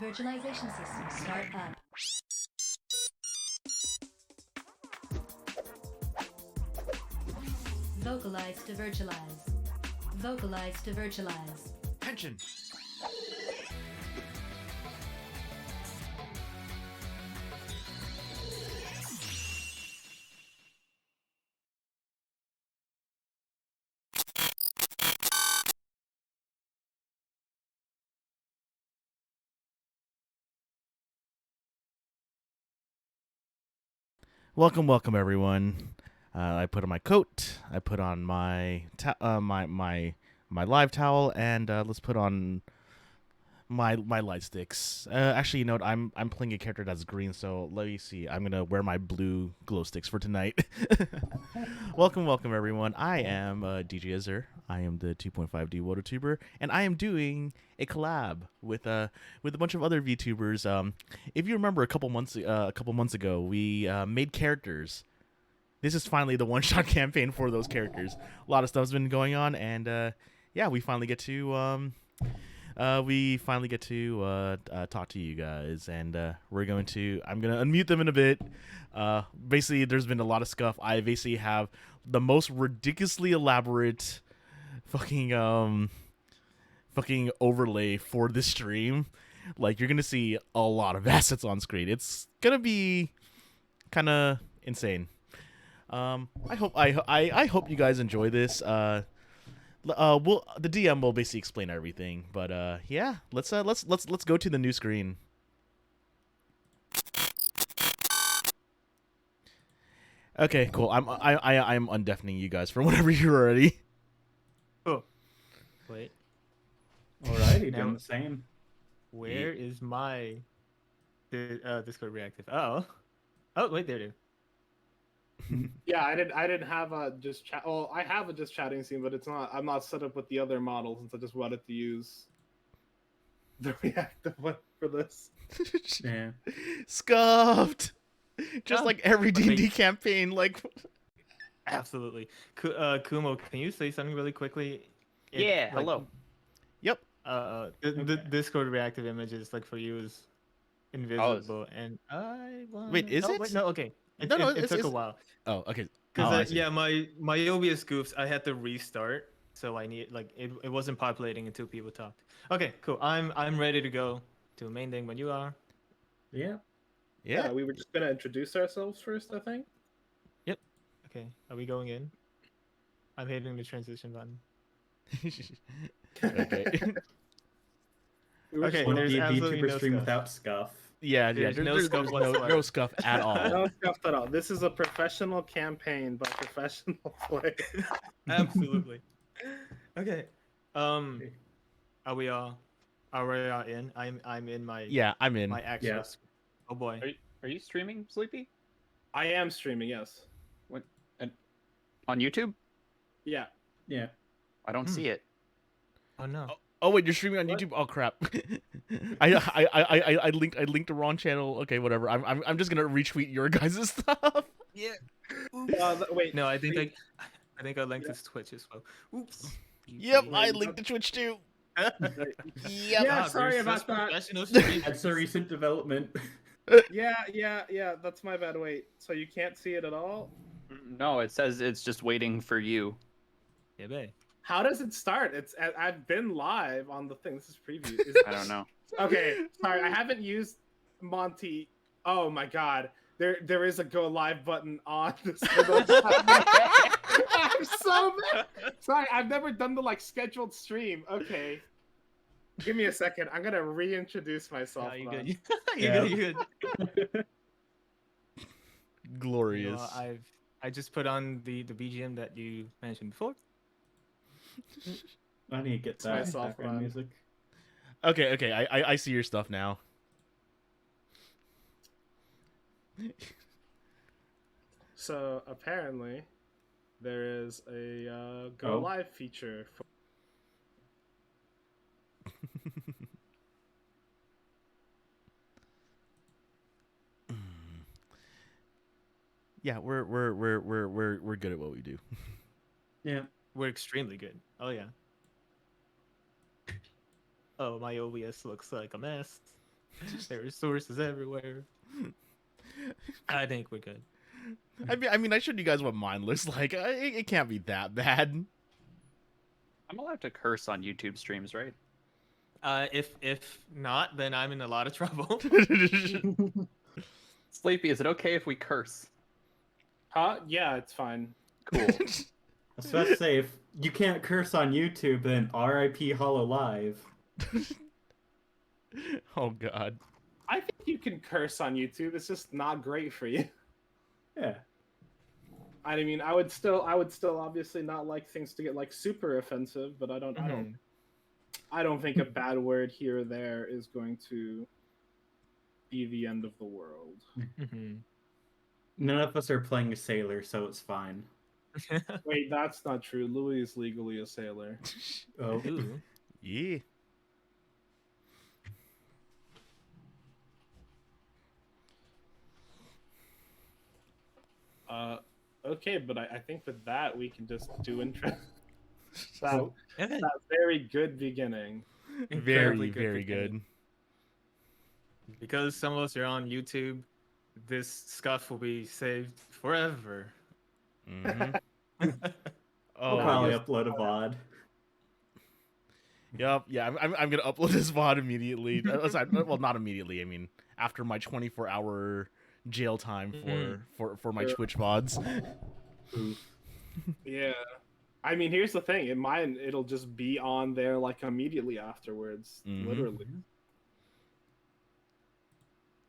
Virtualization system start up. Vocalize to virtualize. Vocalize to virtualize. Tension. Welcome, everyone. I put on my coat. I put on my my live towel, and let's put on my light sticks. Actually, you know what? I'm playing a character that's green, so let me see. I'm gonna wear my blue glow sticks for tonight. welcome, everyone. I am DJ Azur. I am the 2.5D WotaTuber, and I am doing a collab with a bunch of other VTubers. If you remember, a couple months ago, we made characters. This is finally the one-shot campaign for those characters. A lot of stuff's been going on, and yeah, we finally get to talk to you guys, and I'm gonna unmute them in a bit. Basically, there's been a lot of scuff. I basically have the most ridiculously elaborate fucking overlay for this stream. Like, you're gonna see a lot of assets on screen. It's gonna be kind of insane. I hope you guys enjoy this. The DM will basically explain everything, but yeah, let's go to the new screen. Okay, cool. I'm undeafening you guys for whenever you're ready. Oh, wait. Alrighty, Now- doing the same. Where is my Discord reactive? Oh, wait, there it is. Yeah, I didn't have a just chat. Well, I have a just chatting scene, but it's not. I'm not set up with the other models, since I just wanted to use the reactive one for this. Yeah. Scuffed. Just Yeah. like every D&D Wait. campaign, like. Absolutely. Kumo, can you say something really quickly? Yeah, hello. Yep. The Okay. Discord reactive images, like, for you is invisible, and I want. Wait, is it? Wait, no, okay. It, No, no, it took a it's- while. Oh, okay. Because I see. yeah, my OBS goofs, I had to restart, so I need, like, it wasn't populating until people talked. Okay, cool. I'm ready to go to main thing when you are. Yeah. Yeah. We were just gonna introduce ourselves first, I think. Okay, are we going in? I'm hitting the transition button. Okay. We were Okay, One there's D&D absolutely tuber no stream scuff. without scuff. Yeah, There's no there's scuff no whatsoever. scuff at all. no scuffed at all. This is a professional campaign by professional players. Absolutely. Okay. Are we all in? I'm in my Yeah, I'm in. my actual. Yeah. Oh boy. Are you streaming, Sleepy? I am streaming. Yes. On YouTube? Yeah. Yeah. I don't see it. Oh no. Oh wait, you're streaming on What? YouTube? Oh crap! I linked the wrong channel. Okay, whatever. I'm just gonna retweet your guys' stuff. Yeah. Wait. No, I think I linked his Twitch as well. Oops. Yep, Wait, I you linked the Twitch too. Yeah. Yep. sorry about that. Professional stream. That's a recent development. Yeah. That's my bad. Wait. So you can't see it at all? No, it says it's just waiting for you. Yeah, babe. How does it start? I've been live on the thing. This is preview. I don't know. Okay, sorry, I haven't used Monty. Oh my god, there is a go live button on this. I'm so mad. Sorry, I've never done the scheduled stream. Okay, give me a second. I'm gonna reintroduce myself. No, you Hold on. good. Yeah. You good. Glorious. I just put on the BGM that you mentioned before. I need to get that myself background on. music. Okay. I see your stuff now. So apparently, there is a go Oh. live feature. For... Yeah, we're good at what we do. Yeah. We're extremely good. Oh yeah. Oh, my OBS looks like a mess. There are resources everywhere. I think we're good. I mean, I showed you guys what mine looks like. It can't be that bad. I'm allowed to curse on YouTube streams, right? If not, then I'm in a lot of trouble. Sleepy, is it okay if we curse? Huh? Yeah, it's fine. Cool. I was about to say, if you can't curse on YouTube, then RIP Hollow Live. Oh God. I think you can curse on YouTube. It's just not great for you. Yeah. I mean, I would still obviously not like things to get like super offensive, but I don't think a bad word here or there is going to be the end of the world. None of us are playing a sailor, so it's fine. Wait, that's not true. Louis is legally a sailor. Oh. Ooh. Yeah. Okay, but I think with that we can just do intro. that, So, that very good beginning. Very, Incredibly very beginning. good. Because some of us are on YouTube, this scuff will be saved forever. Mm-hmm. I'll Oh, probably yes. upload a VOD. Yep. Yeah, I'm gonna upload this VOD immediately. Well, not immediately. I mean, after my 24-hour jail time for my Sure. Twitch VODs. Yeah. I mean, here's the thing. It'll just be on there like immediately afterwards. Mhm. Literally.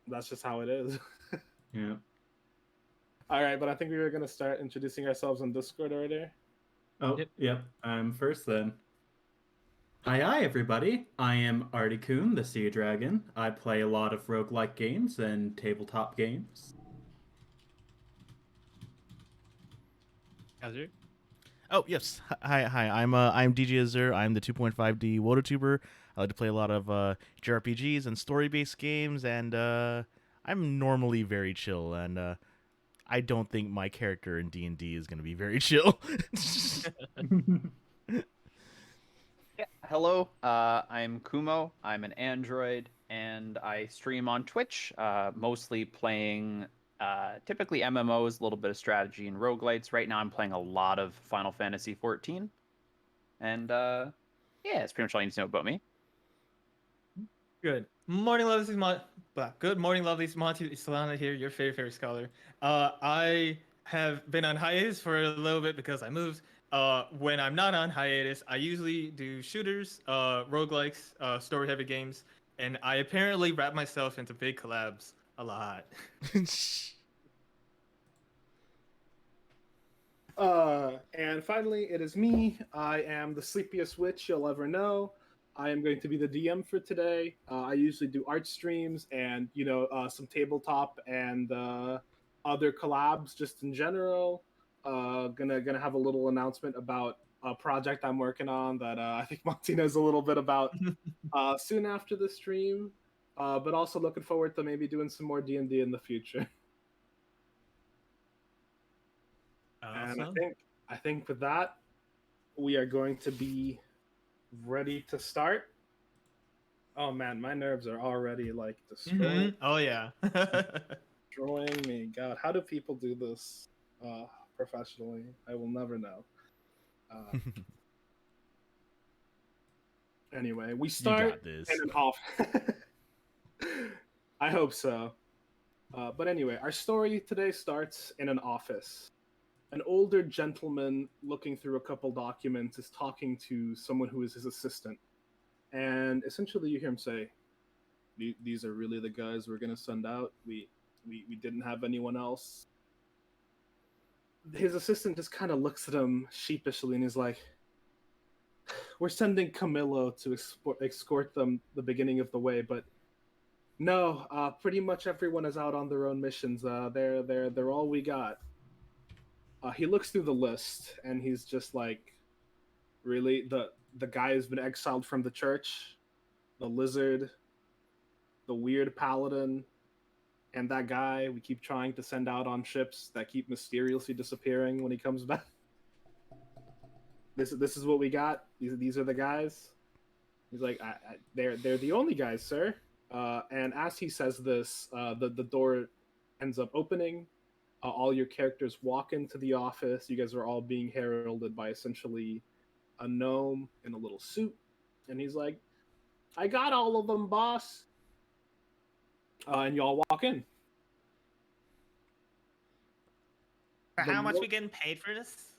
That's just how it is. Yeah. All right, but I think we were gonna start introducing ourselves on Discord already. Oh, Yep. yep. I'm first then. Hi, everybody. I am Articoon, the Sea Dragon. I play a lot of roguelike games and tabletop games. Azure? Oh yes, hi. I'm DJ Azur. I'm the 2.5D WotaTuber. I like to play a lot of JRPGs and story-based games, and I'm normally very chill. And I don't think my character in D&D is going to be very chill. Yeah. Hello, I'm Kumo. I'm an android, and I stream on Twitch, mostly playing typically MMOs, a little bit of strategy and roguelites. Right now, I'm playing a lot of Final Fantasy 14, and yeah, that's pretty much all you need to know about me. Good morning, lovelies. Good morning, lovelies. Monty, Seelana here, your favorite scholar. I have been on hiatus for a little bit because I moved. When I'm not on hiatus, I usually do shooters, roguelikes, story-heavy games, and I apparently wrap myself into big collabs a lot. And finally, it is me. I am the sleepiest witch you'll ever know. I am going to be the DM for today. I usually do art streams and some tabletop and other collabs just in general. Gonna have a little announcement about a project I'm working on that I think Monty knows a little bit about soon after the stream. But also looking forward to maybe doing some more D&D in the future. And I think with that, we are going to be ready to start. Oh man, my nerves are already like destroying, Oh yeah. destroying me. God, how do people do this professionally? I will never know. Anyway, we start this. in an off. I hope so. But anyway, our story today starts in an office. An older gentleman looking through a couple documents is talking to someone who is his assistant. And essentially you hear him say, these are really the guys we're going to send out. We didn't have anyone else. His assistant just kind of looks at him sheepishly and is like, we're sending Camillo to escort them the beginning of the way, but no, pretty much everyone is out on their own missions. They're all we got. He looks through the list and he's just like, really? The guy who's been exiled from the church, the lizard, the weird paladin, and that guy we keep trying to send out on ships that keep mysteriously disappearing when he comes back. This is what we got. These are the guys. He's like, they're the only guys, sir. And as he says this, the door ends up opening. All your characters walk into the office. You guys are all being heralded by essentially a gnome in a little suit. And he's like, I got all of them, boss. And y'all walk in. For The how much mo- we getting paid for this?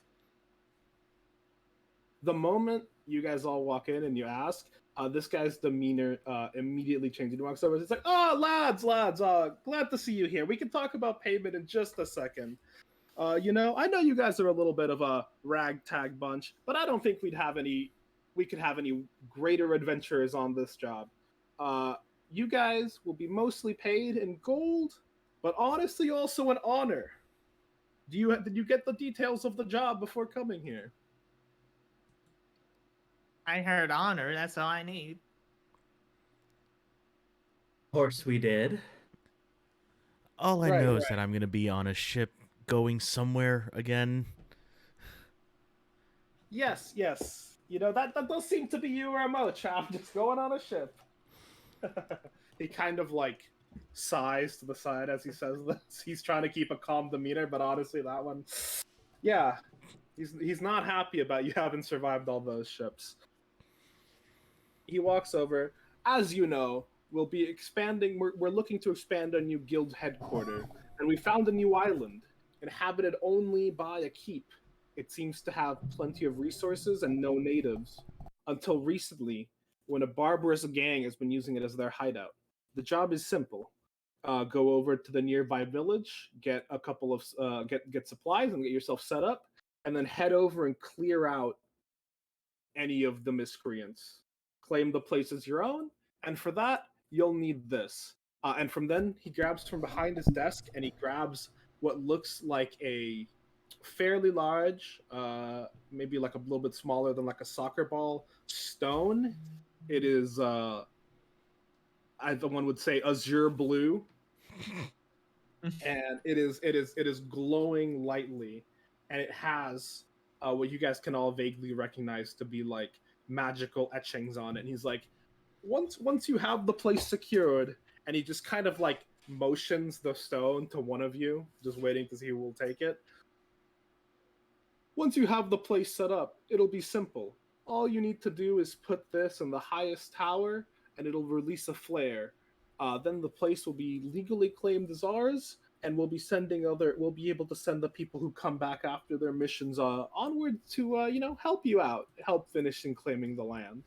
The moment you guys all walk in and you ask, this guy's demeanor immediately changes. He walks over and it's like, oh, lads, glad to see you here. We can talk about payment in just a second. I know you guys are a little bit of a ragtag bunch, but I don't think we could have any greater adventurers on this job. You guys will be mostly paid in gold, but honestly also an honor. Did you get the details of the job before coming here? I heard honor. That's all I need. Of course we did. All I Right, know is right. that I'm going to be on a ship going somewhere again. Yes. That does seem to be your MO, chap. Just going on a ship. He kind of like sighs to the side as he says this. He's trying to keep a calm demeanor, but honestly, that one, yeah, he's not happy about you having survived all those ships. He walks over. As you know, we'll be expanding. We're looking to expand a new guild headquarters, and we found a new island inhabited only by a keep. It seems to have plenty of resources and no natives. Until recently, when a barbarous gang has been using it as their hideout. The job is simple. Go over to the nearby village, get a couple of get supplies, and get yourself set up, and then head over and clear out any of the miscreants. Claim the place as your own, and for that you'll need this. And from then he grabs from behind his desk and he grabs what looks like a fairly large, maybe like a little bit smaller than like a soccer ball stone. It is, the one would say azure blue, and it is glowing lightly, and it has what you guys can all vaguely recognize to be like magical etchings on it. And he's like, once you have the place secured, and he just kind of like motions the stone to one of you, just waiting to see who will take it. Once you have the place set up, it'll be simple. All you need to do is put this in the highest tower, and it'll release a flare. Then the place will be legally claimed as ours, and we'll be able to send the people who come back after their missions onward to help you out, help finish and claiming the land.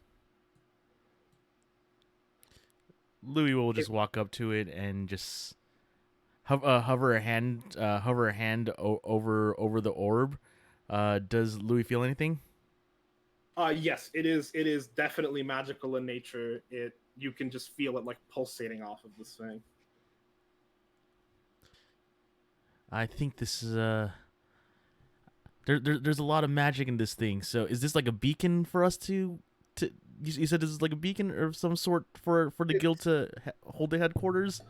Louis will just walk up to it and just hover a hand over the orb. Does Louis feel anything? Yes, it is definitely magical in nature. You can just feel it like pulsating off of this thing. I think this is there's a lot of magic in this thing. So is this like a beacon for us to you said this is like a beacon of some sort for the guild to hold the headquarters?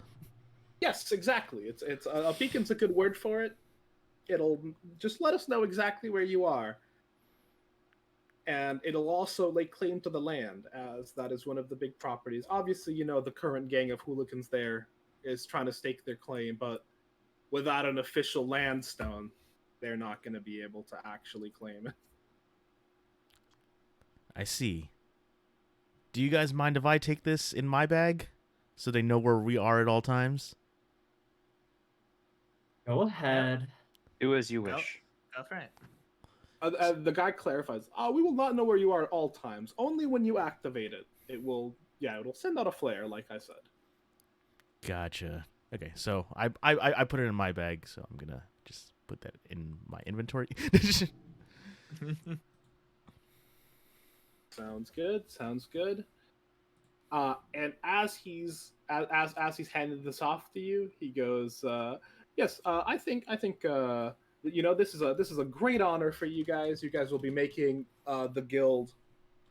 Yes, exactly. It's a beacon's a good word for it. It'll just let us know exactly where you are. And it'll also lay claim to the land, as that is one of the big properties. Obviously, the current gang of hooligans there is trying to stake their claim, but without an official land stone, they're not going to be able to actually claim it. I see. Do you guys mind if I take this in my bag so they know where we are at all times? Go ahead. Do as you wish. Go for it. The guy clarifies, we will not know where you are at all times. Only when you activate it. It'll send out a flare, like I said. Gotcha. Okay, so I put it in my bag, so I'm gonna just put that in my inventory. Sounds good. And as he's handing this off to you, he goes, "Yes, I think this is a great honor for you guys. You guys will be making the guild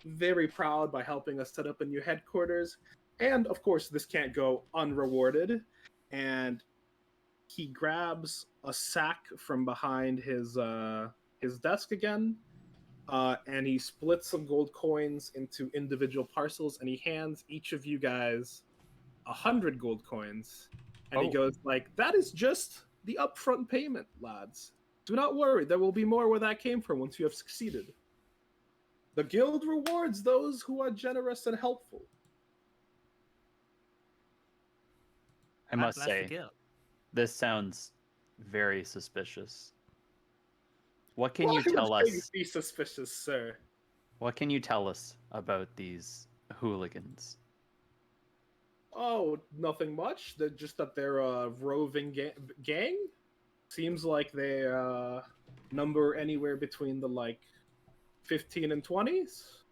very proud by helping us set up a new headquarters, and of course, this can't go unrewarded." And he grabs a sack from behind his desk again. And he splits some gold coins into individual parcels, and he hands each of you guys 100 gold coins. And he Oh. goes like, "That is just the upfront payment, lads. Do not worry, there will be more where that came from once you have succeeded. The guild rewards those who are generous and helpful." I must That's the say, guild. this sounds very suspicious. What can Why you tell would things us? be suspicious, sir? What can you tell us about these hooligans? Oh, nothing much. They're just that they're a roving gang. Seems like they number anywhere between the like 15 and 20s.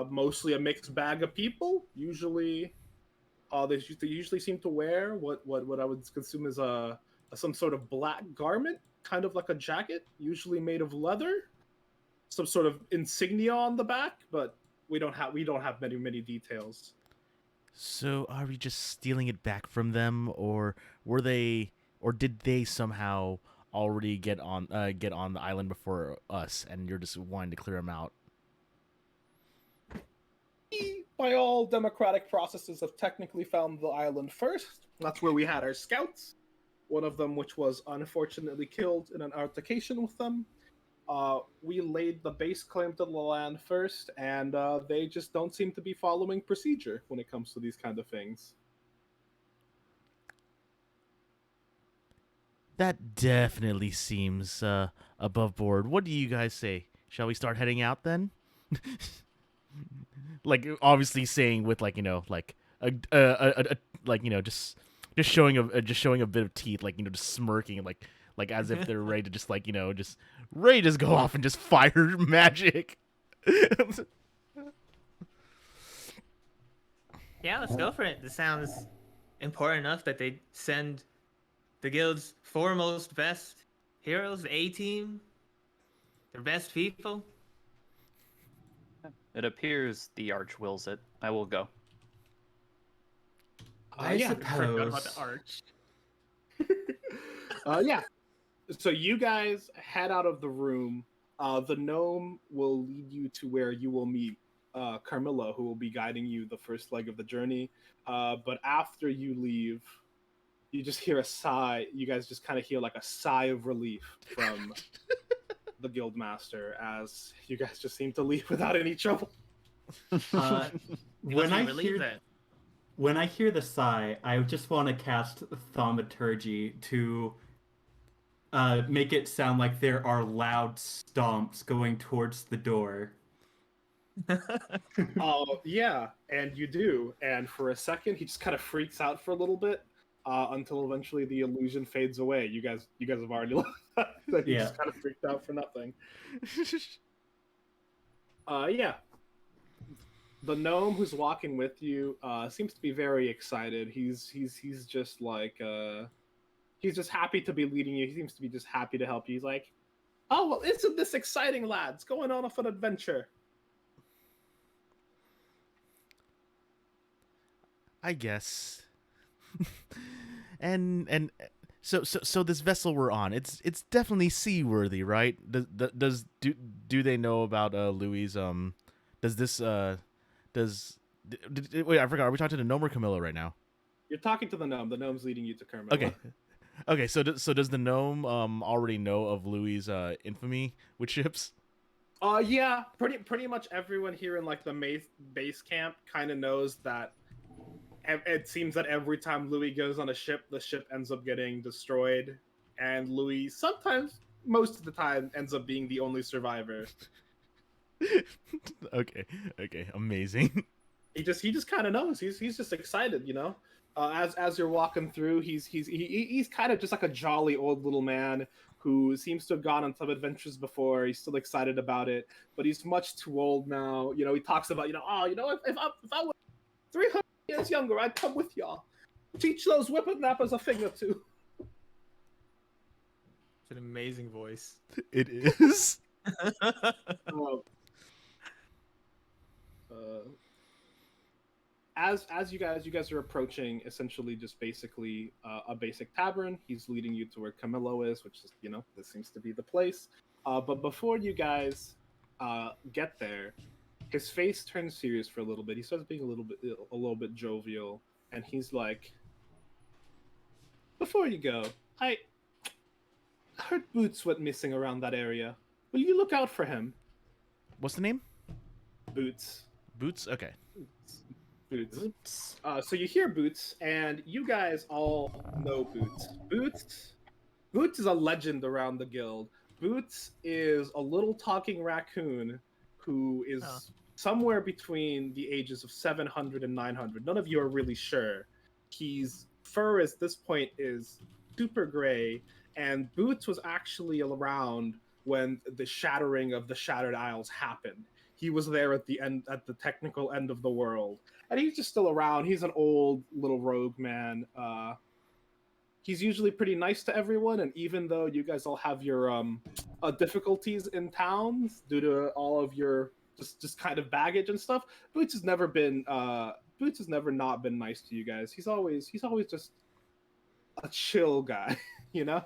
Mostly a mixed bag of people. Usually, they usually seem to wear what I would consume as some sort of black garment, kind of like a jacket, usually made of leather. Some sort of insignia on the back, but we don't have many details. So are we just stealing it back from them, or did they somehow already get on the island before us, and you're just wanting to clear them out? We, by all democratic processes, have technically found the island first. That's where we had our scouts. One of them, which was unfortunately killed in an altercation with them. We laid the base claim to the land first, and they just don't seem to be following procedure when it comes to these kind of things. That definitely seems above board. What do you guys say? Shall we start heading out then? Like obviously saying with like like a like just showing a bit of teeth, like just smirking, like as if they're ready to just like just ready to just go off and just fire magic. Yeah, let's go for it. This sounds important enough that they send the guild's foremost best heroes, the A-team, their best people. It appears the arch wills it. I will go. I Yeah, Forgot about suppose. the arch. Yeah. So you guys head out of the room. The gnome will lead you to where you will meet Carmilla, who will be guiding you the first leg of the journey. But after you leave, you just hear a sigh. You guys just kind of hear like a sigh of relief from the guild master, as you guys just seem to leave without any trouble. Uh, You when must be I relieved hear then. when I hear the sigh, I just want to cast thaumaturgy to make it sound like there are loud stomps going towards the door. Oh yeah, and you do. And for a second, he just kind of freaks out for a little bit, until eventually the illusion fades away. You guys have already looked that he Yeah. just kind of freaked out for nothing. Yeah. The gnome who's walking with you seems to be very excited. He's just like he's just happy to be leading you. He seems to be just happy to help you. He's like, "Oh well, isn't this exciting, lads? Going on off an adventure." I guess. and so this vessel we're on, it's definitely seaworthy, right? Do they know about Louis? Does this wait, I forgot. Are we talking to the gnome or Camilla right now? You're talking to the gnome. The gnome's leading you to Carmilla. Okay. Okay, so does the gnome already know of Louis' infamy with ships? Yeah, pretty much everyone here in like the base camp kind of knows that. It seems that every time Louis goes on a ship, the ship ends up getting destroyed, and Louis sometimes, most of the time, ends up being the only survivor. Okay, amazing. He just kind of knows. He's just excited, as you're walking through, he's kind of just like a jolly old little man who seems to have gone on some adventures before. He's still excited about it, but he's much too old now. He talks about, if I was 300 years younger, I'd come with y'all. Teach those whippersnappers a thing or two. It's an amazing voice. It is. As you guys are approaching, essentially just basically a basic tavern. He's leading you to where Camillo is, which is this seems to be the place. But before you guys get there, his face turns serious for a little bit. He starts being a little bit jovial, and he's like, "Before you go, I heard Boots went missing around that area. Will you look out for him?" What's the name? Boots. Boots. Okay. Boots. Oops. So you hear Boots, and you guys all know Boots. Boots is a legend around the guild. Boots is a little talking raccoon who is somewhere between the ages of 700 and 900. None of you are really sure. His fur at this point is super gray, and Boots was actually around when the shattering of the Shattered Isles happened. He was there at the end, at the technical end of the world, and he's just still around. He's an old little rogue man. He's usually pretty nice to everyone, and even though you guys all have your difficulties in towns due to all of your just kind of baggage and stuff, Boots has never not been nice to you guys. He's always just a chill guy, you know.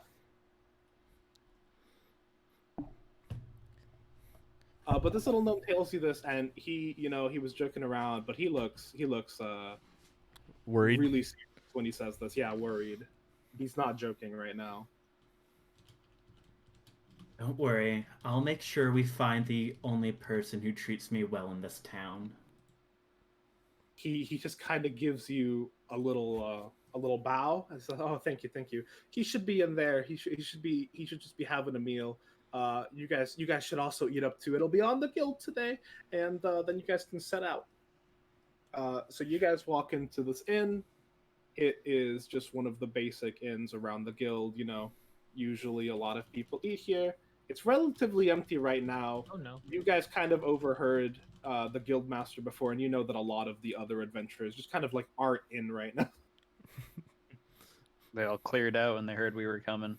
But this little gnome tells you this, and he was joking around, but he looks Worried. really serious when he says this. Yeah, worried. He's not joking right now. Don't worry. I'll make sure we find the only person who treats me well in this town. He just kind of gives you a little bow and says, "Oh, thank you. He should be in there. He should just be having a meal. You guys should also eat up too. It'll be on the guild today, and then you guys can set out." So you guys walk into this inn. It is just one of the basic inns around the guild. You know, usually a lot of people eat here. It's relatively empty right now. Oh no. You guys kind of overheard the guild master before, and you know that a lot of the other adventurers just kind of like aren't in right now. They all cleared out when they heard we were coming.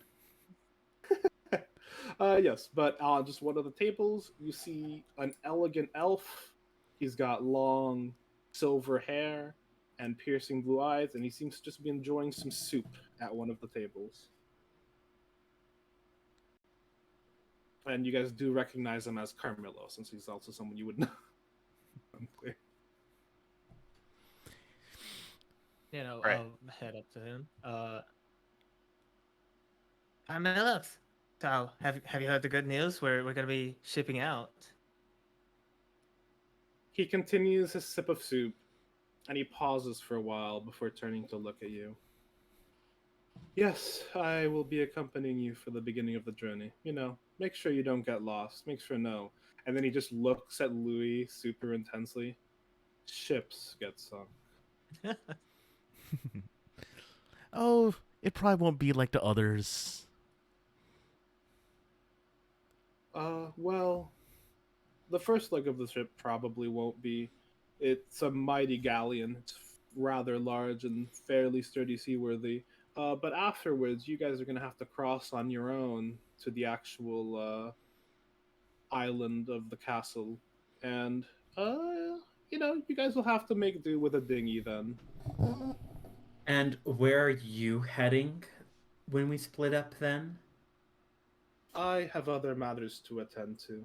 Yes, but on just one of the tables, you see an elegant elf. He's got long silver hair and piercing blue eyes, and he seems to just be enjoying some soup at one of the tables. And you guys do recognize him as Carmelo, since he's also someone you would know. Unclear. You know, Right. I'll head up to him. Carmelo, so have you heard the good news? We're gonna be shipping out. He continues his sip of soup, and he pauses for a while before turning to look at you. "Yes, I will be accompanying you for the beginning of the journey. You know, make sure you don't get lost. Make sure no." And then he just looks at Louis super intensely. "Ships get sunk." Oh, it probably won't be like the others. Well, the first leg of the ship probably won't be. It's a mighty galleon. It's rather large and fairly sturdy seaworthy. But afterwards, you guys are going to have to cross on your own to the actual island of the castle. And, you guys will have to make do with a dinghy then. And where are you heading when we split up then? I have other matters to attend to.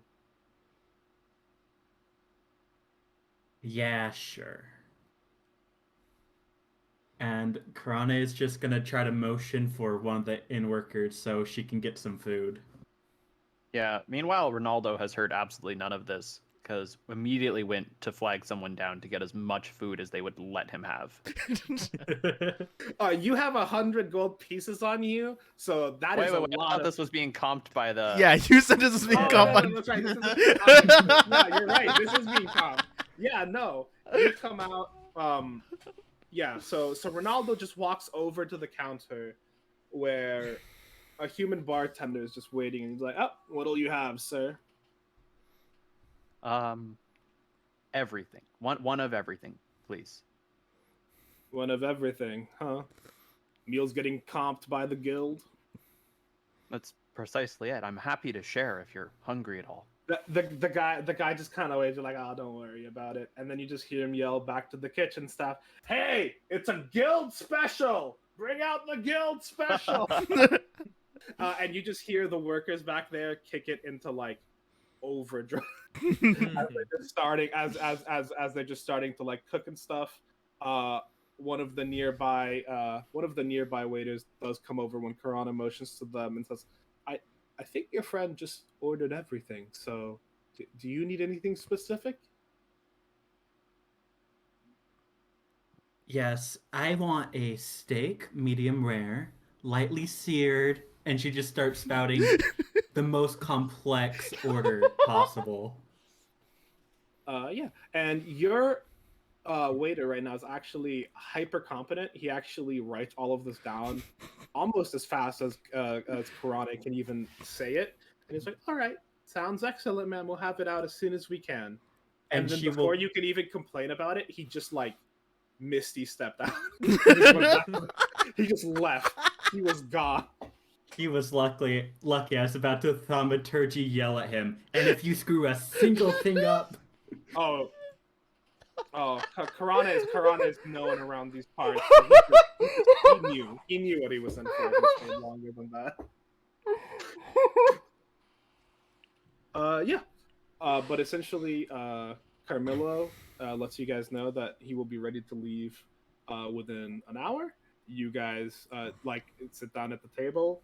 Yeah, sure. And Karana is just gonna try to motion for one of the inn workers so she can get some food. Yeah. Meanwhile, Ronaldo has heard absolutely none of this because immediately went to flag someone down to get as much food as they would let him have. You have 100 gold pieces on you, so that is Wait, a I lot thought of... this was being comped by the. Yeah, you said this was being Oh, called no, that's right. This is being comped. No, you're right. This is being comped. Yeah, no. You come out. Yeah. So Ronaldo just walks over to the counter where a human bartender is just waiting, and he's like, "Oh, what'll you have, sir?" Everything. One of everything, please. "One of everything, huh? Meals getting comped by the guild." That's precisely it. I'm happy to share if you're hungry at all. The guy just kind of waves, like, "Oh, don't worry about it." And then you just hear him yell back to the kitchen staff, "Hey, it's a guild special! Bring out the guild special!" And you just hear the workers back there kick it into like overdrive as they're just starting to like cook and stuff. one of the nearby waiters does come over when Karana motions to them and says, I think your friend just ordered everything, so do you need anything specific? Yes, I want a steak, medium rare, lightly seared, and she just starts spouting the most complex order possible. Yeah, and your waiter right now is actually hyper competent. He actually writes all of this down almost as fast as Karana can even say it. And he's like, "All right, sounds excellent, man. We'll have it out as soon as we can." And then before you can even complain about it, he just like Misty stepped out. He just left. He was gone. He was lucky. I was about to thaumaturgy yell at him. And if you screw a single thing up, Karana is known around these parts. So he knew what he was in for. He stayed longer than that. But essentially, Carmelo lets you guys know that he will be ready to leave within an hour. You guys sit down at the table.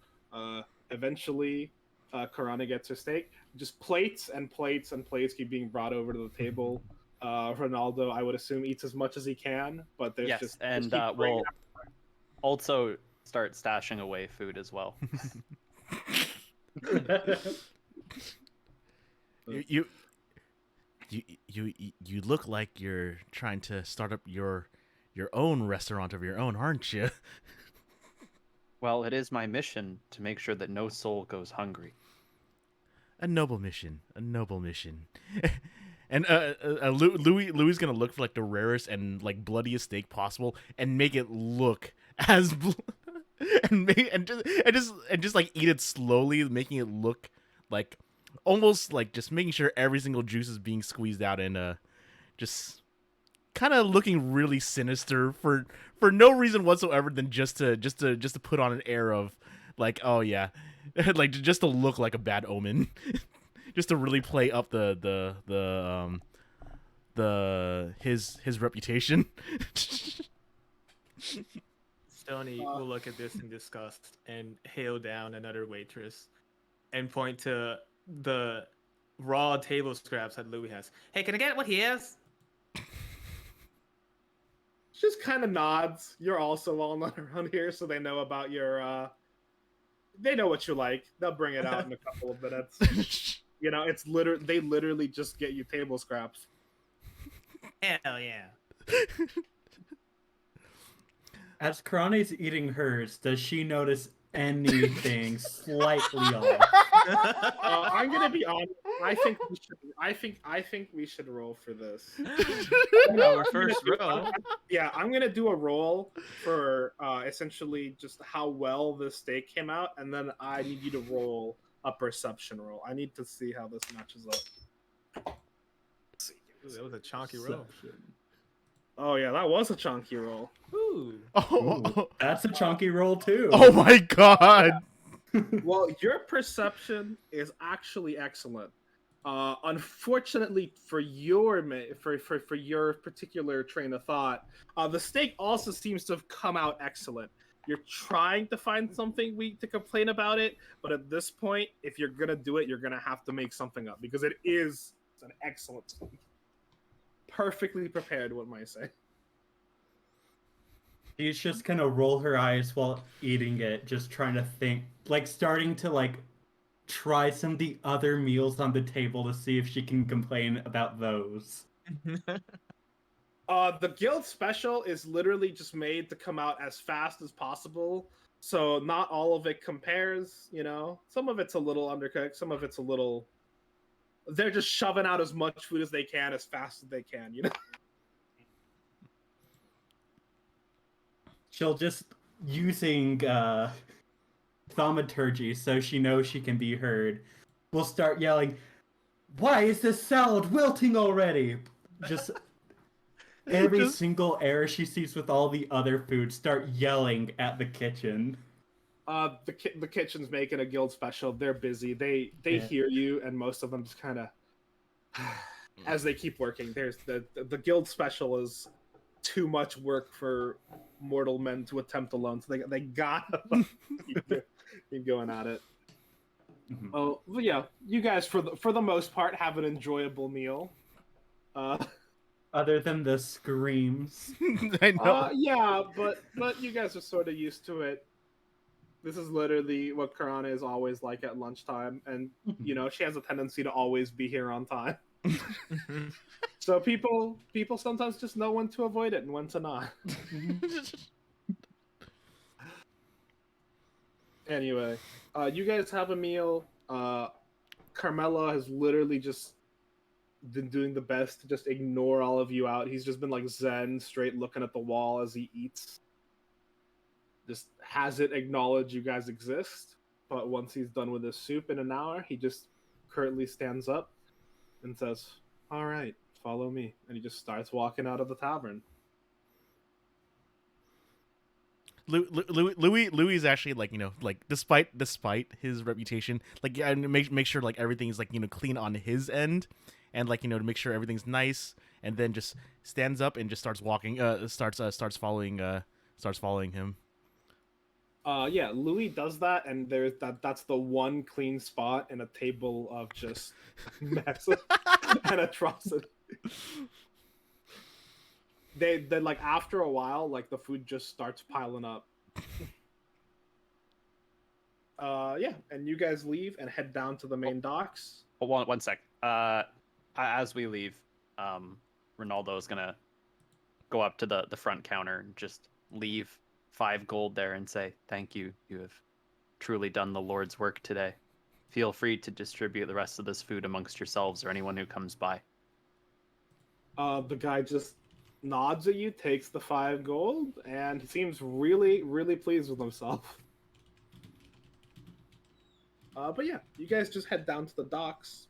Eventually, Karana gets her steak. Just plates and plates and plates keep being brought over to the table. Ronaldo, I would assume, eats as much as he can, but there's we'll also start stashing away food as well. You look like you're trying to start up your own restaurant of your own, aren't you? Well, it is my mission to make sure that no soul goes hungry. A noble mission. And Louis gonna look for like the rarest and like bloodiest steak possible and make it look as and just like eat it slowly, making it look like almost like just making sure every single juice is being squeezed out and just kind of looking really sinister for no reason whatsoever than just to put on an air of like, oh yeah, like just to look like a bad omen. Just to really play up his reputation. Stony will look at this in disgust and hail down another waitress and point to the raw table scraps that Louis has. Hey, can I get what he has? Just kind of nods. You're also well known around here, so they know about your. They know what you like. They'll bring it out in a couple of minutes. You know, they literally just get you table scraps. Hell yeah. as Karane's eating hers, does she notice anything slightly off? I'm gonna be honest. I think we should roll for this. Our first roll. Yeah, I'm gonna do a roll for essentially just how well this steak came out, and then I need you to roll a perception roll. I need to see how this matches up. Let's see. Ooh, that was a chunky roll. Oh yeah, that was a chunky roll. Ooh. Oh, That's a chunky roll too. oh my god. Well, your perception is actually excellent. Unfortunately for your for your particular train of thought, the steak also seems to have come out excellent. You're trying to find something weak to complain about it, but at this point, if you're gonna do it, you're gonna have to make something up because it is an excellent steak. Perfectly prepared, what might I say? She's just gonna roll her eyes while eating it, just trying to think, like starting to like try some of the other meals on the table to see if she can complain about those. The guild special is literally just made to come out as fast as possible, so not all of it compares. You know, some of it's a little undercooked, some of it's a little. They're just shoving out as much food as they can, as fast as they can. You know. She'll just using thaumaturgy so she knows she can be heard. We'll start yelling, "Why is this salad wilting already?" Just every single error she sees with all the other food, start yelling at the kitchen. The kitchen's making a guild special. They're busy. They hear you, and most of them just kind of, as they keep working. There's the guild special is too much work for mortal men to attempt alone. So they gotta keep going at it. Mhm. Oh, well, yeah, you guys for the most part have an enjoyable meal. Other than the screams. I know. Yeah, but you guys are sort of used to it. This is literally what Karana is always like at lunchtime, and you know she has a tendency to always be here on time. So people sometimes just know when to avoid it and when to not. Anyway, you guys have a meal. Carmela has literally just been doing the best to just ignore all of you out. He's just been like zen, straight looking at the wall as he eats. Just hasn't acknowledged you guys exist. But once he's done with his soup in an hour, he just currently stands up and says, "All right, follow me." And he just starts walking out of the tavern. Louis is actually like, you know, like despite his reputation, like, yeah, and make sure like everything's like, you know, clean on his end, and like, you know, to make sure everything's nice, and then just stands up and just starts walking, starts following him. Yeah, Louis does that, and that's the one clean spot in a table of just mess and atrocity. They like after a while, like the food just starts piling up. Yeah, and you guys leave and head down to the main docks. Hold on, one sec. As we leave, Ronaldo is gonna go up to the front counter and just leave 5 gold there and say, "Thank you. You have truly done the Lord's work today. Feel free to distribute the rest of this food amongst yourselves or anyone who comes by." The guy just nods at you, takes the 5 gold, and he seems really, really pleased with himself. But yeah, you guys just head down to the docks.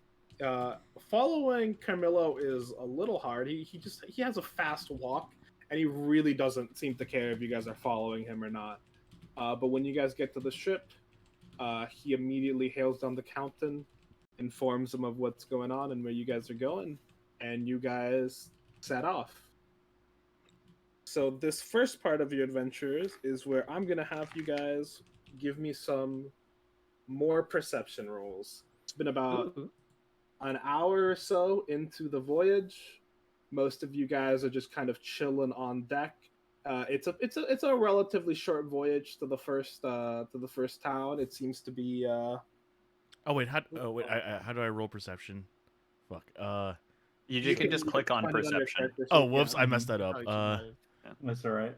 Following Carmelo is a little hard. He has a fast walk, and he really doesn't seem to care if you guys are following him or not. But when you guys get to the ship, he immediately hails down the captain, informs him of what's going on and where you guys are going, and you guys set off. So this first part of your adventures is where I'm going to have you guys give me some more perception rolls. It's been about an hour or so into the voyage. Most of you guys are just kind of chilling on deck. It's a relatively short voyage to the first town. It seems to be. How do I roll perception? Fuck. You can just click on find it under perception. character Oh, sheet, whoops! yeah. I messed that up. That's all right.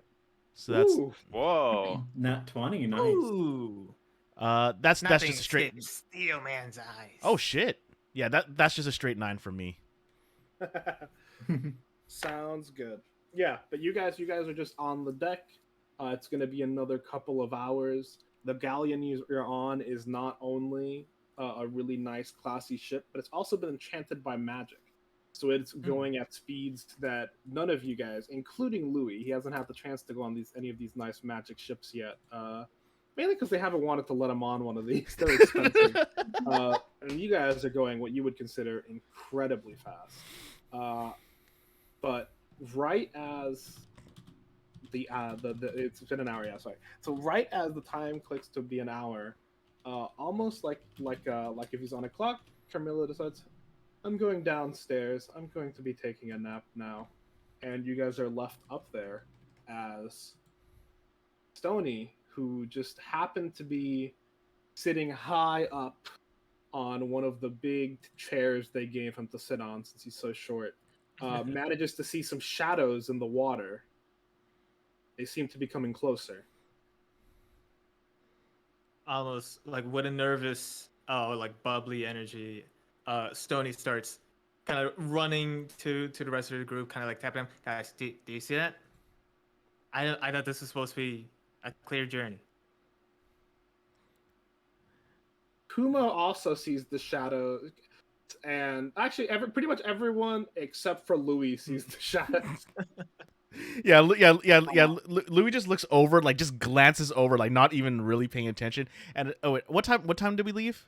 So that's Ooh. Whoa. Nat 20, nice. Ooh. that's Nothing just a straight. can steal man's eyes. Oh shit! Yeah, that's just a straight 9 for me. Sounds good. Yeah, but you guys are just on the deck. It's going to be another couple of hours. The galleon you're on is not only a really nice, classy ship, but it's also been enchanted by magic. So it's going at speeds that none of you guys, including Louis, he hasn't had the chance to go on any of these nice magic ships yet. Mainly because they haven't wanted to let him on one of these. They're expensive. And you guys are going what you would consider incredibly fast. But right as it's been an hour, yeah, sorry. So right as the time clicks to be an hour, almost like if he's on a clock, Carmilla decides, "I'm going downstairs. I'm going to be taking a nap now," and you guys are left up there as Stony, who just happened to be sitting high up on one of the big chairs they gave him to sit on since he's so short, manages to see some shadows in the water. They seem to be coming closer. Almost like with a nervous, like bubbly energy, Stony starts kind of running to the rest of the group, kind of like tapping him. "Guys, do you see that? I thought this was supposed to be a clear journey." Kuma also sees the shadow, and actually, pretty much everyone except for Louis sees the shadows. Yeah. Louis just looks over, like just glances over, like not even really paying attention. And what time did we leave?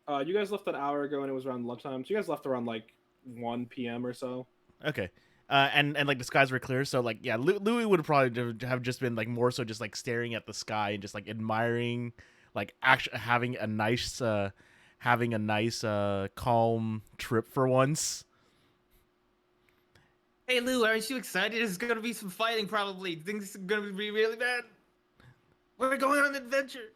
You guys left an hour ago, and it was around lunchtime. So you guys left around like 1 p.m. or so. Okay. and like the skies were clear, so like yeah, Louis would probably have just been like more so just like staring at the sky and just like admiring, like actually having a nice calm trip for once. Hey Lou, aren't you excited? There's gonna be some fighting probably. Things are gonna be really bad. We're going on an adventure.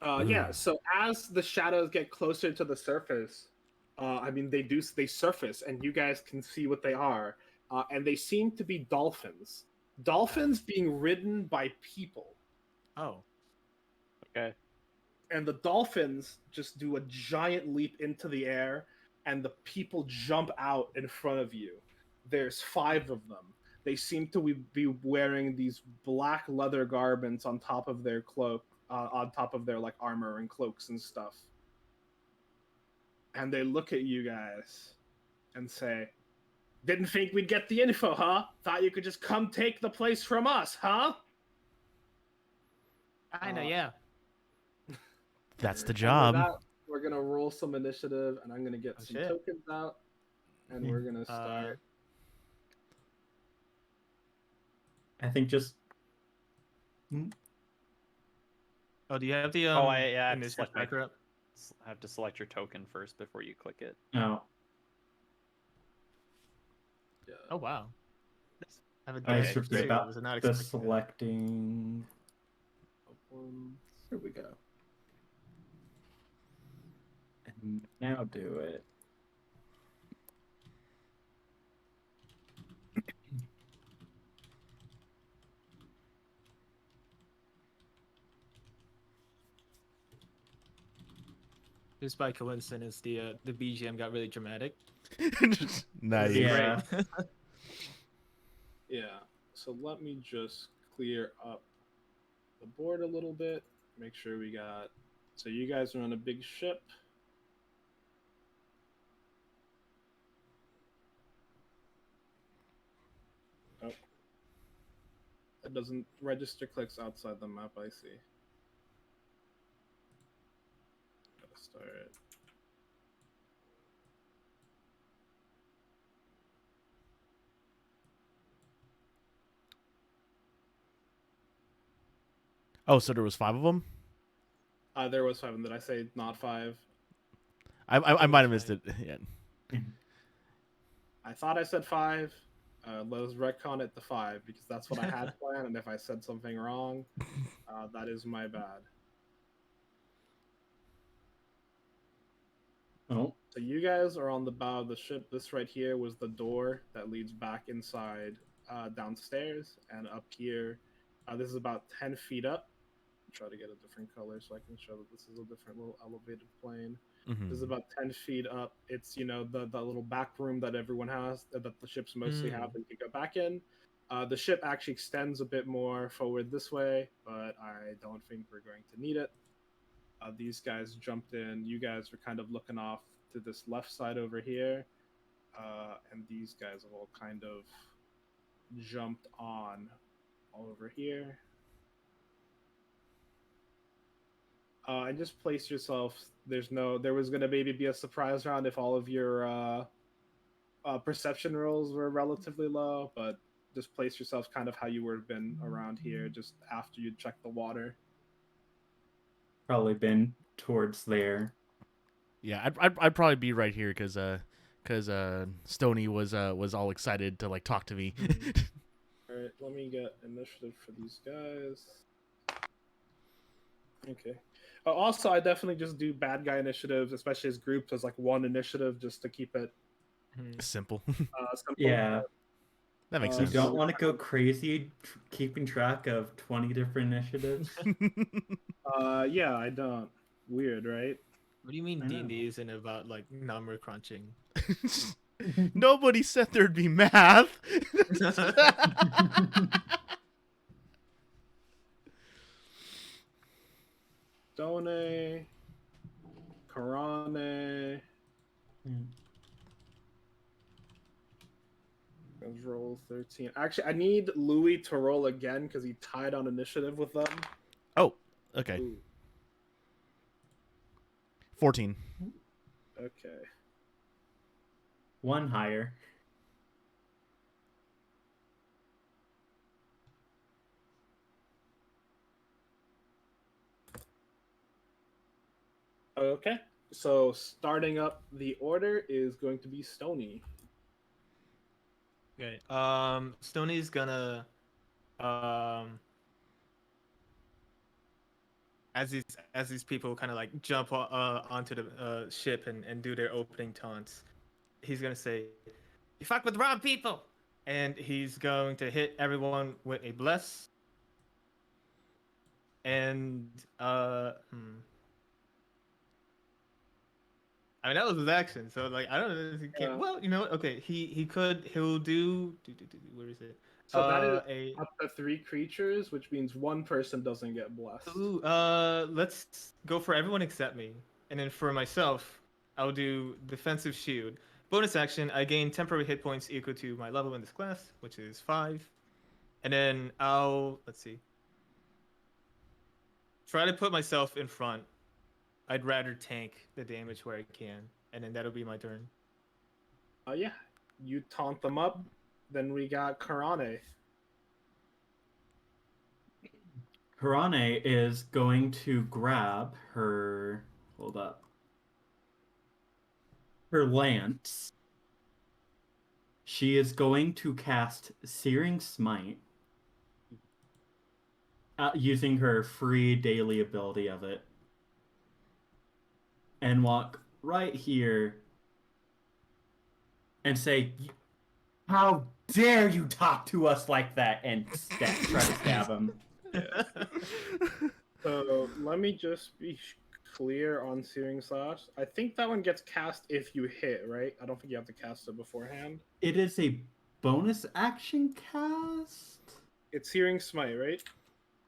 Yeah. So as the shadows get closer to the surface, I mean they surface, and you guys can see what they are, and they seem to be dolphins. Dolphins being ridden by people, Oh. Okay. and the dolphins just do a giant leap into the air, and the people jump out in front of you. There's 5 of them. They seem to be wearing these black leather garments on top of their cloak, on top of their like armor and cloaks and stuff. And they look at you guys and say, "Didn't think we'd get the info, huh? Thought you could just come take the place from us, huh?" I know, yeah. That's the And with job. that, we're gonna roll some initiative, and I'm gonna get some shit. tokens out, and we're gonna start. I think just Oh, do you have the Oh, I have to initiative select my- tracker up? I have to select your token first before you click it. no. Oh wow. I have a I dash forget too. about Was not the expecting that. selecting. Here we go. And now do it. Just by coincidence, the BGM got really dramatic. Nice. Yeah. Yeah. So let me just clear up the board a little bit. Make sure we got. So you guys are on a big ship. Oh. It doesn't register clicks outside the map, I see. Gotta start. Oh, so there was 5 of them. There was 5. Did I say not 5? I might have missed it. Yeah. I thought I said 5. Let's retcon it to 5 because that's what I had planned. And if I said something wrong, that is my bad. Oh. So you guys are on the bow of the ship. This right here was the door that leads back inside downstairs. And up here, this is about 10 feet up. Try to get a different color so I can show that this is a different little elevated plane. Mhm. This is about 10 feet up. It's, you know, the little back room that everyone has, that the ships mostly have, that you can go back in. The ship actually extends a bit more forward this way, but I don't think we're going to need it. These guys jumped in. You guys are kind of looking off to this left side over here. And these guys have all kind of jumped on over here. And just place yourself. There was going to maybe be a surprise round if all of your perception rolls were relatively low, but just place yourself kind of how you would have been around here just after you check the water. Probably been towards there. Yeah, I'd probably be right here because Stony was all excited to like talk to me. All right, let me get initiative for these guys. Okay. Also, I definitely just do bad guy initiatives, especially as groups, as like one initiative, just to keep it Simple. simple. Yeah. That makes You sense. don't want to go crazy keeping track of 20 different initiatives. Yeah, I don't. Weird, right? What do you mean I know. D&D isn't about like number crunching? Nobody said there'd be math. Done, Karane. Let's roll 13. Actually, I need Louis to roll again because he tied on initiative with them. Oh, okay. Ooh, 14. okay. One higher. Okay. So starting up the order is going to be Stony. Okay. Stoney's gonna as these people kind of like jump onto the ship and do their opening taunts, he's gonna say, "You fuck with the wrong people," and he's going to hit everyone with a bless. And I mean that was his action, so like I don't know if he can. Well, you know what? Okay, he'll do where is it? So that is up to 3 creatures, which means one person doesn't get blessed. Ooh, let's go for everyone except me. And then for myself, I'll do defensive shield. Bonus action, I gain temporary hit points equal to my level in this class, which is 5. And then let's see. Try to put myself in front. I'd rather tank the damage where I can. And then that'll be my turn. Yeah. You taunt them up. Then we got Karane. Karane is going to grab her. Hold up. Her lance. She is going to cast Searing Smite using her free daily ability of it. And walk right here and say, "How dare you talk to us like that?" and try to stab him. So let me just be clear on Searing Slash. I think that one gets cast if you hit, right? I don't think you have to cast it beforehand. It is a bonus action cast? It's Searing Smite, right?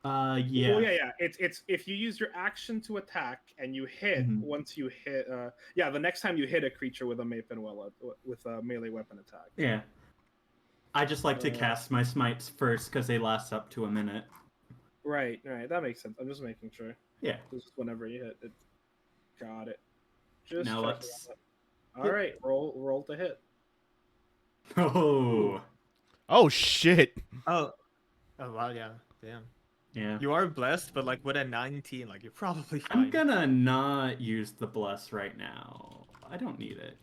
Yeah. Oh yeah. It's if you use your action to attack and you hit once you hit. The next time you hit a creature with a melee weapon attack. Yeah. I just like to cast my smites first because they last up to a minute. Right. That makes sense. I'm just making sure. Yeah. Just whenever you hit it. Got it. Just now let's. All right, roll to hit. Oh. Oh shit. Oh wow, yeah, damn. Yeah. You are blessed, but like with a 19, like you're probably fine. I'm gonna not use the bless right now. I don't need it.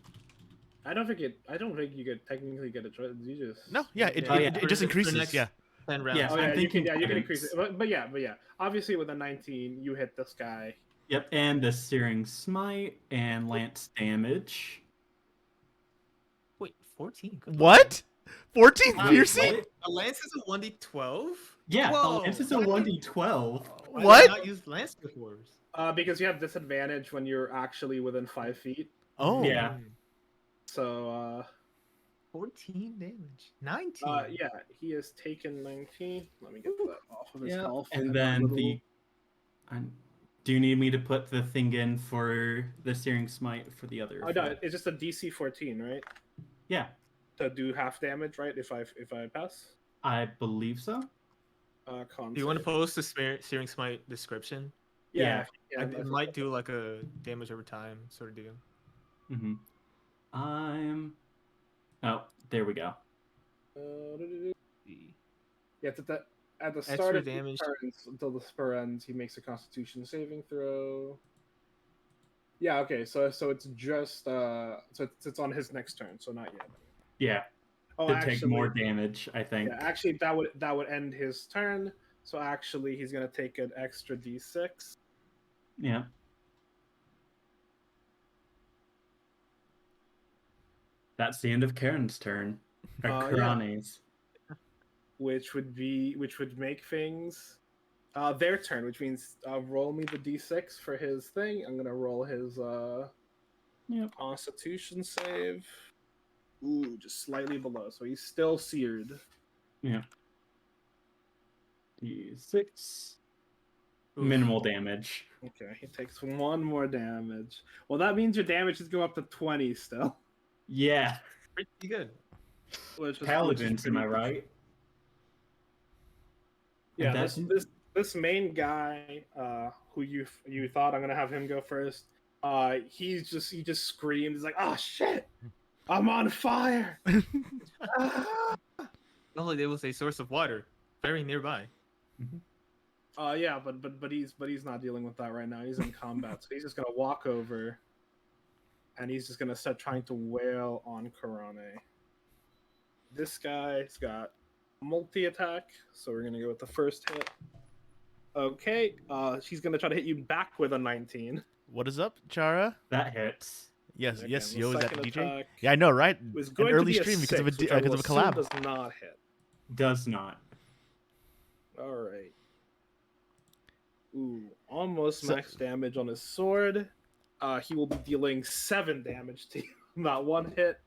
I don't think you could technically get a choice. You just No, yeah, it just increases. Yeah. 10 rounds. Yeah, you thinking can increase it. But yeah. Obviously, with a 19, you hit this guy. Yep, and the Searing Smite and Lance damage. Wait, 14? What? 14 piercing? A lance is a 1d12? Yeah, Whoa, Lance is a 1d12. Why What? did I not use lance before? Because you have disadvantage when you're actually within 5 feet. Oh. Yeah. So 14 damage. 19. yeah, he has taken 19. Let me get that off of his Yeah, health. and then do you need me to put the thing in for the Searing Smite for the other? Oh no, it's just a DC 14, right? Yeah. To do half damage, right? If I pass. I believe so. Do Do you want to post the Searing Smite description? Yeah. It might do like a damage over time sort of deal. Mm-hmm. Oh, there we go. Yeah, at the start Extra of damage. turns until the spur ends, he makes a Constitution saving throw. Yeah, okay, so it's just it's on his next turn, so not yet. Yeah. Oh, To actually, take more damage, I think. Yeah, actually, that would end his turn. So actually, he's gonna take an extra D6. Yeah. That's the end of Karen's turn. Or Karane's. Which would make things their turn, which means roll me the D6 for his thing. I'm gonna roll his Constitution save. Ooh, just slightly below, so he's still seared. Yeah. D6. Minimal damage. Okay, he takes 1 more damage. Well, that means your damage is going up to 20 still. Yeah. Pretty good. Paladins, am I right? Yeah, this main guy, who you thought I'm gonna have him go first. He just screamed. He's like, "Oh shit, I'm on fire!" Oh, there was a source of water very nearby. Yeah, but he's not dealing with that right now. He's in combat, so he's just gonna walk over, and he's just gonna start trying to wail on Karane. This guy's got multi-attack, so we're gonna go with the first hit. Okay, she's gonna try to hit you back with a 19. What is up, Chara? That hits. Yes, Okay, yes, the yo, is that second DJ? attack Yeah, I know, right? was An going early to be stream a because of a 6, which I will because of a assume collab. does not hit. Does not. All right. Ooh, almost So- max damage on his sword. He will be dealing 7 damage to you, not 1 hit.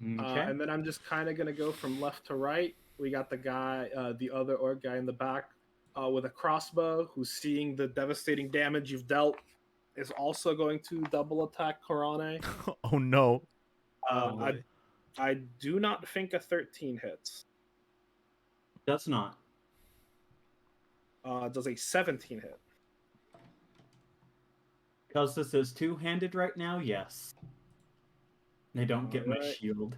Okay. And then I'm just kind of gonna go from left to right. We got the guy, the other orc guy in the back, with a crossbow, who's seeing the devastating damage you've dealt, is also going to double attack Karane. Oh no. I do not think a 13 hits. Does not. Does a 17 hit? Because this is two-handed right now, yes. They don't get my Alright. shield.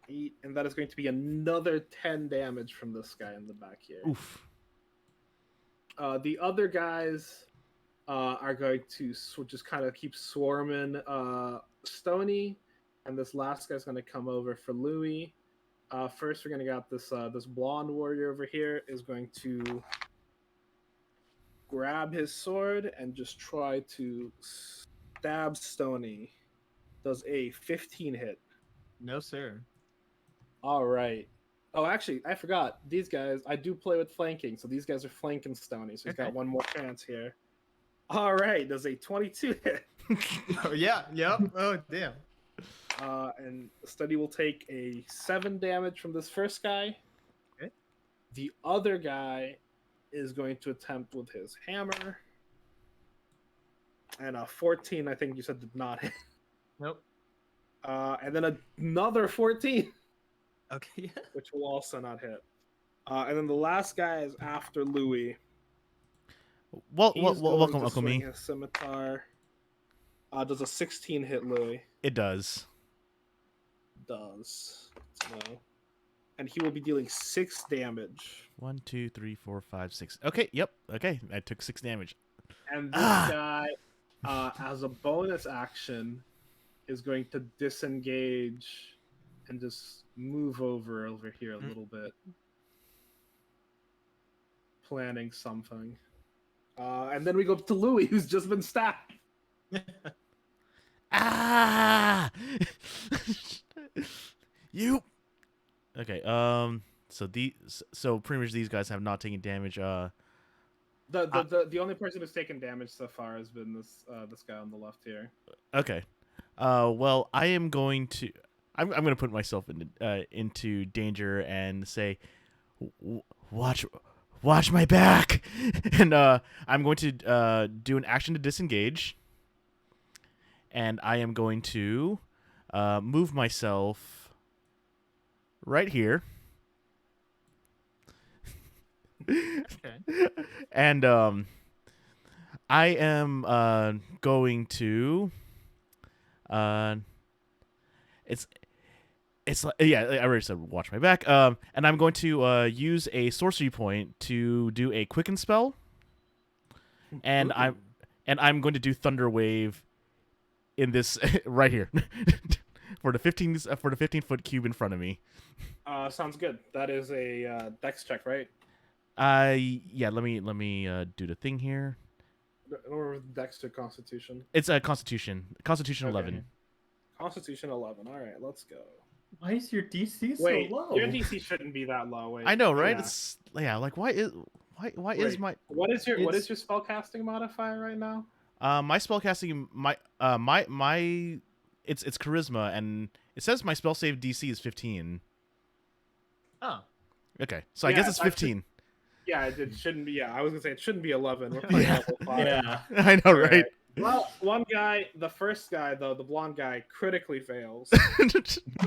8, and that is going to be another 10 damage from this guy in the back here. Oof. The other guys are going to just kind of keep swarming Stony, and this last guy's going to come over for Louis. First, we're going to got this this blonde warrior over here is going to grab his sword and just try to stab Stony. Does a 15 hit? No, sir. All right. Oh, actually, I forgot. These guys, I do play with flanking, so these guys are flanking Stony, so he's got Okay. one more chance here. All right, does a 22 hit? Oh, yeah. Yep. Oh, damn. And Stony will take a 7 damage from this first guy. Okay. The other guy is going to attempt with his hammer. And a 14, I think you said, did not hit. Nope. And then another 14. Okay. Yeah. Which will also not hit. And then the last guy is after Louis. Well, He's welcome, going to Uncle swing Me. his scimitar. Does a 16 hit Louis? It does. Does. No. And he will be dealing 6 damage. 1, 2, 3, 4, 5, 6. Okay, yep. Okay, I took 6 damage. And this guy, as a bonus action, is going to disengage and just move over here a little bit. Planning something. And then we go to Louis, who's just been stabbed. Ah! You. Okay. So pretty much these guys have not taken damage. The only person who's taken damage so far has been this guy on the left here. Okay. Well, I am going to. I'm going to put myself into danger and say, watch my back, and I'm going to do an action to disengage, and I am going to move myself right here. Okay. And I am going to it's like, yeah, I already said watch my back. And I'm going to use a sorcery point to do a quicken spell. And I'm going to do Thunder Wave in this right here. for the 15-foot cube in front of me. Sounds good. That is a dex check, right? Yeah, let me do the thing here. Or dex to Constitution. It's a Constitution. Constitution Okay. 11. Constitution 11. All right, let's go. Why is your DC so Wait, low? your DC shouldn't be that low. Wait, I know, right? Yeah. It's like why is Wait, my what is your it's- spellcasting modifier right now? my spellcasting my it's charisma, and it says my spell save DC is 15. Oh. Okay, so I Yeah, guess it's I should- 15. Yeah, it shouldn't be. Yeah, I was gonna say it shouldn't be 11. We're playing Yeah. level 5. Yeah. I know, right? Alright. Well, one guy, the first guy though, the blonde guy, critically fails,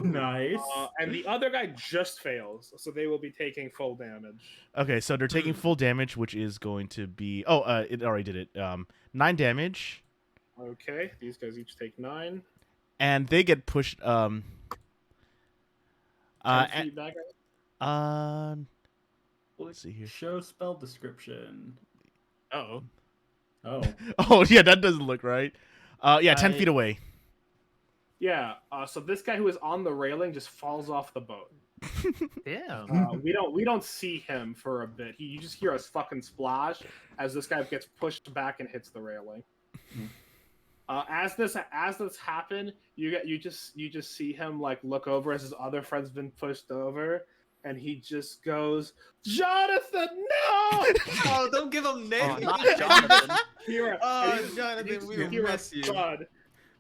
Nice. and the other guy just fails, so they will be taking full damage. Okay, so they're taking full damage, which is going to be it already did it. 9 damage, Okay, these guys each take 9. and they get pushed. 10 And, feet back. Let's see here. Show spell description. Oh. Oh. Oh yeah, that doesn't look right. Yeah, 10 feet away. Yeah. So this guy who is on the railing just falls off the boat. Damn. We don't see him for a bit. You just hear a fucking splash as this guy gets pushed back and hits the railing. As this happen, you just see him like look over as his other friend's been pushed over, and he just goes, "Jonathan, no!" Oh, don't give him names. Not Jonathan. Jonathan, we will hear a miss you. thud.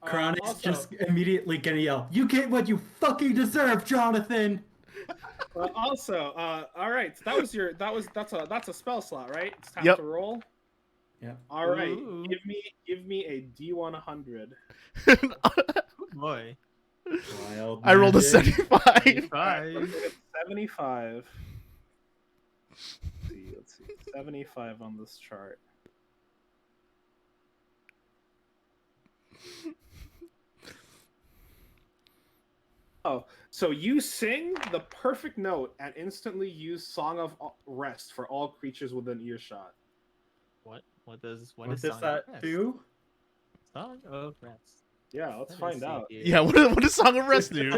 Kronix Also- just immediately gonna yell, "You get what you fucking deserve, Jonathan!" All right. So that's a spell slot, right? It's time Yep. to roll. Yeah. All right. Ooh. Give me a D100. Boy. Wild I rolled a magic. 75. Five. 75. Let's see. 75 on this chart. Oh, so you sing the perfect note and instantly use Song of Rest for all creatures within earshot. What does What is does Song of that Rest? do? Song of Rest. Yeah, let's Let me find see out. here. Yeah, what does Song of Rest do?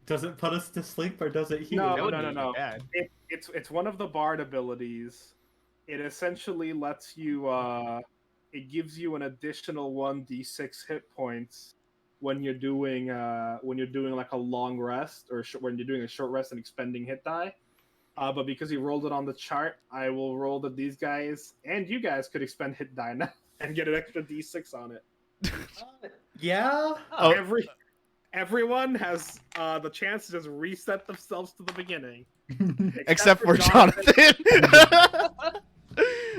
Does it put us to sleep or does it heal? No, That would no, be no. bad. It's one of the bard abilities. It essentially lets you it gives you an additional 1d6 hit points when you're doing like a long rest or when you're doing a short rest and expending hit die. But because he rolled it on the chart, I will roll that these guys and you guys could expend hit die now and get an extra d6 on it. Yeah? Oh. Everyone has the chance to just reset themselves to the beginning. Except for Jonathan.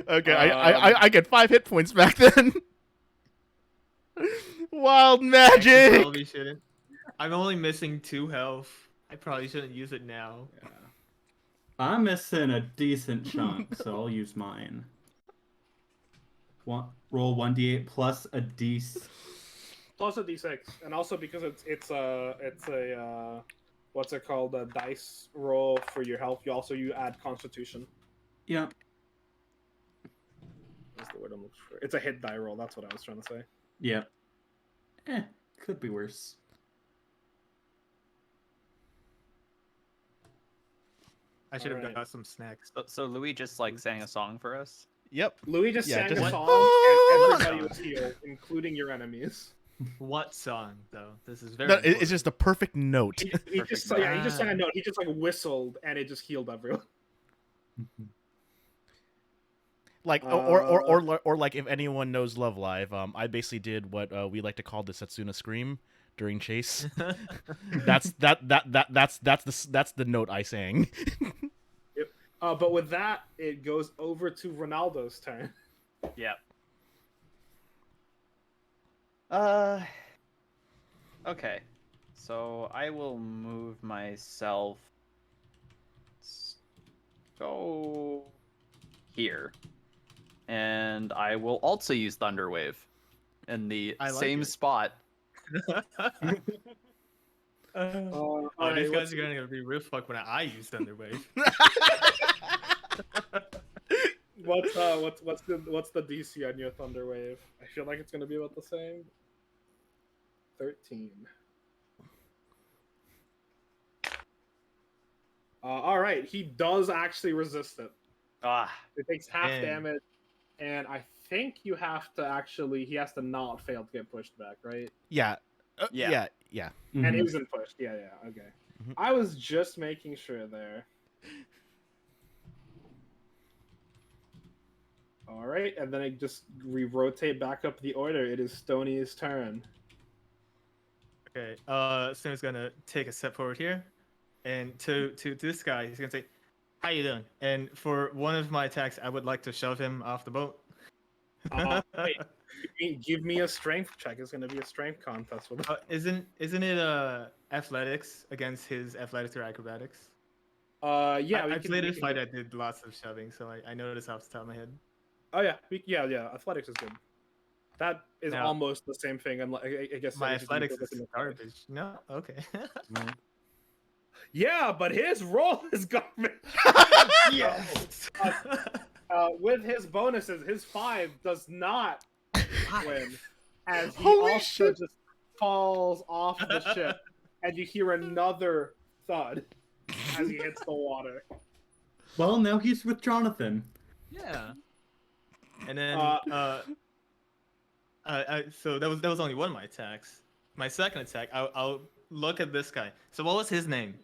Okay, I get 5 hit points back then. Wild I magic. probably shouldn't. I'm only missing 2 health. I probably shouldn't use it now. I'm missing a decent chunk, so I'll use mine. Roll 1d8 plus a d. Plus a d6, and also because it's a what's it called, a dice roll for your health. You add Constitution. Yeah. That's the word I'm looking for. It's a hit die roll. That's what I was trying to say. Yep. Could be worse. I should have Alright. got some snacks. So Louis just like sang a song for us. Yep. Louis just Yeah, sang just- a song, and everybody was healed, including your enemies. What song though? This is very. No, it's important. just a perfect note. He just sang a note. He just like whistled, and it just healed everyone. Like or like if anyone knows Love Live, I basically did what we like to call the Setsuna scream during chase. that's the note I sang. But with that, it goes over to Ronaldo's turn. Yep. Okay. So I will move myself. Go here. And I will also use Thunderwave in the I like same it. spot. Oh, these guys are gonna be real fucked when I use Thunderwave. What's the DC on your Thunder Wave? I feel like it's gonna be about the same. 13. All right, he does actually resist it. Ah, It takes half Damn. damage, and I think you have to actually. He has to not fail to get pushed back, right? Yeah. Yeah. Yeah. And Mhm. he isn't pushed. Yeah, okay. Mhm. I was just making sure there. All right, and then I just re-rotate back up the order. It is Stoney's turn. Okay. Snoop's gonna take a step forward here, and to this guy, he's gonna say, "How you doing?" And for one of my attacks, I would like to shove him off the boat. Wait, give me a strength check. It's gonna be a strength contest with. Isn't it athletics against his athletics or acrobatics? Yeah, I played a fight. I did lots of shoving, so I know this off the top of my head. Oh yeah, yeah. Athletics is good. That is Now- almost the same thing. And I guess My that is athletics just is looking at- garbage. No, okay. Yeah, but his roll is garbage. Yes. With his bonuses, his 5 does not win, as he Holy also shit. just falls off the ship, and you hear another thud as he hits the water. Well, now he's with Jonathan. Yeah. And then Uh, so that was only one of my attacks. My second attack, I'll look at this guy. So what was his name?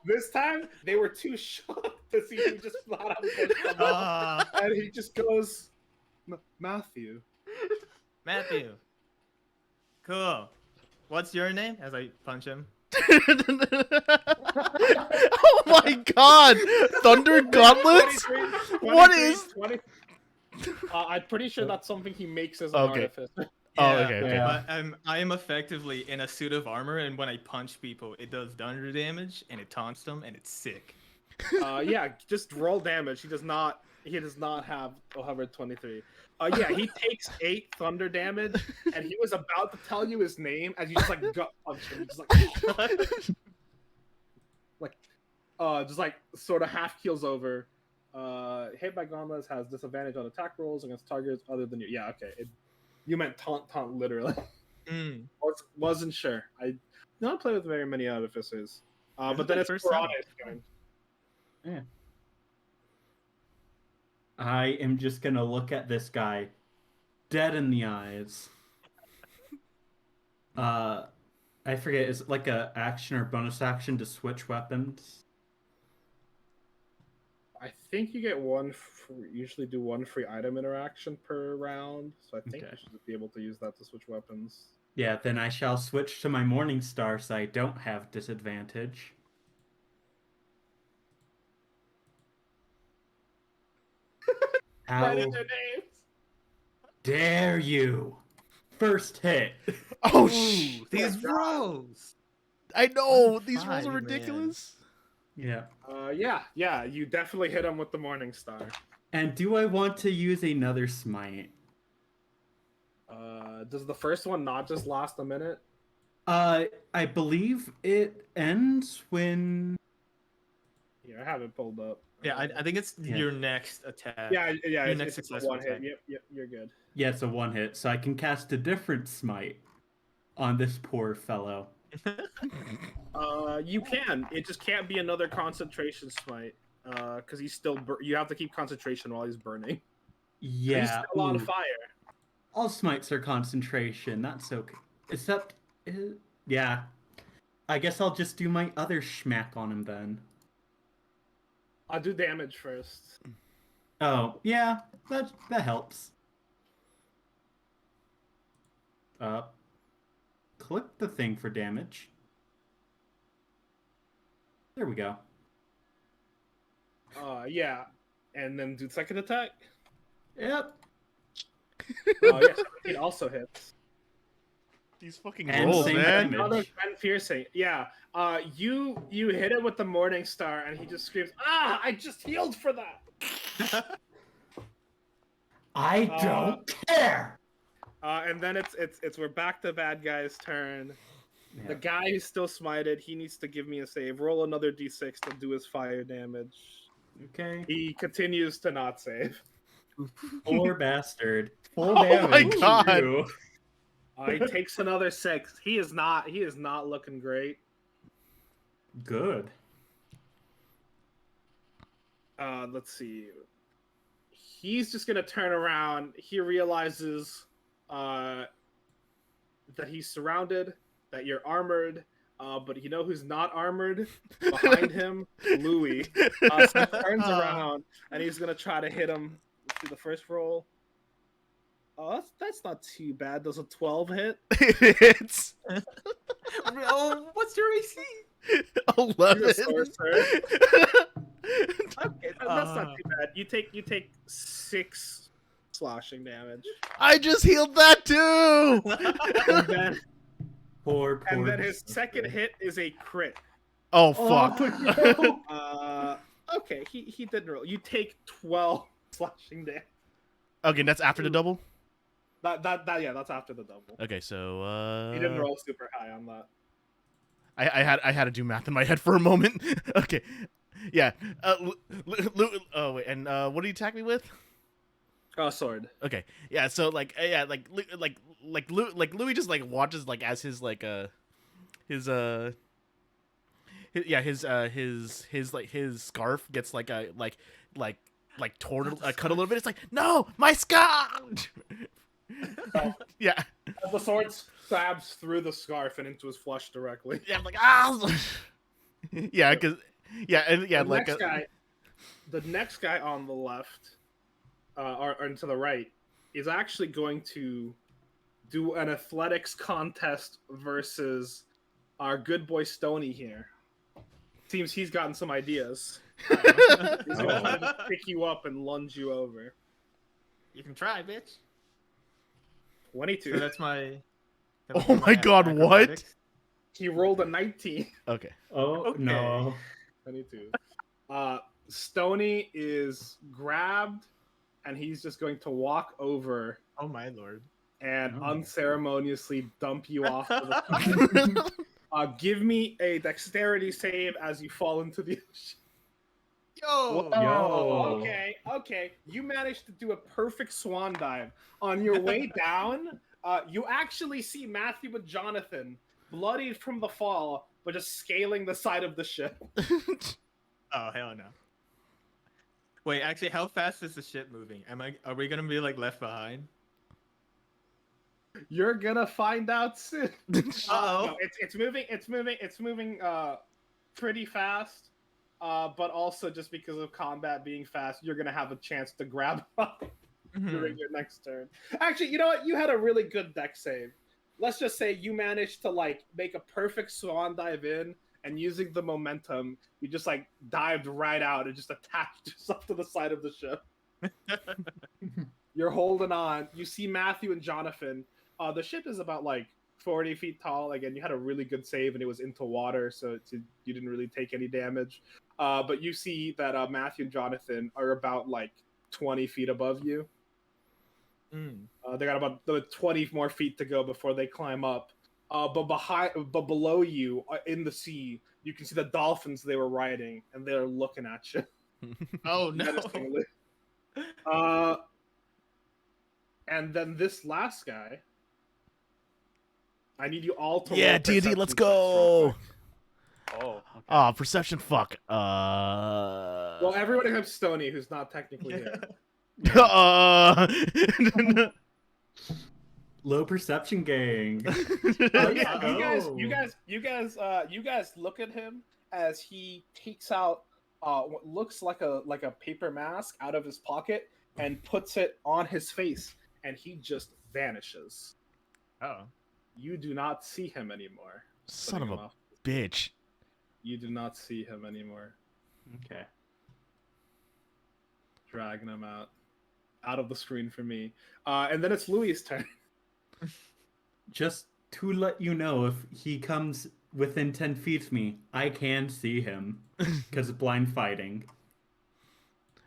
This time they were too shocked to see him just flat out come up, and he just goes, Matthew. Matthew. Cool. What's your name? As I punch him. Oh my god! Thunder gauntlets? 23, What is? 20, I'm pretty sure that's something he makes as an Okay. artificer. Oh, okay, okay. Yeah. But I am effectively in a suit of armor, and when I punch people, it does thunder damage, and it taunts them, and it's sick. Yeah, just roll damage. He does not have 123. Yeah, he takes 8 thunder damage, and he was about to tell you his name as you just like gut punch him, just like sort of half keels over. Hit by gauntlets has disadvantage on attack rolls against targets other than you. Yeah, okay. You meant taunt literally. Mm. Wasn't sure. I don't play with very many artificers. This But is then my it's first time. Piranha's turn. Yeah. I am just gonna look at this guy dead in the eyes. I forget, is it like a action or bonus action to switch weapons? I think you get usually do one free item interaction per round, so I think Okay. you should be able to use that to switch weapons. Yeah, then I shall switch to my Morning Star so I don't have disadvantage. How Right in their names. dare you? First hit. Oh, Ooh, these rolls. I know! These rolls are Fine, man. ridiculous. Yeah. Yeah, you definitely hit him with the Morning Star. And do I want to use another smite? Does the first one not just last a minute? I believe it ends when... Yeah, I have it pulled up. Yeah, I think it's Yeah. your next attack. Yeah, Your next it's a successful one hit. attack. Yep, you're good. Yeah, it's a one hit, so I can cast a different smite on this poor fellow. You can. It just can't be another concentration smite. Because he's still. You have to keep concentration while he's burning. He's Yeah. still on ooh. fire. All smites are concentration. That's okay. Except, yeah. I guess I'll just do my other schmack on him then. I'll do damage first. Oh, yeah. That helps. Click the thing for damage. There we go. Yeah, and then do second attack. Yep. Yes, it also hits. These fucking And rolls, same man. damage. Another 10 piercing. Yeah. You hit it with the Morning Star, and he just screams, "Ah! I just healed for that." I don't care. And then it's we're back to bad guy's turn. Yeah. The guy who's still smited, he needs to give me a save. Roll another d6 to do his fire damage. Okay. He continues to not save. Poor bastard. Full Oh damage. my God. You. He takes another 6. He is not looking great. Good. Let's see. He's just gonna turn around. He realizes that he's surrounded, that you're armored, but you know who's not armored? Behind him, Louis. So he turns around and he's gonna try to hit him. Let's do the first roll. Oh, that's not too bad. Does a 12 hit? It's Oh, what's your AC? You're 11. a sorcerer. Okay, that's not too bad. You take 6 slashing damage, I just healed that too. and then Poor. and then his second hit is a crit. Oh fuck. no. Okay, he didn't roll. You take 12 slashing damage. Okay, that's after the double. That's after the double. Okay, so He didn't roll super high on that. I had to do math in my head for a moment. Okay, yeah. Oh wait, and what do you attack me with? Oh, sword. Okay, yeah. So like Louis just like watches like as his like his scarf gets like torn cut a little bit. It's like, no, my scarf. Yeah. The sword stabs through the scarf and into his flesh directly. Yeah, I'm like, ah. Yeah, because The next guy on the left, or to the right, is actually going to do an athletics contest versus our good boy Stony here. Seems he's gotten some ideas. He's gonna try to pick you up and lunge you over. You can try, bitch. 22. So that's my. Oh my god, what? acrobatics. He rolled a 19. Okay. Oh Okay. no. 22. Stony is grabbed, and he's just going to walk over Oh my lord. and Oh. unceremoniously dump you off to the side. Give me a dexterity save as you fall into the ocean. Yo. Yo. Okay. You managed to do a perfect swan dive. On your way down, you actually see Matthew with Jonathan, bloodied from the fall, but just scaling the side of the ship. Oh hell no. Wait, actually, how fast is the ship moving? Are we gonna be like left behind? You're gonna find out soon. Uh-oh. No, it's moving pretty fast. But also just because of combat being fast, you're gonna have a chance to grab up during your next turn. Actually, you know what? You had a really good deck save. Let's just say you managed to like make a perfect swan dive in, and using the momentum, you just like dived right out and just attached yourself to the side of the ship. You're holding on. You see Matthew and Jonathan. The ship is about like 40 feet tall. Again, you had a really good save and it was into water, so you didn't really take any damage. But you see that Matthew and Jonathan are about like 20 feet above you. They got about 20 more feet to go before they climb up. But below you, in the sea, you can see the dolphins they were riding, and they're looking at you. Oh no. menacingly. And then this last guy, I need you all to Yeah, roll D&D, perception let's checks real go. quick. Oh. Ah, perception. Fuck. Well, everyone except Stony, who's not technically here. Low perception gang. Yeah, Oh. you guys look at him as he takes out what looks like a paper mask out of his pocket and puts it on his face, and he just vanishes. Oh. You do not see him anymore. Son Putting of him a off. bitch. You do not see him anymore. Okay. Dragging him out of the screen for me. And then it's Louis' turn. Just to let you know, if he comes within 10 feet of me, I can see him because of blind fighting.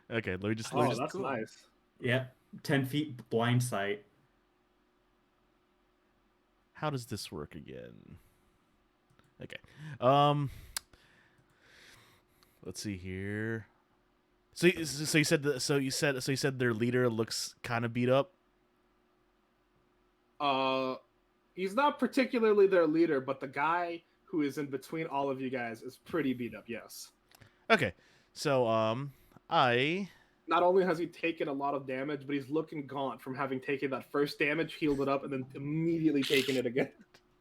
Okay, let me just. Oh, Let me just that's cool. nice. Yep, 10 feet blind sight. how does this work again? Okay. Let's see here. So you said their leader looks kind of beat up. He's not particularly their leader, but the guy who is in between all of you guys is pretty beat up. Yes. Okay. So I Not only has he taken a lot of damage, but he's looking gaunt from having taken that first damage, healed it up, and then immediately taken it again.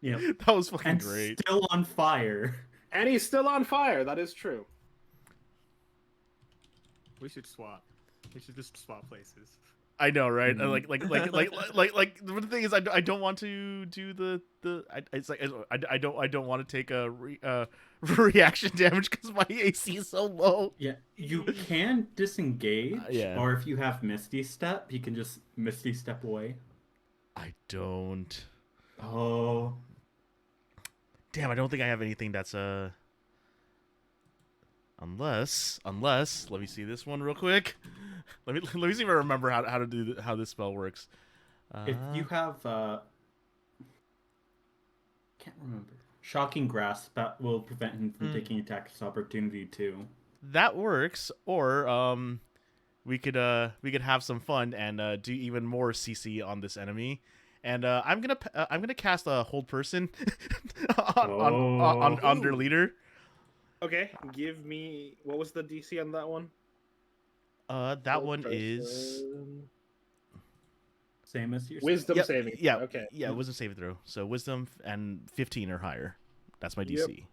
Yep. that was fucking And great. still on fire. And he's still on fire. That is true. We should swap. We should just swap places. I know, right? Mhm. Like the thing is, I don't want to do I don't want to take a reaction damage because my AC is so low. Yeah, you can disengage, yeah. or if you have Misty Step, you can just Misty Step away. I don't. Oh, Damn, I don't think I have anything that's unless let me see this one real quick. Let me see if I remember how to do how this spell works. If you have can't remember. Shocking grasp, that will prevent him from taking attacks of opportunity too. that works, or we could have some fun and do even more CC on this enemy. And I'm gonna cast a hold person on their leader. Okay, give me what was the DC on that one? That Hold one is person. Same as your Wisdom Yep, saving. yeah, Okay. yeah, wisdom saving throw. So wisdom and 15 or higher. That's my Yep. DC.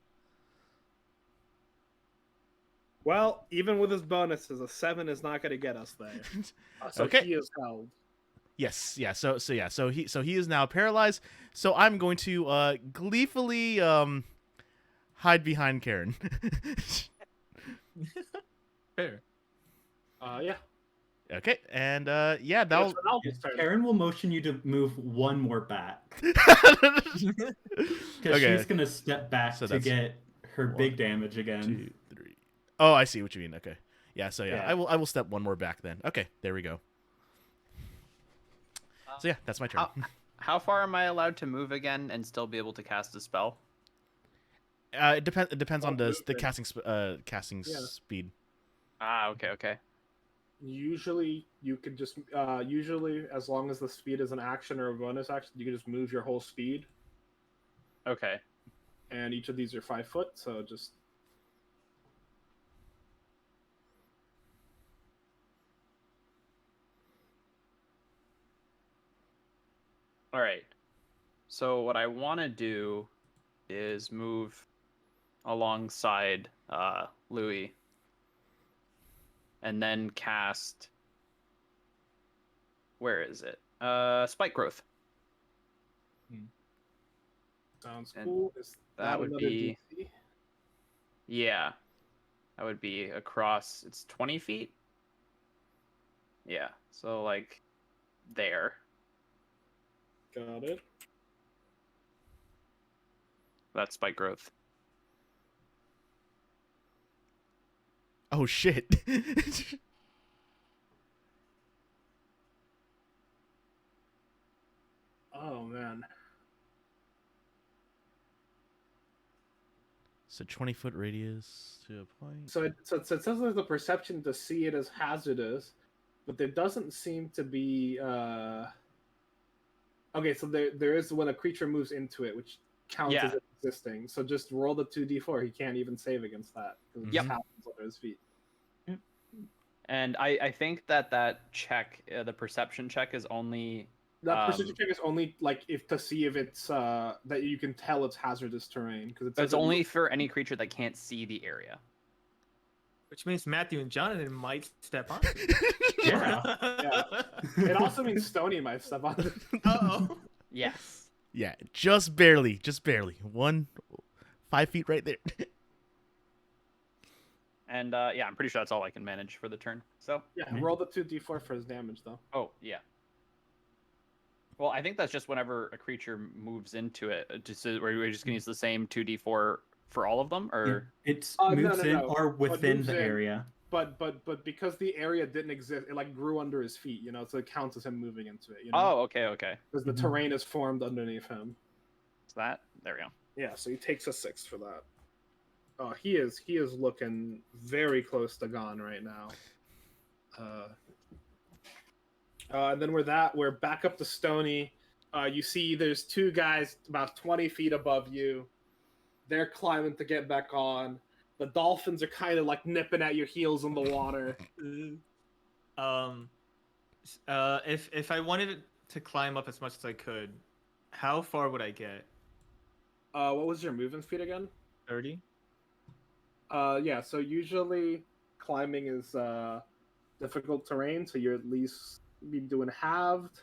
Well, even with his bonuses, a 7 is not going to get us there. So Okay. he is held. Yes, yeah. So he is now paralyzed. So I'm going to gleefully hide behind Karen. Fair. Yeah. Okay, and yeah, Yes, that'll. Ronaldo's turn. Karen will motion you to move one more back. Because Okay. she's gonna step back So to that's get her 1, big damage again. 2, 3. Oh, I see what you mean. Okay. Yeah. So yeah, Yeah. I will step one more back then. Okay, there we go. So yeah, that's my turn. How far am I allowed to move again and still be able to cast a spell? It depends on the movement. casting Yeah. speed. Ah, okay. Usually, you could just usually as long as the speed is an action or a bonus action, you can just move your whole speed. Okay. And each of these are 5 foot, so just All right. So what I want to do is move alongside Louis, and then cast. Where is it? Spike growth. sounds And cool. Is that would another be- DC? Yeah, that would be across. It's 20 feet. Yeah. So like there. Got it. That's spike growth. Oh shit. Oh man. So 20-foot radius to a point. So it says there's the perception to see it as hazardous, but there doesn't seem to be. Okay, so there is when a creature moves into it, which counts as Yeah. it existing. So just roll the 2d4. He can't even save against that because it Yep. just happens under his feet. And I think that check, the perception check, is only. That precision check is only like if to see if it's that you can tell it's hazardous terrain because It's only for any creature that can't see the area. Which means Matthew and Jonathan might step on. Yeah. It also means Stony might step on it. Uh-oh. Yes. Yeah, just barely. 5 feet right there. And yeah, I'm pretty sure that's all I can manage for the turn. So. Yeah, roll the 2d4 for his damage though. Oh yeah. Well, I think that's just whenever a creature moves into it. Just we're just gonna use the same 2d4 for all of them, or It No, moves no, in no. or within moves the in. area. But because the area didn't exist, it like grew under his feet, so it counts as him moving into it. Oh, okay. Because the terrain is formed underneath him. So that there we go. Yeah, so he takes a 6 for that. Oh, he is looking very close to gone right now. And then we're back up to Stony. You see there's 2 guys about 20 feet above you. They're climbing to get back on. The dolphins are kind of like nipping at your heels in the water. If I wanted to climb up as much as I could, how far would I get? What was your movement speed again? 30? Yeah, so usually climbing is difficult terrain, so you're at least be doing halved.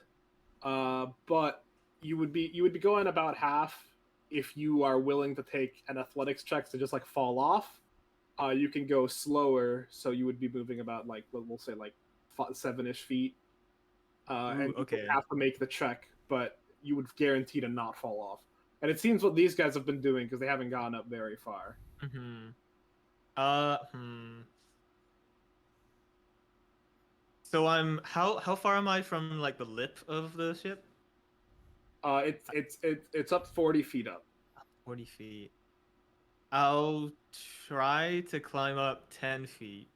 But you would be going about half if you are willing to take an athletics check to just like fall off. You can go slower, so you would be moving about like we'll say like 7-ish feet. And you okay. would have to make the check, but you would guarantee to not fall off. And it seems what these guys have been doing because they haven't gone up very far. Mm-hmm. So how far am I from like the lip of the ship? It's up 40 feet up. 40 feet. I'll try to climb up 10 feet.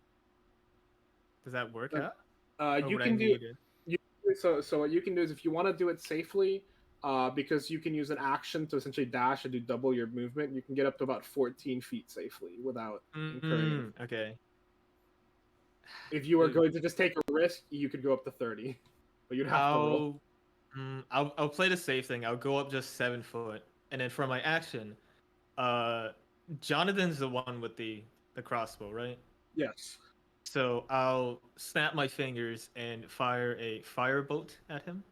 Does that work Okay. out? Or You would I can do need it? so. What you can do is if you want to do it safely, because you can use an action to essentially dash and do double your movement, you can get up to about 14 feet safely without incurring. Okay. If you were going to just take a risk, you could go up to 30, but you'd have to roll. I'll play the safe thing. I'll go up just 7 foot, and then for my action, Jonathan's the one with the crossbow, right? Yes. So I'll snap my fingers and fire a firebolt at him.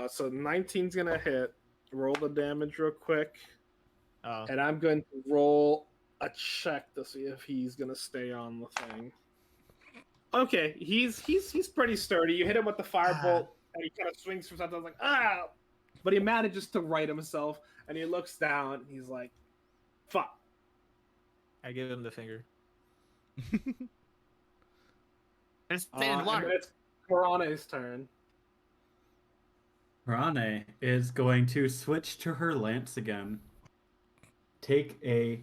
So 19's gonna hit. Roll the damage real quick, Oh, and I'm going to roll a check to see if he's gonna stay on the thing. Okay, he's pretty sturdy. You hit him with the firebolt, and he kind of swings from something like ah, but he manages to right himself, and he looks down. And he's like, "Fuck." I give him the finger. And then it's Karana's turn. Rane is going to switch to her lance again. Take a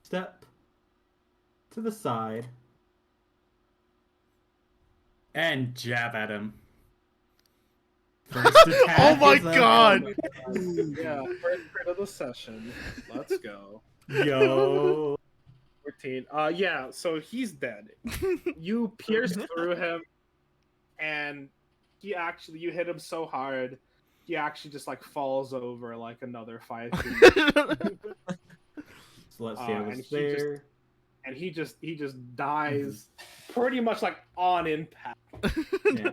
step to the side. And jab at him. First attack Oh my is a- god! Yeah, first crit of the session. Let's go. Yo. 14. Yeah, so he's dead. You pierce through him, and you hit him so hard, he actually just like falls over like another 5 feet. So let's see, I and was he there. He just dies pretty much like on impact. Yeah.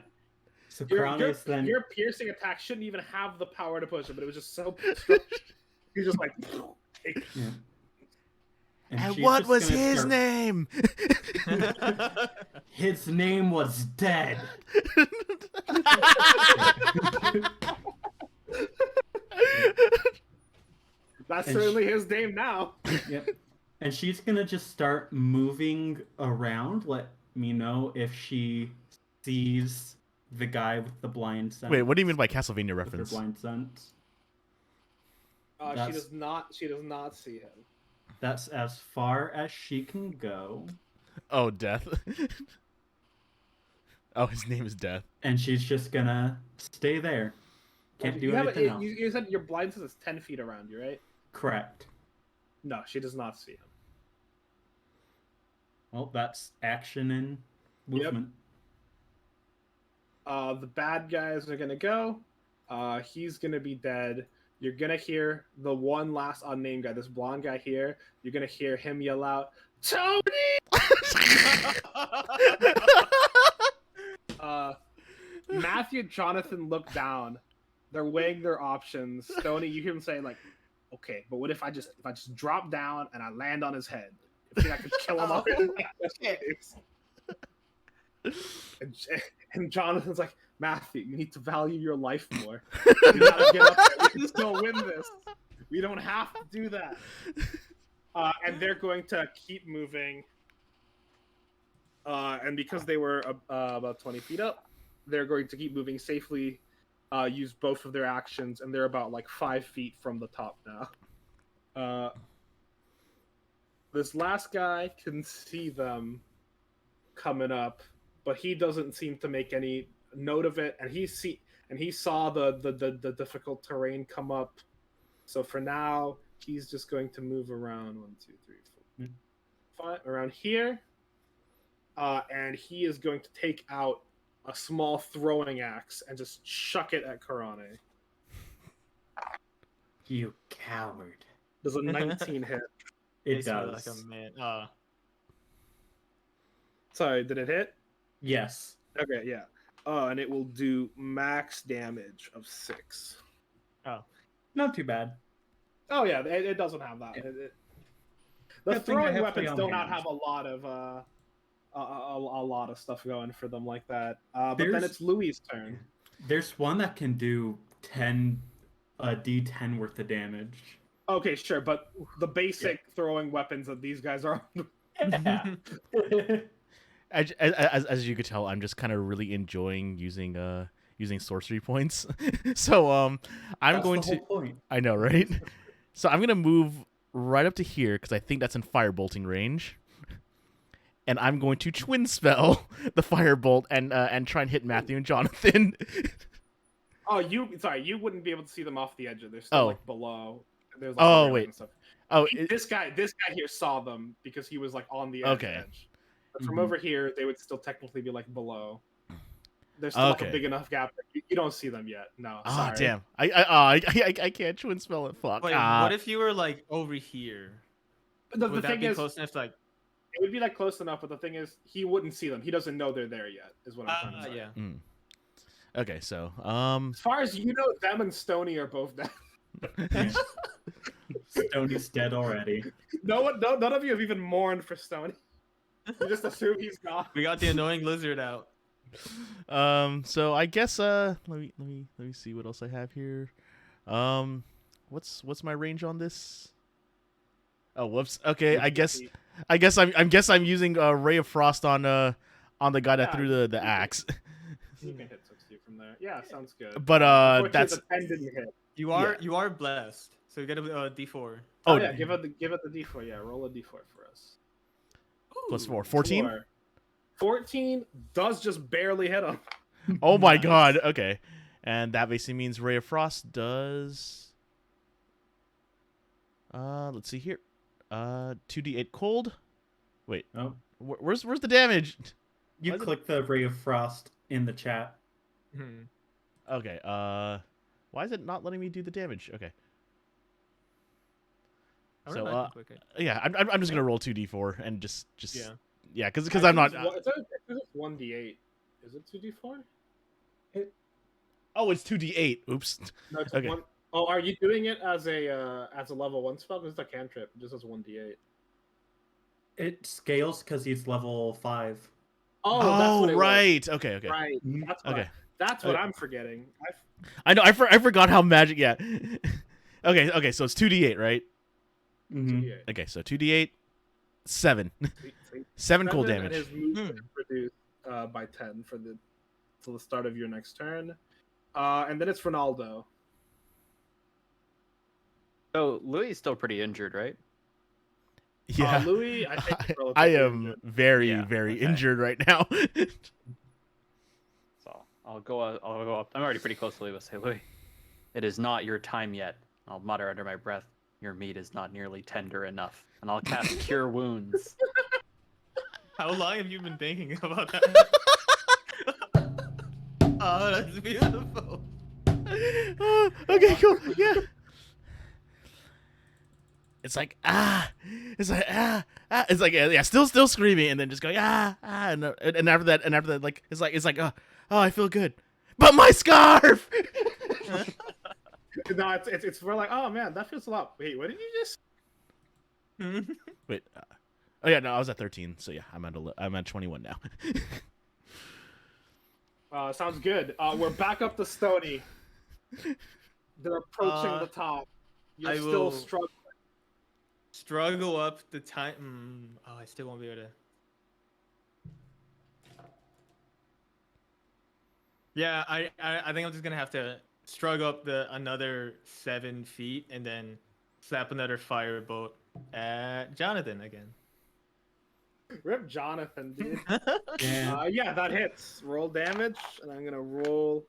So Your Karanis then. piercing attack shouldn't even have the power to push him, but it was just so he's just like Yeah. And she's what just was gonna his start- name? His name was Dead. That's And certainly his name now. Yep. And she's gonna just start moving around. Let me know if she sees the guy with the blind sense. Wait, what do you mean by Castlevania with her reference? blind sense? She That's- does not. She does not see him. That's as far as she can go. Oh, Death. Oh, his name is Death. And she's just gonna stay there. Can't do anything else. You said your blind sense is 10 feet around you, right? Correct. No, she does not see him. Well, that's action and movement. The bad guys are gonna go. He's gonna be dead. You're gonna hear the one last unnamed guy, this blonde guy here. You're gonna hear him yell out, "Tony!" Matthew and Jonathan look down. They're weighing their options. Stoney, you hear him say like, "Okay, but what if I just drop down and I land on his head? If I could kill him off." And Jonathan's like, "Matthew, you need to value your life more. You gotta get up there. We can still win this. We don't have to do that." And they're going to keep moving. And because they were about 20 feet up, they're going to keep moving safely, use both of their actions, and they're about like 5 feet from the top now. This last guy can see them coming up, but he doesn't seem to make any note of it, and he saw the difficult terrain come up. So for now, he's just going to move around 1, 2, 3, 4, 5 around here, and he is going to take out a small throwing axe and just chuck it at Karane. You coward. Does a 19 hit? It Makes me look does. like a man. Sorry, did it hit? Yes. Okay, yeah. And it will do max damage of 6. Not too bad. Oh yeah, it doesn't have that. Yeah. The Good thing I throwing have weapons play on do not hands. have a lot of a lot of stuff going for them like that. But then There's- it's Louis' turn. There's one that can do a D10 worth of damage. Okay, sure, but the basic throwing weapons that these guys are. Yeah. as you could tell, I'm just kind of really enjoying using sorcery points. So I'm That's going the to. whole point. I know, right? So I'm gonna move right up to here because I think that's in firebolting range, and I'm going to twin spell the firebolt and try and hit Matthew and Jonathan. Oh, you wouldn't be able to see them off the edge. They're still Oh. like below. There's like Oh, railing wait. and stuff. Oh, This guy here saw them because he was like on the Okay. edge. But from Mhm. over here, they would still technically be like below. There's still like Okay. a big enough gap. That you don't see them yet. No. oh sorry. damn! I can't twin spell it. Fuck. Wait, what if you were like over here? The Would that thing be is, close enough to like? it would be like close enough, but the thing is, he wouldn't see them. He doesn't know they're there yet. Is what I'm trying to say. Yeah. Okay, so As far as you know, them and Stony are both dead. Stoney's dead already. None of you have even mourned for Stony. You just assume he's gone. We got the annoying lizard out. So I guess let me see what else I have here. What's my range on this? Oh, whoops. Okay, I guess I'm using Ray of Frost on the guy that Yeah, threw the axe. You can hit 60 from there. Yeah, sounds good. But Unfortunately, that's the 10 didn't hit. You are blessed, so you get a D4. Oh yeah, give it the D4. Yeah, roll a D4 for us. plus 4. Ooh, 14? 14 does just barely hit him. Oh my Nice. god. Okay. And that basically means Ray of Frost does let's see here. 2d8 cold. Wait. Oh, Where's the damage? you Why is it- click the Ray of Frost in the chat. Hmm. Okay. Why is it not letting me do the damage? Okay. I So, really like the quick hit. Yeah, I'm just gonna roll 2d4 and just Yeah. because I'm not. It's 1d8. Is it 2d4? Oh, it's 2d8. Oops. No, it's Okay. one. Oh, are you doing it as a level 1 spell? Because it's a cantrip. It just has 1d8. It scales because he's level 5. Oh, that's what it was. right. Okay. Right. That's what Okay. That's what Okay. I'm forgetting. I know. I forgot how magic. Yeah. Okay. So it's 2d8, right? Mm-hmm. 2d8. Okay. So 2d8, 7. Sweet. 7 cold And damage. his movement is reduced by 10 till the start of your next turn. And then it's Ronaldo. So Louis is still pretty injured, right? Yeah. Louis, I think is I relatively am injured. very Yeah, very okay. injured right now. So I'll go up. I'm already pretty close to Louis. Say, Louis, it is not your time yet. I'll mutter under my breath, your meat is not nearly tender enough. And I'll cast Cure Wounds. How long have you been thinking about that? Oh, that's beautiful. Okay, cool. Yeah. It's like it's like it's like yeah, still screaming, and then just going and after that, like it's like oh, I feel good, but my scarf. No, it's we're like, oh man, that feels a lot. Wait, what did you just? Wait, oh yeah, no, I was at 13, so yeah, I'm at 21 now. Sounds good. We're back up to Stony. They're approaching the top. You're I still will- struggling. Struggle up the time. Oh, I still won't be able to. Yeah, I think I'm just gonna have to struggle up another 7 feet and then slap another firebolt at Jonathan again. Rip Jonathan, dude. Yeah. Yeah, that hits. Roll damage, and I'm gonna roll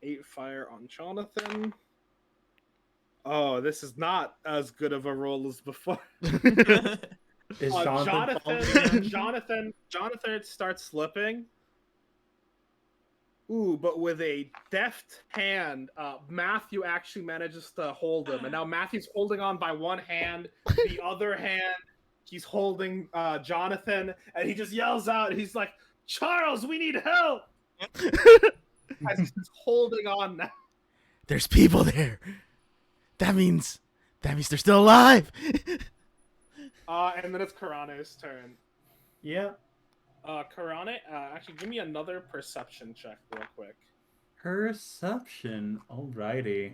8 fire on Jonathan. Oh, this is not as good of a roll as before. Is Jonathan falling again? Jonathan starts slipping. Ooh, but with a deft hand, Matthew actually manages to hold him, and now Matthew's holding on by one hand. The other hand, he's holding Jonathan, and he just yells out. He's like, "Charles, we need help!" As he's holding on now. There's people there. That means they're still alive. And then it's Karane's turn. Yeah. Karane, actually, give me another perception check real quick. Perception. Alrighty.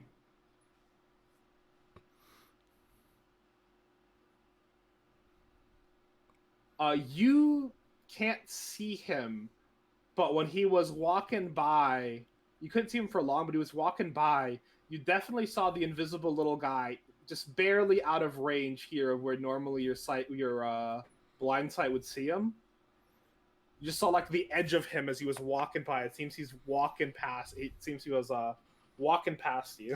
You can't see him, but when he was walking by, you couldn't see him for long, but he was walking by. You definitely saw the invisible little guy just barely out of range here, where normally your blind sight would see him. You just saw like the edge of him as he was walking by. It seems he's walking past. It seems he was walking past you.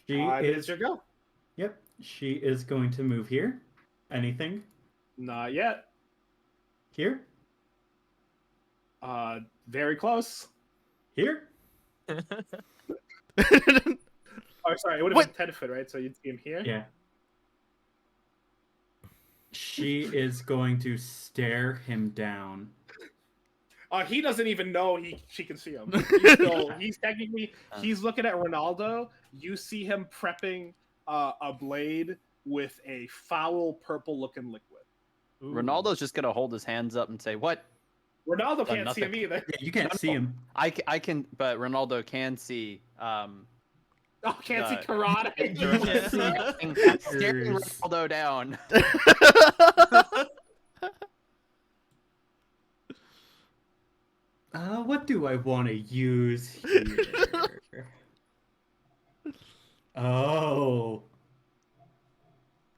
It is your go. Yep. She is going to move here. Anything? Not yet. Here? Very close. Here? Oh, sorry. It would have been 10 foot, right? So you'd see him here. Yeah. She is going to stare him down. He doesn't even know she can see him. He's technically he's looking at Ronaldo. You see him prepping a blade with a foul purple-looking liquid. Ooh. Ronaldo's just gonna hold his hands up and say, "What?" Ronaldo can't see him either. Yeah, you can't see him. I can, but Ronaldo can see. Can't see karate. Staring Ronaldo down. What do I want to use here? Oh.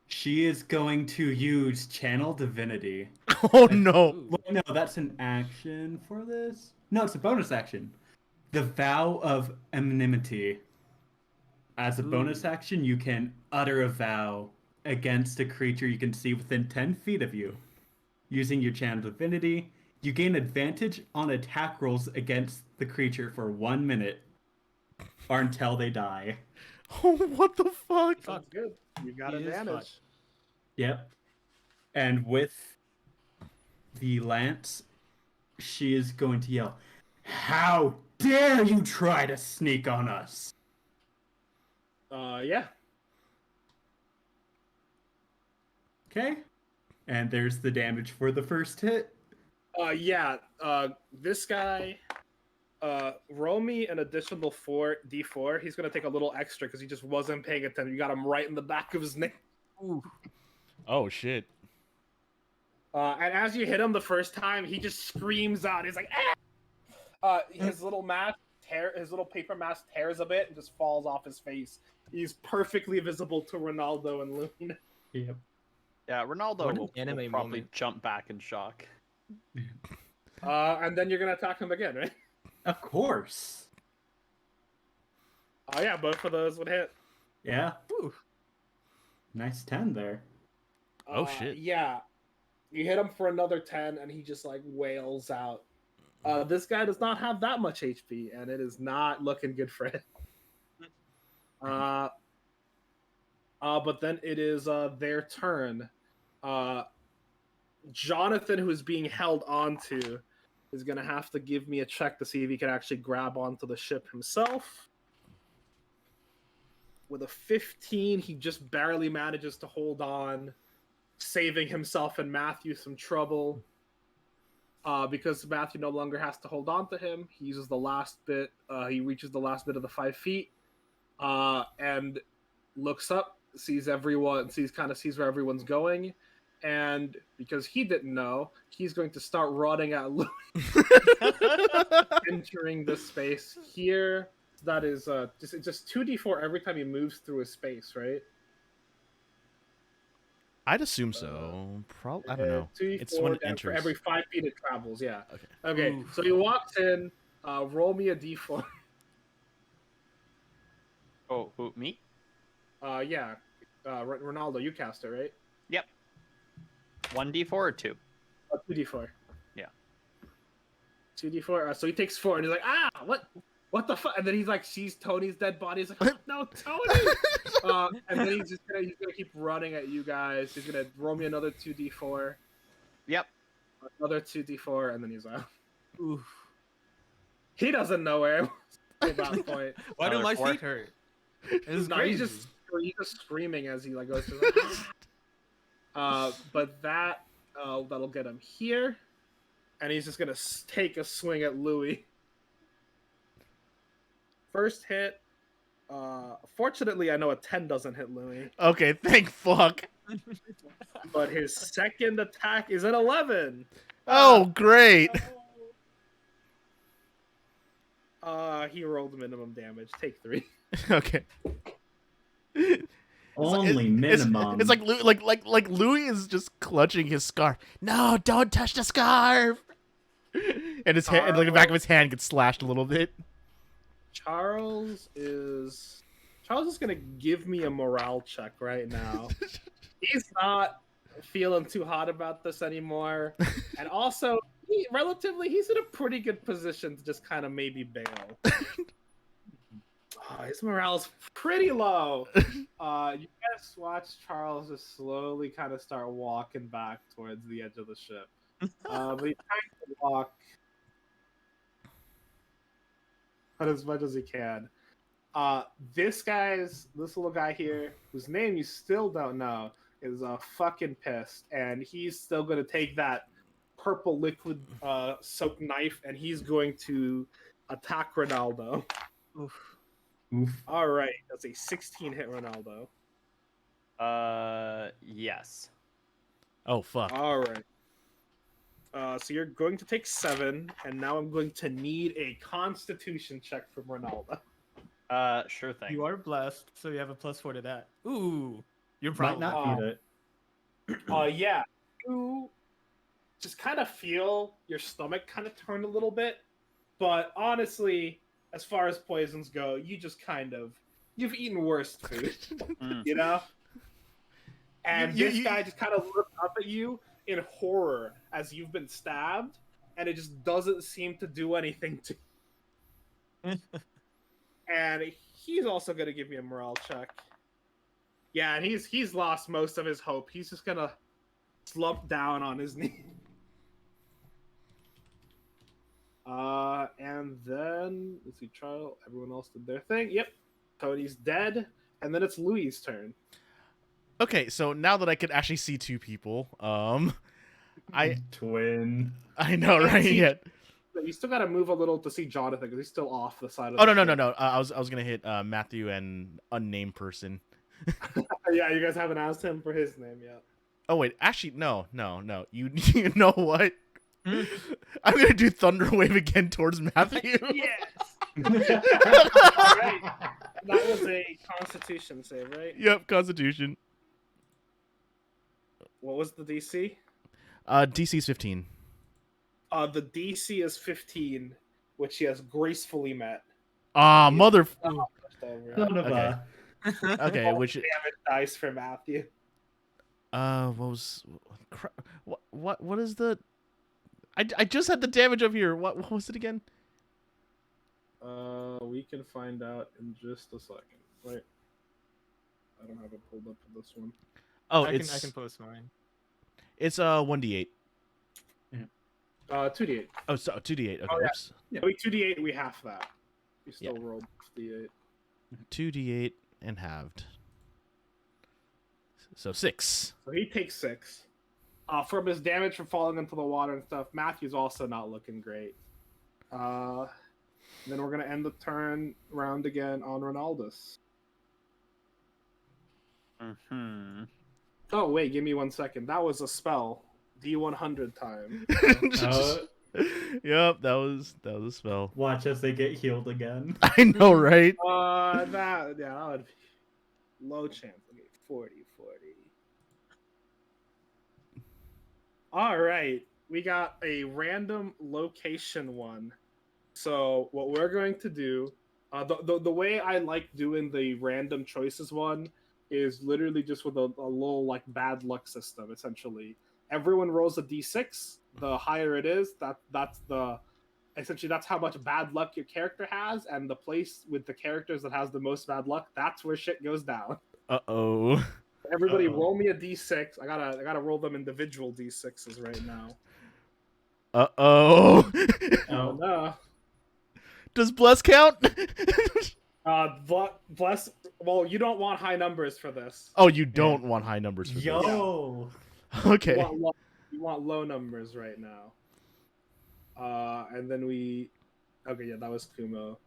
She is going to use Channel Divinity. Oh no. Wait, no, that's an action for this? No, it's a bonus action. The Vow of Anonymity. As a bonus action, you can utter a vow against a creature you can see within 10 feet of you. Using your Channel Divinity, you gain advantage on attack rolls against the creature for 1 minute or until they die. Oh, what the fuck? Sounds good. You got advantage. Yep. And with the lance, she is going to yell, "How dare you try to sneak on us?" Yeah. Okay. And there's the damage for the first hit. This guy, roll me an additional d4. He's gonna take a little extra because he just wasn't paying attention. You got him right in the back of his neck. Ooh. Oh shit. And as you hit him the first time, he just screams out. He's like, "Ah!" His little paper mask tears a bit and just falls off his face. He's perfectly visible to Ronaldo and Luna. Yep. Yeah, Ronaldo What an will anime probably moment. jump back in shock. And then you're gonna attack him again, right? Of course. Oh yeah, both of those would hit. Yeah. Ooh. Nice 10 there. Oh, shit. Yeah. You hit him for another 10 and he just like wails out. This guy does not have that much HP and it is not looking good for him. But then it is their turn. Jonathan, who is being held onto, is going to have to give me a check to see if he can actually grab onto the ship himself. With a 15, he just barely manages to hold on, saving himself and Matthew some trouble. Because Matthew no longer has to hold on to him, he uses the last bit. He reaches the last bit of the 5 feet, and looks up, sees everyone, sees where everyone's going, and because he didn't know, he's going to start running at Louis, entering the space here. That is just 2d4 every time he moves through a space, right? I'd assume so. Probably. I don't know. 2d4 It's when it down for enters. every 5 feet it travels. Yeah. Okay. Okay. So he walks in. Roll me a d4. Oh, who, me? Yeah. Ronaldo, you cast it, right? Yep. 1d4 or 2? 2d4. Yeah. 2d4. So he takes 4, and he's like, "Ah, what the fuck?" And then he's like, sees Tony's dead body. He's like, "Oh, no, Tony!" And then he's gonna keep running at you guys. He's gonna roll me another 2d4. Yep. Another 2d4, and then he's out. Oof. He doesn't know where it was at that point. Why do Another my four? feet hurt? It's No, crazy. he's just screaming as he like goes to but that'll get him here, and he's just gonna take a swing at Louis. First hit. Fortunately, I know a 10 doesn't hit Louis. Okay, thank fuck. But his second attack is an 11. Oh, great. He rolled minimum damage. Take 3. Okay. Only It's, minimum. it's like Louis is just clutching his scarf. No, don't touch the scarf. And his hand, and like the back of his hand gets slashed a little bit. Charles is gonna give me a morale check right now. He's not feeling too hot about this anymore, and also he's in a pretty good position to just kind of maybe bail. His morale's pretty low. You guys watch Charles just slowly kind of start walking back towards the edge of the ship. But he's trying to walk as much as he can. This little guy here, whose name you still don't know, is fucking pissed, and he's still gonna take that purple liquid soaked knife, and he's going to attack Ronaldo. Oof. Oof. All right, that's a 16 hit Ronaldo. Yes. Oh fuck. All right. So you're going to take 7, and now I'm going to need a Constitution check from Ronaldo. Sure thing. You are blessed, so you have a +4 to that. Ooh, you're Might probably not beat it. Yeah. You just kind of feel your stomach kind of turn a little bit, but honestly, as far as poisons go, you've eaten worse food, Mm. you know? And You- this guy just kind of looks up at you in horror as you've been stabbed, and it just doesn't seem to do anything to. And he's also gonna give me a morale check. Yeah, and he's lost most of his hope. He's just gonna slump down on his knee. And then let's see, trial. Everyone else did their thing. Yep, Tony's dead, and then it's Louis' turn. Okay, so now that I can actually see two people, I Twin. know, Can't right? see- Yeah. But you still gotta move a little to see Jonathan because he's still off the side of. Oh the no. ship. I was gonna hit Matthew and unnamed person. Yeah, you guys haven't asked him for his name yet. Oh wait, actually no. You you know what? I'm gonna do Thunder Wave again towards Matthew. Yes. All right. That was a Constitution save, right? Yep, Constitution. What was the DC? DC's 15. The DC is 15, which he has gracefully met. Ah, mother. Over. Son of Okay. a. Okay, which Damage dice for Matthew. what was what is the? I just had the damage up here. What was it again? We can find out in just a second. Wait, I don't have it pulled up for this one. Oh, I it's can post mine. it's 1d8. 2d8. Oh, so 2d8. Okay, Oh, yeah. whoops. We 2d8. We half that. You still Yeah. rolled d8. 2d8 and halved. So 6. So he takes 6. From his damage from falling into the water and stuff, Matthew's also not looking great. Then we're gonna end the turn round again on Ronaldus. Mm-hmm. Oh wait, give me 1 second. That was a spell. D100 time. Yep, that was a spell. Watch as they get healed again. I know, right? That would be low chance. Okay, 40. All right, we got a random location one. So what we're going to do, the way I like doing the random choices one is literally just with a little like bad luck system. Essentially, everyone rolls a d6. The higher it is, that's how much bad luck your character has, and the place with the characters that has the most bad luck, that's where shit goes down. Uh-oh. Everybody roll me a d6. I gotta roll them individual d6s right now. Uh-oh. Oh no. Does bless count? Bless. Well, you don't want high numbers for this. Oh, you don't want high numbers for this. Yo. Okay. You want low numbers right now. And then that was Kumo.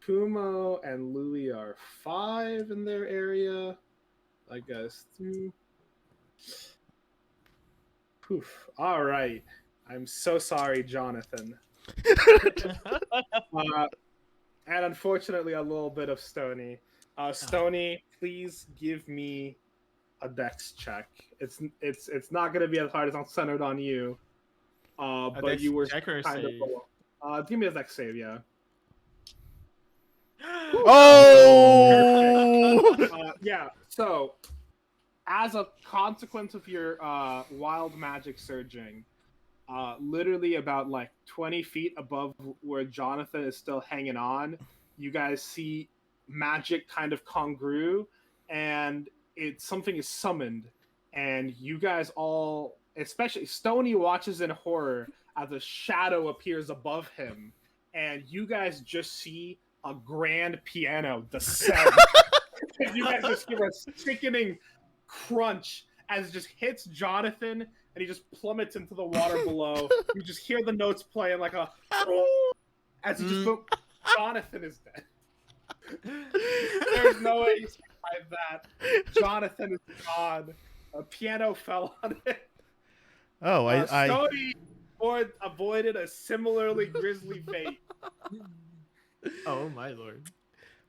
Kumo and Louis are 5 in their area. I guess 2, Poof. All right. I'm so sorry, Jonathan. And unfortunately, a little bit of Stony. Stony, please give me a dex check. It's not gonna be as hard as I'm centered on you. But dex you were check or kind of save? below. Give me a dex save, yeah. Oh! Yeah. So, as a consequence of your wild magic surging, literally about like 20 feet above where Jonathan is still hanging on, you guys see magic kind of congrue, and something is summoned, and you guys all, especially Stony, watches in horror as a shadow appears above him, and you guys just see a grand piano descend. You guys just hear a sickening crunch as it just hits Jonathan, and he just plummets into the water below. You just hear the notes playing like a as it just Jonathan is dead. There's no way you survive that. Jonathan is gone. A piano fell on it. Oh, I Stony avoided a similarly grisly fate. Oh my lord.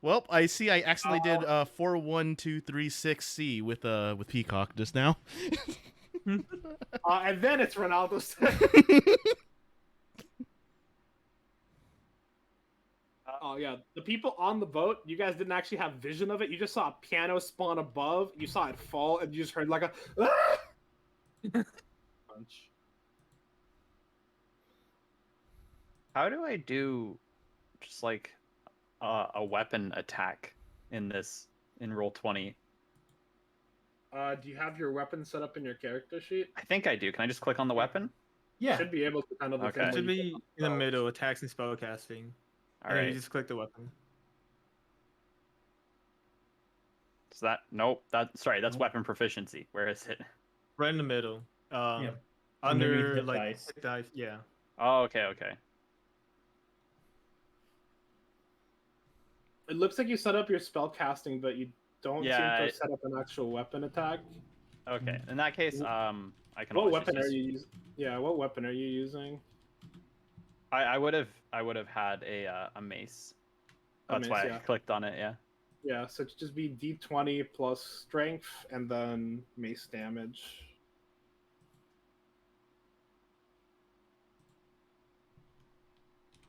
well, I see. I accidentally did 4-1-2-3-6-C with Peacock just now. And then it's Ronaldo's. Oh yeah, the people on the boat, you guys didn't actually have vision of it. You just saw a piano spawn above. You saw it fall, and you just heard like a punch. How do I do just like a weapon attack in Roll20? Do you have your weapon set up in your character sheet? I think I do. Can I just click on the weapon? Yeah. Should be able to kind of. Okay. It should be in the middle, attacks and spellcasting. All And then right. you just click the weapon. Is that nope? That's weapon proficiency. Where is it? Right in the middle. Yeah. Under Underneath hit like dice. hit dice. Yeah. Oh, okay. It looks like you set up your spell casting, but you don't seem to have set up an actual weapon attack. Okay. In that case, I can. What always weapon just are you using? Yeah, what weapon are you using? I would have had a mace. A That's mace, why yeah. I clicked on it. Yeah. Yeah, so it'd just be D20 plus strength and then mace damage.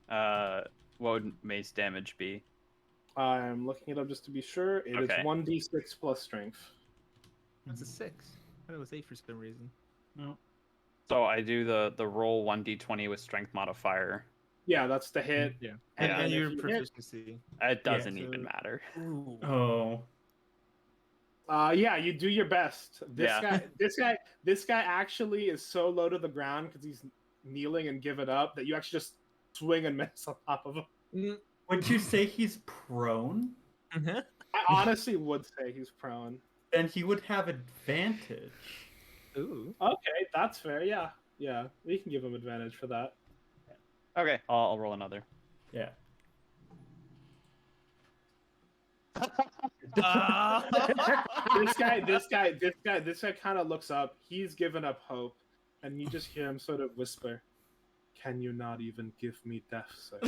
What would mace damage be? I'm looking it up just to be sure. It is Okay. 1d6 plus strength. That's a 6. I thought it was 8 for some reason. No. So I do the roll 1d20 with strength modifier. Yeah, that's the hit. Yeah. And And then your if you hit- proficiency. It doesn't so- even matter. Oh. Yeah, you do your best. Yeah. This guy actually is so low to the ground because he's kneeling and give it up that you actually just swing and miss on top of him. Would you say he's prone? I honestly would say he's prone. Then he would have advantage. Ooh. Okay, that's fair. Yeah, we can give him advantage for that. Okay, I'll roll another. Yeah. This guy kind of looks up. He's given up hope, and you just hear him sort of whisper, "Can you not even give me death, sir?"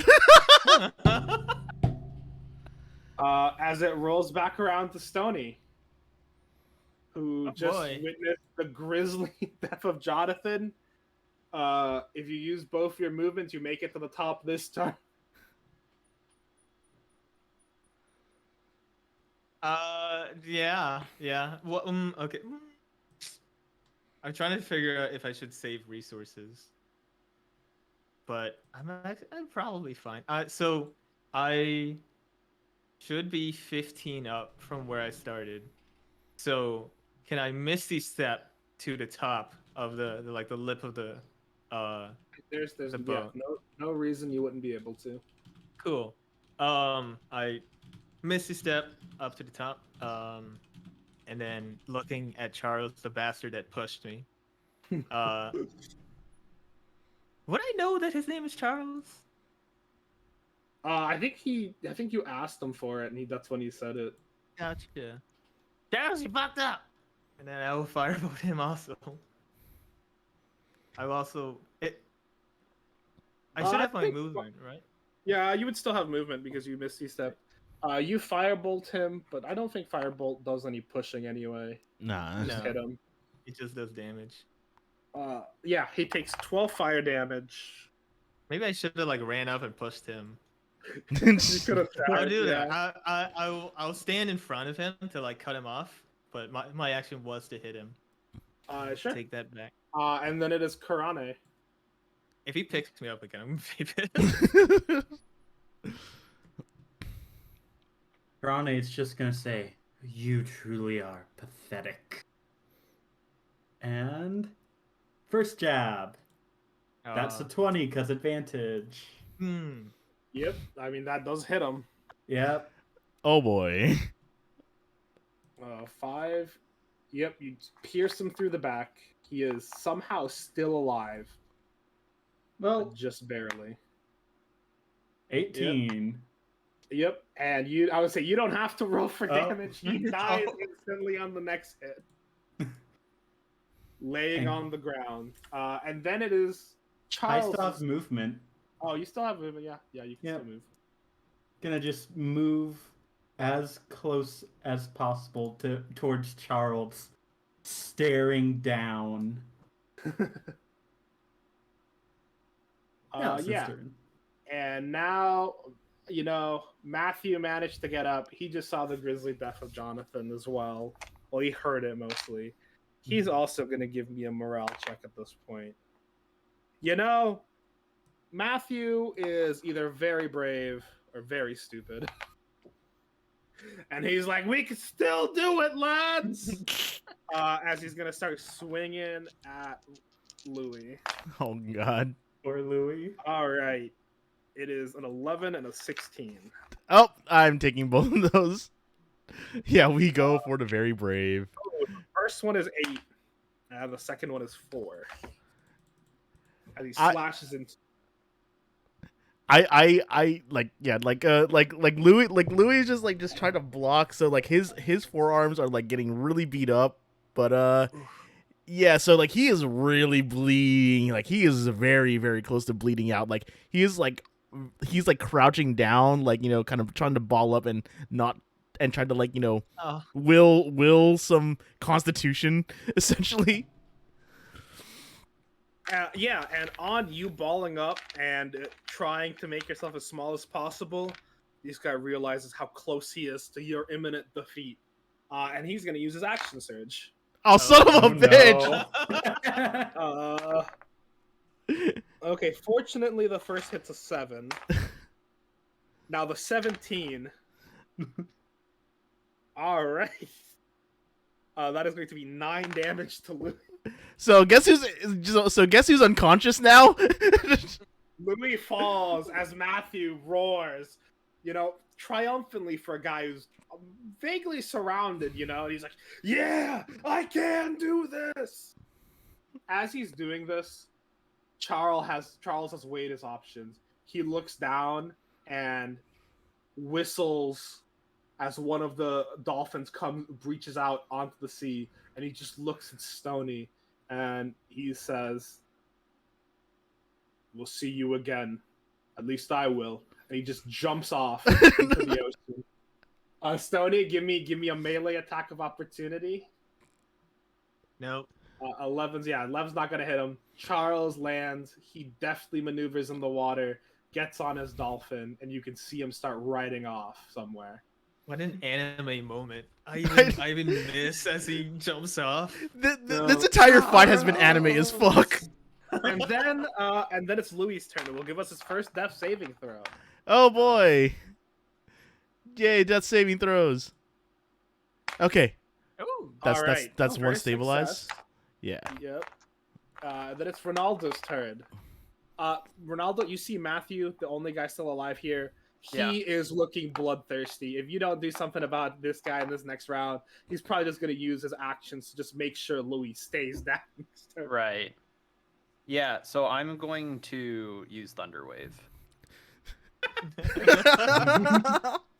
As it rolls back around to Stony, who just witnessed the grisly death of Jonathan. If you use both your movements, you make it to the top this time. Yeah. Well, okay. I'm trying to figure out if I should save resources, but I'm probably fine. So I should be 15 up from where I started. So can I misty step to the top of the lip of the There's the boat? no reason you wouldn't be able to. Cool. I misty step up to the top. And then looking at Charles, the bastard that pushed me. Would I know that his name is Charles? I think you asked him for it, and that's when he said it. Gotcha. Charles, you fucked up. And then I will firebolt him also. I will also I should I have my think- movement, right? Yeah, you would still have movement because you Misty Step. You firebolt him, but I don't think firebolt does any pushing anyway. Nah. Just No. hit him. It just does damage. Yeah, he takes 12 fire damage. Maybe I should have like ran up and pushed him. You could have I'll tried. do Yeah. that. I'll stand in front of him to like cut him off. But my action was to hit him. Sure. Take that back. And then it is Karane. If he picks me up again, I'm gonna be pissed. Rane is just gonna say, "You truly are pathetic." And first jab. That's a 20 because advantage. Yep. I mean, that does hit him. Yep. Oh boy. 5. Yep, you pierce him through the back. He is somehow still alive, Well, but just barely. 18. Yep, and I would say you don't have to roll for Oh. damage. He dies instantly on the next hit. Laying on the ground. And then it is I Charles. still have movement. Oh, you still have movement, yeah. Yeah, you can Yep. still move. Gonna just move as close as possible towards Charles, staring down. Now it's his Yeah. turn. And now, Matthew managed to get up. He just saw the grisly death of Jonathan as well. Well, he heard it mostly. He's also going to give me a morale check at this point. Matthew is either very brave or very stupid. And he's like, we can still do it, lads! As he's going to start swinging at Louis. Oh god. Poor Louis. All right. It is an 11 and a 16. Oh, I'm taking both of those. Yeah, we go for the very brave. First one is 8, and the second one is 4. As he I- slashes into. I like Louis is just trying to block, so like his forearms are like getting really beat up, but yeah, so like he is really bleeding, like he is very, very close to bleeding out. Like he's like crouching down, like, kind of trying to ball up and trying to like, Oh. will some constitution essentially. Yeah, and on you balling up and trying to make yourself as small as possible, this guy realizes how close he is to your imminent defeat. And he's going to use his action surge. Oh, son of a no. bitch! Okay, fortunately, the first hit's a 7. Now the 17. All right. That is going to be 9 damage to Louis. So guess who's unconscious now? Louis falls as Matthew roars, triumphantly for a guy who's vaguely surrounded, and he's like, yeah, I can do this. As he's doing this, Charles has weighed his options. He looks down and whistles as one of the dolphins breaches out onto the sea, and he just looks at Stony and he says, we'll see you again. At least I will. And he just jumps off into the ocean. Stony, give me a melee attack of opportunity. Nope. 11's not gonna hit him. Charles lands. He deftly maneuvers in the water, gets on his dolphin, and you can see him start riding off somewhere. What an anime moment. I even miss as he jumps off. This entire fight has been anime as fuck. And then it's Louis' turn. It will give us his first death saving throw. Oh boy. Yay, death saving throws. Okay. Ooh. That's All right. one Very stabilize. success. Yeah. Yep. Then it's Ronaldo's turn. Ronaldo, you see Matthew, the only guy still alive here. He is looking bloodthirsty. If you don't do something about this guy in this next round, he's probably just going to use his actions to just make sure Louis stays down. Right. Yeah, so I'm going to use Thunderwave.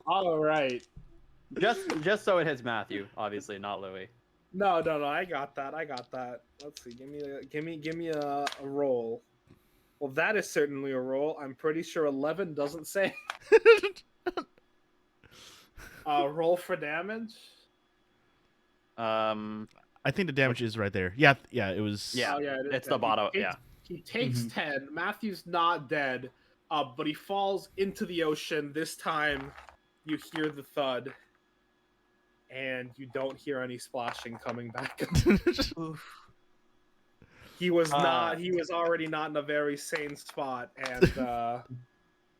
All right. Just so it hits Matthew, obviously, not Louis. No, I got that. Let's see. Give me a roll. Well, that is certainly a roll. I'm pretty sure 11 doesn't say. Roll for damage. I think the damage is right there. Yeah, it was. Yeah, Oh, yeah, it is it's dead. the bottom. Yeah. He takes 10. Matthew's not dead, but he falls into the ocean. This time, you hear the thud, and you don't hear any splashing coming back. He was not. He was already not in a very sane spot, and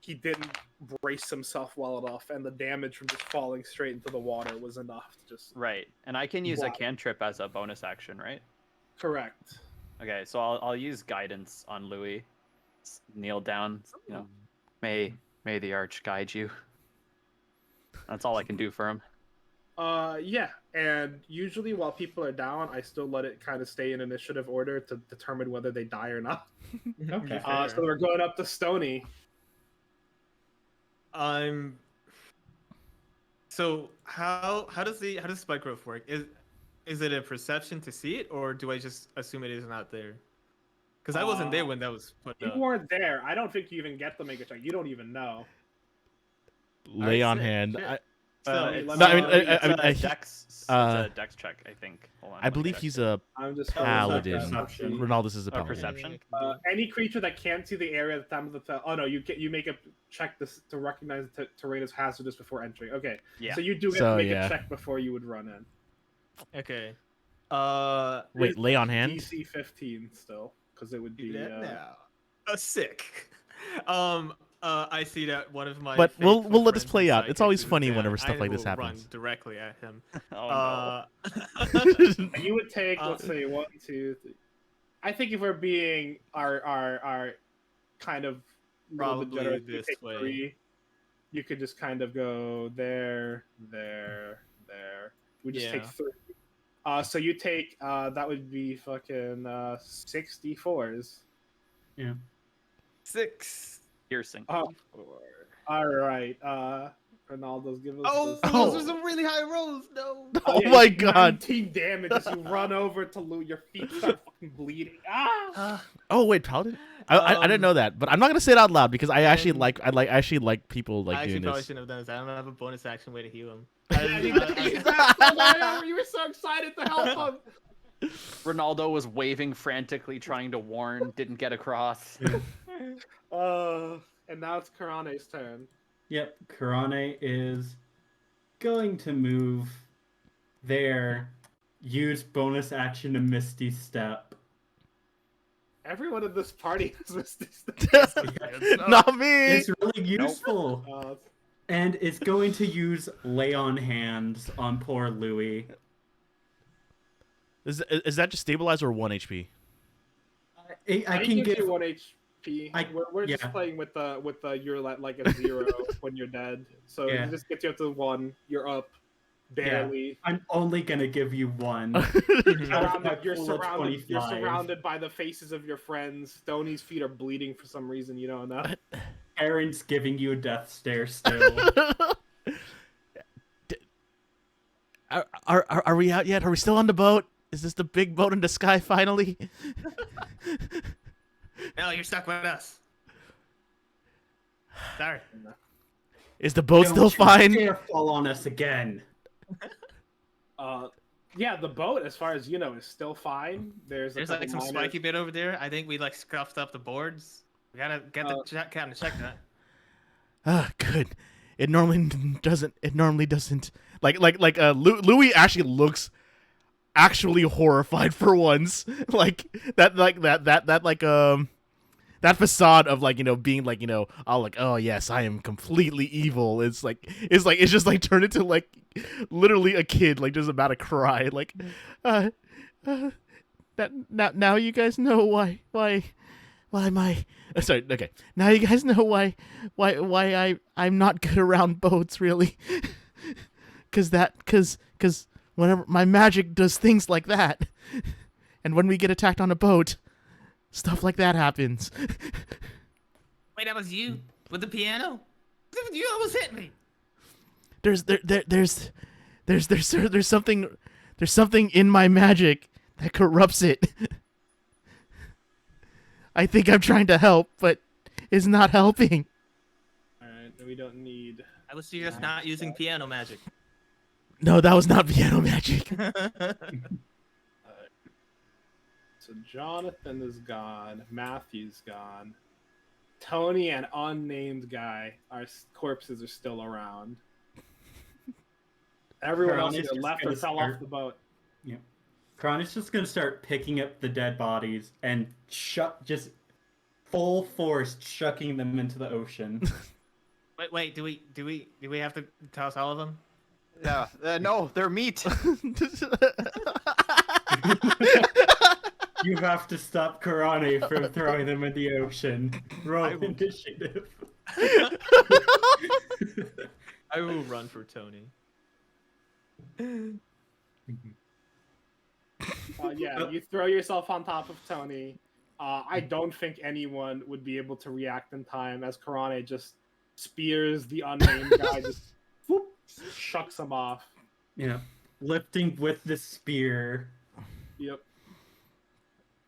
he didn't brace himself well enough, and the damage from just falling straight into the water was enough to just. Right, and I can use a Wow. cantrip as a bonus action, right? Correct. Okay, so I'll use guidance on Louis. Kneel down. You know, may the arch guide you. That's all I can do for him. Yeah, and usually while people are down, I still let it kind of stay in initiative order to determine whether they die or not. Okay. So we're going up to Stony. So how does spike growth work? Is it a perception to see it, or do I just assume it is not there? Because I wasn't there when that was put You up. weren't there. I don't think you even get to make a check. You don't even know. Lay on sick, hand. shit. Let no, me- I mean, it's I mean, a dex. It's a dex check, I think. Hold on. I believe he's a I'm just paladin. perception. Ronaldus is a Oh, paladin. perception. Any creature that can't see the area at the time of the oh no, you make a check this to recognize the terrain as hazardous before entering. Okay, Yeah. so you do get So, to make yeah. a check before you would run in. Okay. Wait, lay on hand. DC 15 still, because it would Do be. that now. Sick. I see that one of my. But we'll faithful let this friends play and out. It's always sidekicks funny is down. whenever stuff I like this will happens. Run directly at him. Oh And you would take, let's Uh, say, 1, 2, 3. I think if we're being our kind of little bit Probably generous, you this take way. 3. You could just kind of go there. We just take Yeah. 3. So you take that would be fucking 64s. 6. Piercing. Oh, all right. Ronaldo's give us. Oh, this. those are some really high rolls. No. Oh Yeah, my you take god. 19 damage as you run over to Lou. Your feet start fucking bleeding. Ah! Oh wait, paladin. I didn't know that, but I'm not gonna say it out loud because I actually and- actually like people like I actually doing probably this. shouldn't have done this. I don't have a bonus action way to heal him. You were so excited to help him. Ronaldo was waving frantically, trying to warn, didn't get across. And now it's Karane's turn. Yep, Karane is going to move there, use bonus action to Misty Step. Everyone in this party has missed this. Not me. It's really useful. And it's going to use Lay on Hands on poor Louis. Is that just stabilize or 1 HP? I can give you 1 HP. We're just yeah. playing with the you're like a 0 when you're dead. So Yeah. it just gets you up to 1. You're up barely. I'm only gonna give you 1. You're Full of surrounded. You're 25. surrounded by the faces of your friends. Stoney's feet are bleeding for some reason you don't know. Aaron's giving you a death stare still. Are we out yet? Are we still on the boat? Is this the big boat in the sky finally? No, you're stuck with us. Sorry. Is the boat still Don't you fine? dare fall on us again. Yeah, the boat, as far as you know, is still fine. There's There's a like some couple spiky bit over there. I think we like scuffed up the boards. We gotta get the captain to check that. Ah, good. It normally doesn't. Louis actually looks actually horrified for once. That facade of being oh yes, I am completely evil. It's just like turned into like literally a kid just about to cry. That now you guys know why my sorry, okay. Now you guys know why I'm not good around boats, really. Cause whenever my magic does things like that, and when we get attacked on a boat, stuff like that happens. Wait, that was you with the piano? You almost hit me. There's something There's something in my magic that corrupts it. I think I'm trying to help, but it's not helping. All right, we don't need. I was just not using piano magic. No, that was not piano magic. So Jonathan is gone. Matthew's gone. Tony and unnamed guy, our corpses are still around. Everyone else Ronnie's either just left or gonna fell start- off the boat. Kron is just gonna start picking up the dead bodies and just full force chucking them into the ocean. Wait. Do we have to toss all of them? Yeah, no, they're meat. You have to stop Karane from throwing them in the ocean. Roll I will. initiative. I will run for Tony. Yeah, you throw yourself on top of Tony. I don't think anyone would be able to react in time as Karane just spears the unnamed guy, just whoop, shucks him off. Yeah, lifting with the spear. Yep.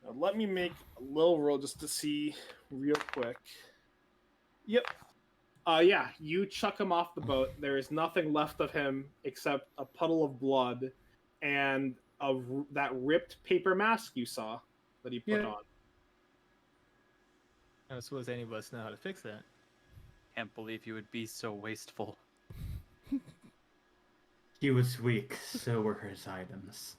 Now, let me make a little roll just to see real quick. Yep. Yeah, you chuck him off the boat. There is nothing left of him except a puddle of blood and that ripped paper mask you saw that he put on. I don't suppose any of us know how to fix that. Can't believe you would be so wasteful. He was weak, so were his items.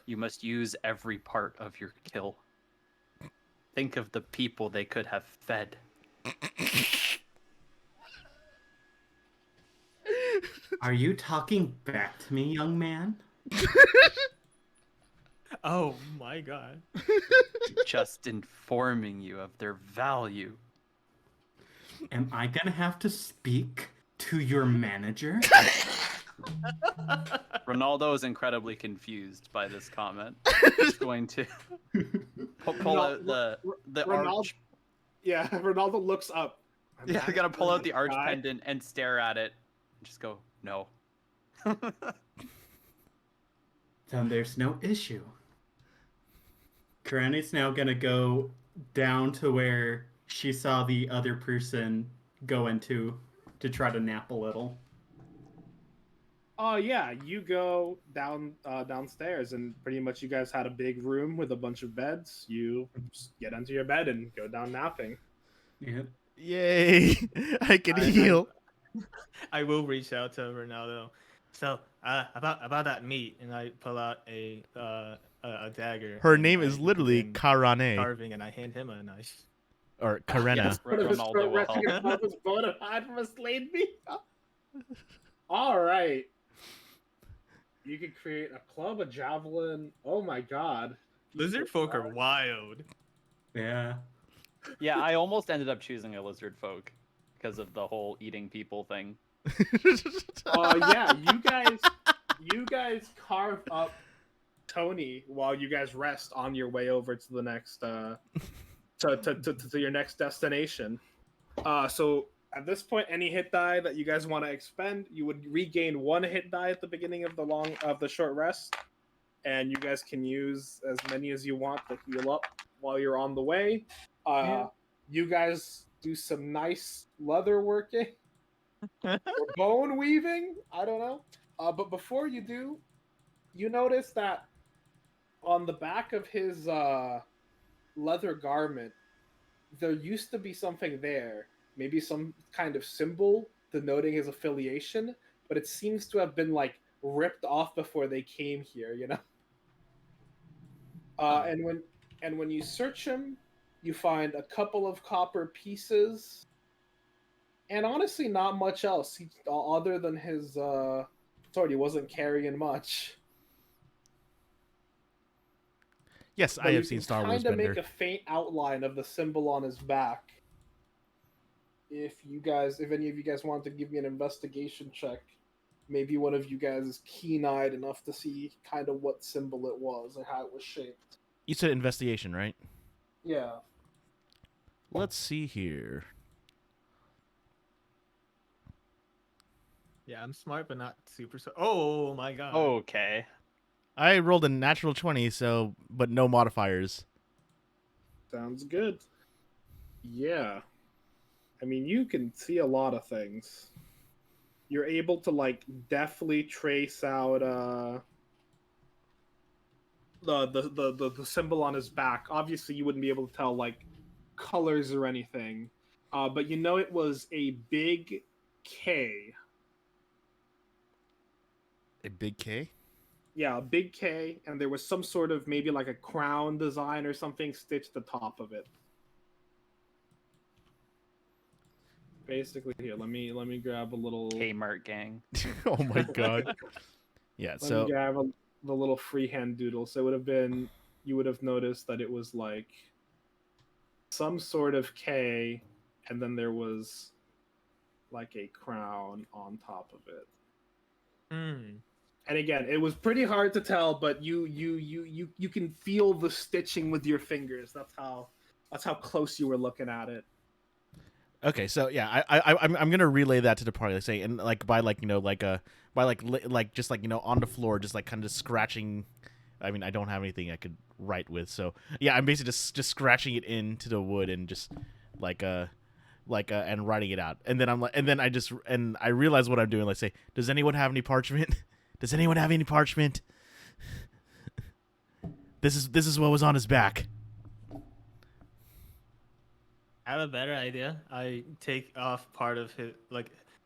You must use every part of your kill. Think of the people they could have fed. Are you talking back to me, young man? Oh my god. Just informing you of their value. Am I gonna have to speak to your manager? Ronaldo is incredibly confused by this comment. He's going to pull out the Ronaldo, arch. yeah, Ronaldo looks up. Yeah, they're gonna pull out the arch guy. pendant and stare at it. And just go, no. Then there's no issue. Karane's now gonna go down to where she saw the other person go into to try to nap a little. Oh yeah, you go downstairs, and pretty much you guys had a big room with a bunch of beds. You just get into your bed and go down napping. Yep. Yay! I can heal. I will reach out to Ronaldo. So, about that meat, and I pull out a dagger. Her and name I is literally begin Karane carving, and I hand him a knife. or Karena. Yes, Ronaldo will help. His bona fide from a slayed me. All right. You can create a club, a javelin. Oh my god. Lizard folk are wild. Yeah. Yeah, I almost ended up choosing a lizard folk because of the whole eating people thing. Yeah, you guys carve up Tony while you guys rest on your way over to the next to your next destination. So at this point, any hit die that you guys want to expend, you would regain 1 hit die at the beginning of the short rest, and you guys can use as many as you want to heal up while you're on the way. You guys do some nice leather working or bone weaving. I don't know. But before you do, you notice that on the back of his leather garment, there used to be something there. Maybe some kind of symbol denoting his affiliation, but it seems to have been like ripped off before they came here, you know. And when you search him, you find a couple of copper pieces, and honestly, not much else. Other than his sword, he wasn't carrying much. Yes, But I you have seen can Star Wars kinda Bender. make a faint outline of the symbol on his back. If any of you guys want to give me an investigation check, maybe one of you guys is keen-eyed enough to see kind of what symbol it was or how it was shaped. You said investigation, right? Yeah. Let's see here. Yeah, I'm smart, but not super. Oh my god. Okay. I rolled a natural 20, so but no modifiers. Sounds good. Yeah. I mean, you can see a lot of things. You're able to like definitely trace out the symbol on his back. Obviously, you wouldn't be able to tell like colors or anything, but you know it was a big K. A big K? Yeah, a big K, and there was some sort of maybe like a crown design or something stitched at the top of it. Basically, here, let me grab a little. Kmart gang. Oh my god. Yeah, Let me so grab the little freehand doodle. So it would have been, you would have noticed that it was like some sort of K, and then there was like a crown on top of it. Hmm. And again, it was pretty hard to tell, but you can feel the stitching with your fingers. That's how close you were looking at it. okay, so yeah, I'm gonna relay that to the party, like say, and like by like by like just like on the floor, just like kind of scratching. I mean, I don't have anything I could write with, so yeah, I'm basically just scratching it into the wood and just like and writing it out, and then I'm like, and then I realize what I'm doing. Like say, does anyone have any parchment? Does anyone have any parchment? This is what was on his back. I have a better idea. I take off part of his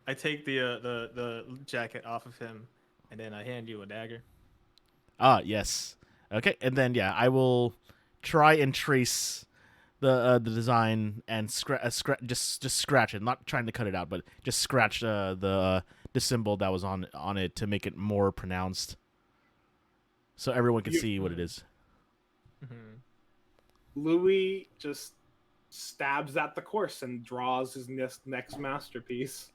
I take the jacket off of him, and then I hand you a dagger. Ah, yes. Okay, and then yeah, I will try and trace the design and just scratch it, not trying to cut it out, but just scratch the symbol that was on it to make it more pronounced, so everyone can see what it is. Mm-hmm. Louis just stabs at the course and draws his next masterpiece.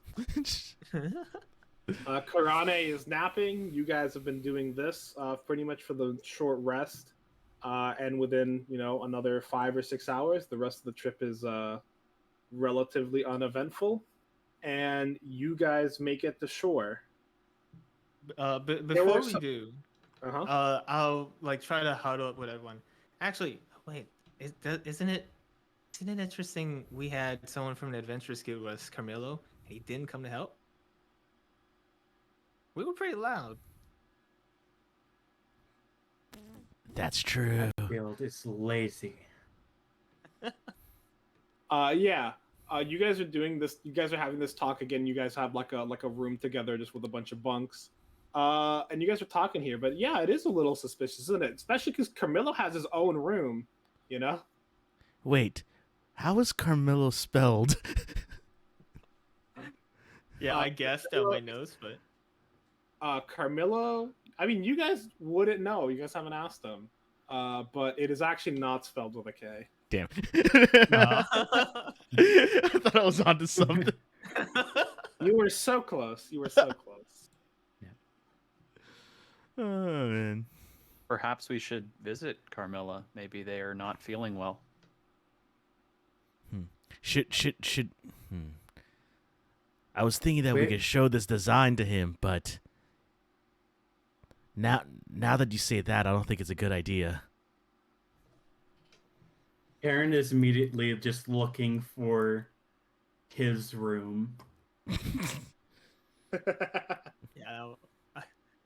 Karane is napping. You guys have been doing this pretty much for the short rest. And within, another 5 or 6 hours, the rest of the trip is relatively uneventful. And you guys make it to shore. Before we do, Uh-huh. I'll try to huddle up with everyone. Actually, wait, isn't it interesting? We had someone from the Adventurers Guild with us, Carmelo. He didn't come to help. We were pretty loud. That's true. Guild is lazy. Yeah. You guys are doing this. You guys are having this talk again. You guys have like a room together, just with a bunch of bunks. And you guys are talking here, but yeah, it is a little suspicious, isn't it? Especially because Carmelo has his own room. Wait, how is Carmelo spelled? Yeah, I guessed on my nose, but Carmelo. I mean, you guys wouldn't know. You guys haven't asked him. But it is actually not spelled with a K. Damn. I thought I was onto something. You were so close. You were so close. Oh man. Perhaps we should visit Carmilla. Maybe they are not feeling well. Should. I was thinking that we could show this design to him, but now that you say that, I don't think it's a good idea. Aaron is immediately just looking for his room. yeah,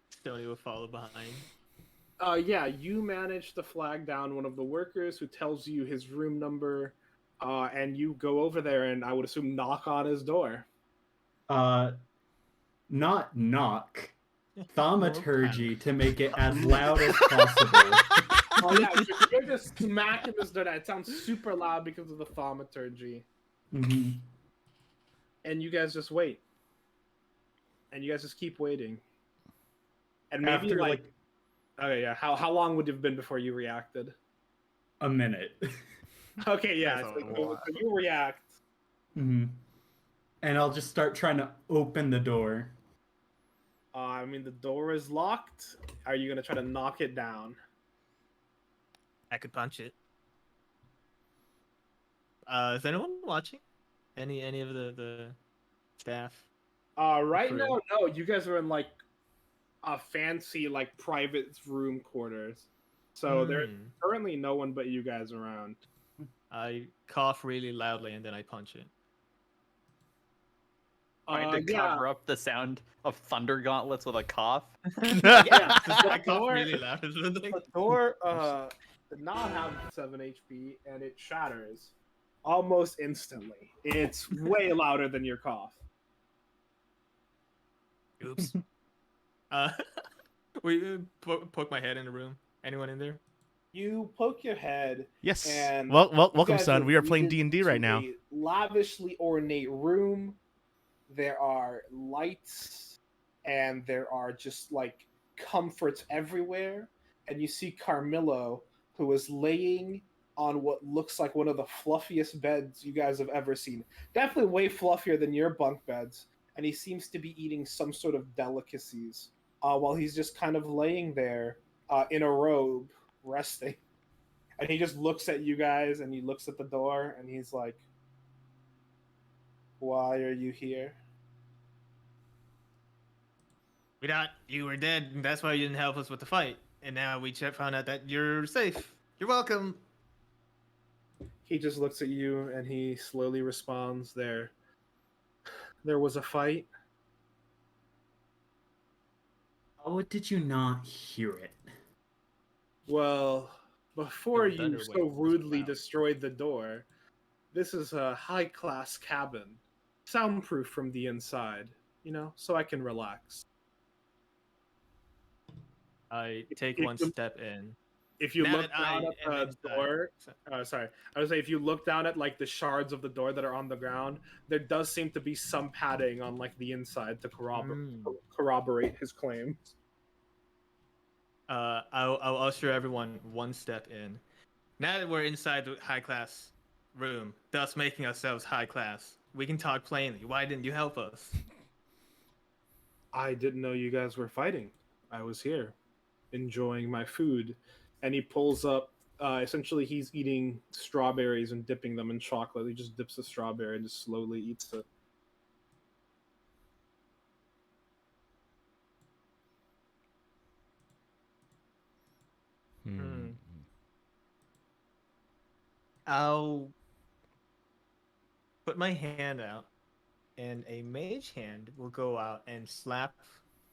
Stony will follow behind. Yeah, you managed to flag down one of the workers who tells you his room number, and you go over there and I would assume knock on his door. Not knock. Thaumaturgy to make it as loud as possible. Oh yeah, you're just smacking this door. It sounds super loud because of the thaumaturgy. Mm-hmm. And you guys just wait. And you guys just keep waiting. And maybe After okay, yeah. How long would it have been before you reacted? a minute. Okay, yeah. That's a So lot. you react. Mm-hmm. And I'll just start trying to open the door. I mean, the door is locked. Are you gonna try to knock it down? I could punch it. Is anyone watching? Any of the staff? Right crew? now, no. You guys are in like a fancy like private room quarters, so there's Hmm. currently no one but you guys around. I cough really loudly and then I punch it. Trying to Yeah, cover up the sound of thunder gauntlets with a cough. yeah. I cough door- really loud. Is the thing. The door did not have 7 HP, and it shatters almost instantly. It's way louder than your cough. Oops. Uh, we poke my head in the room. Anyone in there? You poke your head. Yes. And Well, you welcome, guys son. We are playing greeted D&D right to now. a lavishly ornate room. There are lights, and there are just like comforts everywhere. And you see Carmillo, who is laying on what looks like one of the fluffiest beds you guys have ever seen. Definitely way fluffier than your bunk beds. And he seems to be eating some sort of delicacies while he's just kind of laying there in a robe, resting. And he just looks at you guys and he looks at the door and he's like, "Why are you here?" We thought you were dead, and that's why you didn't help us with the fight. And now we found out that you're safe. You're welcome. He just looks at you and he slowly responds, There was a fight. How did you not hear it? Well, before It was you so Thunderwave. rudely Wow. destroyed the door, this is a high-class cabin, soundproof from the inside, so I can relax. I take If one you- step in. If you Now look that I down am at the inside- door, sorry, I would say if you look down at like the shards of the door that are on the ground, there does seem to be some padding on like the inside to corroborate his claims. I'll usher everyone one step in. Now that we're inside the high class room, thus making ourselves high class, we can talk plainly. Why didn't you help us? I didn't know you guys were fighting. I was here, enjoying my food. And he pulls up, essentially he's eating strawberries and dipping them in chocolate. He just dips the strawberry and just slowly eats it. Hmm. I'll put my hand out, and a mage hand will go out and slap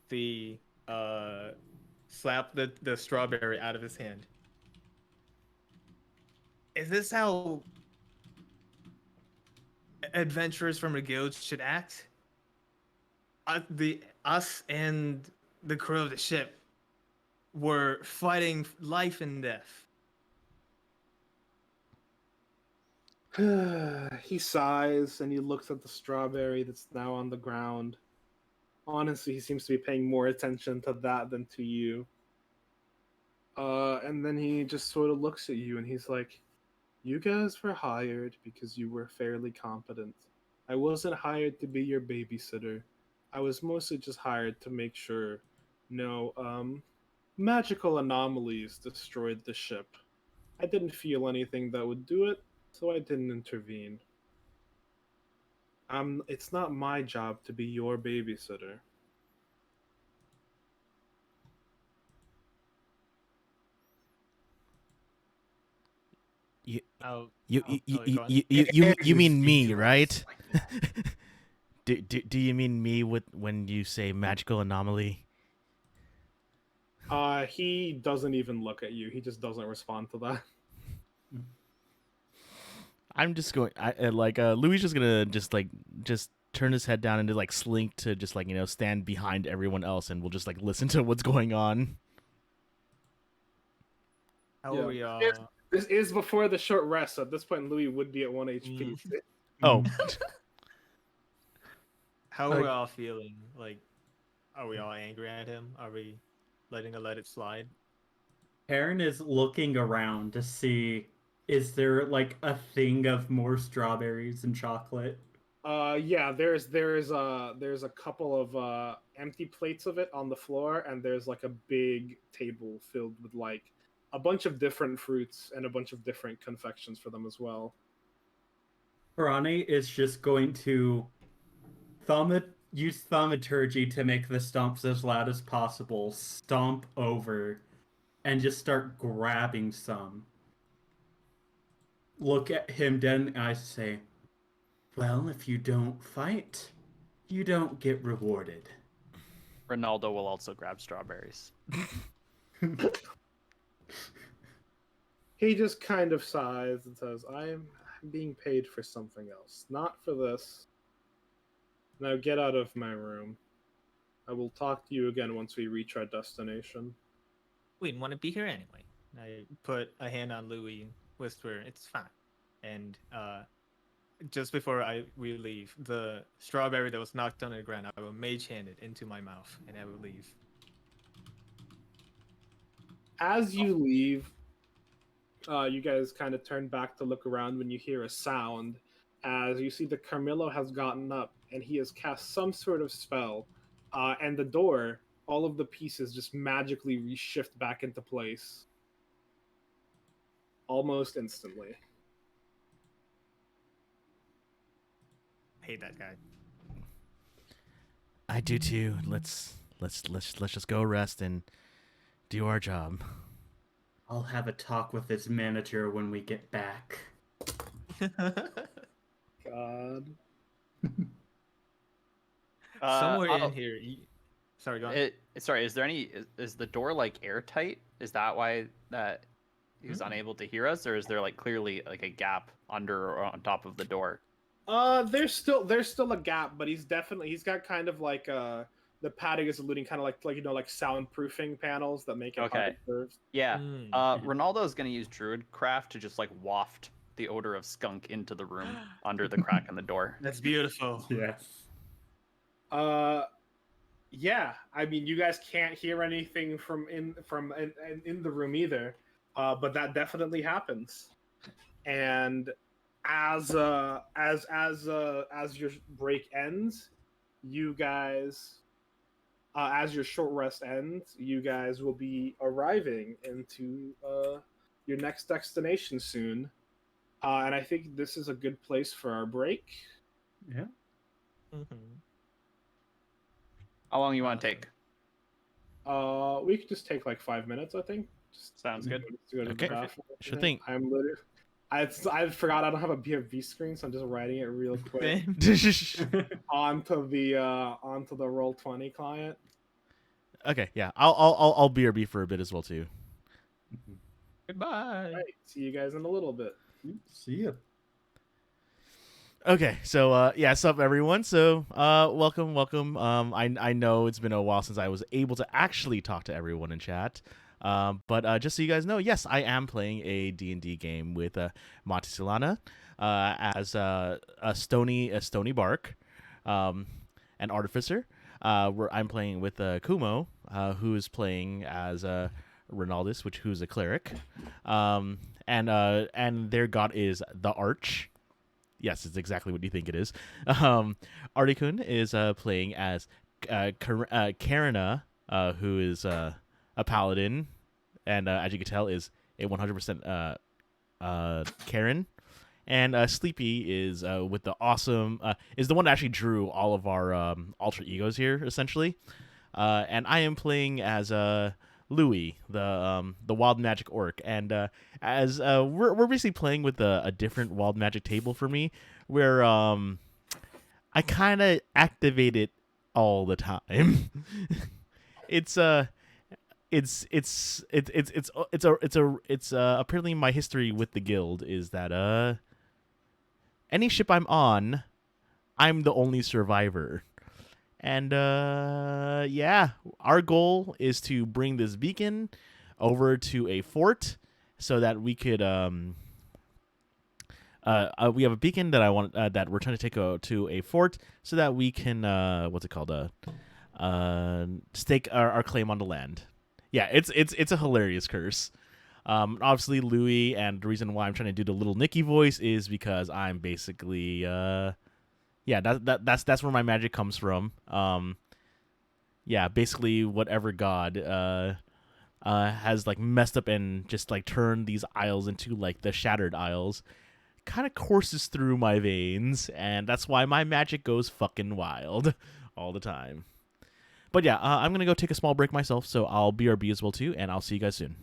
the strawberry out of his hand. Is this how adventurers from a guild should act? Us and the crew of the ship were fighting life and death. He sighs and he looks at the strawberry that's now on the ground. Honestly, he seems to be paying more attention to that than to you. And then he just sort of looks at you and he's like, "You guys were hired because you were fairly competent. I wasn't hired to be your babysitter. I was mostly just hired to make sure no magical anomalies destroyed the ship. I didn't feel anything that would do it, so I didn't intervene. It's not my job to be your babysitter." You Oh, you oh, you go you on. you you You mean speak me, to us right? like Do you mean me with when you say magical anomaly? He doesn't even look at you. He just doesn't respond to that. I'm just going. Louis just gonna just turn his head down and just like slink to just stand behind everyone else, and we'll just like listen to what's going on. How Yeah. are we all? This is before the short rest, so at this point Louis would be at 1 HP. Oh, How are we all feeling? Like, are we all angry at him? Are we let it slide? Aaron is looking around to see, is there like a thing of more strawberries and chocolate? Yeah, there's a couple of empty plates of it on the floor, and there's like a big table filled with like a bunch of different fruits and a bunch of different confections for them as well. Karane is just going to thumb it, use thaumaturgy to make the stomps as loud as possible, stomp over, and just start grabbing some. Look at him dead in the eyes and say, well, if you don't fight, you don't get rewarded. Ronaldo will also grab strawberries. He just kind of sighs and says, I'm being paid for something else, not for this. Now get out of my room. I will talk to you again once we reach our destination. We didn't want to be here anyway. I put a hand on Louis and whisper, it's fine. And just before we leave, the strawberry that was knocked on the ground, I will mage hand it into my mouth, and I will leave. As you leave, you guys kind of turn back to look around when you hear a sound, as you see that Carmillo has gotten up and he has cast some sort of spell, and the door, all of the pieces just magically reshift back into place. Almost instantly. I hate that guy. I do too. Let's just go rest and do our job. I'll have a talk with his manager when we get back. God. Somewhere in here. Sorry, go on. Sorry, is there any? Is the door like airtight? Is that why that he's unable to hear us, or is there like clearly like a gap under or on top of the door? There's still a gap, but he's got kind of like the padding is alluding kind of like like soundproofing panels that make it hard to serve. Yeah. Ronaldo's gonna use Druid craft to just like waft the odor of skunk into the room under the crack in the door. That's beautiful. Yes. Yeah. I mean, you guys can't hear anything from in the room either, but that definitely happens. And as your break ends, you guys, as your short rest ends, you guys will be arriving into your next destination soon. And I think this is a good place for our break. Yeah. Mm-hmm. How long you want to take? We could just take like 5 minutes, I think. Just Sounds good. to go to Okay. the bathroom. Sure thing. I'm literally. I forgot I don't have a BFV screen, so I'm just writing it real quick onto the Roll20 client. Okay, yeah. I'll BRB for a bit as well too. Goodbye. All right, see you guys in a little bit. See ya. Okay, so what's up everyone? So welcome. I know it's been a while since I was able to actually talk to everyone in chat. But just so you guys know, yes, I am playing a D&D game with Monty Seelana as a stony bark, an artificer. Where I'm playing with Kumo, who is playing as Ronaldus, who's a cleric, and their god is the Arch. Yes, it's exactly what you think it is. Artikun is playing as Karina, who is a paladin, and as you can tell, is a 100% Karen. And Sleepy is with the awesome is the one that actually drew all of our alter egos here, essentially. And I am playing as Louis, the wild magic orc, and as we're basically playing with a different wild magic table for me, where I kind of activate it all the time. It's apparently my history with the guild is that any ship I'm on, I'm the only survivor. And yeah, our goal is to bring this beacon over to a fort so that we could we have a beacon that I want that we're trying to take to a fort so that we can stake our claim on the land. Yeah, it's a hilarious curse. Obviously Louis, and the reason why I'm trying to do the little Nicky voice is because I'm basically that's where my magic comes from. Basically whatever god has like messed up and just like turned these isles into like the Shattered Isles kind of courses through my veins, and that's why my magic goes fucking wild all the time. But yeah, I'm going to go take a small break myself, so I'll BRB as well too, and I'll see you guys soon.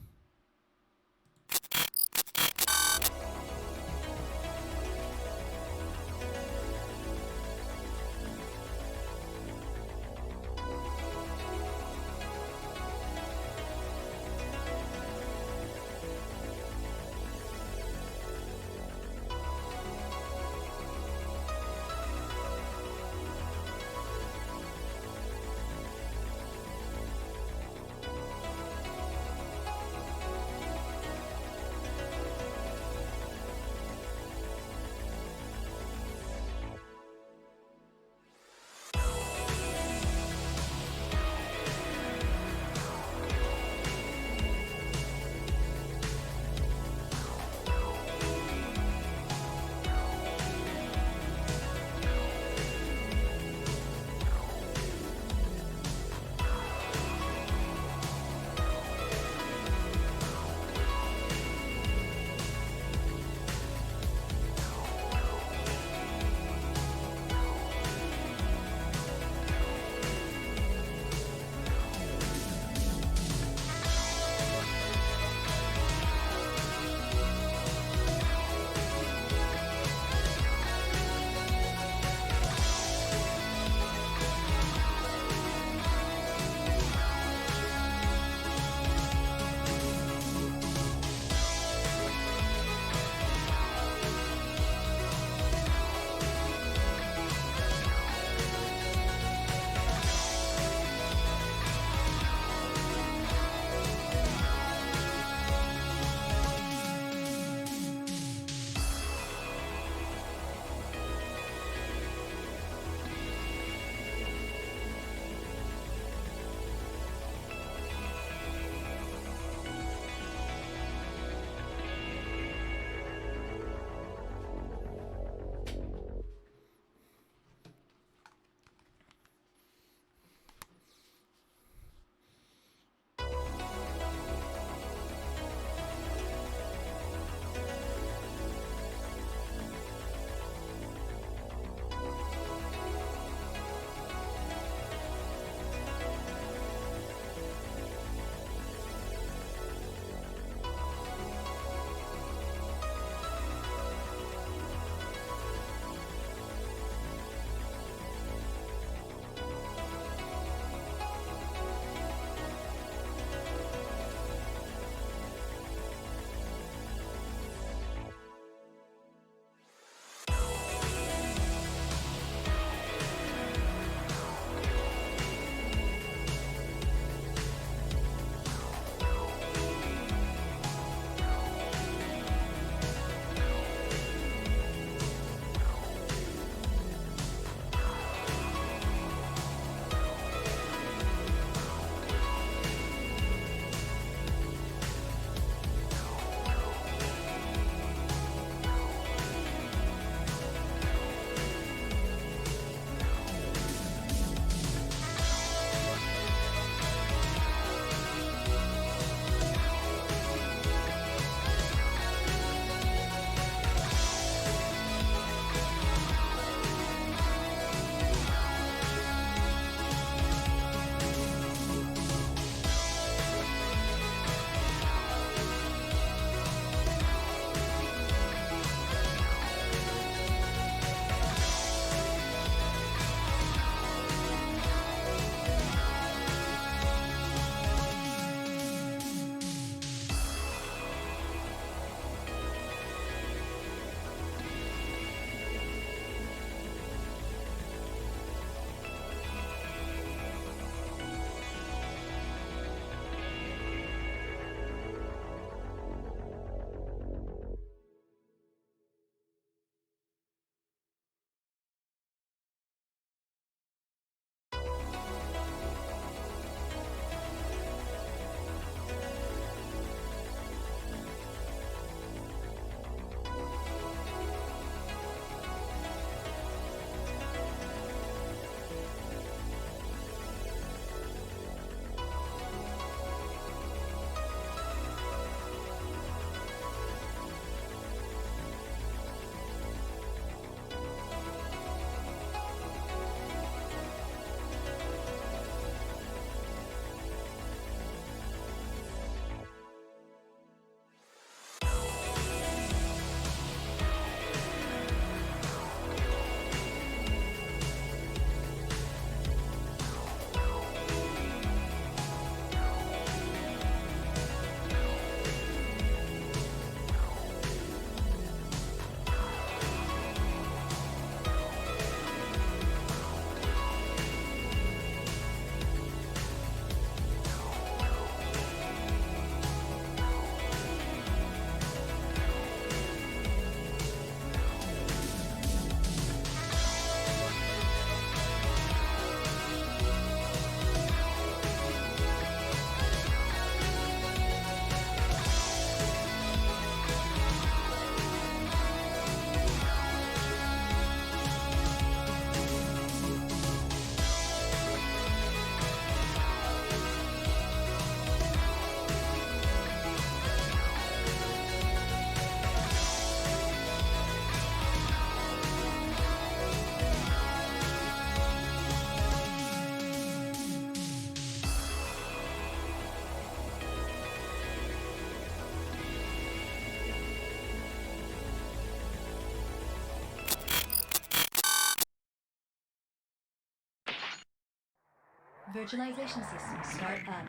Virtualization system start up.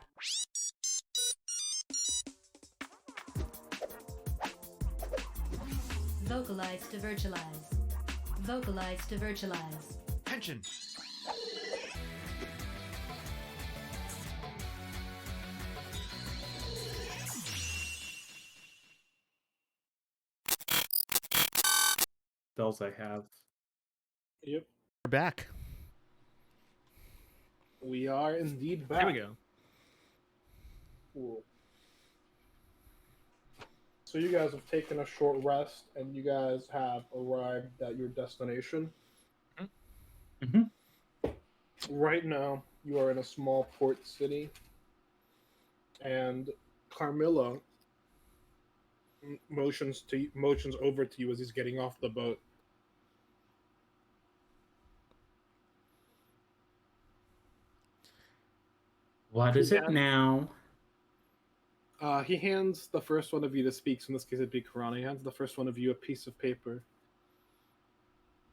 Vocalize to virtualize. Vocalize to virtualize. Tension. Spells I have. Yep. We're back. We are indeed back. Here we go. Cool. So you guys have taken a short rest, and you guys have arrived at your destination. Mhm. Right now, you are in a small port city, and Carmilla motions over to you as he's getting off the boat. What is it Yeah. now? He hands the first one of you that speaks, in this case it'd be Karana. He hands the first one of you a piece of paper.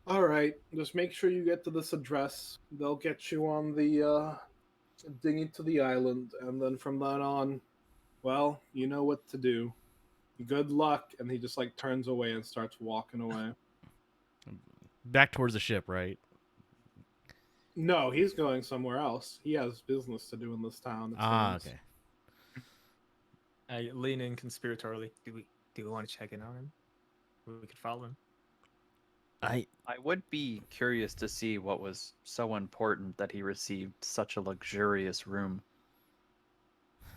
Alright, just make sure you get to this address. They'll get you on the dinghy to the island, and then from then on, well, you know what to do. Good luck, and he just like turns away and starts walking away. Back towards the ship, right? No, he's going somewhere else. He has business to do in this town. it seems. Okay. I lean in conspiratorially. Do we want to check in on him? We could follow him. I would be curious to see what was so important that he received such a luxurious room.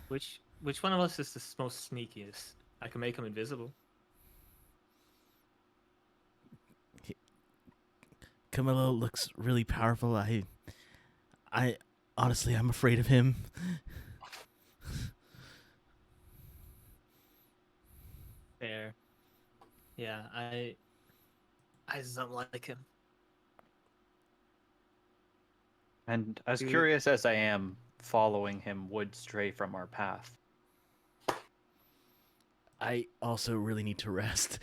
Which one of us is the most sneakiest? I can make him invisible. Camillo looks really powerful. I honestly, I'm afraid of him. Fair. Yeah, I just don't like him. And as Dude. curious as I am, following him would stray from our path. I also really need to rest.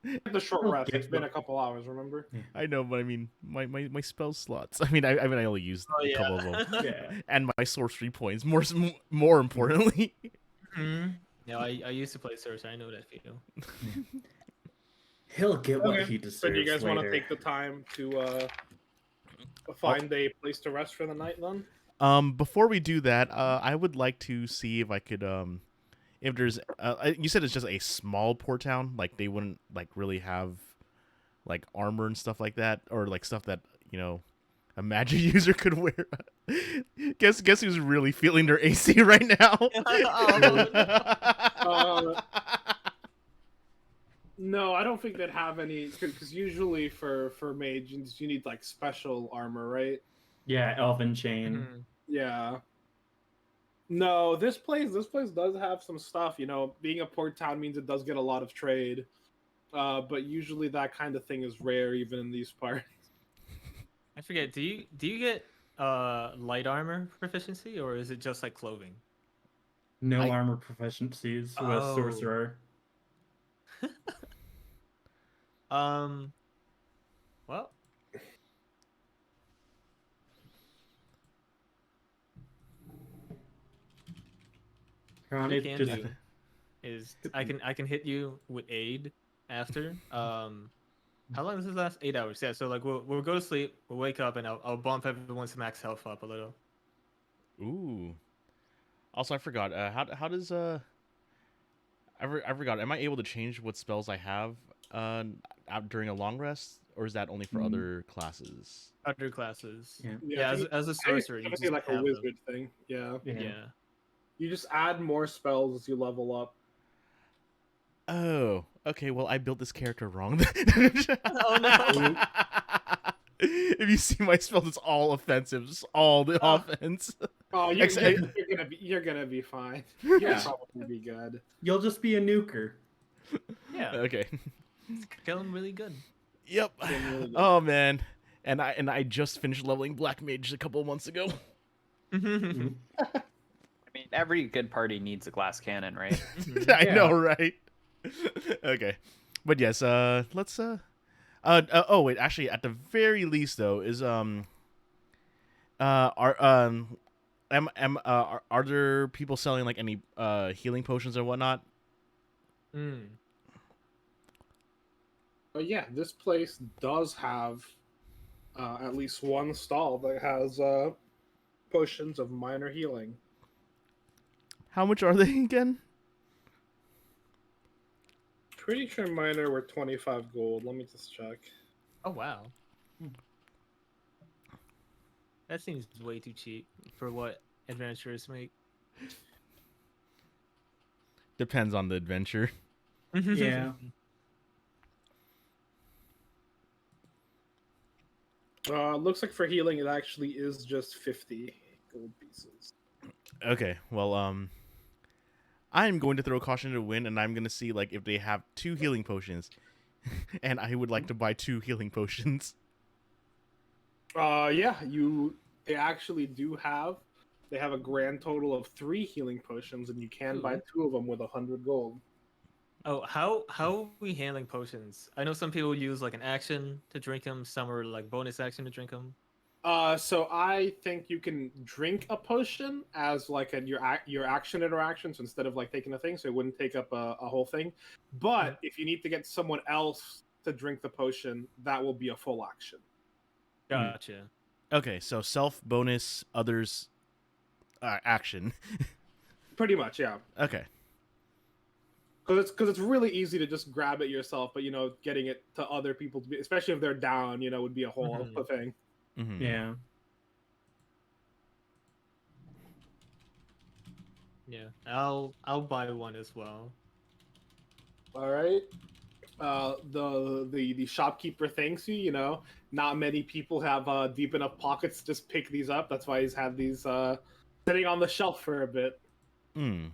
The short rest. It's been a couple hours, remember? I know, but I mean, my spell slots. I mean, I only used a couple of them, Yeah. and my sorcery points. More importantly. Yeah, I used to play Sorcerer. I know that feel. He'll get what Okay. he deserves So do you guys want to later. take the time to find a place to rest for the night then? Before we do that, I would like to see if I could, if there's, you said it's just a small port town, like they wouldn't like really have, like armor and stuff like that, or like stuff that a magic user could wear. Guess who's really feeling their AC right now? No, I don't think they'd have any, because usually for mages you need like special armor, right? Yeah, Elven Chain. Mm-hmm. Yeah. No, this place does have some stuff. Being a port town means it does get a lot of trade, but usually that kind of thing is rare even in these parts. I forget. Do you get light armor proficiency, or is it just like clothing? No armor proficiencies with Oh. sorcerer. Well, Ron, what it we can just do is I can hit you with aid after. How long does this last? 8 hours. Yeah. So like we'll go to sleep. We'll wake up, and I'll bump everyone's max health up a little. Ooh. Also, I forgot. How does I forgot. Am I able to change what spells I have out during a long rest, or is that only for other classes? Other classes. Yeah. Yeah. As a sorcerer, you It's just like a have them. wizard thing. Yeah. Yeah. You just add more spells as you level up. Oh, okay. Well, I built this character wrong. Oh no. If you see my spells, it's all offensive. It's all the offense. Oh, you're gonna be fine. You'll Yeah. probably be good. You'll just be a nuker. Yeah. Okay. Killing really good. Yep. Feeling really good. Oh man. And I just finished leveling Black Mage a couple of months ago. I mean, every good party needs a glass cannon, right? I Yeah. know, right? Okay. But yes, let's oh wait, actually at the very least though is Are there people selling like any healing potions or whatnot? Mm. But yeah, this place does have at least one stall that has potions of minor healing. How much are they again? Pretty sure minor were 25 gold. Let me just check. Oh wow. That seems way too cheap for what adventurers make. Depends on the adventure. Yeah. Looks like for healing, it actually is just 50 gold pieces. Okay, well, I'm going to throw caution to the wind, and I'm going to see like if they have 2 healing potions, and I would like to buy 2 healing potions. Yeah, they actually do have. They have a grand total of 3 healing potions, and you can buy 2 of them with 100 gold. Oh, how are we handling potions? I know some people use like an action to drink them. Some are like bonus action to drink them. So I think you can drink a potion as like your action interaction. So instead of like taking a thing, so it wouldn't take up a whole thing. But if you need to get someone else to drink the potion, that will be a full action. Gotcha. Okay, so self bonus, others action. Pretty much, yeah. Okay. Because it's really easy to just grab it yourself, but getting it to other people, especially if they're down, would be a whole thing. Mm-hmm. Yeah. Yeah, I'll buy one as well. All right. The shopkeeper thanks you. Not many people have deep enough pockets to just pick these up. That's why he's had these sitting on the shelf for a bit. Mm.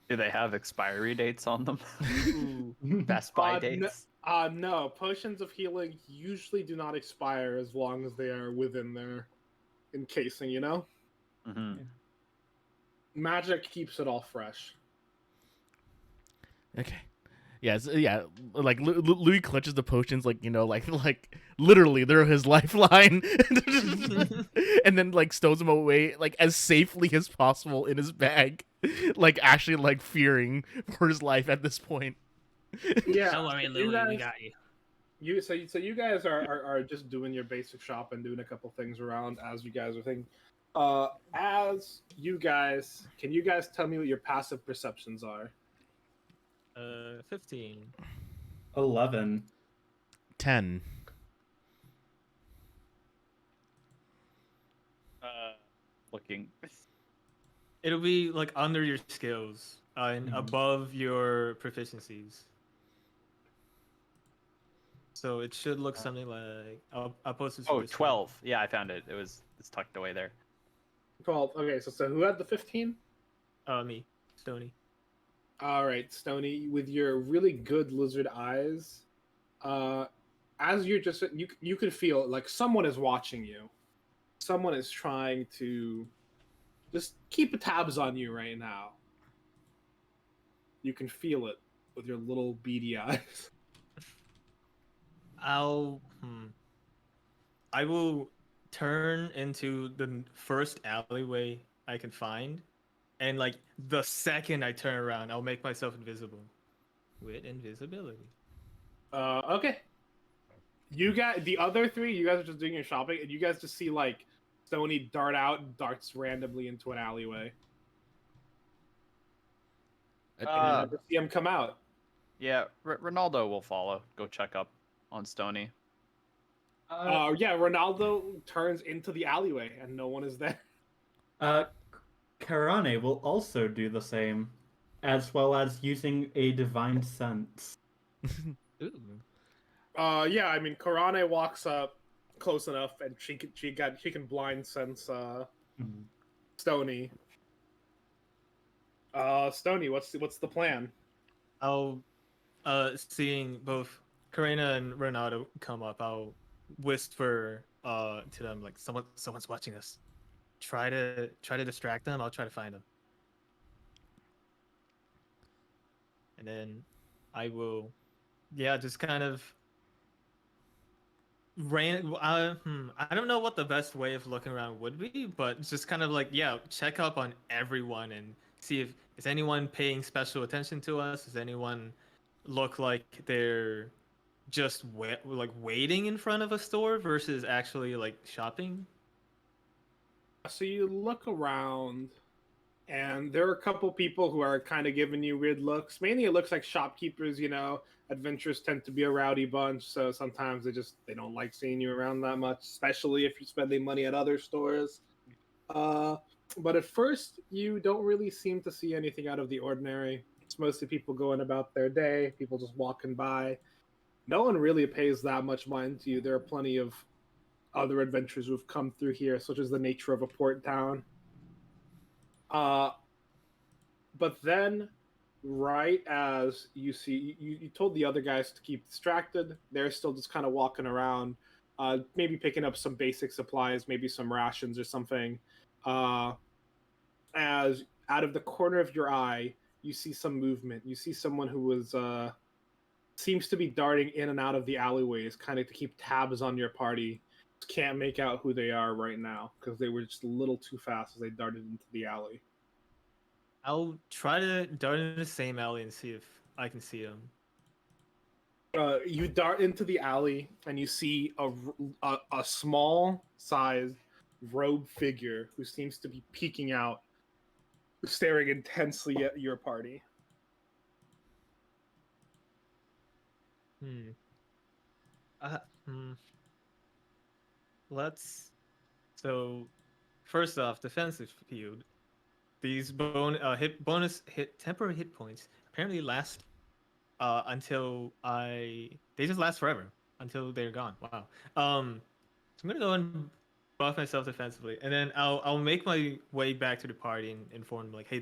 Do they have expiry dates on them? Best Buy dates? No. Potions of healing usually do not expire as long as they are within their encasing. Mm-hmm. Magic keeps it all fresh. Okay. Yeah, yeah. Like Louis clutches the potions, like like literally they're his lifeline, and then like stows them away like as safely as possible in his bag, like actually like fearing for his life at this point. Yeah. Don't worry, Louis, we got you. So you guys are just doing your basic shop and doing a couple things around as you guys are thinking. As you guys, can you guys tell me what your passive perceptions are? 15. 11. 10. Looking. It'll be like under your skills and above your proficiencies. So it should look something like I'll post this. Oh, 12. Yeah, I found it. It's tucked away there. 12. Okay, so who had the 15? Me, Stony. All right, Stony, with your really good lizard eyes, as you're just you can feel like someone is watching you. Someone is trying to just keep tabs on you right now. You can feel it with your little beady eyes. I will turn into the first alleyway I can find, and like the second I turn around, I'll make myself invisible with invisibility. Okay. You got the other 3. You guys are just doing your shopping, and you guys just see like Stony darts randomly into an alleyway. And you never see him come out. Yeah, Ronaldo will follow. Go check up on Stony. Yeah, Ronaldo turns into the alleyway, and no one is there. Karane will also do the same, as well as using a divine sense. Ooh. Yeah, I mean, Karane walks up close enough, and she can blind sense Stony. Stony, what's the plan? I'll seeing both Karina and Renato come up, I'll whisper to them like someone's watching us. Try to distract them. I'll try to find them. And then I will just kind of I don't know what the best way of looking around would be, but just kind of like, yeah, check up on everyone and see if is anyone paying special attention to us. Does anyone look like they're just waiting in front of a store versus actually like shopping? So you look around, and there are a couple people who are kind of giving you weird looks. Mainly, it looks like shopkeepers. Adventurers tend to be a rowdy bunch, so sometimes they don't like seeing you around that much, especially if you're spending money at other stores. Uh, but at first, you don't really seem to see anything out of the ordinary. It's mostly people going about their day, people just walking by. No one really pays that much mind to you. There are plenty of other adventurers who've come through here, such as the nature of a port town. Uh, but then, right as you see, you told the other guys to keep distracted. They're still just kind of walking around, maybe picking up some basic supplies, maybe some rations or something. Uh, as out of the corner of your eye, you see some movement. You see someone who was seems to be darting in and out of the alleyways, kind of to keep tabs on your party. Can't make out who they are right now because they were just a little too fast as they darted into the alley. I'll try to dart in the same alley and see if I can see them. You dart into the alley and you see a small sized robed figure who seems to be peeking out, staring intensely at your party. Uh, hmm. Let's. So, first off, defensive field. These bonus hit temporary hit points apparently last until they just last forever until they're gone. Wow. So I'm gonna go and buff myself defensively, and then I'll make my way back to the party and inform them like, hey,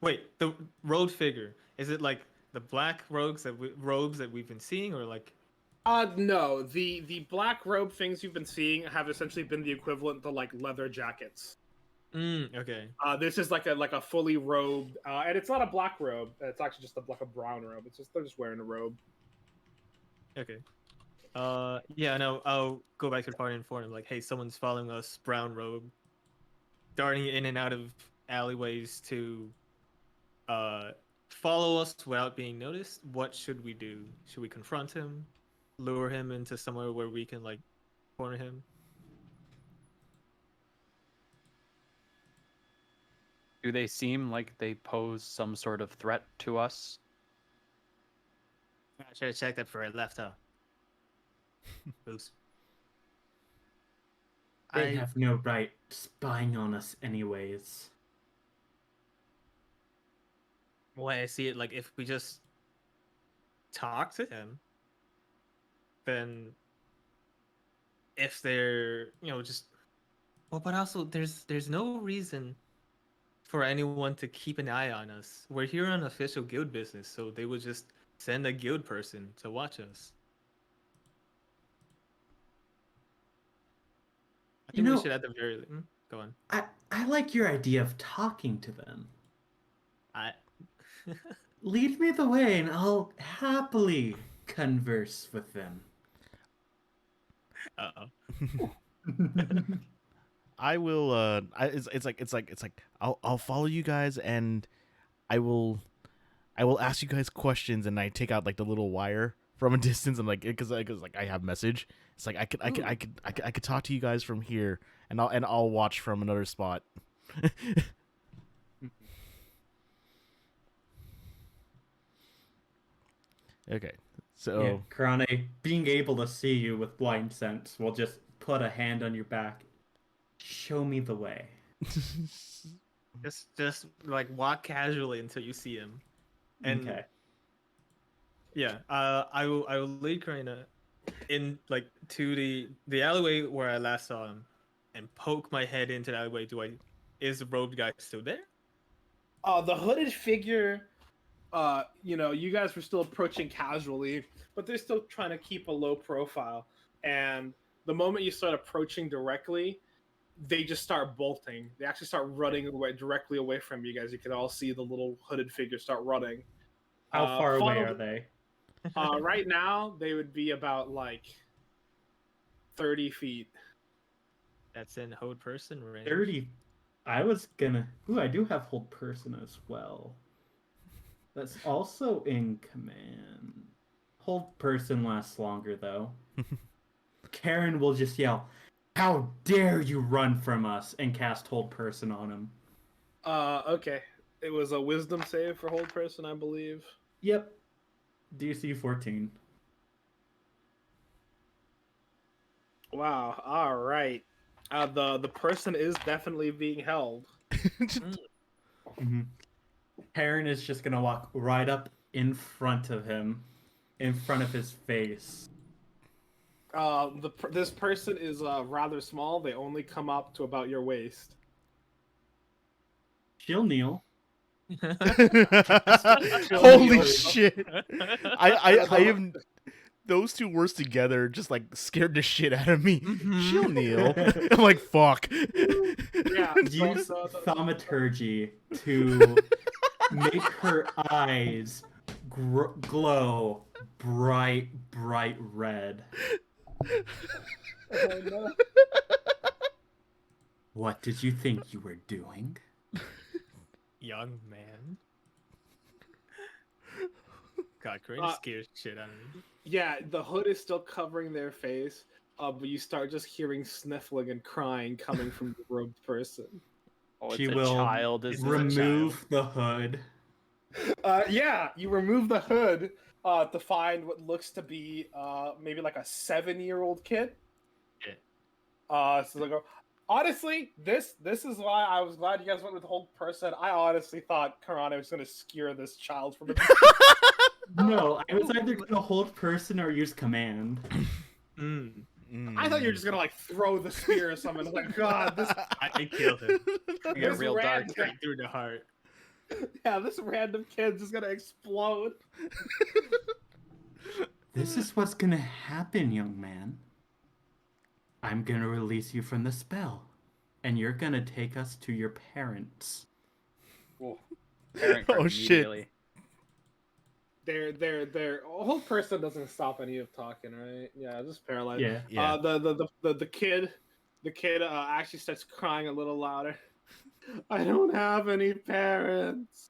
wait, the road figure. Is it like the black robes that we've been seeing, or like? No. The black robe things you've been seeing have essentially been the equivalent to like leather jackets. Okay. This is like a fully robed, and it's not a black robe. It's actually just like a brown robe. They're just wearing a robe. Okay. Yeah, no, I'll go back to the party and inform them like, hey, someone's following us, brown robe, darting in and out of alleyways to follow us without being noticed. What should we do? Should we confront him, lure him into somewhere where we can like corner him? Do they seem like they pose some sort of threat to us? I should have checked that before I left, huh? Oops. They have no right spying on us anyways. Well, I see it like if we just talk to him, then if they're just but also there's no reason for anyone to keep an eye on us. We're here on official guild business, so they would just send a guild person to watch us. I think we should at the very least. Go on. I like your idea of talking to them. I Lead me the way and I'll happily converse with them. Uh-oh. I will. It's like I'll follow you guys and I will ask you guys questions and I take out like the little wire from a distance and like because like I have message. It's like I could talk to you guys from here and I'll watch from another spot. Okay, so yeah, Karane, being able to see you with blind sense will just put a hand on your back. Show me the way. just like walk casually until you see him. And okay. Yeah, I will lead Karina in like to the alleyway where I last saw him, and poke my head into the alleyway. Is the robed guy still there? The hooded figure, you guys were still approaching casually, but they're still trying to keep a low profile. And the moment you start approaching directly, they just start bolting. They actually start running directly away from you guys. You can all see the little hooded figure start running. How far away are they? Right now, they would be about like 30 feet. That's in hold person range. 30. I was gonna. Ooh, I do have hold person as well. That's also in command. Hold person lasts longer though. Karen will just yell, "How dare you run from us!" and cast hold person on him. Okay. It was a wisdom save for hold person, I believe. Yep. DC 14. Wow. All right. The person is definitely being held. Mm-hmm. Karen is just gonna walk right up in front of him, in front of his face. This person is rather small. They only come up to about your waist. She'll kneel. Holy shit! I am. Those two words together just like scared the shit out of me. She'll kneel. I'm like, fuck. Yeah. Use thaumaturgy to make her eyes glow bright red. Oh, no. What did you think you were doing? Young man. God, Corinne scares shit out of me. Yeah, the hood is still covering their face, but you start just hearing sniffling and crying coming from the robed person. Oh, it's She a will child. Is remove the hood. Yeah, you remove the hood to find what looks to be maybe like a 7-year-old kid. Yeah. So they go. Honestly, this is why I was glad you guys went with the whole person. I honestly thought Karane was going to skewer this child from the. No, I was either gonna hold person or use command. I thought you were just gonna like throw the spear or something. Like, God, this I killed him. It got real dark. Straight through the heart. yeah, this random kid's just gonna explode. This is what's gonna happen, young man. I'm gonna release you from the spell, and you're gonna take us to your parents. Parent card Oh, shit. immediately. Their whole person doesn't stop any of talking, right? Yeah, just paralyzed. Yeah. Yeah. The kid actually starts crying a little louder. I don't have any parents.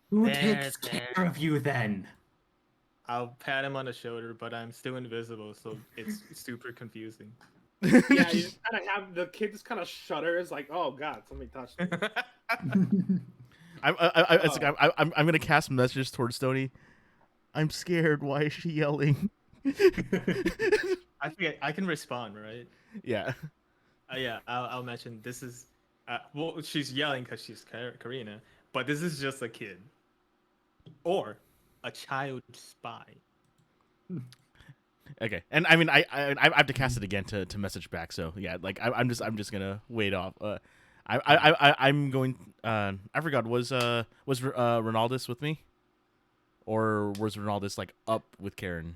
Who There, takes there. care of you then? I'll pat him on the shoulder, but I'm still invisible, so it's super confusing. Yeah, you just kind of have the kid just kind of shudders, like, oh God, somebody touched me. I'm gonna cast messages towards Stony. I'm scared. Why is she yelling? I forget. I can respond, right? Yeah. Yeah. I'll mention this is. Well, she's yelling because she's Karina, but this is just a kid, or a child spy. Okay, and I mean, I have to cast it again to message back. So yeah, like I'm just gonna wait off. I'm going. I forgot. Was Ronaldus with me, or was Ronaldus like up with Karen?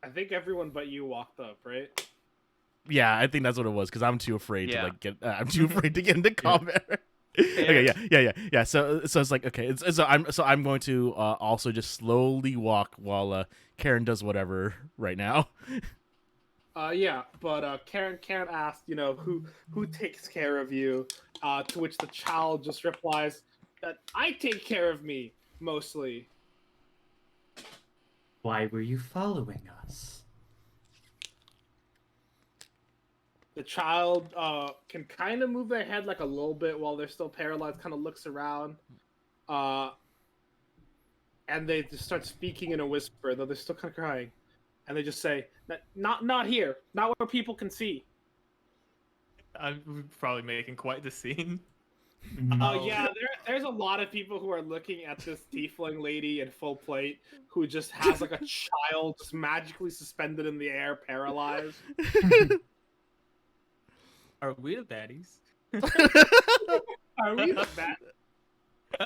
I think everyone but you walked up, right? Yeah, I think that's what it was because I'm too afraid to Yeah. like get. I'm too afraid to get into combat. Okay, yeah. So it's like okay. I'm going to also just slowly walk while Karen does whatever right now. Yeah, but Karen asked, who takes care of you? To which the child just replies that I take care of me mostly. Why were you following us? The child can kind of move their head like a little bit while they're still paralyzed, kind of looks around. And they just start speaking in a whisper, though they're still kind of crying. And they just say, not here, not where people can see. I'm probably making quite the scene. Yeah, there's a lot of people who are looking at this tiefling lady in full plate who just has like a child just magically suspended in the air, paralyzed. Are we the baddies? Are we the bad?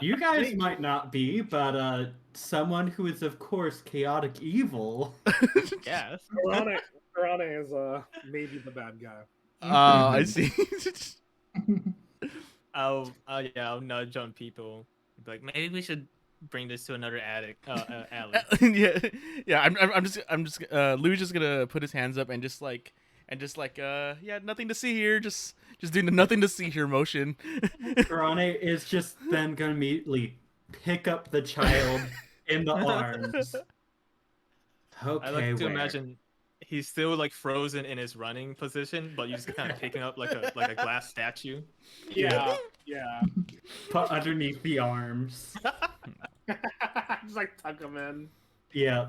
You guys might not be, but someone who is of course chaotic evil. Yes. Karane is maybe the bad guy. I see. I'll nudge on people. Be like, maybe we should bring this to another alley. yeah. I'm just. Louis just gonna put his hands up and just like, yeah, nothing to see here. Just doing the nothing to see here motion. Karane is just then gonna immediately pick up the child in the arms. Okay, I like to where? imagine he's still like frozen in his running position, but you just kind of pick him up like a glass statue. Yeah. Put underneath the arms. Just like tuck him in. Yeah.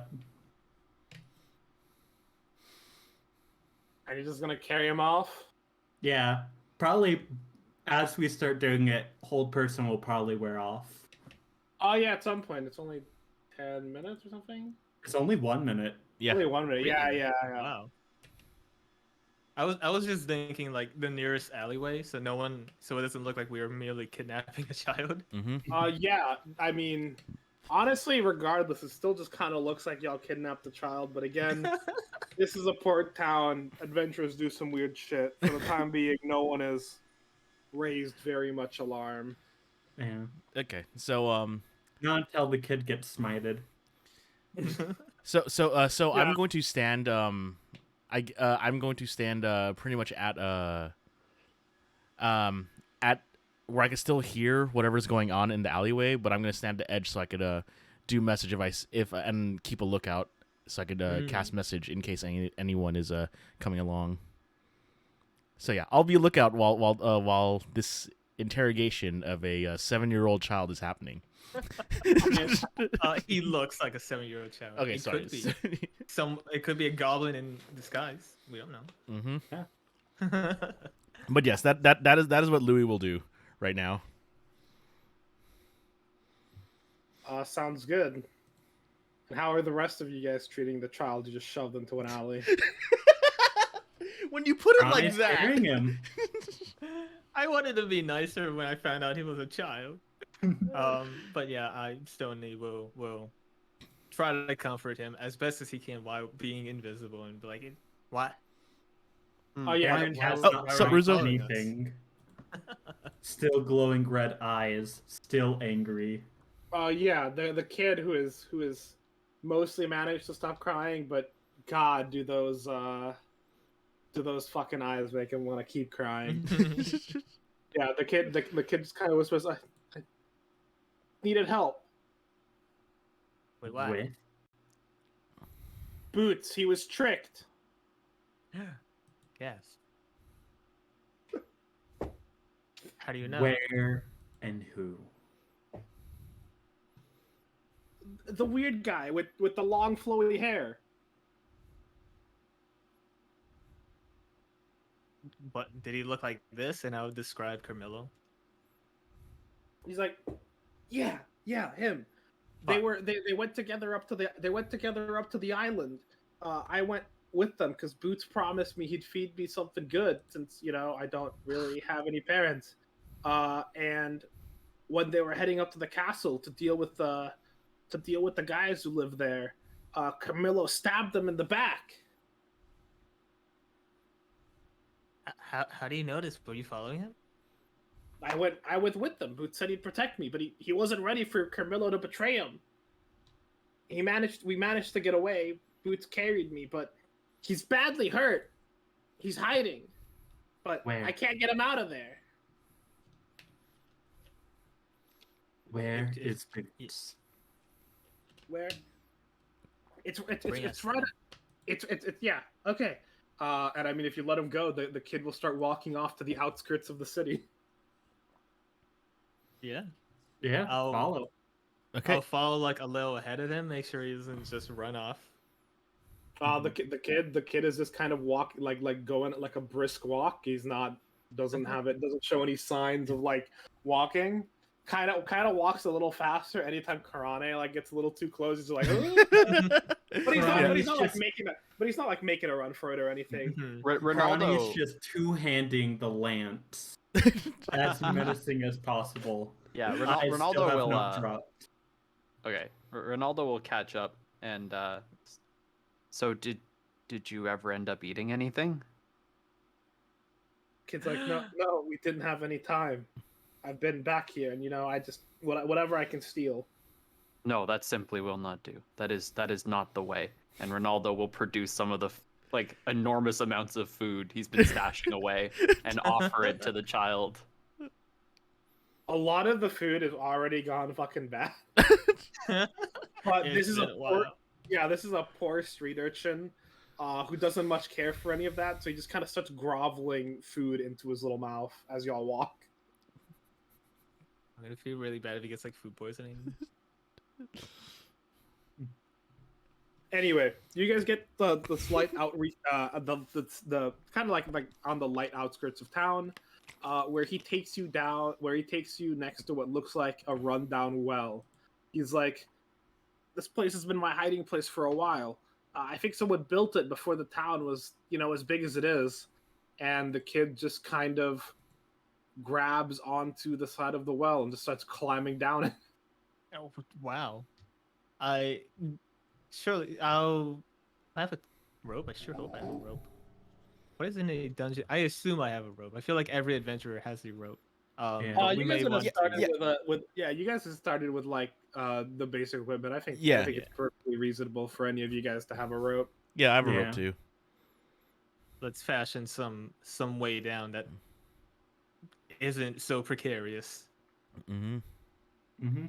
Are you just gonna carry him off? Yeah. Probably as we start doing it, hold person will probably wear off. Oh yeah, at some point. It's only 10 minutes or something. It's only 1 minute. Yeah. Only 1 minute. Yeah. Wow. I was just thinking like the nearest alleyway, so it doesn't look like we were merely kidnapping a child. Mm-hmm. Yeah. I mean, honestly, regardless, it still just kind of looks like y'all kidnapped the child. But again, this is a port town. Adventurers do some weird shit. For the time being, no one has raised very much alarm. Yeah. Okay. So Not until the kid gets smited. So Yeah. I'm going to stand I'm going to stand pretty much at where I can still hear whatever's going on in the alleyway, but I'm going to stand at the edge so I could do message if and keep a lookout so I could cast message in case anyone is coming along. So yeah, I'll be a lookout while this interrogation of a 7-year-old child is happening. He looks like a 7-year-old child. Okay, It sorry. Could be. It could be a goblin in disguise. We don't know. Mm-hmm. But yes, that is what Louis will do right now. Sounds good. And how are the rest of you guys treating the child you just shoved into an alley? When you put it like Karane's that, carrying him. I wanted to be nicer when I found out he was a child. But yeah, I Stoney will try to comfort him as best as he can while being invisible and be like, "What? Oh yeah, Aaron has Oh, not sup, done Rizzo? anything. Still glowing red eyes. Still angry. yeah. The kid who is mostly managed to stop crying, but God, do those fucking eyes make him want to keep crying? Yeah, the kid just kind of whispers, I needed help. Wait, what? With Boots, he was tricked. Yes. How do you know? where and who? The weird guy with the long flowy hair. But did he look like this? And I would describe Carmillo. He's like, yeah, him. They went together up to the island. I went with them because Boots promised me he'd feed me something good since I don't really have any parents. And when they were heading up to the castle to deal with the guys who live there, Camillo stabbed them in the back. How do you notice? Were you following him? I went with them. Boots said he'd protect me, but he wasn't ready for Carmillo to betray him. We managed to get away. Boots carried me, but he's badly hurt. He's hiding, but Where? I can't get him out of there. Where It- is it- Boots? Where? It's Bring us right. It's yeah. Okay. And I mean, if you let him go, the kid will start walking off to the outskirts of the city. Yeah. Yeah, I'll- follow. okay. I'll follow like a little ahead of him, make sure he doesn't just run off. The kid is just kind of like going like a brisk walk. He's doesn't show any signs of like walking. Kind of walks a little faster anytime Karane like gets a little too close. He's like, "Ooh." but he's not like making a run for it or anything. Mhm. Ronaldo. Ronaldo's just two-handing the lance as menacing as possible. Yeah, Eyes still Ronaldo have will. not dropped. Okay, Ronaldo will catch up. And so did you ever end up eating anything? Kid's like, no, we didn't have any time. I've been back here, and I just whatever I can steal. No, that simply will not do. That is not the way. And Ronaldo will produce some of the like enormous amounts of food he's been stashing away and offer it to the child. A lot of the food is already gone fucking bad. But It's this is a been a poor, while. yeah, this is a poor street urchin who doesn't much care for any of that. So he just kind of starts groveling food into his little mouth as y'all walk. I'm gonna feel really bad if he gets like food poisoning. Anyway, you guys get the slight outreach, the kind of like on the light outskirts of town, where he takes you down, where he takes you next to what looks like a rundown well. He's like, "This place has been my hiding place for a while. I think someone built it before the town was, as big as it is." And the kid just kind of grabs onto the side of the well and just starts climbing down it. Oh wow! I have a rope. I sure hope I have a rope. What is in a dungeon? I assume I have a rope. I feel like every adventurer has a rope. Yeah. But we You may guys would have want started to. with you guys have started with like the basic equipment. I think Yeah. it's perfectly reasonable for any of you guys to have a rope. Yeah, I have a Yeah. rope too. Let's fashion some way down that isn't so precarious. Mm-hmm. Mm-hmm.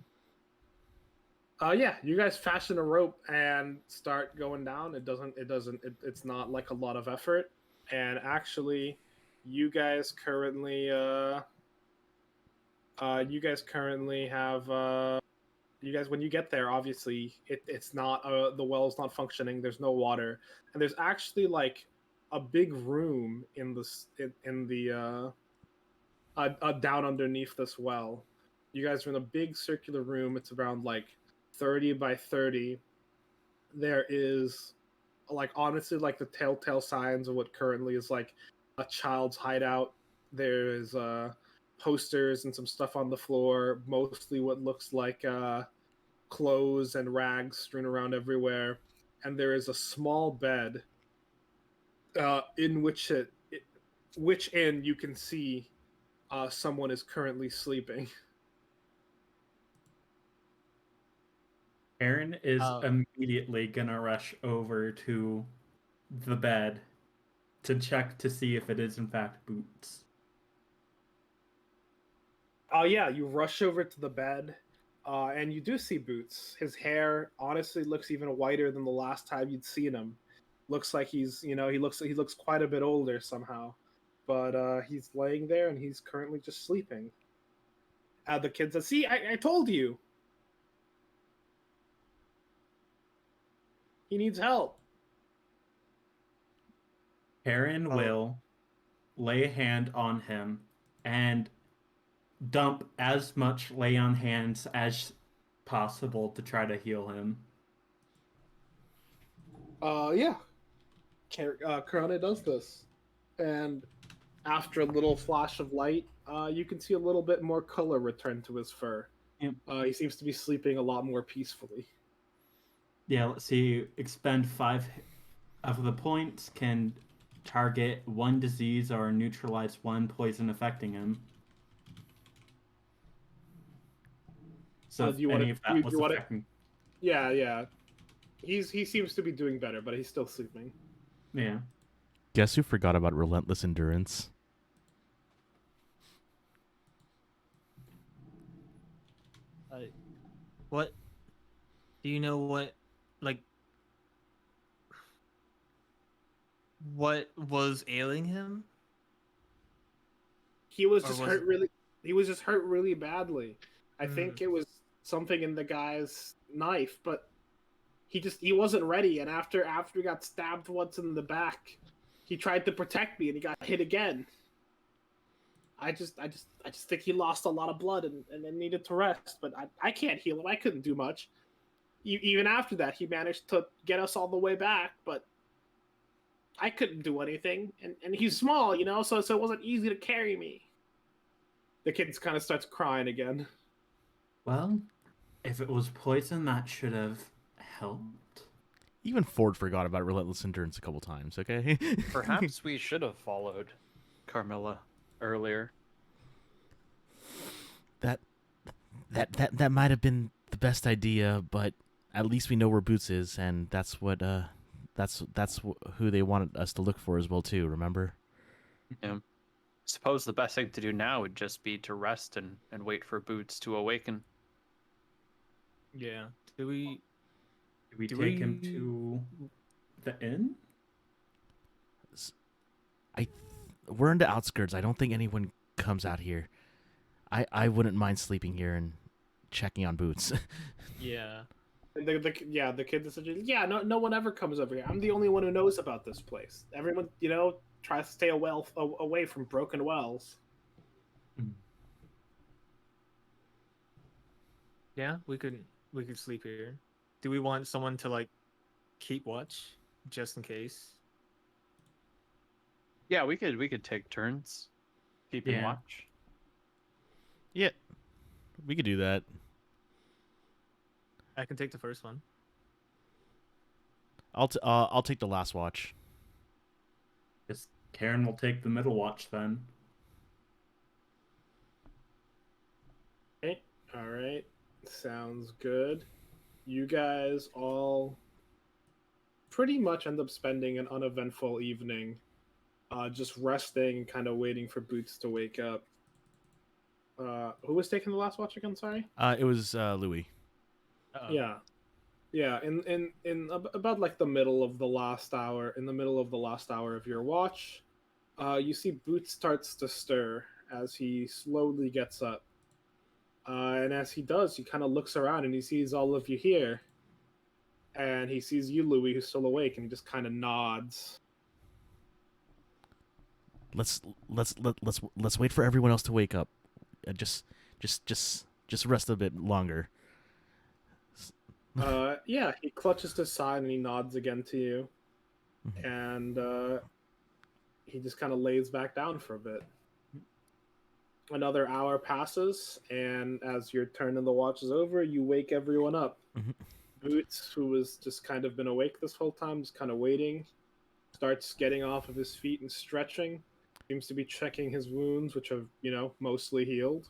Yeah, you guys fashion a rope and start going down. It's not like a lot of effort. And actually, you guys currently have when you get there, obviously it's not the well's not functioning. There's no water, and there's actually like a big room in the down underneath this well. You guys are in a big circular room. It's around like 30 by 30. There is like honestly like the telltale signs of what currently is like a child's hideout. There's posters and some stuff on the floor, mostly what looks like clothes and rags strewn around everywhere. And there is a small bed in which end you can see someone is currently sleeping. Aaron is Oh. immediately gonna rush over to the bed to check to see if it is in fact Boots. Oh yeah, you rush over to the bed, and you do see Boots. His hair honestly looks even whiter than the last time you'd seen him. Looks like he looks quite a bit older somehow, but he's laying there and he's currently just sleeping. The kid says, "See, I told you. He needs help." Aaron Oh. will lay a hand on him and dump as much lay on hands as possible to try to heal him. Yeah. Corona does this, and after a little flash of light, you can see a little bit more color return to his fur. Yep. He seems to be sleeping a lot more peacefully. Yeah, let's see. Expend 5 of the points, can target 1 disease or neutralize 1 poison affecting him. So if do you any wanna- of that you- was you wanna- affecting... Yeah. He seems to be doing better, but he's still sleeping. Yeah. Guess who forgot about relentless endurance? What? Do you know what was ailing him? He was Or just was hurt it- really. He was just hurt really badly. I Hmm. think it was something in the guy's knife, but he wasn't ready. And after he got stabbed once in the back, he tried to protect me and he got hit again. I just think he lost a lot of blood and then needed to rest. But I can't heal him. I couldn't do much. Even after that, he managed to get us all the way back, but I couldn't do anything. And he's small, so it wasn't easy to carry me. The kid kind of starts crying again. Well, if it was poison, that should have helped. Even Ford forgot about relentless endurance a couple times. Okay. Perhaps we should have followed Carmilla earlier. that might have been the best idea, but at least we know where Boots is, and that's what who they wanted us to look for as well too. Remember? Yeah. Suppose the best thing to do now would just be to rest and wait for Boots to awaken. Yeah. Do we take him to the inn? We're in the outskirts. I don't think anyone comes out here. I wouldn't mind sleeping here and checking on Boots. Yeah. And the kid that said, yeah, no one ever comes over here. I'm the only one who knows about this place. Everyone, tries to stay away from broken wells. Yeah, we could sleep here. Do we want someone to like keep watch just in case? Yeah, we could take turns keeping Yeah. watch. Yeah, we could do that. I can take the first one. I'll take the last watch. Guess Karen will take the middle watch then. Okay. All right. Sounds good. You guys all pretty much end up spending an uneventful evening, just resting and kind of waiting for Boots to wake up. Who was taking the last watch again? Sorry. It was Louis. Yeah. In about like the middle of the last hour, of your watch, you see Boots starts to stir as he slowly gets up. And as he does, he kind of looks around and he sees all of you here. And he sees you, Louis, who's still awake, and he just kind of nods. Let's wait for everyone else to wake up. Just rest a bit longer. Yeah, he clutches his side and he nods again to you. And he just kind of lays back down for a bit. Another hour passes, and as your turn in the watch is over, you wake everyone up. Boots, who has just kind of been awake this whole time, just kind of waiting, starts getting off of his feet and stretching. Seems to be checking his wounds, which have, mostly healed.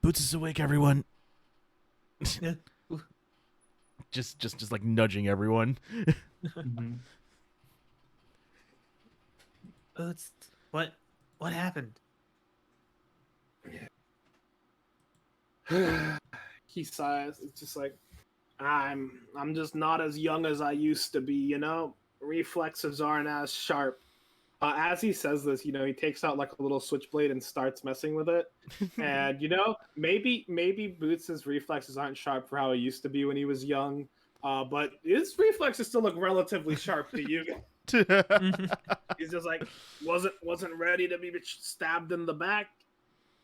Boots is awake, everyone. just like nudging everyone. Boots, what happened? He sighs. It's just like, I'm just not as young as I used to be, Reflexes aren't as sharp. As he says this, he takes out like a little switchblade and starts messing with it. And maybe Boots' reflexes aren't sharp for how he used to be when he was young. But his reflexes still look relatively sharp to you. He's just like, wasn't ready to be stabbed in the back.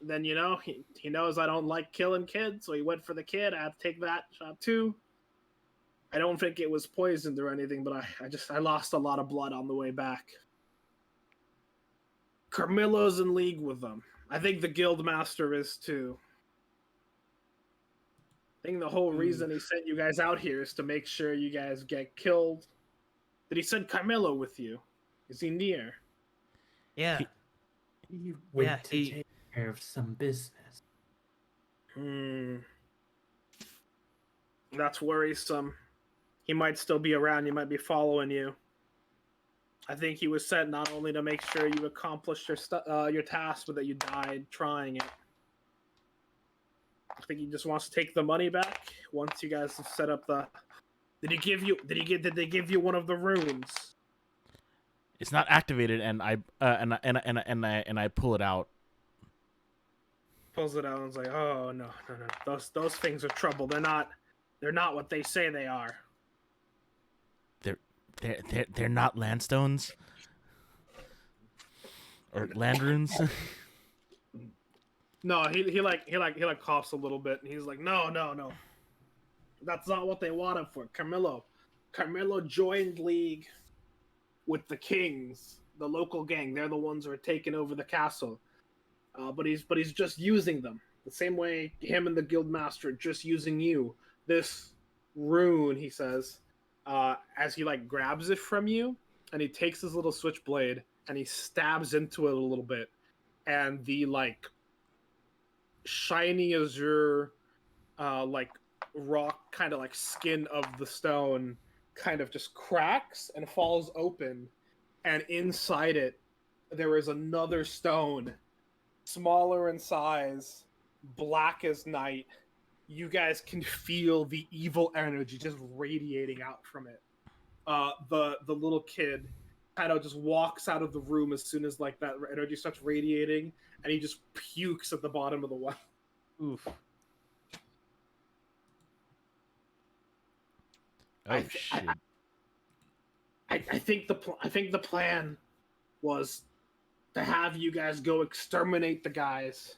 Then he knows I don't like killing kids, so he went for the kid. I had to take that shot too. I don't think it was poisoned or anything, but I lost a lot of blood on the way back. Carmilla's in league with them. I think the guild master is too. I think the whole reason he sent you guys out here is to make sure you guys get killed. Did he send Carmilla with you? Is he near? Yeah. He went to take care of some business. That's worrisome. He might still be around. He might be following you. I think he was sent not only to make sure you accomplished your task, but that you died trying it. I think he just wants to take the money back once you guys have set up the. Did they give you one of the runes? It's not activated, and I pull it out. Pulls it out and is like, oh no. Those things are trouble. They're not what they say they are. They're not landstones or land runes. No, he coughs a little bit and he's like, no. That's not what they wanted for Carmillo. Carmillo joined league with the Kings, the local gang. They're the ones who are taking over the castle. But he's just using them the same way him and the guild master are just using you. This rune, he says, as he grabs it from you, and he takes his little switchblade and he stabs into it a little bit, and the shiny azure rock kind of like skin of the stone kind of just cracks and falls open, and inside it there is another stone, smaller in size, black as night. You guys can feel the evil energy just radiating out from it. The little kid kind of just walks out of the room as soon as like that energy starts radiating, and he just pukes at the bottom of the well. Oof. Oh shit! I think the plan was to have you guys go exterminate the guys,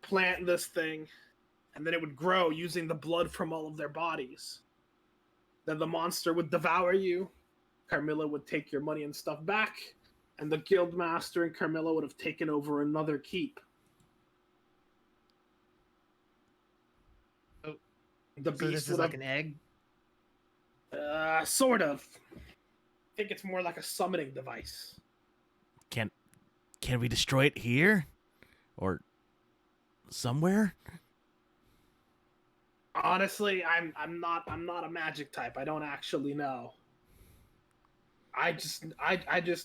plant this thing, and then it would grow using the blood from all of their bodies. Then the monster would devour you. Carmilla would take your money and stuff back, and the guild master and Carmilla would have taken over another keep. Oh, The so beast this is would like have, an egg? sort of. I think it's more like a summoning device. Can we destroy it here, or somewhere? Honestly, I'm not a magic type. I don't actually know. I just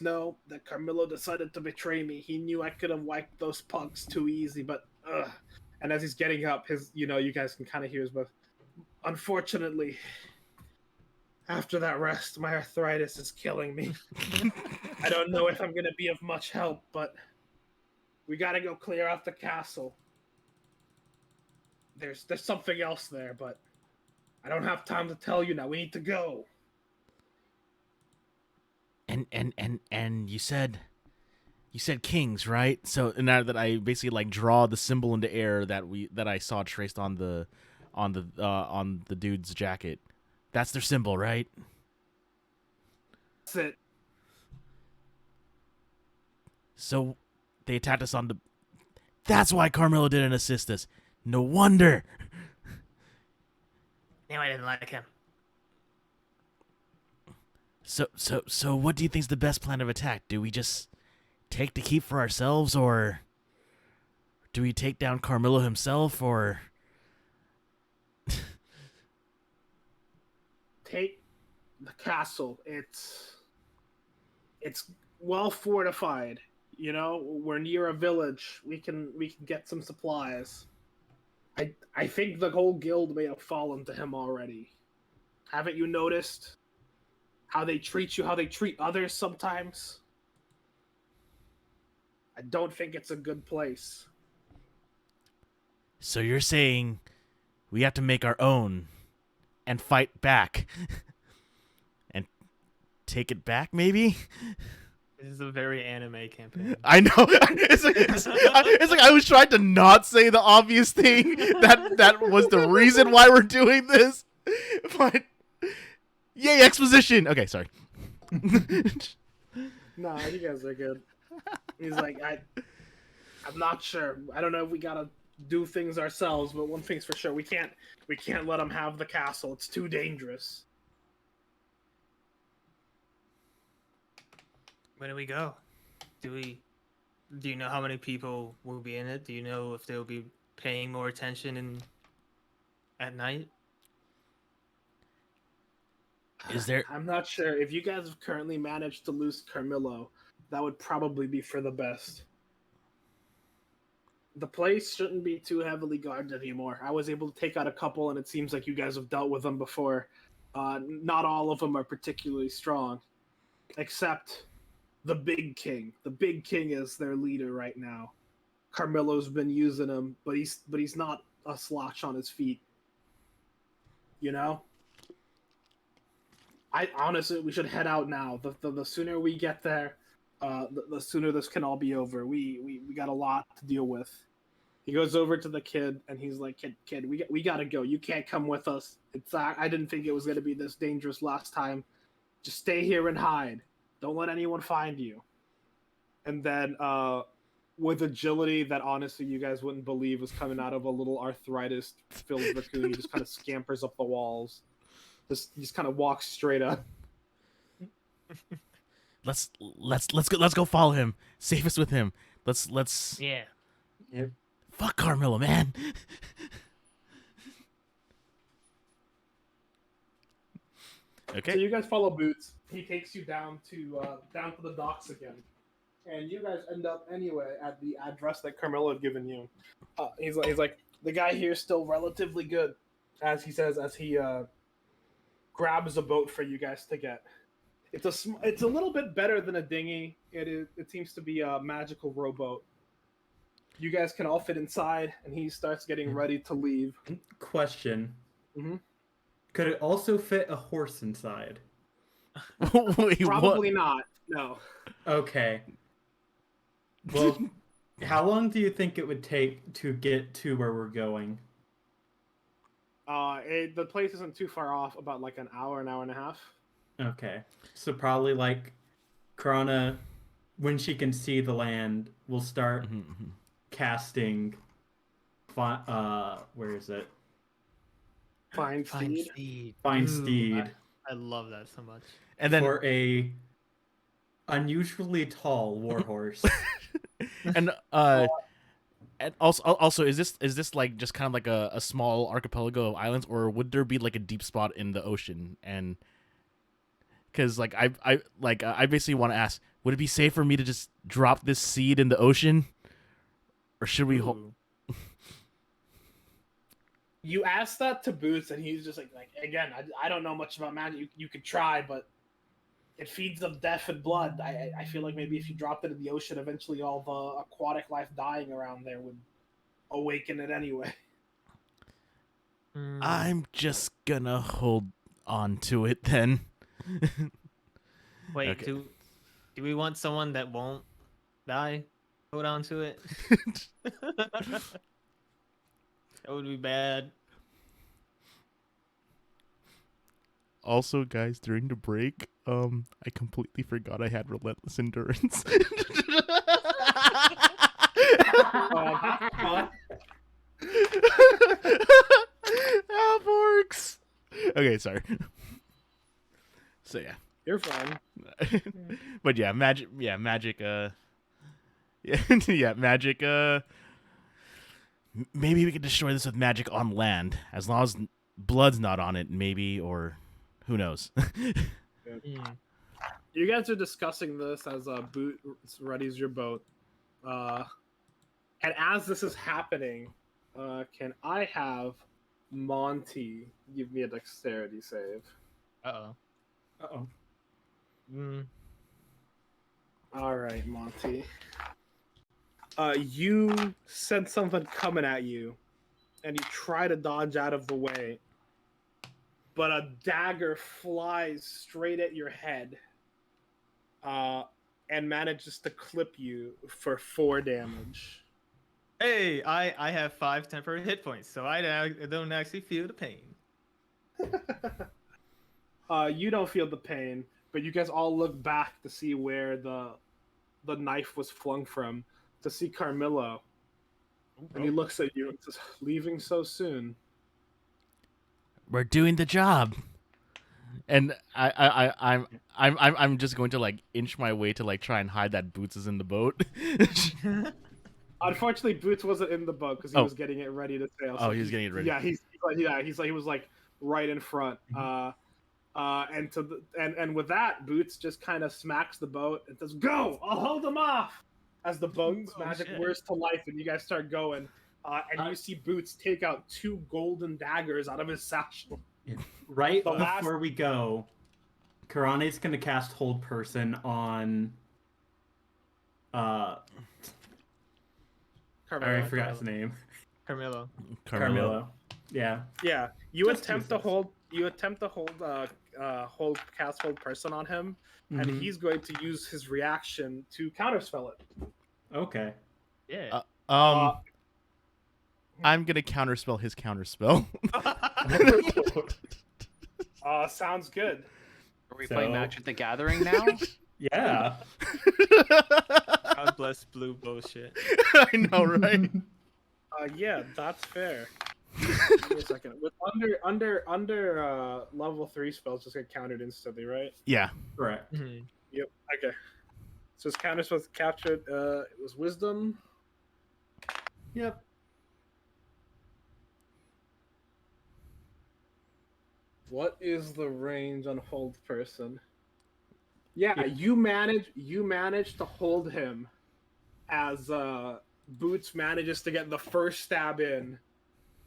know that Carmillo decided to betray me. He knew I could have wiped those punks too easy, but and as he's getting up, you guys can kind of hear his voice. Unfortunately, after that rest, my arthritis is killing me. I don't know if I'm gonna be of much help, but we gotta go clear out the castle. There's something else there, but I don't have time to tell you now. We need to go. And you said kings, right? So now that I basically like draw the symbol into air that I saw traced on the dude's jacket. That's their symbol, right? That's it. So they attacked us on the. That's why Carmelo didn't assist us. No wonder. No, I didn't like him. So what do you think's the best plan of attack? Do we just take the keep for ourselves, or do we take down Carmelo himself, or Take the castle. It's well fortified. You know, we're near a village. We can get some supplies. I think the whole guild may have fallen to him already. Haven't you noticed how they treat you, how they treat others sometimes? I don't think it's a good place. So you're saying we have to make our own and fight back and take it back, maybe? This is a very anime campaign. I know. It's like I was trying to not say the obvious thing that was the reason why we're doing this. But yay, exposition. Okay, sorry. No, you guys are good. He's like, I'm not sure. I don't know if we gotta do things ourselves, but one thing's for sure, we can't let him have the castle. It's too dangerous. When do we go? Do you know how many people will be in it? Do you know if they'll be paying more attention at night? Is there? I'm not sure. If you guys have currently managed to lose Carmillo, that would probably be for the best. The place shouldn't be too heavily guarded anymore. I was able to take out a couple, and it seems like you guys have dealt with them before. Not all of them are particularly strong, except the Big King. The Big King is their leader right now. Carmillo's been using him, but he's not a slouch on his feet. You know? I honestly, we should head out now. The sooner we get there, the sooner this can all be over. We got a lot to deal with. He goes over to the kid and he's like, "Kid, we gotta go. You can't come with us. I didn't think it was gonna be this dangerous last time. Just stay here and hide. Don't let anyone find you." And then, with agility that honestly you guys wouldn't believe was coming out of a little arthritis-filled raccoon, he just kind of scampers up the walls. Just kind of walks straight up. Let's go follow him. Save us with him. Let's. Yeah. Yep. Fuck Carmelo, man. Okay. So you guys follow Boots. He takes you down to the docks again, and you guys end up anyway at the address that Carmelo had given you. He's like the guy here is still relatively good, as he says as he grabs a boat for you guys to get. It's a little bit better than a dinghy. It seems to be a magical rowboat. You guys can all fit inside, and he starts getting ready to leave. Question. Mhm. Could it also fit a horse inside? Wait, Probably what? not. No. Okay. Well, how long do you think it would take to get to where we're going? The place isn't too far off, about like an hour and a half. Okay. So probably like Krana, when she can see the land, will start casting where is it? Find Find speed. speed. Find Ooh, Steed I love that so much. And then for a unusually tall warhorse. and also is this like just kind of like a small archipelago of islands, or would there be like a deep spot in the ocean? And because like I basically want to ask, would it be safe for me to just drop this seed in the ocean, or should we Ooh. You ask that to Boots, and he's just like again, I don't know much about magic. You could try, but it feeds them death and blood. I feel like maybe if you dropped it in the ocean, eventually all the aquatic life dying around there would awaken it anyway. I'm just gonna hold on to it then. Wait, Okay. do we want someone that won't die? Hold on to it. That would be bad. Also, guys, during the break, I completely forgot I had relentless endurance. Half-orcs. Okay, sorry. So yeah. You're fine. But yeah, magic. Yeah, yeah, magic. Maybe we could destroy this with magic on land, as long as blood's not on it. Maybe, or who knows? You guys are discussing this as Boot readies your boat, and as this is happening, can I have Monty give me a dexterity save? Uh-oh. Uh-oh. All right, Monty. You sense something coming at you, and you try to dodge out of the way, but a dagger flies straight at your head, and manages to clip you for 4 damage. Hey, I have 5 temporary hit points, so I don't actually feel the pain. You don't feel the pain, but you guys all look back to see where the knife was flung from, to see Carmelo. And he looks at you and says, "Leaving so soon." We're doing the job. And I'm just going to like inch my way to like try and hide that Boots is in the boat. Unfortunately, Boots wasn't in the boat because he was getting it ready to sail. Oh, he was getting it ready. Yeah, he was like right in front. And with that, Boots just kind of smacks the boat and says, "Go! I'll hold him off." As the boat's magic whirs to life, and you guys start going, and you see Boots take out 2 golden daggers out of his satchel. Right The before we go, Karane's gonna cast Hold Person on. I already forgot his name. Carmelo. Carmelo. Yeah. Yeah, you Just attempt to hold. Cast Hold Person on him, and Mhm. he's going to use his reaction to counterspell it. Okay. Yeah. I'm gonna counterspell his counterspell. Sounds good. Are we playing So- Magic the Gathering now? Yeah. God bless blue bullshit. I know, right? Yeah, that's fair. Give me a second. With under level 3 spells just get countered instantly, right? Yeah. Correct. Yep. Okay. So his counterspell was captured. It was Wisdom. Yep. What is the range on hold person? Yeah, you manage to hold him as Boots manages to get the first stab in.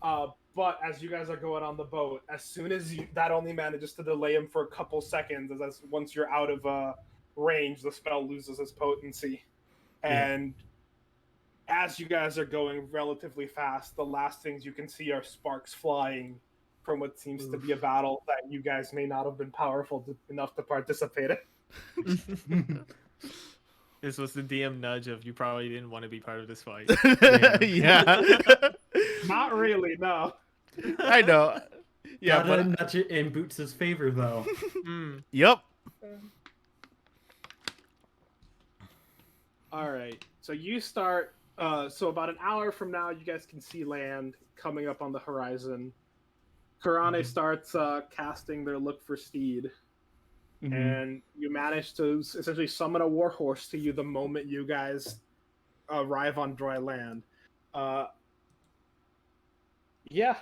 But as you guys are going on the boat, as soon as that only manages to delay him for a couple seconds, as once you're out of range, the spell loses its potency. And as you guys are going relatively fast, the last things you can see are sparks flying from what seems to be a battle that you guys may not have been powerful enough to participate in. This was the DM nudge of you probably didn't want to be part of this fight. Yeah. Not really, no. I know. Yeah, Gotta nudge it in Boots' favor, though. Yep. All right. So you start. So about an hour from now, you guys can see land coming up on the horizon. Karane starts casting their Look for Steed, and you manage to essentially summon a warhorse to you the moment you guys arrive on dry land. Yeah,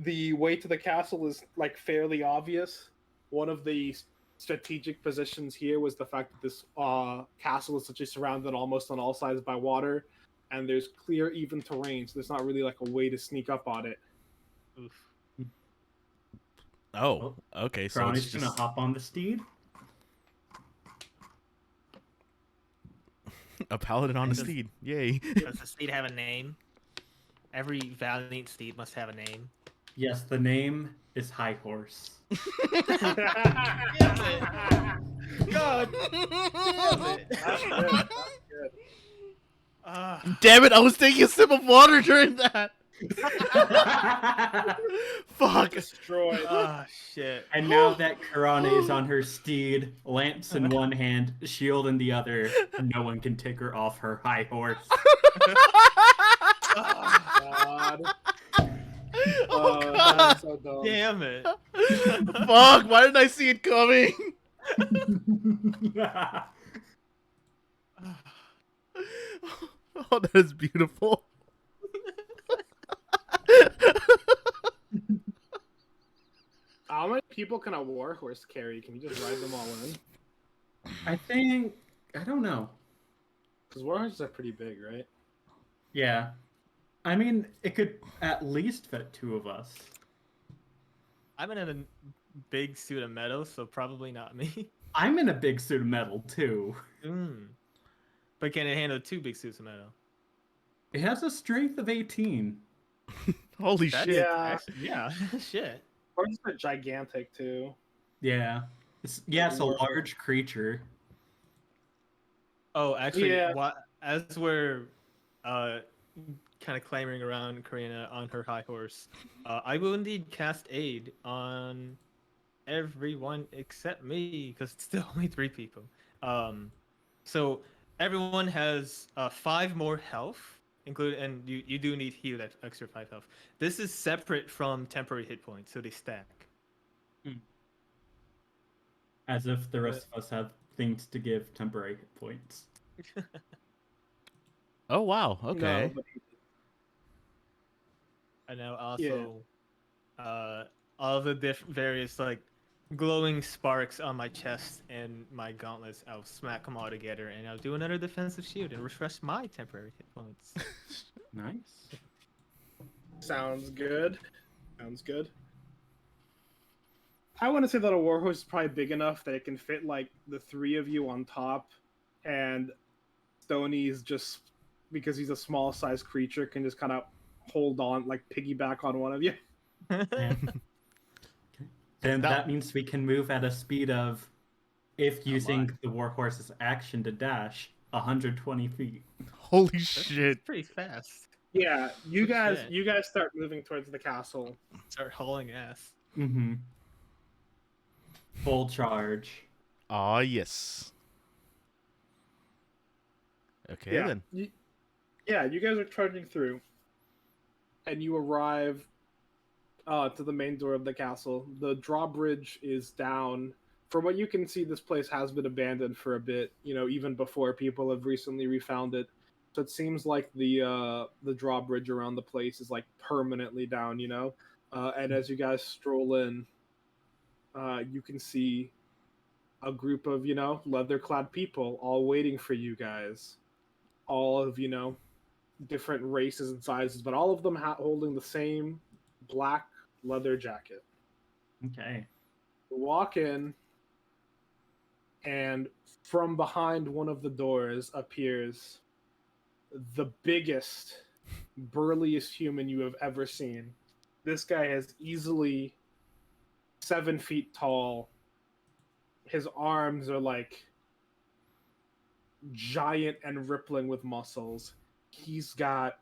the way to the castle is like fairly obvious. One of the strategic positions here was the fact that this castle is essentially surrounded almost on all sides by water, and there's clear, even terrain, so there's not really like a way to sneak up on it. Oof. Oh, okay. So Karane's it's gonna just hop on the steed. a paladin on a steed. Yay. Does the steed have a name? Every valiant steed must have a name. Yes, the name is High Horse. God. Damn it. That's good. That's good. Damn it! I was taking a sip of water during that. Fuck. Destroyed. Ah, shit. And now that Karane is on her steed, lamps in one hand, shield in the other, no one can take her off her high horse. God. Oh, That God. is so dumb. Damn it. Fuck! Why didn't I see it coming? Oh, that is beautiful. How many people can a warhorse carry? Can you just ride them all in? I don't know. Because warhorses are pretty big, right? Yeah. I mean, it could at least fit two of us. I'm in a big suit of metal, so probably not me. I'm in a big suit of metal, too. But can it handle 2 big suits of metal? It has a strength of 18. Holy That's- shit! Yeah. Shit. Horses are gigantic, too. Yeah. It's a large creature. Oh, actually, Yeah. as we're kind of clambering around Karina on her high horse, I will indeed cast aid on everyone except me, because it's still only 3 people. So everyone has 5 more health, and you do need heal that extra 5 health. This is separate from temporary hit points, so they stack. As if the rest of us have things to give temporary hit points. Oh wow. Okay. No, but And now also, all the various like glowing sparks on my chest and my gauntlets, I'll smack them all together, and I'll do another defensive shield and refresh my temporary hit points. Nice. sounds good. Sounds good. I want to say that a warhorse is probably big enough that it can fit like the 3 of you on top, and Stoney's just because he's a small sized creature can just kind of hold on, like piggyback on one of you. Yeah. Then that means we can move at a speed of, if using the warhorse's action to dash, 120 feet. Holy shit! It's pretty fast. Yeah, you Good guys shit. start moving towards the castle. Start hauling ass. Mm-hmm. Full charge. Ah yes. Okay Yeah. then. You guys are charging through, and you arrive to the main door of the castle. The drawbridge is down. From what you can see, this place has been abandoned for a bit. Even before people have recently refound it. So it seems like the drawbridge around the place is like permanently down. And as you guys stroll in, you can see a group of, leather-clad people all waiting for you guys. All of, different races and sizes, but all of them holding the same black leather jacket. Okay. You walk in, and from behind one of the doors appears the biggest, burliest human you have ever seen. This guy is easily 7 feet tall. His arms are like giant and rippling with muscles. He's got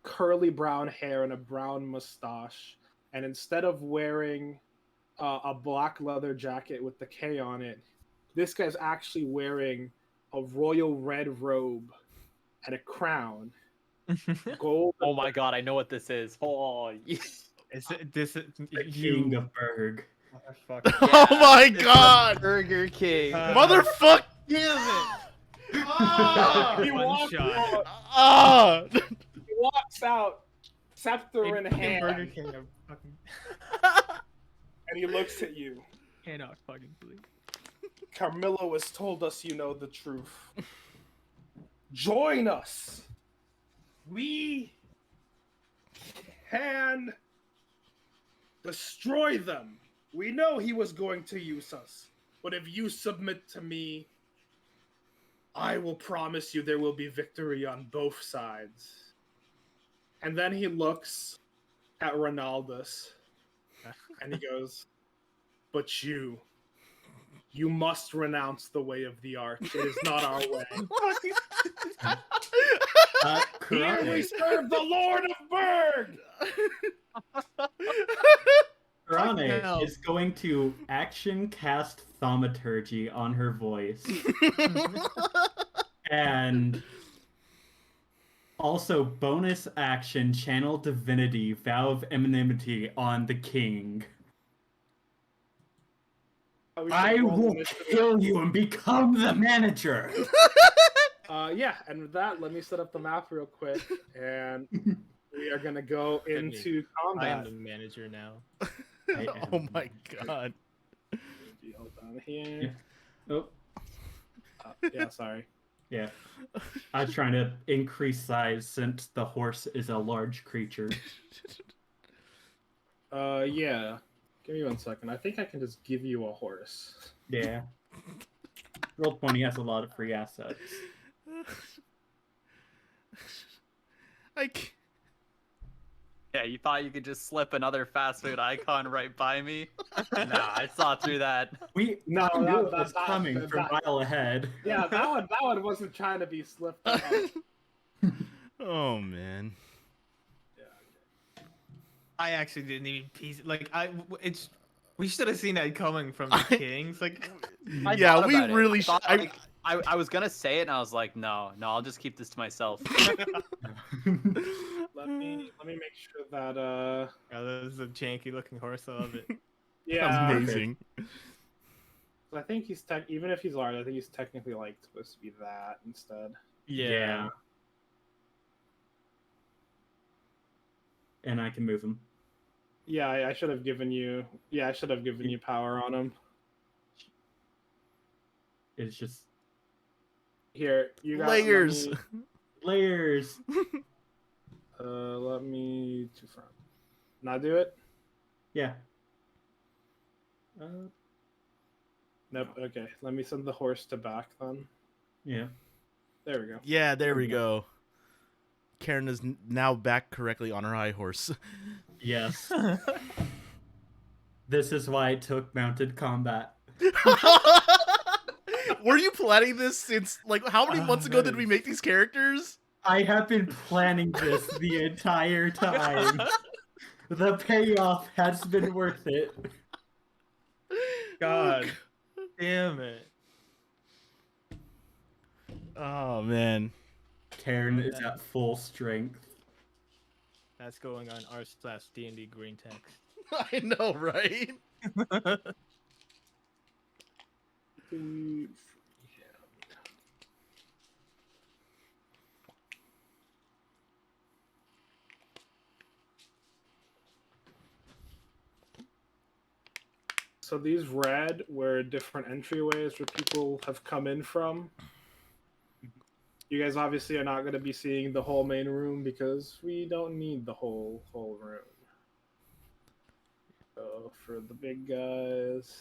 curly brown hair and a brown mustache. And instead of wearing a black leather jacket with the K on it, this guy's actually wearing a royal red robe and a crown. Gold. Oh my god, I know what this is. Oh, Is it this? The King of Berg. Motherfucker. Oh my it's the god! Burger King. Motherfuck! Damn it! Ah, He one walks shot. out. Ah! He walks out, scepter in Fucking hand, Burger King. I'm fucking and he looks at you. cannot fucking believe. Carmillo has told us you know the truth. Join us. We can destroy them. We know he was going to use us, but if you submit to me, I will promise you there will be victory on both sides. And then he looks at Ronaldus and he goes, but you must renounce the way of the arch. It is not our way. Here we serve the Lord of Berg! Karane hell. is going to action cast thaumaturgy on her voice. And also bonus action channel divinity vow of enmity on the king. I will kill you and become the manager. Yeah, and with that, let me set up the map real quick, and we are gonna go into I am combat. the manager now. Oh my god. Hold on here. Oh, Yeah, sorry. yeah. I was trying to increase size since the horse is a large creature. Yeah. Give me 1 second. I think I can just give you a horse. Yeah. Roll20 has a lot of free assets. Yeah, you thought you could just slip another fast food icon right by me? Nah, I saw through that. We No, knew that- it was that- coming that- from a mile ahead. Yeah, that one wasn't trying to be slipped up. Oh man. I actually didn't even piece. Like it's. We should have seen that coming from the Kings. Like, I Yeah, thought we about it. really I thought, sh- I- like, I was gonna say it and I was like, no, I'll just keep this to myself. Let me make sure that oh, this is a janky looking horse. I love it. yeah. Amazing. I think he's even if he's large, I think he's technically like supposed to be that instead. Yeah. And I can move him. Yeah, I should have given you. Yeah, I should have given you power on him. It's just Here, you got Layers. layers. Let me to front. Not do it. Yeah. Nope. Okay, let me send the horse to back then. Yeah. There we go. Yeah, there we go. Karen is now back correctly on her high horse. Yes. This is why it took mounted combat. Were you planning this since, like, how many months ago did we make these characters? I have been planning this the entire time. The payoff has been worth it. God damn it. Oh man. Karen is at full strength. That's going on r/D&D green text. I know, right? So these red were different entryways where people have come in from. You guys obviously are not going to be seeing the whole main room because we don't need the whole room. So for the big guys,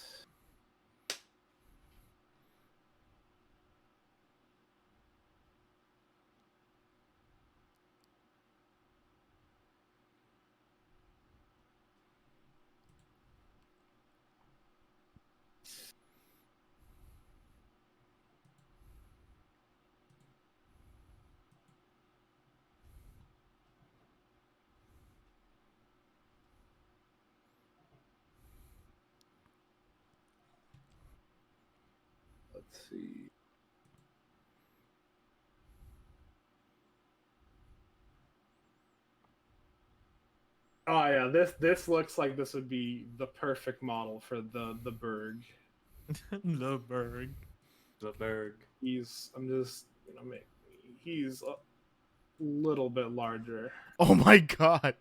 let's see. Oh yeah, this looks like this would be the perfect model for the Berg. The bird. The Berg. He's he's a little bit larger. Oh my god.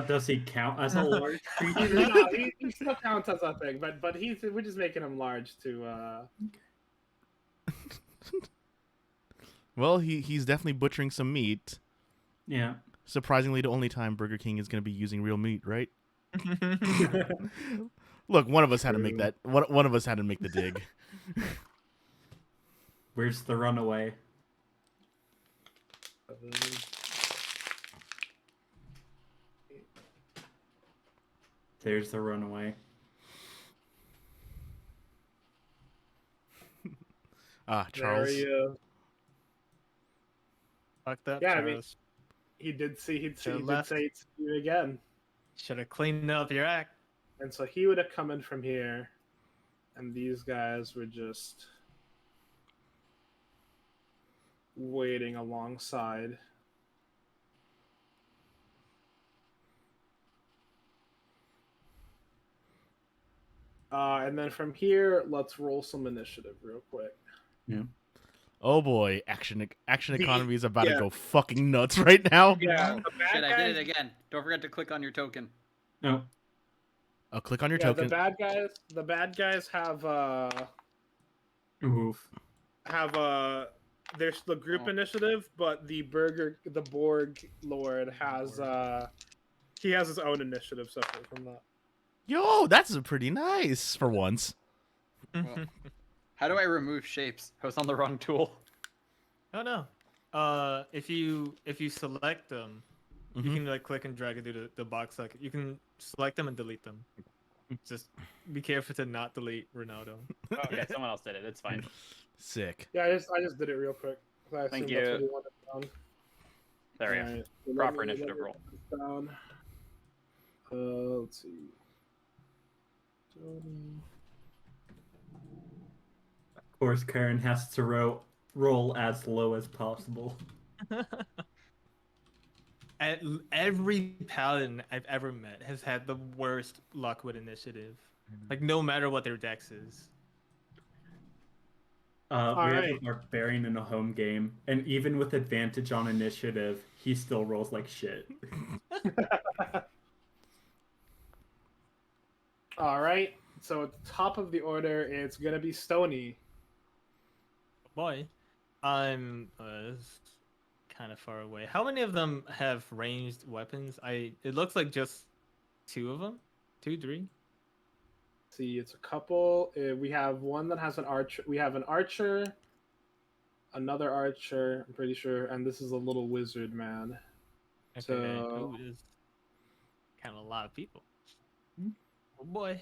Does he count as a large creature? No, he still counts as a thing, but we're just making him large to Well, he's definitely butchering some meat. Yeah. Surprisingly, the only time Burger King is going to be using real meat, right? Look, one of us had to make that. One of us had to make the dig. Where's the runaway? There's the runaway. Charles. There you. Fuck that. Yeah, I mean, Charles. he did see left. say it's you again, Should have cleaned up your act. and so he would have come in from here, and these guys were just waiting alongside. And then from here, let's roll some initiative real quick. Oh boy, action economy is about to Yeah. go fucking nuts right now. Yeah, the bad Shit, I guys, did it again. Don't forget to click on your token. No. I'll click on your yeah, token. the bad guys have Oof. there's the group Oh. initiative, but the Borg Lord has he has his own initiative separate from that. Yo, that's pretty nice for once. Well, how do I remove shapes? I was on the wrong tool. Oh no. If you select them, you Mhm. can like click and drag and do the box. Like you can select them and delete them. Just be careful to not delete Ronaldo. Oh, okay, someone else did it. It's fine. Sick. Yeah, I just did it real quick. I Thank assumed that's you. what he wanted down. There we go. Alright, so let Proper me- let initiative me roll. put this down. Let's see. Of course, Karen has to roll as low as possible. Every paladin I've ever met has had the worst luck with initiative. Like no matter what their dex is. We have a Alright. barbarian in a home game, and even with advantage on initiative, he still rolls like shit. All right. So at the top of the order, it's gonna be Stony. Boy, I'm kind of far away. How many of them have ranged weapons? It looks like just 2 of them, 2, 3. See, it's a couple. We have one that has an archer. We have an archer, another archer. I'm pretty sure, and this is a little wizard man. Okay, So- ooh, is kind of a lot of people. Oh boy.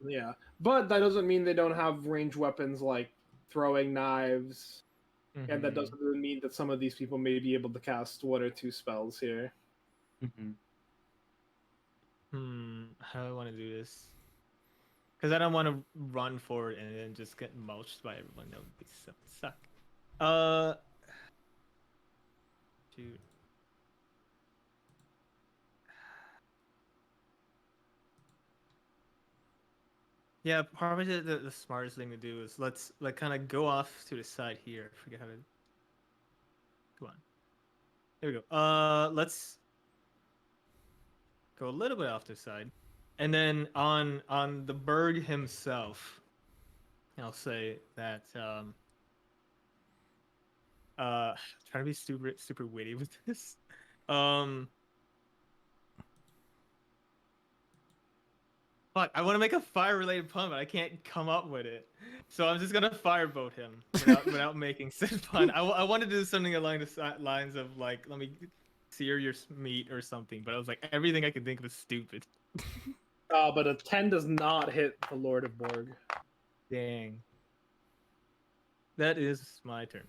Yeah, but that doesn't mean they don't have ranged weapons like throwing knives, and that Mhm. doesn't really mean that some of these people may be able to cast 1 or 2 spells here. How do I want to do this? Because I don't want to run forward and then just get mulched by everyone. That would be suck. Shoot. Yeah, probably the smartest thing to do is let's like kind of go off to the side here. I forget how to. Come on. There we go. Let's go a little bit off to the side. And then on the berg himself, I'll say that trying to be super witty with this. Fuck, I want to make a fire related pun, but I can't come up with it. So I'm just gonna fireboat him without making said pun. I wanted to do something along the lines of like, let me sear your meat or something, but I was like, everything I could think of was stupid. But a 10 does not hit the Lord of Borg. Dang. That is my turn.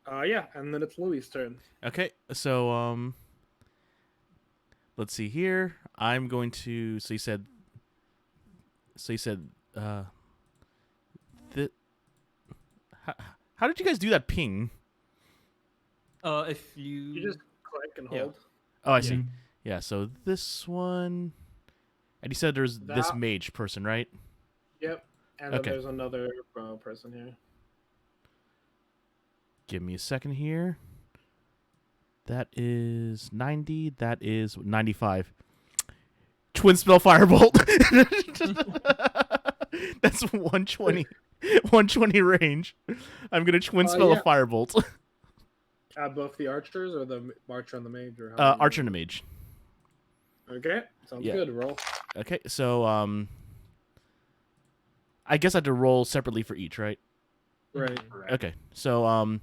Yeah, and then it's Louis' turn. Okay, so let's see here. I'm going to. So you said. That. How did you guys do that ping? If You just click and Yeah. hold. Oh, I see. Yeah. So this one. And you said there's this That- mage person, right? Yep. And Okay. then there's another person here. Give me a second here. That is 90. That is 95. Twin spell firebolt. That's 120. 120 range. I'm gonna twin spell yeah. a firebolt. Both the archers or the archer and the mage? Or Archer and a mage. Okay, sounds Yeah. good. Roll. Okay, so I guess I have to roll separately for each, right? Right. Okay, so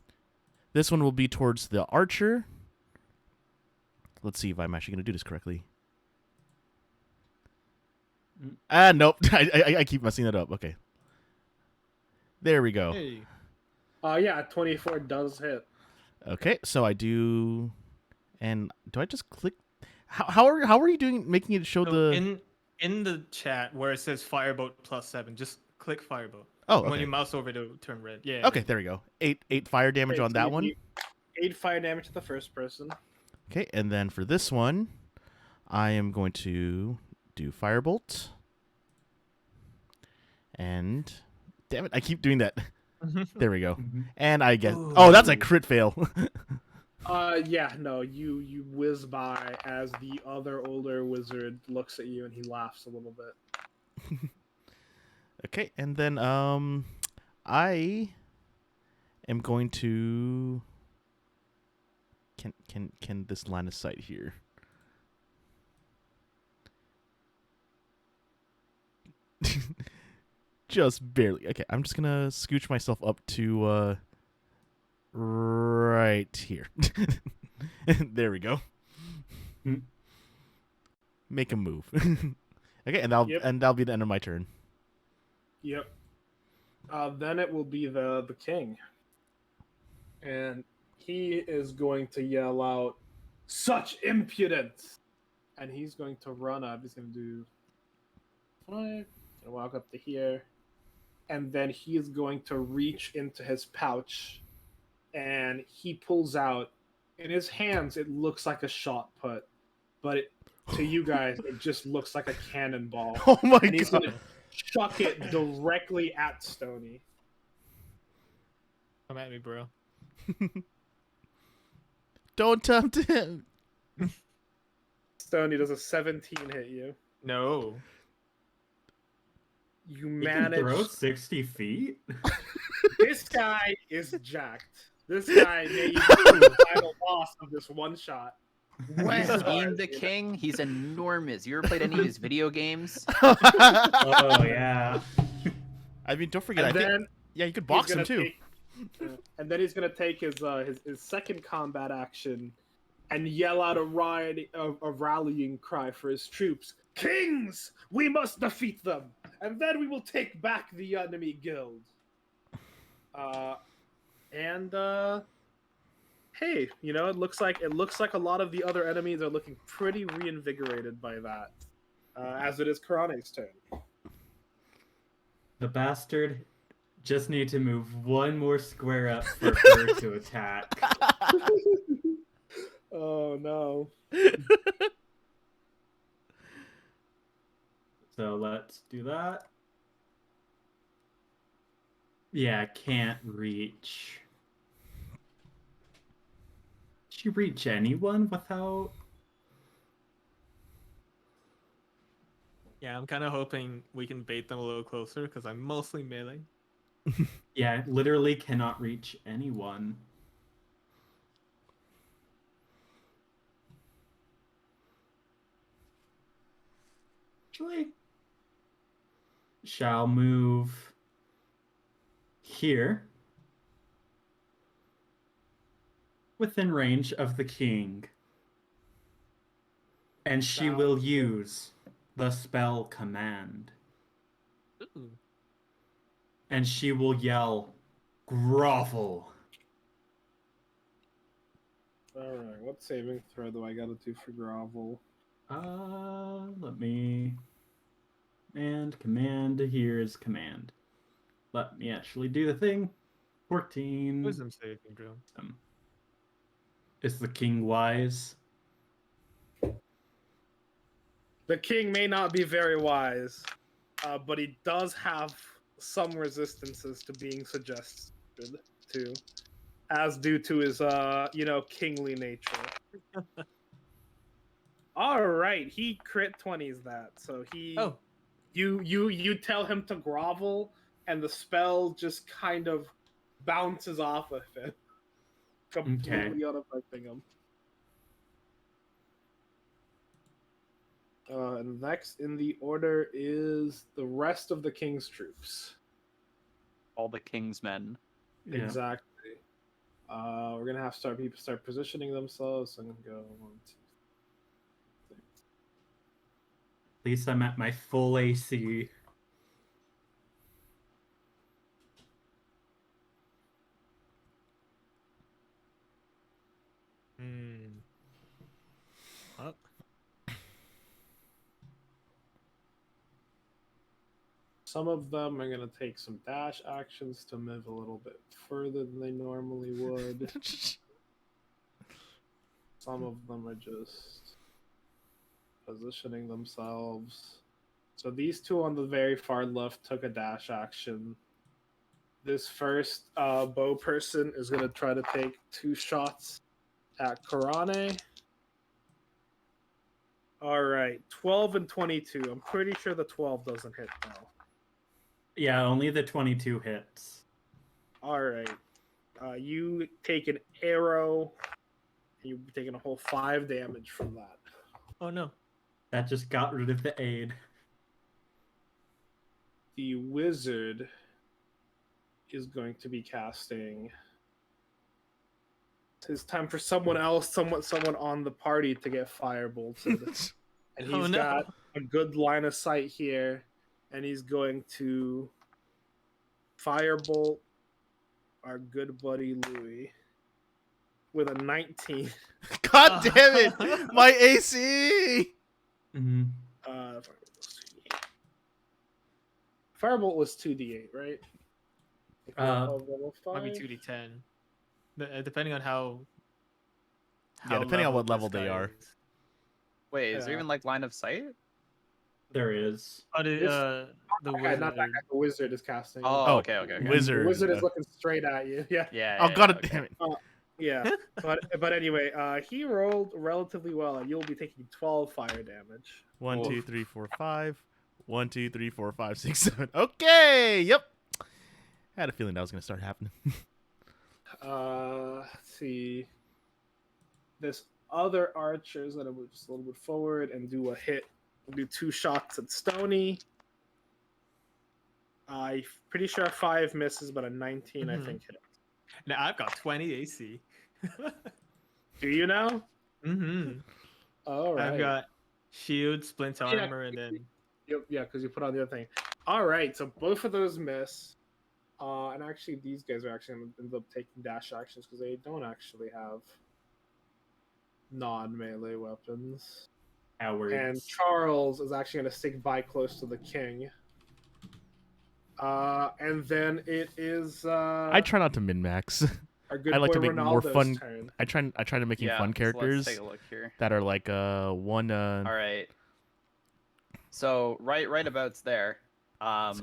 this one will be towards the archer. Let's see if I'm actually gonna do this correctly. Nope. I keep messing that up. Okay. There we go. Hey. Yeah, 24 does hit. Okay, so I do, and do I just click? How are you doing? Making it show So the in the chat where it says fireboat +7, just click fireboat. oh When okay. you mouse over to turn red. Yeah. Okay, there we go. Eight fire damage Okay, on so that you one. do 8 fire damage to the first person. Okay, and then for this one, I am going to do firebolt. And damn it, I keep doing that. There we go. And I get that's a crit fail. Yeah, no, you whiz by as the other older wizard looks at you and he laughs a little bit. Okay, and then I am going to can this line of sight here. Just barely. Okay, I'm just gonna scooch myself up to right here. There we go. Make a move. Okay, and that'll be the end of my turn. Yep. Then it will be the king. And he is going to yell out, "Such impudence!" And he's going to run up. He's going to do 5. Gonna walk up to here. And then he is going to reach into his pouch. And he pulls out, in his hands, it looks like a shot put. But to you guys, it just looks like a cannonball. Oh my And he's god. going to chuck it directly at Stony. Come at me, bro. Don't tempt him. Stony, does a 17 hit you? No. You He can manage. throw 60 feet? This guy is jacked. This guy may be the final boss of this one shot. Have you seen the king? He's enormous. You ever played any of his video games? Oh, yeah. I mean, don't forget. And I think then you could he's box him gonna too. and then he's gonna take his second combat action and yell out a rallying cry for his troops. Kings, we must defeat them, and then we will take back the enemy guild. Hey, it looks like a lot of the other enemies are looking pretty reinvigorated by that. As it is Karane's turn. The bastard just need to move one more square up for her to attack. Oh no. So let's do that. Yeah, can't reach. Did you reach anyone without? Yeah, Yeah, I'm kind of hoping we can bait them a little closer because I'm mostly melee. Yeah, literally cannot reach anyone. Actually, shall move here within range of the king. And she will use the spell command. Ooh. And she will yell, grovel. Alright, what saving throw do I gotta do for grovel? Let me. And command, here's command. Let me actually do the thing. 14. Wisdom saving throw. Is the king wise? The king may not be very wise, but he does have some resistances to being suggested to, as due to his, kingly nature. All right, he crit 20s that, so he. Oh. You tell him to grovel, and the spell just kind of bounces off of him, completely unaffecting him. And next in the order is the rest of the king's troops. All the king's men. Yeah. Exactly. We're gonna have people start positioning themselves and go 1, 2. At least I'm at my full AC. Up. Some of them are gonna take some dash actions to move a little bit further than they normally would. Some of them are just positioning themselves. So these two on the very far left took a dash action. This first bow person is going to try to take 2 shots at Karane. All right, 12 and 22. I'm pretty sure the 12 doesn't hit now. Yeah, only the 22 hits. All right. You take an arrow. You've taken a whole 5 damage from that. Oh no. That just got rid of the aid. The wizard is going to be casting. It's time for someone else, someone on the party to get firebolted. And he's got a good line of sight here, and he's going to firebolt our good buddy Louis with a 19. God damn it! My AC! Mm-hmm. Firebolt was 2d8, right? Might be 2d10. Depending on how Yeah, depending on what leveled level this they guy are. is. Wait, is there Yeah. even like line of sight? There is. Oh, the wizard. Not that guy, the wizard is casting. Oh, Oh, okay. Wizard. The wizard is looking straight at you. Yeah. Yeah. Oh god okay. damn it! Yeah. but anyway, he rolled relatively well, and you'll be taking 12 fire damage. 1, 2, 3, 4, 5. 1, 2, 3, 4, 5, 6, 7. Okay, yep. I had a feeling that was gonna start happening. Let's see. This other archer is gonna move just a little bit forward and do a hit. We'll do 2 shots at Stony. I'm pretty sure 5 misses, but a 19 I think hit. Now I've got 20 AC. Do you now? Mm-hmm. All right. I've got shield, splint Yeah. armor, and then Yeah, because you put on the other thing. All right, so both of those miss. And actually, these guys are actually going to end up taking dash actions because they don't actually have non-melee weapons. Cowards. And Charles is actually going to stick by close to the king. And then it is I try not to min max. our good I like boy to make more Ronaldo's fun. turn. I try to making Yeah, fun so characters let's take a look here. that are like one. All right. So right abouts there, go.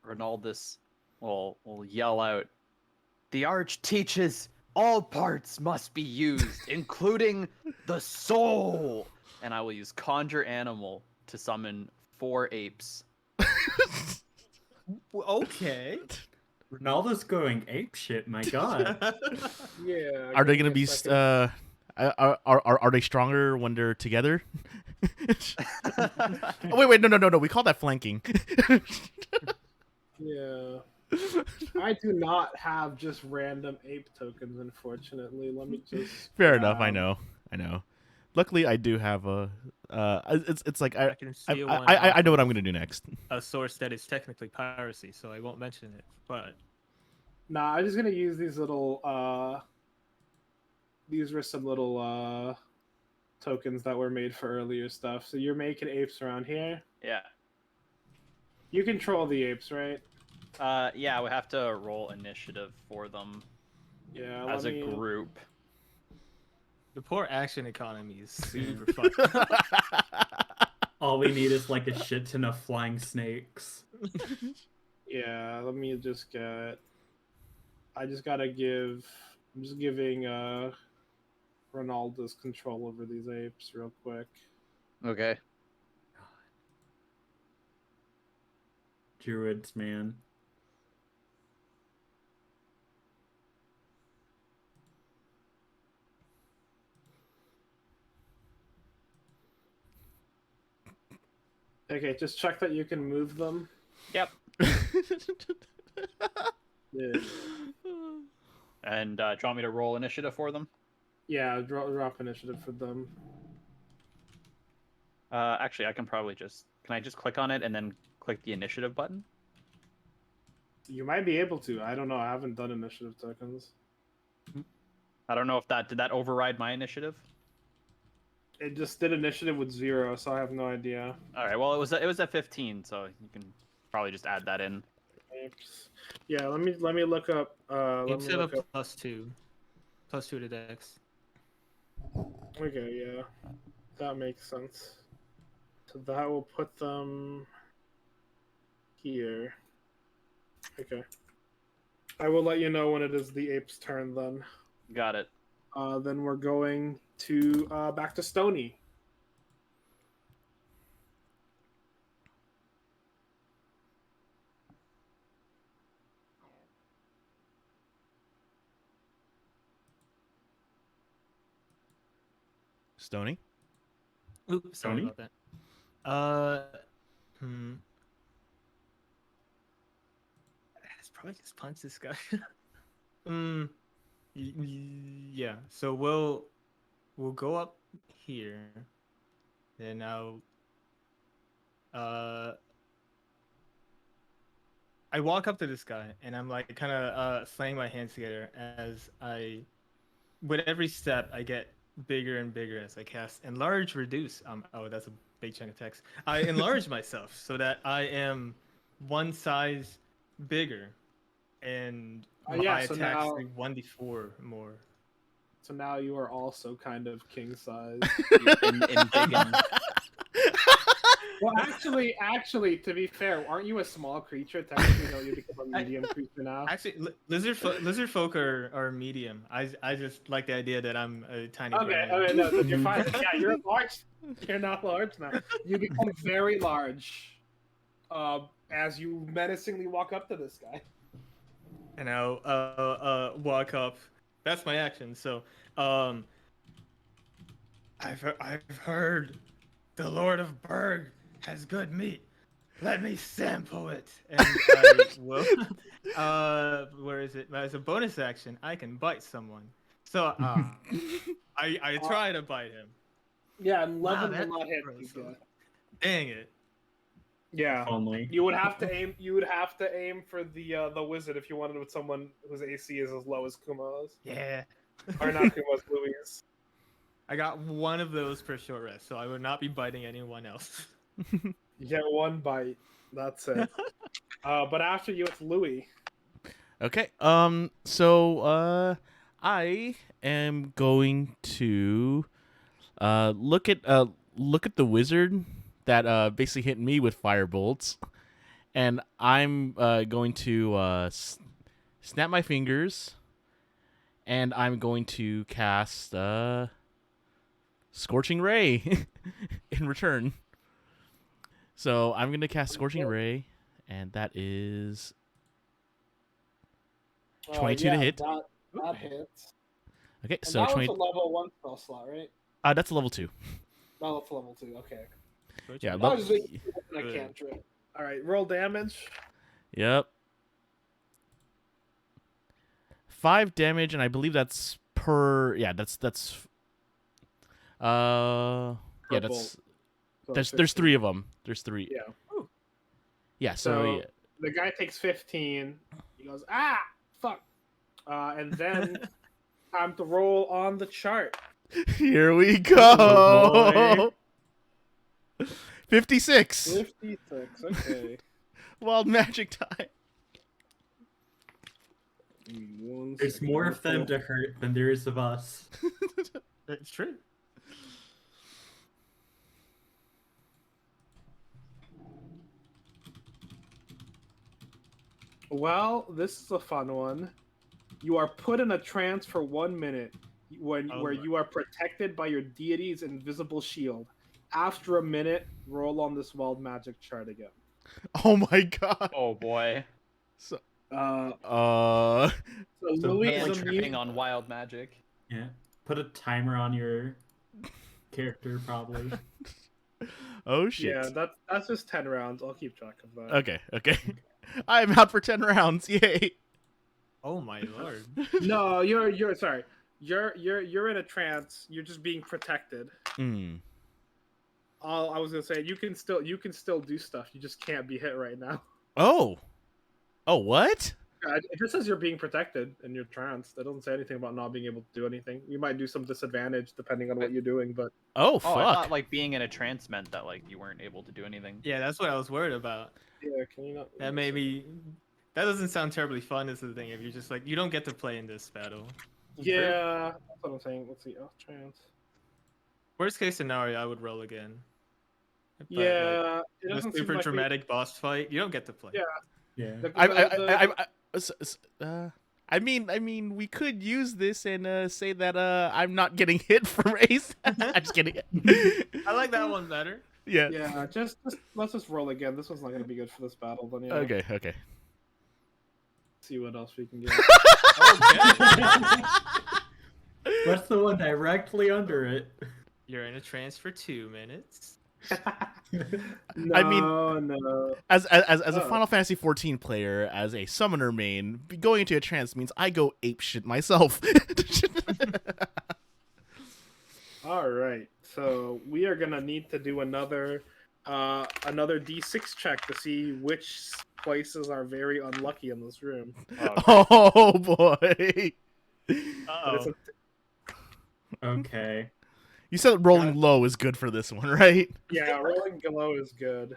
Ronaldus will yell out, "The arch teaches all parts must be used, including the soul." And I will use Conjure Animal to summon 4 apes. Okay. Ronaldo's going ape shit. My God. Yeah. Are they give gonna me a be second. are they stronger when they're together? Oh, wait, no. We call that flanking. Yeah. I do not have just random ape tokens, unfortunately. Let me just. Fair enough. I grab- know. Luckily, I do have a. It's like I can steal one I off know what of I'm gonna do next. a source that is technically piracy, so I won't mention it. But Nah, I'm just gonna use these little. These were some little tokens that were made for earlier stuff. So you're making apes around here. Yeah. You control the apes, right? Yeah, we have to roll initiative for them Yeah. as a group. the poor action economy is super fun. All we need is like a shit ton of flying snakes. Yeah. Let me just get. I just gotta give. I'm just giving Ronaldo's control over these apes real quick. Okay. Druids, man. Okay, just check that you can move them. Yep. Yeah. And do you want me to roll initiative for them? Yeah, drop initiative for them. Actually, I can probably just. Can I just click on it and then click the initiative button? You might be able to. I don't know. I haven't done initiative tokens. I don't know if that did that override my initiative. It just did initiative with 0, so I have no idea. All right. Well, it was at 15, so you can probably just add that in. Apes. Yeah, let me look up. Instead of +2 to the dex. Okay, yeah, that makes sense. So that will put them here. Okay. I will let you know when it is the ape's turn. Then. Got it. Then we're going to back to Stony. Stony. Oops, sorry Tony? about that. Let's probably just punch this guy. Yeah. So we'll go up here. Then I walk up to this guy and I'm like kind of slaying my hands together as with every step I get bigger and bigger as I cast enlarge reduce. Oh, that's a big chunk of text. I enlarge myself so that I am one size bigger and my Yeah, so attacks now- do 1d4 more. So now you are also kind of king size. In big and Well, actually, to be fair, aren't you a small creature? Technically, don't you become a medium creature now? Actually, lizard folk are medium. I just like the idea that I'm a tiny. Okay, gremlin. no, then you're fine. Yeah, you're large. You're not large now. You become very large, as you menacingly walk up to this guy. And I'll walk up. That's my action. So, I've heard the Lord of Berg has good meat. Let me sample it. And I will. Where is it? As a bonus action, I can bite someone. So I try to bite him. Yeah, and Wow, 11 that's will not hit gross. these guys. Dang it. Yeah. Only. You would have to aim. You would have to aim for the wizard if you wanted with someone whose AC is as low as Kumo's, Yeah. or not Kumo's, Louis'. I got one of those per short rest, so I would not be biting anyone else. You get one bite. That's it. But after you, it's Louis. Okay. So I am going to look at the wizard that basically hit me with fire bolts, and I'm going to snap my fingers, and I'm going to cast Scorching Ray in return. So I'm gonna cast Scorching Ray, and that is 22 to hit. That hits. Okay, And so that 20. was a level 1 spell slot, right? That's a level 2. No, that's level 2. Okay. Yeah. I was just I can't trip. All right, roll damage. Yep. 5 damage, and I believe that's per. Yeah, that's. Yeah, Per that's. bolt. So There's 15. 3 of them. There's 3. Yeah. Yeah. So, So yeah. the guy takes 15. He goes, ah, fuck. And then time to roll on the chart. Here we Oh, go. 56. 56. Okay. Wild magic time. There's more of them to hurt than there is of us. It's true. Well, this is a fun one. You are put in a trance for 1 minute where you are protected by your deity's invisible shield. After a minute, roll on this wild magic chart again. Oh my god. Oh boy. So, So Louis And is tripping immune. on wild magic. Yeah. Put a timer on your character, probably. oh shit. Yeah, that's just 10 rounds. I'll keep track of that. Okay. I'm out for 10 rounds. Yay. Oh my lord. No, you're sorry. You're in a trance. You're just being protected. Mm. All I was gonna say, you can still do stuff. You just can't be hit right now. Oh, what? It just says you're being protected and you're tranced. It doesn't say anything about not being able to do anything. You might do some disadvantage depending on what you're doing, but Oh Oh, fuck. I thought like being in a trance meant that like you weren't able to do anything. Yeah, that's what I was worried about. yeah, can you not? That made me. That doesn't sound terribly fun. Is the thing. If you're just like you don't get to play in this battle. Yeah, that's what I'm saying. Let's see. Oh, trance. Worst case scenario, I would roll again. But, Yeah, it like, doesn't a seem super like dramatic boss fight. You don't get to play. Yeah. Yeah. I mean, we could use this and say that I'm not getting hit from Ace. I'm just kidding. I like that one better. Yeah. Yeah, just let's just roll again. This one's not gonna be good for this battle. Then yeah. Okay. See what else we can get. Okay. What's the one directly under it? You're in a trance for 2 minutes. No, I mean- no. As a Oh. Final Fantasy 14 player, as a summoner main, going into a trance means I go ape shit myself. All right, so we are gonna need to do another D6 check to see which places are very unlucky in this room. Oh boy. But it's Uh-oh. Okay. You said rolling low is good for this one, right? yeah, rolling below is good.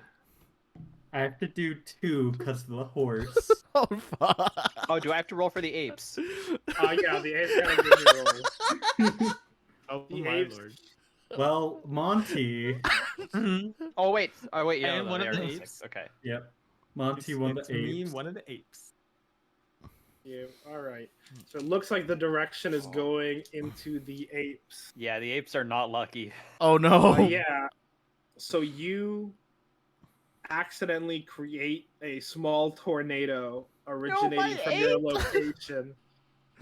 I have to do 2 because of the horse. Oh fuck. Oh, do I have to roll for the apes? Yeah, the apes gotta give you rolls. Oh The my apes. lord. Well, Monty. Oh wait, yeah, And no, one they of are the D6. apes. Okay. Yep. Monty won the It's me, apes. one of the apes. Yeah, all right. So it looks like the direction is going into the apes. Yeah, the apes are not lucky. Oh no. Yeah. So you accidentally create a small tornado originating from your location.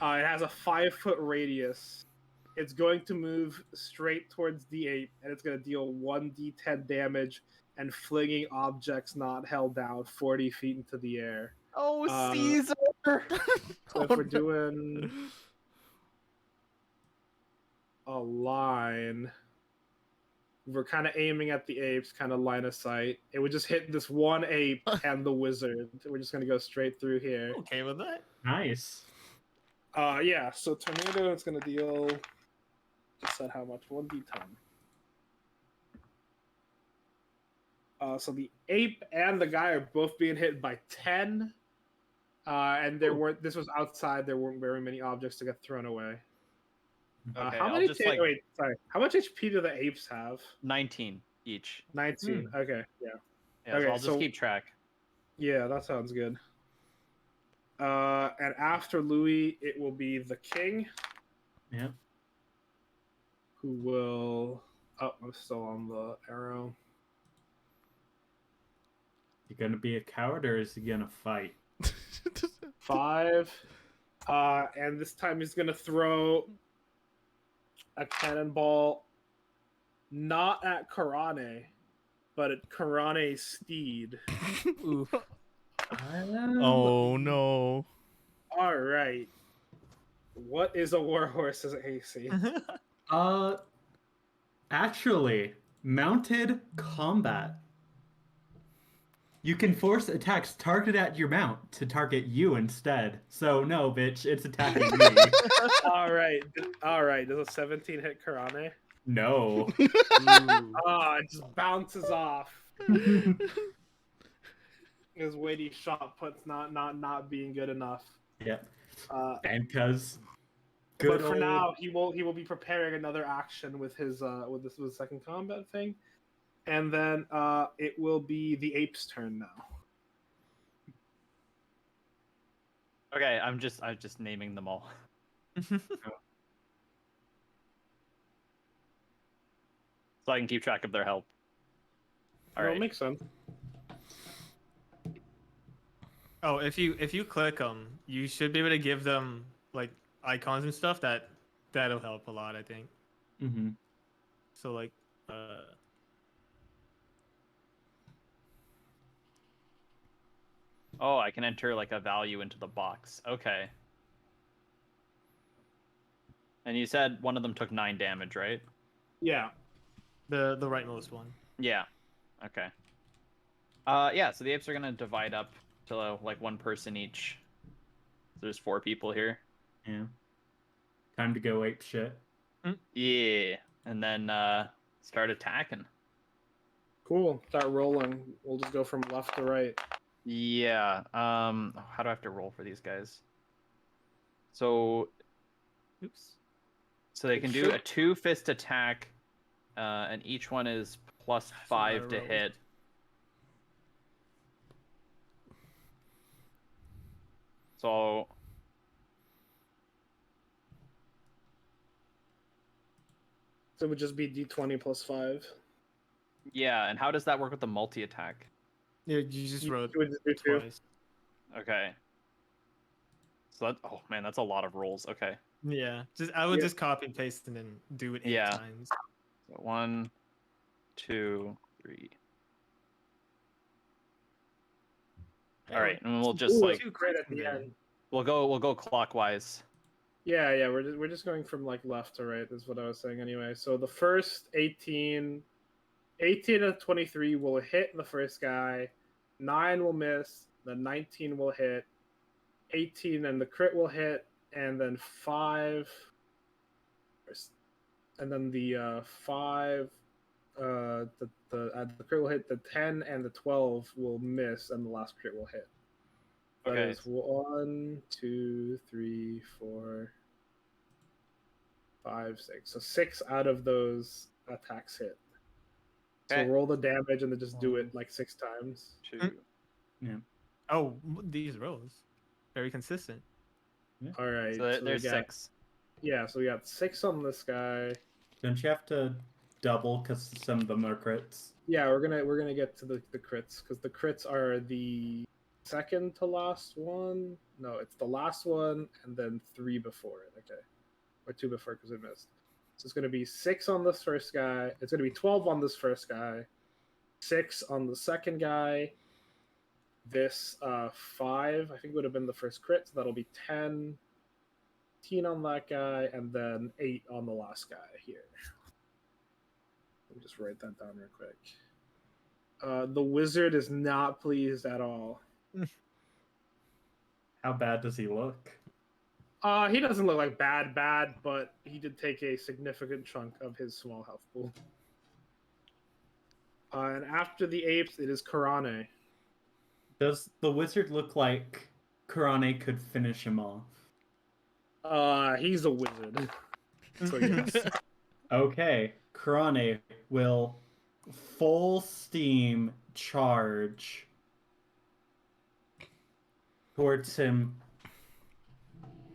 It has a 5-foot radius. It's going to move straight towards the ape, and it's going to deal 1d10 damage and flinging objects not held down 40 feet into the air. Oh, Caesar! So if Oh, we're no. doing a line, we're kind of aiming at the apes, kind of line of sight. It would just hit this one ape and the wizard. We're just gonna go straight through here. Okay with that? Nice. Yeah. So tornado is gonna deal. Just said how much? 1d10. So the ape and the guy are both being hit by 10. And there weren't. This was outside. There weren't very many objects to get thrown away. Okay, How I'll many? just, like- Wait, sorry. How much HP do the apes have? 19 each. 19. Okay, yeah, Yeah, Okay, so I'll just so- keep track. yeah, that sounds good. And after Louis, it will be the king Yep. who will. Oh, I'm still on the arrow. You gonna be a coward or is he gonna fight? 5. And this time he's gonna throw a cannonball not at Karane, but at Karane's steed. Oof. Oh no. All right. What is a warhorse's AC? Actually, mounted combat. You can force attacks targeted at your mount to target you instead. So no, bitch, it's attacking me. All right. Does a 17 hit Karane? No. It just bounces off. His weighty shot puts not being good enough. Yep. And because but for now, he will be preparing another action with his with this second combat thing, and then it will be the ape's turn now. Okay, I'm just naming them all. So I can keep track of their health. All right. Makes sense. Oh, if you click them, you should be able to give them like icons and stuff. That'll help a lot, I think. Mm-hmm. So like, Oh, I can enter like a value into the box. Okay. And you said one of them took 9 damage, right? Yeah. the rightmost one. Yeah. Okay. Yeah, so the apes are gonna divide up to like one person each. So there's 4 people here. Yeah. Time to go ape shit. Yeah. And then start attacking. Cool. Start rolling. We'll just go from left to right. Yeah. How do I have to roll for these guys? So Oops. so they can do a 2-fist attack, and each one is plus That's a lot 5 of to rolls. hit. So So it would just be D20 plus 5. yeah, and how does that work with the multi attack? Yeah, you just You wrote would just do 2. twice. Okay. So that, oh man, that's a lot of rolls. Okay. Yeah, I would Yeah. just copy and paste and then do it 8 Yeah. times. So 1, 2, 3. All right, and we'll just Ooh, like Two right crits at the then. end. we'll go clockwise. Yeah, we're just going from like left to right is what I was saying anyway. So the first 18 of 23 will hit the first guy, 9 will miss, the 19 will hit, 18 and the crit will hit, and then 5 and then the 5 the crit will hit, the 10 and the 12 will miss, and the last crit will hit. That Okay. is 1, 2, 3, 4, 5, 6. So 6 out of those attacks hit. Okay. So roll the damage and then just do it like 6 times. 2. Oh, these rolls, very consistent. All right. So there's we got, 6. Yeah, so we got 6 on this guy. Don't you have to double because some of them are crits? Yeah, we're gonna get to the crits because the crits are the second to last one. No, it's the last one and then 3 before it. Okay, or 2 before because it missed. So it's gonna be 6 on this first guy. It's gonna be 12 on this first guy, 6 on the second guy. This 5, I think would have been the first crit, so that'll be 10. 10 on that guy, and then 8 on the last guy here. Let me just write that down real quick. The wizard is not pleased at all. How bad does he look? He doesn't look like bad, but he did take a significant chunk of his small health pool. And after the apes, it is Karane. Does the wizard look like Karane could finish him off? He's a wizard. So yes. Okay, Karane will full steam charge towards him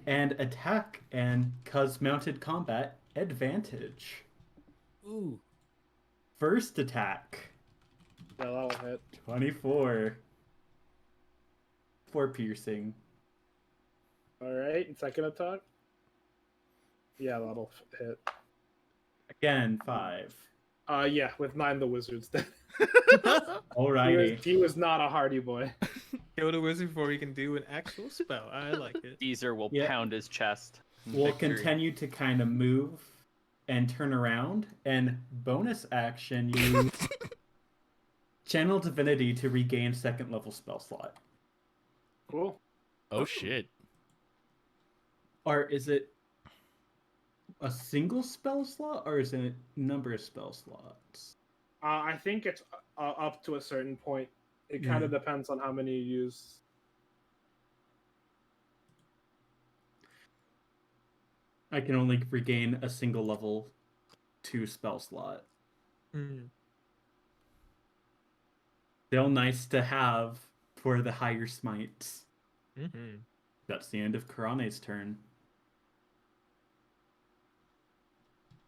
and attack, and cause mounted combat advantage. Ooh. First attack Yeah, that'll hit. 24. For piercing. All right, and second attack. Yeah, that'll hit. Again, 5. Yeah, with 9 the wizard's dead. Alrighty. He was not a hardy boy. Kill the wizard before he can do an actual spell. I like it. Caesar will Yeah. pound his chest. in We'll victory. continue to kind of move and turn around, and bonus action, you channel divinity to regain second level spell slot. Cool. Oh shit. Or is it a single spell slot, or is it a number of spell slots? I think it's up to a certain point. It kind of depends on how many you use. I can only regain a single level 2 spell slot. Mm. Still nice to have for the higher smites. Mm-hmm. That's the end of Karane's turn.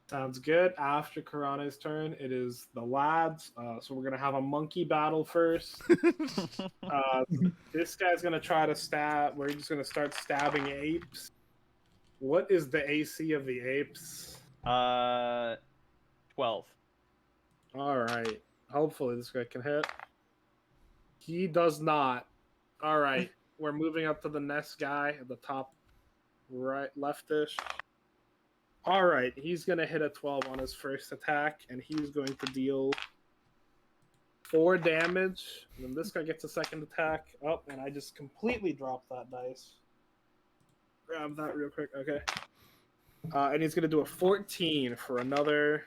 Sounds good. After Karane's turn, it is the lads. So we're gonna have a monkey battle first. This guy's gonna try to stab. We're just gonna start stabbing apes. What is the AC of the apes? 12. All right. Hopefully this guy can hit. He does not. All right. We're moving up to the next guy at the top right, leftish. All right. He's going to hit a 12 on his first attack, and he's going to deal 4 damage. And then this guy gets a second attack. Oh, and I just completely dropped that dice. Grab that real quick. Okay. And he's going to do a 14 for another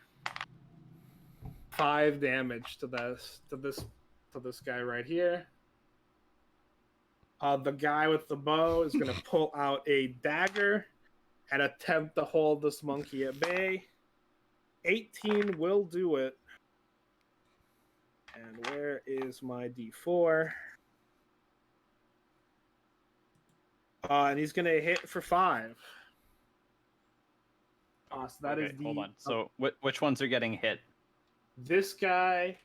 5 damage to this guy right here. The guy with the bow is going to pull out a dagger and attempt to hold this monkey at bay. 18 will do it. And where is my D4? And he's going to hit for 5. So that is Hold on. So which ones are getting hit? This guy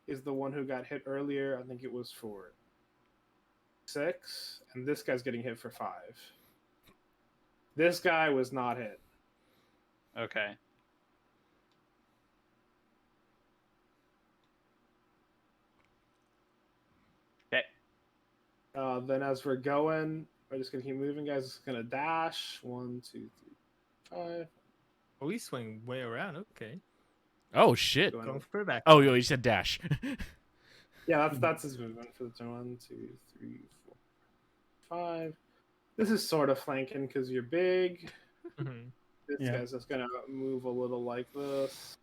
is the one who got hit earlier. I think it was for 6. And this guy's getting hit for 5. This guy was not hit. Okay. Okay. Then as we're going, we're just going to keep moving, guys. It's going to dash. 1, 2, 3, 5. Oh, we swing way around. Okay. Oh shit. Going Going for back. Oh, yo, you said dash. Yeah, that's his movement for the turn. 1, 2, 3, 4, 5. This is sort of flanking because you're big. Mm-hmm. This guy's just gonna move a little like this.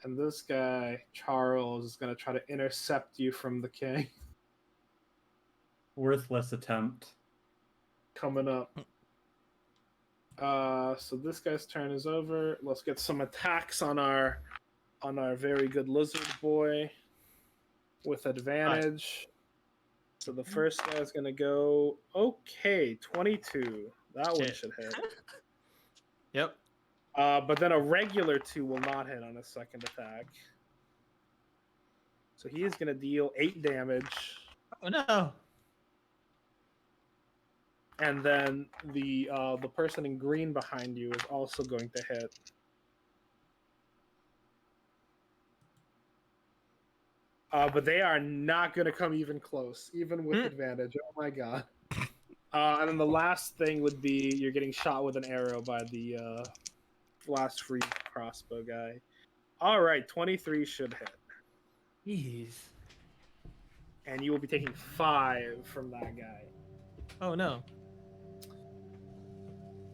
And this guy, Charles, is gonna try to intercept you from the king. Worthless attempt. Coming up. So this guy's turn is over. Let's get some attacks on our very good lizard boy with advantage. So the first guy's gonna go 22. That one Shit. should hit. Yep. But then a regular 2 will not hit on his second attack. So he is gonna deal 8 damage. Oh no. And then the person in green behind you is also going to hit. But they are not going to come even close, even with advantage. Oh my god. And then the last thing would be you're getting shot with an arrow by the last free crossbow guy. All right, 23 should hit. Jeez. And you will be taking 5 from that guy. Oh no.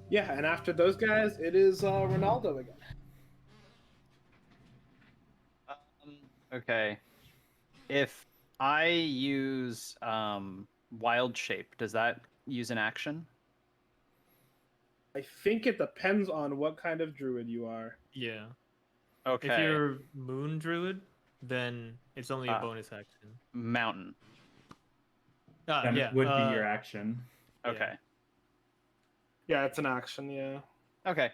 Yeah, and after those guys, it is Ronaldo again. Okay. If I use wild shape, does that use an action? I think it depends on what kind of druid you are. Yeah. Okay. If you're moon druid, then it's only a bonus action. Mountain. Then Yeah. it would be your action. Yeah. Okay. Yeah, it's an action, yeah. Okay.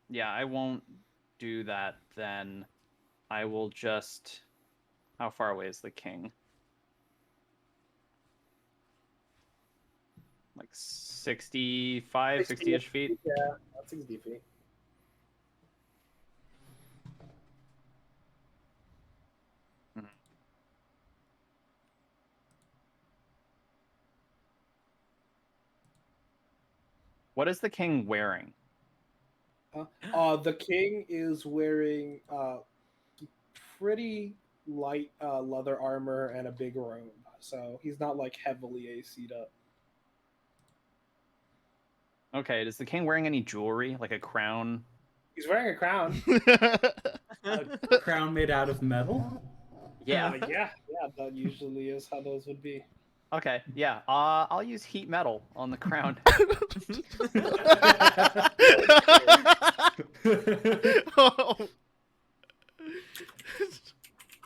Yeah, I won't do that then. I will just. How far away is the king? Like 65, 60-ish feet. Yeah, that's 60 feet. What is the king wearing? The king is wearing pretty light leather armor and a big robe, so he's not like heavily AC'd up. Okay, is the king wearing any jewelry, like a crown? He's wearing a crown. A crown made out of metal? Yeah. Yeah, that usually is how those would be. Okay, yeah. I'll use heat metal on the crown.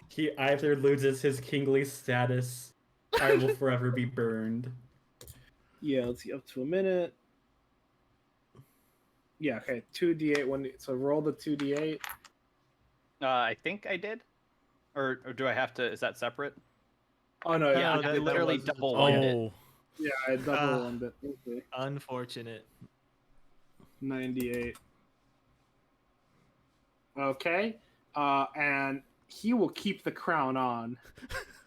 He either loses his kingly status, or will forever be burned. Yeah, let's see, up to a minute. Yeah, okay, 2d8. So roll the 2d8. I think I did. Or do I have to? Is that separate? Oh no, Yeah, that I literally was- double winded it. Oh, yeah, I double one bit. Okay. Unfortunate. 98. Okay, and he will keep the crown on.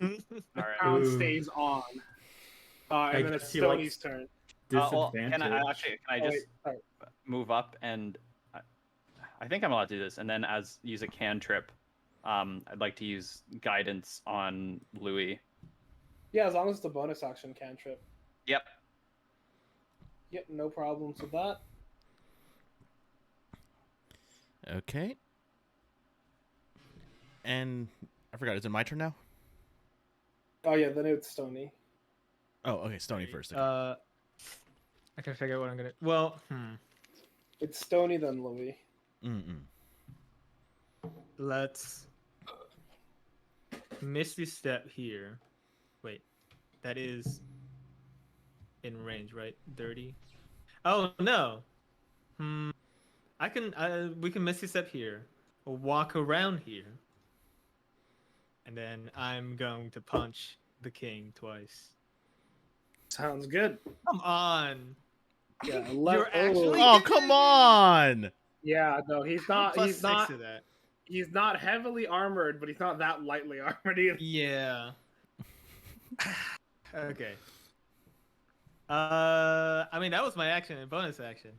All right. Crown Ooh. stays on. I And then it's guess he Stoney's likes turn. Well, Disadvantage. can I Oh, just wait, sorry. move up and I think I'm allowed to do this, and then as use a cantrip, I'd like to use guidance on Louis. Yeah, as long as it's a bonus action cantrip. Yep. Yep, no problems with that. okay. And I forgot. Is it my turn now? Oh yeah, then it's Stony. Oh, okay. Stony first. Okay. I can figure out what I'm gonna. Well, It's Stony then Louis. let's Misty Step here. Wait, that is in range, right? 30. Oh no. I can. We can Misty Step here. We'll walk around here. And then I'm going to punch the king twice. Sounds good. Come on. Yeah, You're actually- Oh, come on! Yeah, no, he's not. Plus He's 6 not. to that. He's not heavily armored, but he's not that lightly armored either. Yeah. Okay. I mean that was my action and bonus action.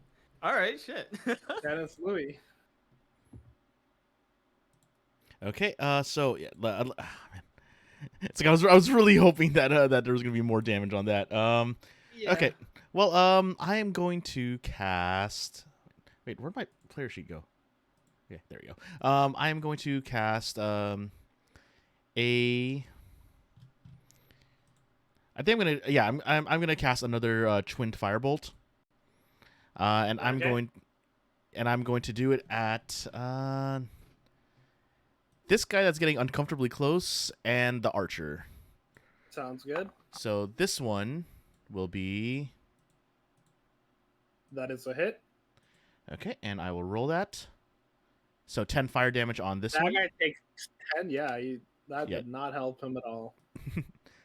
All right, shit. Dennis Louis. Okay. So yeah. Man. It's like I was really hoping that that there was gonna be more damage on that. Yeah. Okay. Well, I am going to cast. Wait, where'd my player sheet go? Okay, there we go. I am going to cast I think I'm gonna I'm gonna cast another twinned firebolt. And I'm Okay. going to do it at this guy that's getting uncomfortably close and the archer. Sounds good. So this one will be That is a hit. okay, and I will roll that. So 10 fire damage on this That one. guy takes 10. Yeah, that Yeah. did not help him at all.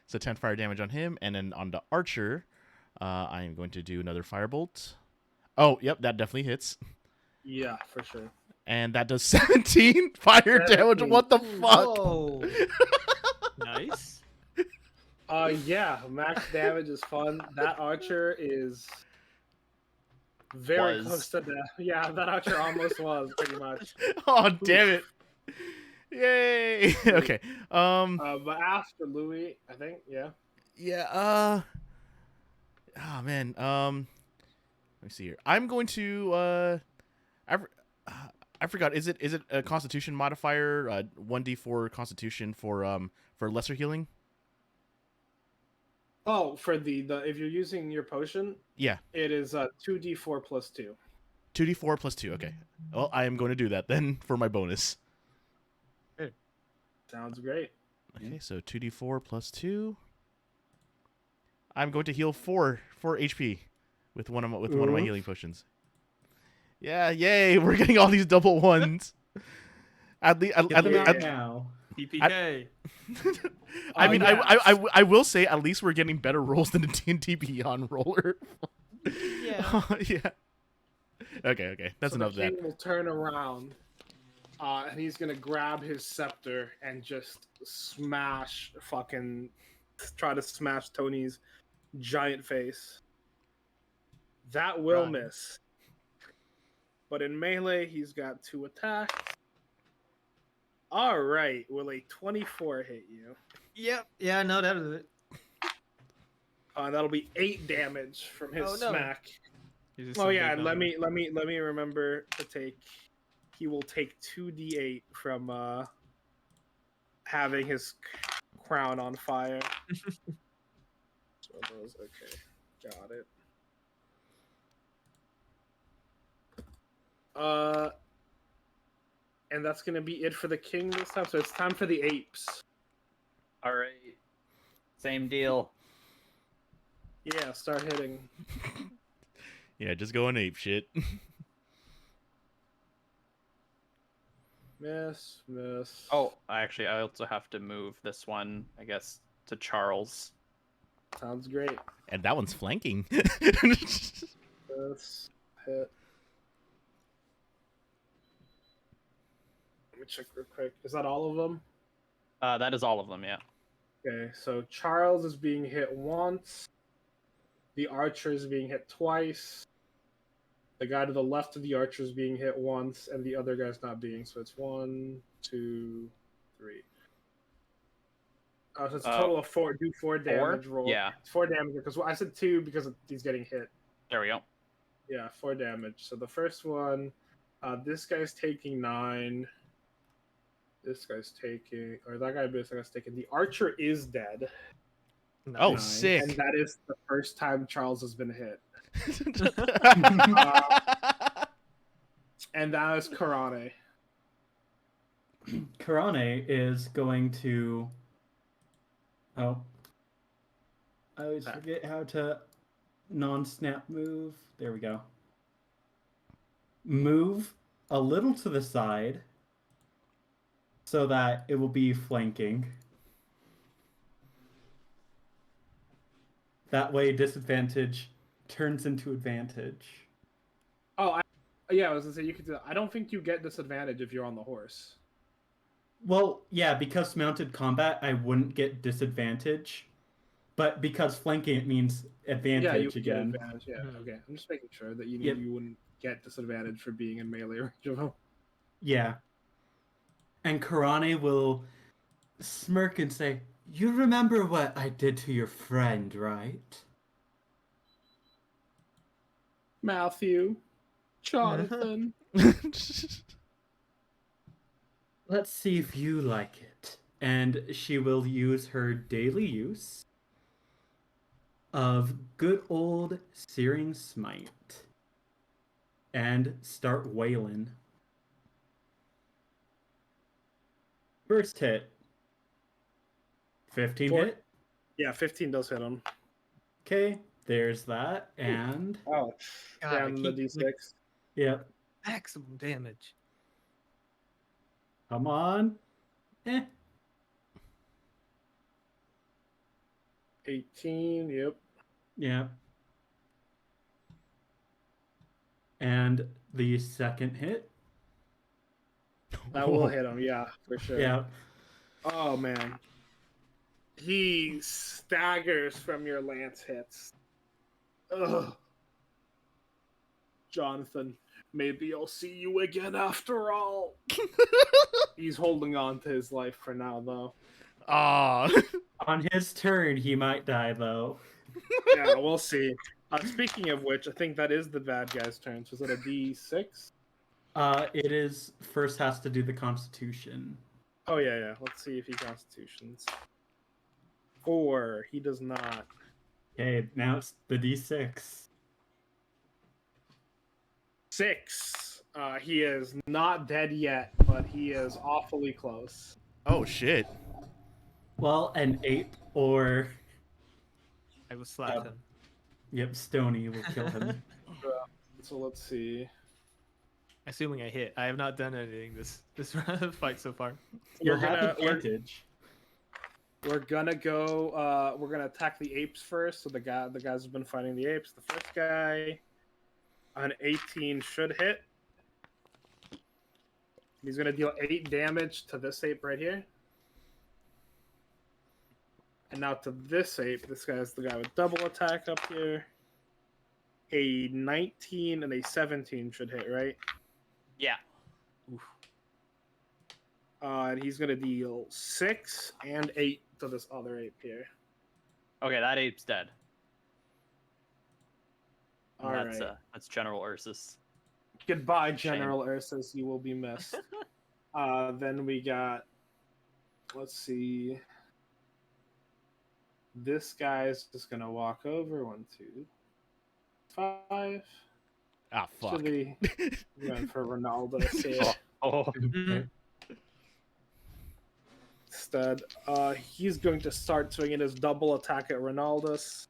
So 10 fire damage on him, and then on the archer, I am going to do another firebolt. Oh, yep, that definitely hits. Yeah, for sure. And that does 17 fire damage. 17. What the fuck? Whoa. Nice. Yeah, max damage is fun. That archer is very Was. close to death. Yeah, that archer almost was pretty much. Oh, damn it. Yay. Okay. But after Louis, I think, yeah. Yeah, oh man. Let me see here. I'm going to I forgot. Is it a Constitution modifier? 1d4 Constitution for lesser healing? Oh, for the if you're using your potion, Yeah. it is 2d4 plus 2. 2d4 plus 2. Okay. Well, I am going to do that then for my bonus. Sounds great. Okay, so 2d4 plus 2. I'm going to heal 4 HP with one of my healing potions. Yeah, yay! We're getting all these double ones. At least, Get him out. now. TPK. I Oh, mean, yeah. I will say at least we're getting better rolls than a TNT Beyond roller. Yeah. Yeah. Okay. That's So enough of the that. king will turn around, and he's gonna grab his scepter and just try to smash Tony's giant face. That will Right. miss. But in melee, he's got 2 attacks. All right, will a 24 hit you? Yep. Yeah, no, that is it. That'll be 8 damage from his Oh, no. smack. He's just Oh some yeah, big let number. me remember to take. He will take 2d8 from having his crown on fire. So those, okay, got it. And that's gonna be it for the king this time. So it's time for the apes. All right. Same deal. Yeah, start hitting. Yeah, just going ape shit. Miss. Oh, I also have to move this one, I guess, to Charles. Sounds great. And that one's flanking. Miss, hit. Let me check real quick. Is that all of them? That is all of them, yeah. Okay, so Charles is being hit once. The archer is being hit twice. The guy to the left of the archer is being hit once, and the other guy's not being. So it's 1, 2, 3. So it's a total of 4. Do 4 damage roll. Yeah. It's 4 damage because I said 2 because he's getting hit. There we go. Yeah, 4 damage. So the first one, this guy's taking 9. This guy's taking, or that guy's taking. The archer is dead. Oh, 9, sick. And that is the first time Charles has been hit. And that is Karane. Karane is going to. Oh. I always forget how to non-snap move. There we go. Move a little to the side so that it will be flanking. That way, disadvantage turns into advantage. Oh, I was gonna say you could do that. I don't think you get disadvantage if you're on the horse. Well, yeah, because mounted combat, I wouldn't get disadvantage, but because flanking, it means advantage Yeah, you would again. get advantage. Yeah, Mhm. okay. I'm just making sure that Yep. you wouldn't get disadvantage for being in melee range of him. Yeah. And Karane will smirk and say, "You remember what I did to your friend, right?" Matthew, Jonathan. Let's see if you like it. And she will use her daily use of good old Searing Smite and start wailing. First hit. 15 Four. hit. Yeah, 15 does hit him. Okay, there's that. And Oh, God, I and the keep- d6. yep. Maximum damage. Come on. 18, yep. Yeah. And the second hit. That will hit him, yeah, for sure. Yeah. Oh, man. He staggers from your lance hits. Ugh. Jonathan, maybe I'll see you again after all. He's holding on to his life for now, though. Aw. On his turn, he might die, though. Yeah, we'll see. Speaking of which, I think that is the bad guy's turn. So is it a D6? It is first has to do the Constitution. Oh, yeah. Let's see if he constitutions. 4. He does not. Okay, now it's the D6. 6. He is not dead yet, but he is awfully close. Oh shit. Well, an ape or I will slap him. Stony will kill him. So let's see. Assuming I hit. I have not done anything this fight so far. You'll We're have gonna- we're- advantage. We're gonna go. We're gonna attack the apes first. So the guys who've been fighting the apes. The first guy, an 18 should hit. He's gonna deal 8 damage to this ape right here. And now to this ape. This guy's the guy with double attack up here. A 19 and a 17 should hit, right? Yeah. And he's gonna deal 6 and 8 to this other ape here. Okay, that ape's dead. All That's right. that's General Ursus. Goodbye, Shame. General Ursus. You will be missed. Then we got. Let's see. This guy's just gonna walk over. 1, 2, 5. Ah, fuck. Actually, going for Ronaldo here. Oh, Mm. Instead, he's going to start swinging his double attack at Ronaldus.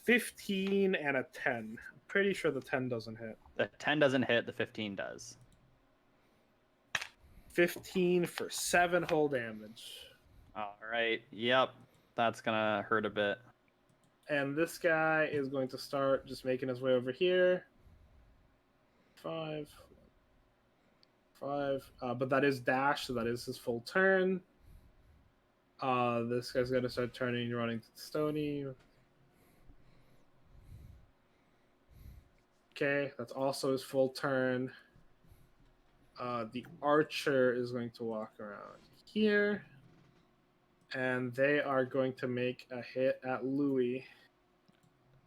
15 and a 10. I'm pretty sure the 10 doesn't hit. the 10 doesn't hit. The 15 does. 15 for 7 whole damage. All right. Yep. That's gonna hurt a bit. And this guy is going to start just making his way over here. 5. But that is dash, so that is his full turn. This guy's going to start turning and running to Stony. Okay, that's also his full turn. The archer is going to walk around here. And they are going to make a hit at Louis.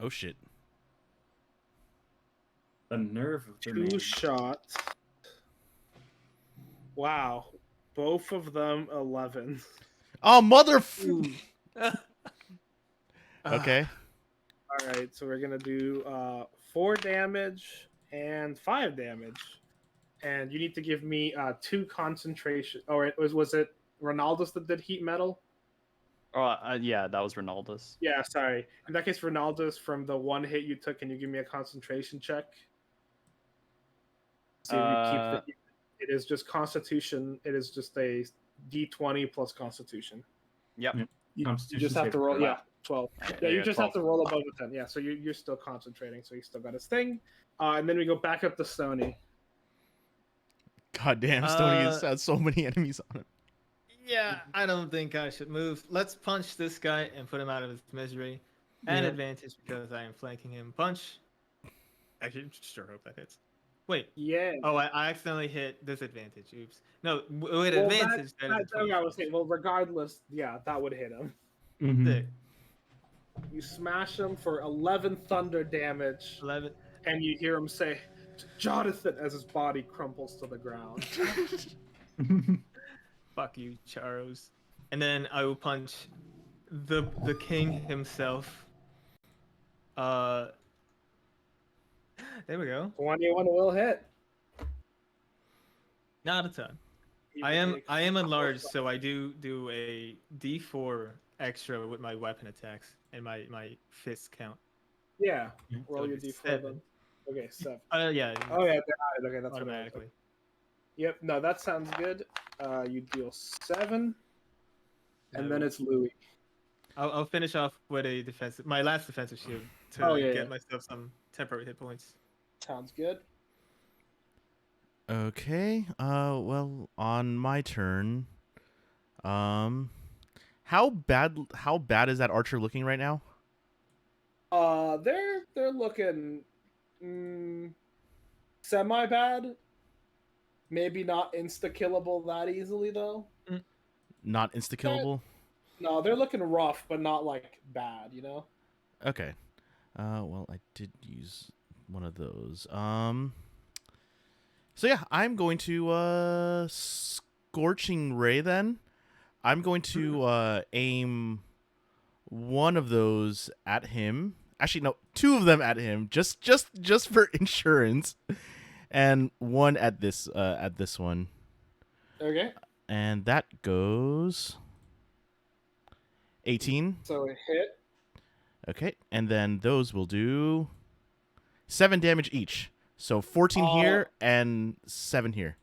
Oh shit. The nerve of the 2 man. shots. Wow. Both of them 11. Oh mother. Ah, Okay. All right, so we're going to do 4 damage and 5 damage. And you need to give me 2 concentration. Or was it Ronaldus that did heat metal? Oh, yeah, that was Ronaldus. Yeah, sorry. In that case, Ronaldus, from the 1 hit you took, can you give me a concentration check? See if you keep it is just Constitution. It is just a D20 plus Constitution. Yep. Yep. You Constitution just have save to roll, for yeah, 12. Okay, Yeah, you yeah, just 12. have to roll above a 10. Yeah, so you're still concentrating, so you still got his thing. And then we go back up to Stony. God damn, Stony has so many enemies on him. yeah, I don't think I should move. Let's punch this guy and put him out of his misery. And Yeah. advantage because I am flanking him. Punch. Actually, sure hope that hits. Wait. Yeah. Oh, I accidentally hit disadvantage. Oops. No, with Well, advantage. That is that's what I was saying. Well, regardless, yeah, that would hit him. Mhm. sick. You smash him for 11 thunder damage, 11. and you hear him say, "Jonathan," as his body crumples to the ground. Fuck you, Charos. And then I will punch the king himself. There we go. 21 will hit. Not a ton. I am enlarged, so I do a D4 extra with my weapon attacks and my fist count. Yeah. Yeah. Roll So your it's D4 7. then. Okay, 7. Yeah. Oh, yeah, they're high. Okay, that's what I was automatically. Yep, no, that sounds good. You deal 7, and then it's Louis. I'll finish off with a defensive, my last defensive shield to Oh, yeah, get yeah. myself some temporary hit points. Sounds good. Okay. Well, on my turn. How bad is that archer looking right now? They're looking semi bad. Maybe not insta killable that easily though. Not insta killable. No, they're looking rough, but not like bad. You know. Okay. Well, I did use one of those. So yeah, I'm going to scorching ray then. I'm going to aim one of those at him. Actually, no, 2 of them at him, just for insurance, and one at this one. Okay. And that goes 18. So it hit. Okay, and then those will do 7 damage each. So 14 here and 7 here.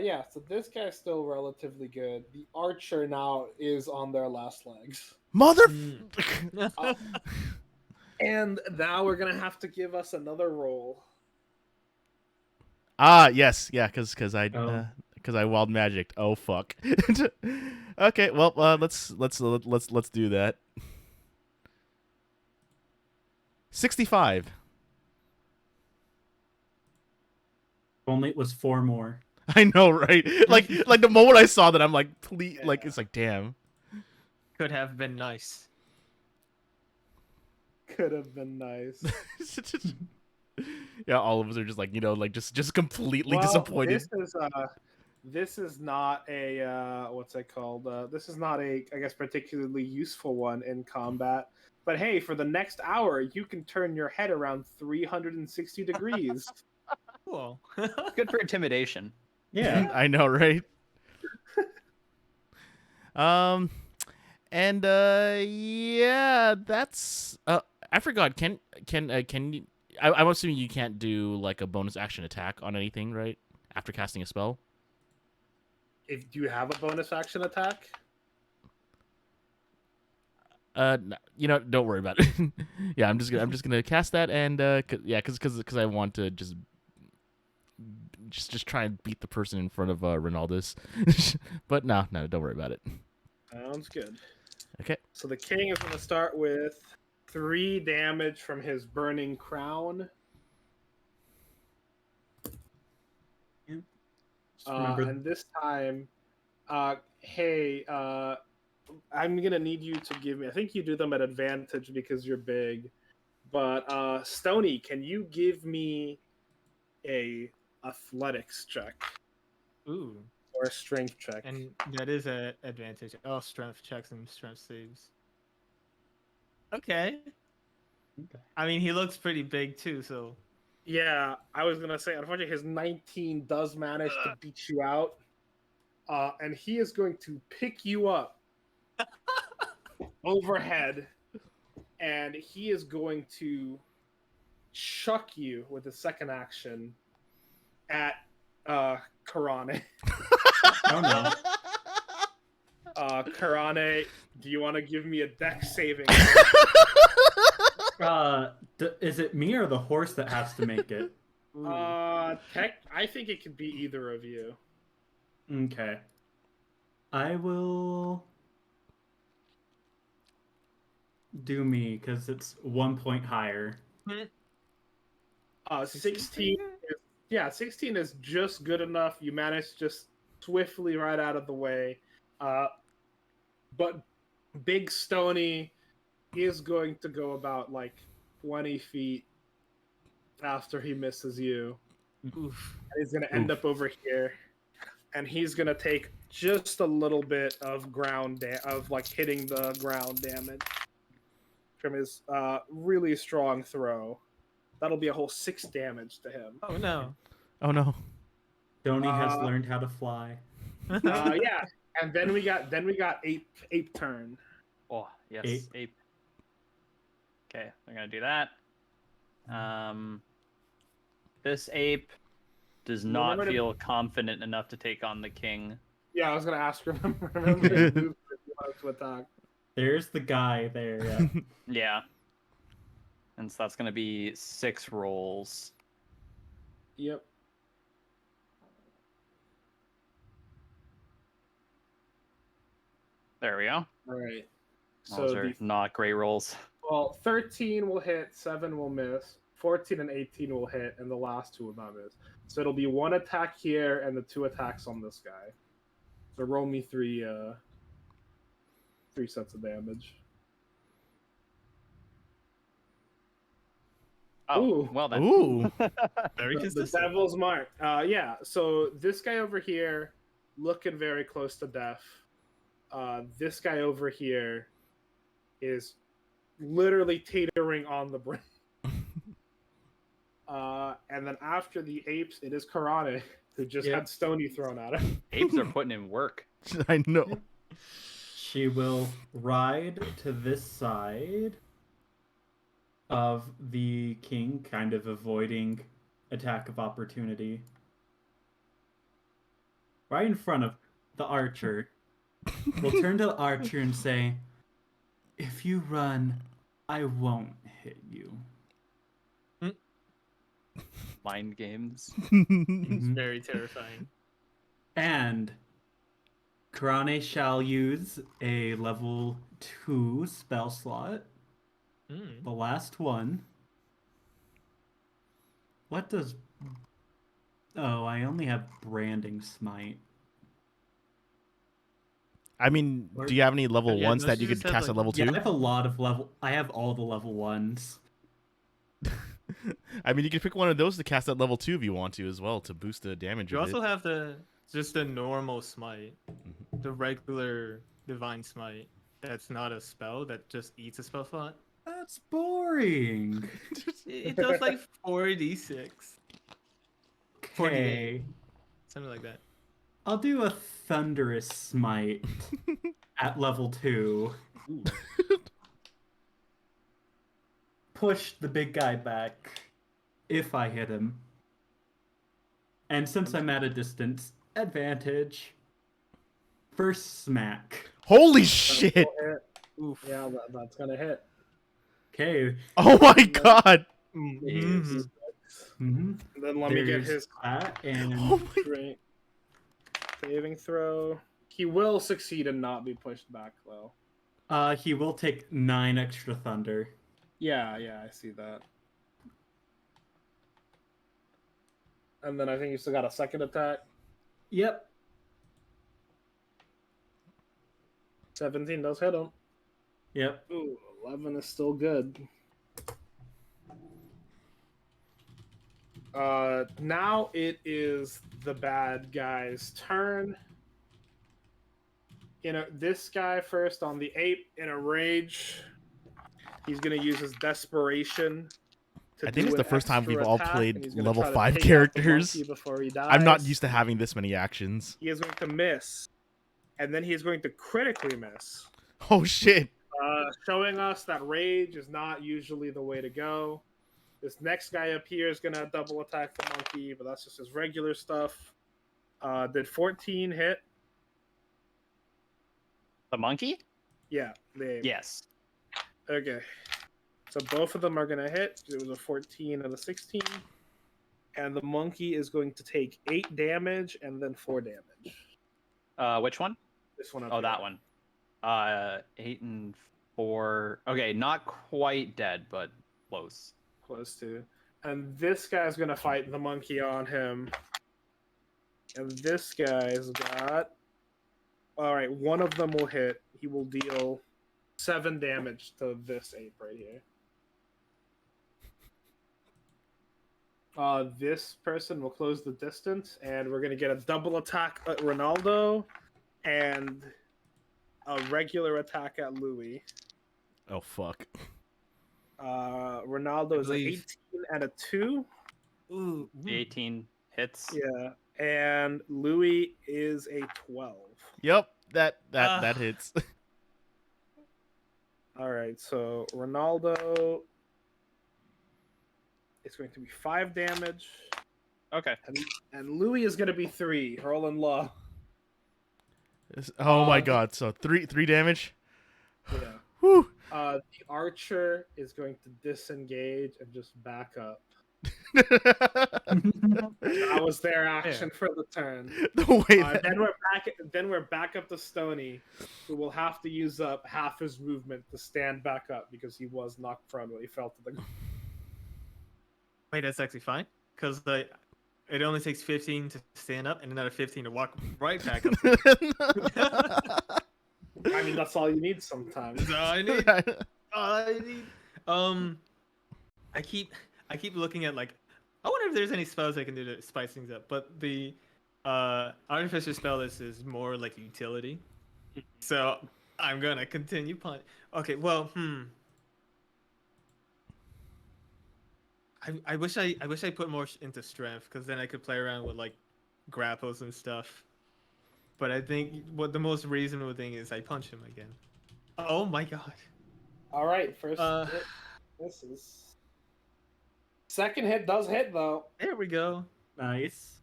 Yeah, so this guy's still relatively good. The archer now is on their last legs. Mother. And now we're gonna have to give us another roll. Yes, yeah, because I wild magicked. Oh fuck. Okay, well, let's do that. 65. Only it was 4 more. I know, right? Like the moment I saw that, I'm like, please, like it's like, damn. Could have been nice. Could have been nice. Yeah, all of us are just like, like just completely disappointed. This is not a what's it called? This is not a, I guess, particularly useful one in combat. But hey, for the next hour, you can turn your head around 360 degrees. Cool. Good for intimidation. Yeah. I know, right? And yeah, that's I forgot. Can you? I'm assuming you can't do like a bonus action attack on anything, right? After casting a spell. If do you have a bonus action attack? Don't worry about it. Yeah, I'm just gonna cast that, and because I want to just try and beat the person in front of Ronaldus. But no, don't worry about it. Sounds good. Okay. So the king is going to start with 3 damage from his burning crown. And this time, hey, I'm gonna need you to give me. I think you do them at advantage because you're big. But Stony, can you give me a athletics check Ooh. or a strength check? And that is an advantage. Oh, strength checks and strength saves. Okay. I mean, he looks pretty big too, so. Yeah, I was gonna say, unfortunately, his 19 does manage to beat you out, and he is going to pick you up overhead, and he is going to chuck you with a second action at Karane. Oh no. Karane, do you want to give me a dex saving? Is it me or the horse that has to make it? I think it could be either of you. Okay. I will do me because it's 1 point higher. 16. 16 is just good enough. You managed just swiftly right out of the way. But Big Stony is going to go about like 20 feet after he misses you. Oof. And he's going to end up over here. And he's going to take just a little bit of hitting the ground damage from his really strong throw. That'll be a whole 6 damage to him. Oh no. Oh no. Donnie has learned how to fly. Yeah, and then we got ape turn. Oh yes, ape. Okay, I'm gonna do that. This ape does not feel confident enough to take on the king. Yeah, I was gonna ask. Remember to move if you wanted to attack. There's the guy there. Yeah. Yeah. And so that's gonna be 6 rolls. Yep. There we go. All right. Those So are not great rolls. 13 will hit, 7 will miss, 14 and 18 will hit, and the last 2 will not miss. So it'll be 1 attack here and the 2 attacks on this guy. So roll me 3 sets of damage. Oh, Ooh. well then. Ooh. Very The consistent. devil's mark. Yeah, so this guy over here, looking very close to death. This guy over here is literally teetering on the brink. And then after the apes, it is Karane, who just had Stony thrown at him. Apes are putting in work. I know. She will ride to this side of the king, kind of avoiding attack of opportunity. Right in front of the archer. We'll turn to the archer and say, if you run, I won't hit you. Mind games. It's Mhm. very terrifying. And Karane shall use a level 2 spell slot. Mm. The last one. What does... Oh, I only have Branding Smite. I mean, do you have any level Yeah, ones don't that you you could just have, cast like- at level Yeah, 2? I have a lot of level... I have all the level 1s. I mean, you could pick one of those to cast at level 2 if you want to as well to boost the damage. You of also it. have just the normal smite, the regular divine smite. That's not a spell. That just eats a spell slot. That's boring. It does like 4d6, 48, Okay. something like that. I'll do a Thunderous Smite at level 2. Ooh. Push the big guy back if I hit him. And since I'm at a distance, advantage. First smack. Holy shit! Hit. Oof. Yeah, that's gonna hit. Okay. Oh my god! Mhm. Mm-hmm. And then let me get There's his that, and Oh my... strength saving throw. He will succeed and not be pushed back, though. he will take 9 extra thunder. Yeah, I see that. And then I think you still got a second attack. Yep. 17 does hit him. Yep. Ooh, 11 is still good. Now it is the bad guy's turn. This guy first on the ape in a rage. He's gonna use his desperation. I think it's the first time we've all played and he's gonna level try to 5 take out the characters. monkey before he dies. I'm not used to having this many actions. He is going to miss, and then he is going to critically miss. Oh shit! Showing us that rage is not usually the way to go. This next guy up here is going to double attack the monkey, but that's just his regular stuff. Did 14 hit? The monkey? Yeah. Yes. Okay. So both of them are going to hit. It was a 14 and a 16. And the monkey is going to take 8 damage and then 4 damage. Which one? This one up Oh, here. that one. 8 and 4. Okay, not quite dead, but close. Close to. And this guy's going to fight the monkey on him. And this guy's got... Alright, one of them will hit. He will deal 7 damage to this ape right here. This person will close the distance, and we're going to get a double attack at Ronaldo and a regular attack at Louis. Oh fuck! Ronaldo is an 18 and a 2. Ooh. The 18 hits. Yeah, and Louis is a 12. Yep, that hits. All right, so Ronaldo is going to be 5 damage, Okay. and Louis is going to be 3. Rolling low. Oh my god! So three damage. Yeah. Whew. The archer is going to disengage and just back up. That was their action for the turn. The way that... Then we're back up to Stony, who will have to use up half his movement to stand back up because he was knocked prone when he fell to the ground. Wait, that's actually fine. Because it only takes 15 to stand up and another 15 to walk right back up. I mean, that's all you need sometimes. That's all I need. All I need. I keep looking at like, I wonder if there's any spells I can do to spice things up. But the artificer spell list is more like utility, so I'm gonna continue punch. Okay, well, I wish I put more into strength, because then I could play around with like grapples and stuff. But I think what the most reasonable thing is I punch him again. Oh my god. All right, first hit. This is Second hit does hit though. There we go. Nice.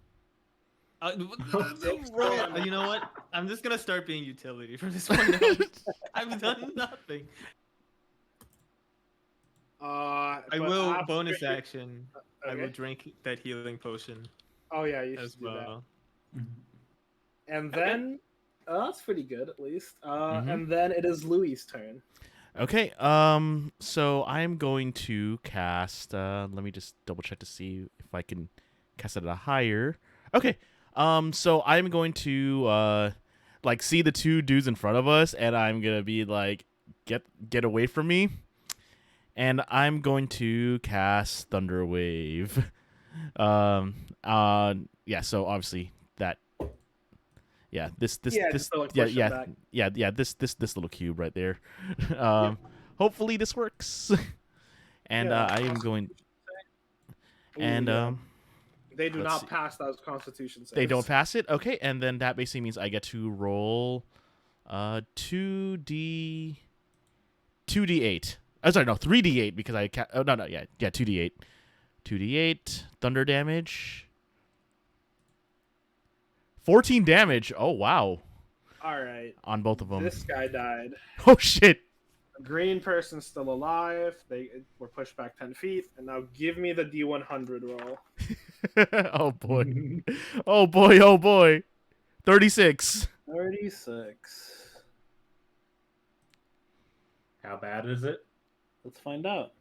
You know what? I'm just gonna start being utility from this point on. I've done nothing. I But will after bonus you- action. I will Okay. drink that healing potion Oh yeah, you as should do that. well. And then that's pretty good at least. Mhm. And then it is Louis' turn. Okay, so I'm going to cast, let me just double check to see if I can cast it at a higher. Okay, so I'm going to, like, see the two dudes in front of us, and I'm gonna be like, get away from me. And I'm going to cast Thunder Wave. Yeah, so obviously that, this just to, like, yeah push it yeah back. yeah this little cube right there. Hopefully this works. And Yeah, I am going, Ooh, and yeah. They do let's not see. pass those Constitution saves. they don't pass it. Okay, and then that basically means I get to roll 2d8. Oh, sorry, no, 3d8 because I oh no 2d8. 2d8 thunder damage. 14 damage. Oh wow. All right. On both of them. This guy died. Oh shit. A green person's still alive. They were pushed back 10 feet. And now give me the D100 roll. Oh boy. Oh boy, oh boy. 36. 36. How bad is it? Let's find out.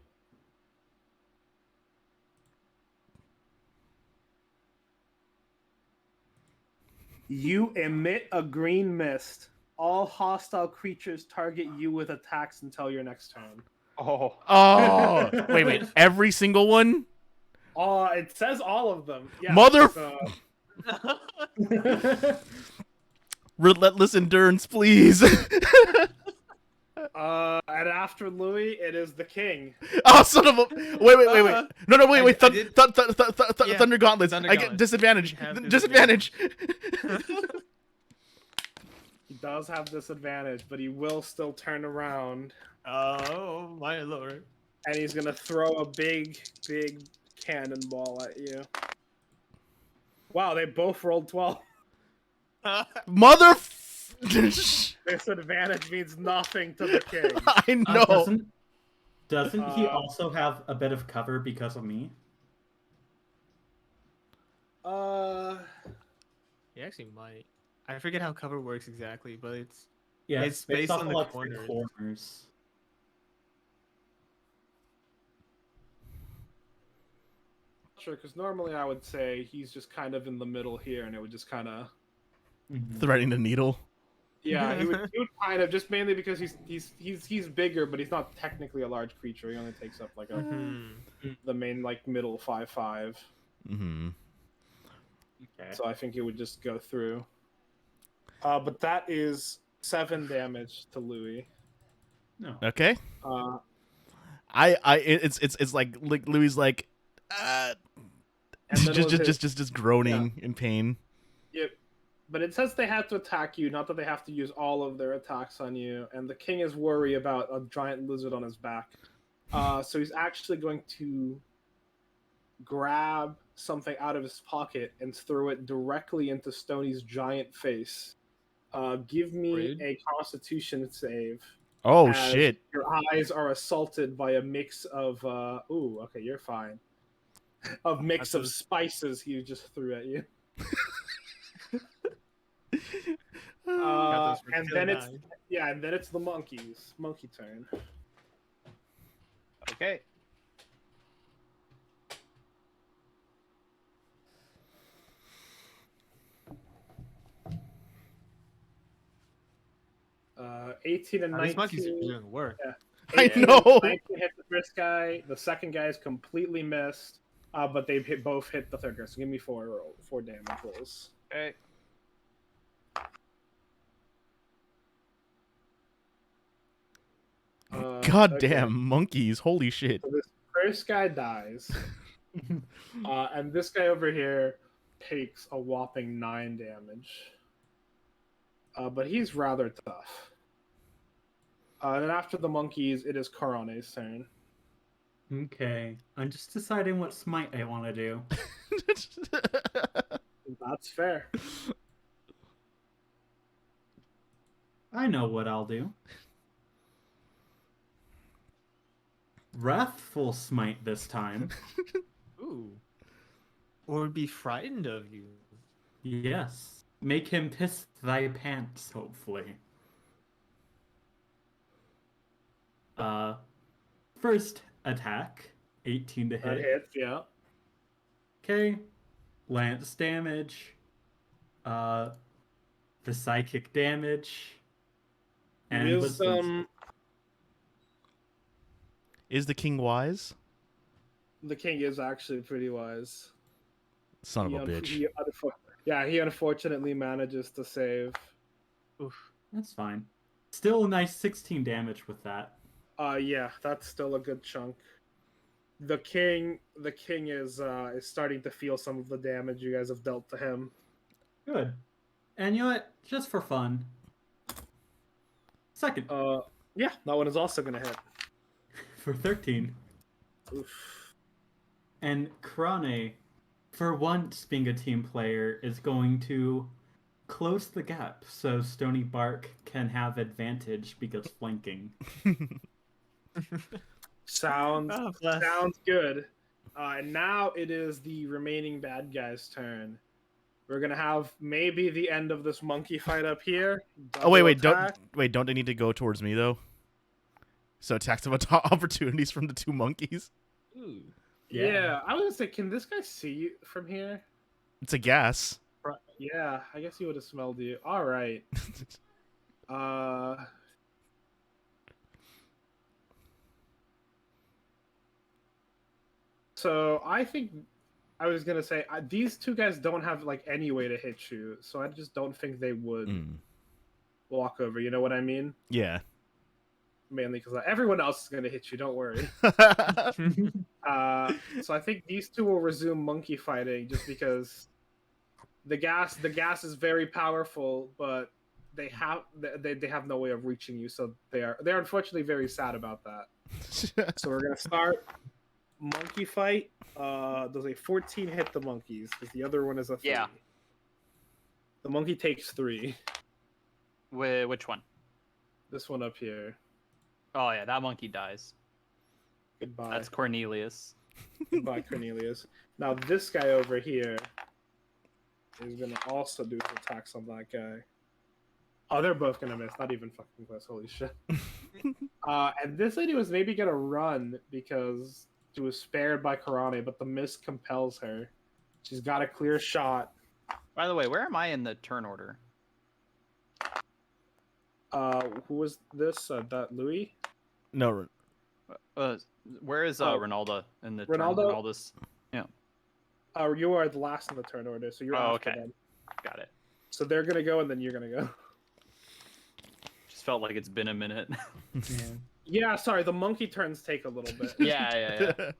You emit a green mist. All hostile creatures target you with attacks until your next turn. Oh. Oh, wait. Every single one? It says all of them. Yeah, Mother- so- Relentless endurance, please. and after Louis, it is the king. Oh, son of a... Wait. No, wait. I did- Yeah, Thunder Gauntlets. Thunder I get Gauntlets. disadvantage. You have Disadvantage. He does have disadvantage, but he will still turn around. Oh my lord. And he's gonna throw a big cannonball at you. Wow, they both rolled 12. Mother... Disadvantage means nothing to the king. I know. Doesn't he also have a bit of cover because of me? He actually might. I forget how cover works exactly, but it's Yeah, It's based off on of, the like, three corners. corners. Sure, because normally I would say he's just kind of in the middle here, and it would just kind of Threading the needle. yeah, he would kind of just mainly because he's bigger, but he's not technically a large creature. He only takes up like the main like middle 5/5. Mm-hmm. Okay. So I think it would just go through. But that is 7 damage to Louis. No. Okay. It's like Louis like And then was his- just groaning in pain. Yep. But it says they have to attack you, not that they have to use all of their attacks on you. And the king is worried about a giant lizard on his back. So he's actually going to grab something out of his pocket and throw it directly into Stoney's giant face. Give me Rude. a Constitution save. Oh as shit. Your eyes are assaulted by a mix of ooh, okay, you're fine. Of mix of spices he just threw at you. And then it's the monkey turn. Okay. Uh, 18 and 19. These monkeys are doing work. Yeah. I 18 know. and 19 hit the first guy. The second guy is completely missed. But they both hit the third guy. So give me 4 damage rolls. Okay. God okay. damn monkeys! Holy shit! So this first guy dies. And this guy over here takes a whopping 9 damage. But he's rather tough. And then after the monkeys, it is Karane's turn. Okay, I'm just deciding what smite I want to do. That's fair. I know what I'll do. Wrathful smite this time. Ooh. Or be frightened of you. Yes. Make him piss thy pants, hopefully. First attack, 18 to That hit. hits, yeah. Okay. Lance damage. The psychic damage. And Wisdom. Is the king wise? The king is actually pretty wise. Son of a bitch. He unfortunately manages to save. Oof. That's fine. Still a nice 16 damage with that. Yeah, that's still a good chunk. The king is starting to feel some of the damage you guys have dealt to him. Good. And you know what? Just for fun. Second. Yeah, that one is also gonna hit. For 13. Oof. And Krane, for once being a team player, is going to close the gap so Stony Bark can have advantage because flanking. Sounds Oh, bless. sounds good. And now it is the remaining bad guy's turn. We're gonna have maybe the end of this monkey fight up here. Oh wait, Double attack. don't they need to go towards me though? So attacks of opportunities from the two monkeys. Ooh. Yeah, I was gonna say, can this guy see you from here? It's a gas. Yeah, I guess he would have smelled you. All right. So I think I was gonna say these two guys don't have like any way to hit you, so I just don't think they would walk over. You know what I mean? Yeah. Mainly because everyone else is gonna hit you. Don't worry. So I think these two will resume monkey fighting just because the gas is very powerful, but they have no way of reaching you, so they're unfortunately very sad about that. So we're gonna start monkey fight. Does a 14 hit the monkeys? Because the other one is a 3. Yeah. The monkey takes 3. Which one? This one up here. Oh yeah, that monkey dies. Goodbye. That's Cornelius. Goodbye, Cornelius. Now this guy over here is gonna also do his attacks on that guy. Oh, they're both gonna miss. Not even fucking close. Holy shit. And this lady was maybe gonna run because she was spared by Karane, but the mist compels her. She's got a clear shot. By the way, where am I in the turn order? Who was this? That Louis? No. Where is Oh. Ronaldo in the Ronaldo? turn? Ronaldo's. You are the last in the turn order, so you're after okay. them. Got it. So they're gonna go, and then you're gonna go. Just felt like it's been a minute. Yeah, sorry. The monkey turns take a little bit. yeah.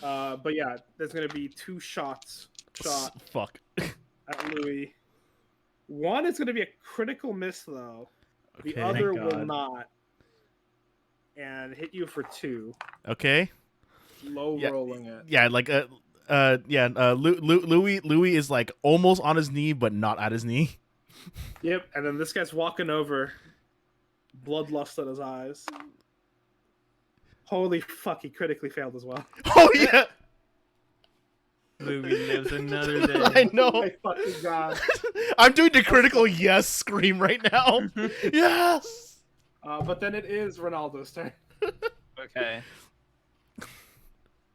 But yeah, there's gonna be 2 shots. Fuck. At Louis. One is going to be a critical miss, though. The Okay. other Thank will God. not. And hit you for 2. Okay. Low Yeah. rolling it. Yeah, like Louis is like almost on his knee but not at his knee. Yep, and then this guy's walking over. Bloodlust in his eyes. Holy fuck, he critically failed as well. Oh yeah. Louis lives another day. I know. Oh my fucking god. I'm doing the critical yes scream right now. Yes. But then it is Ronaldo's turn. Okay.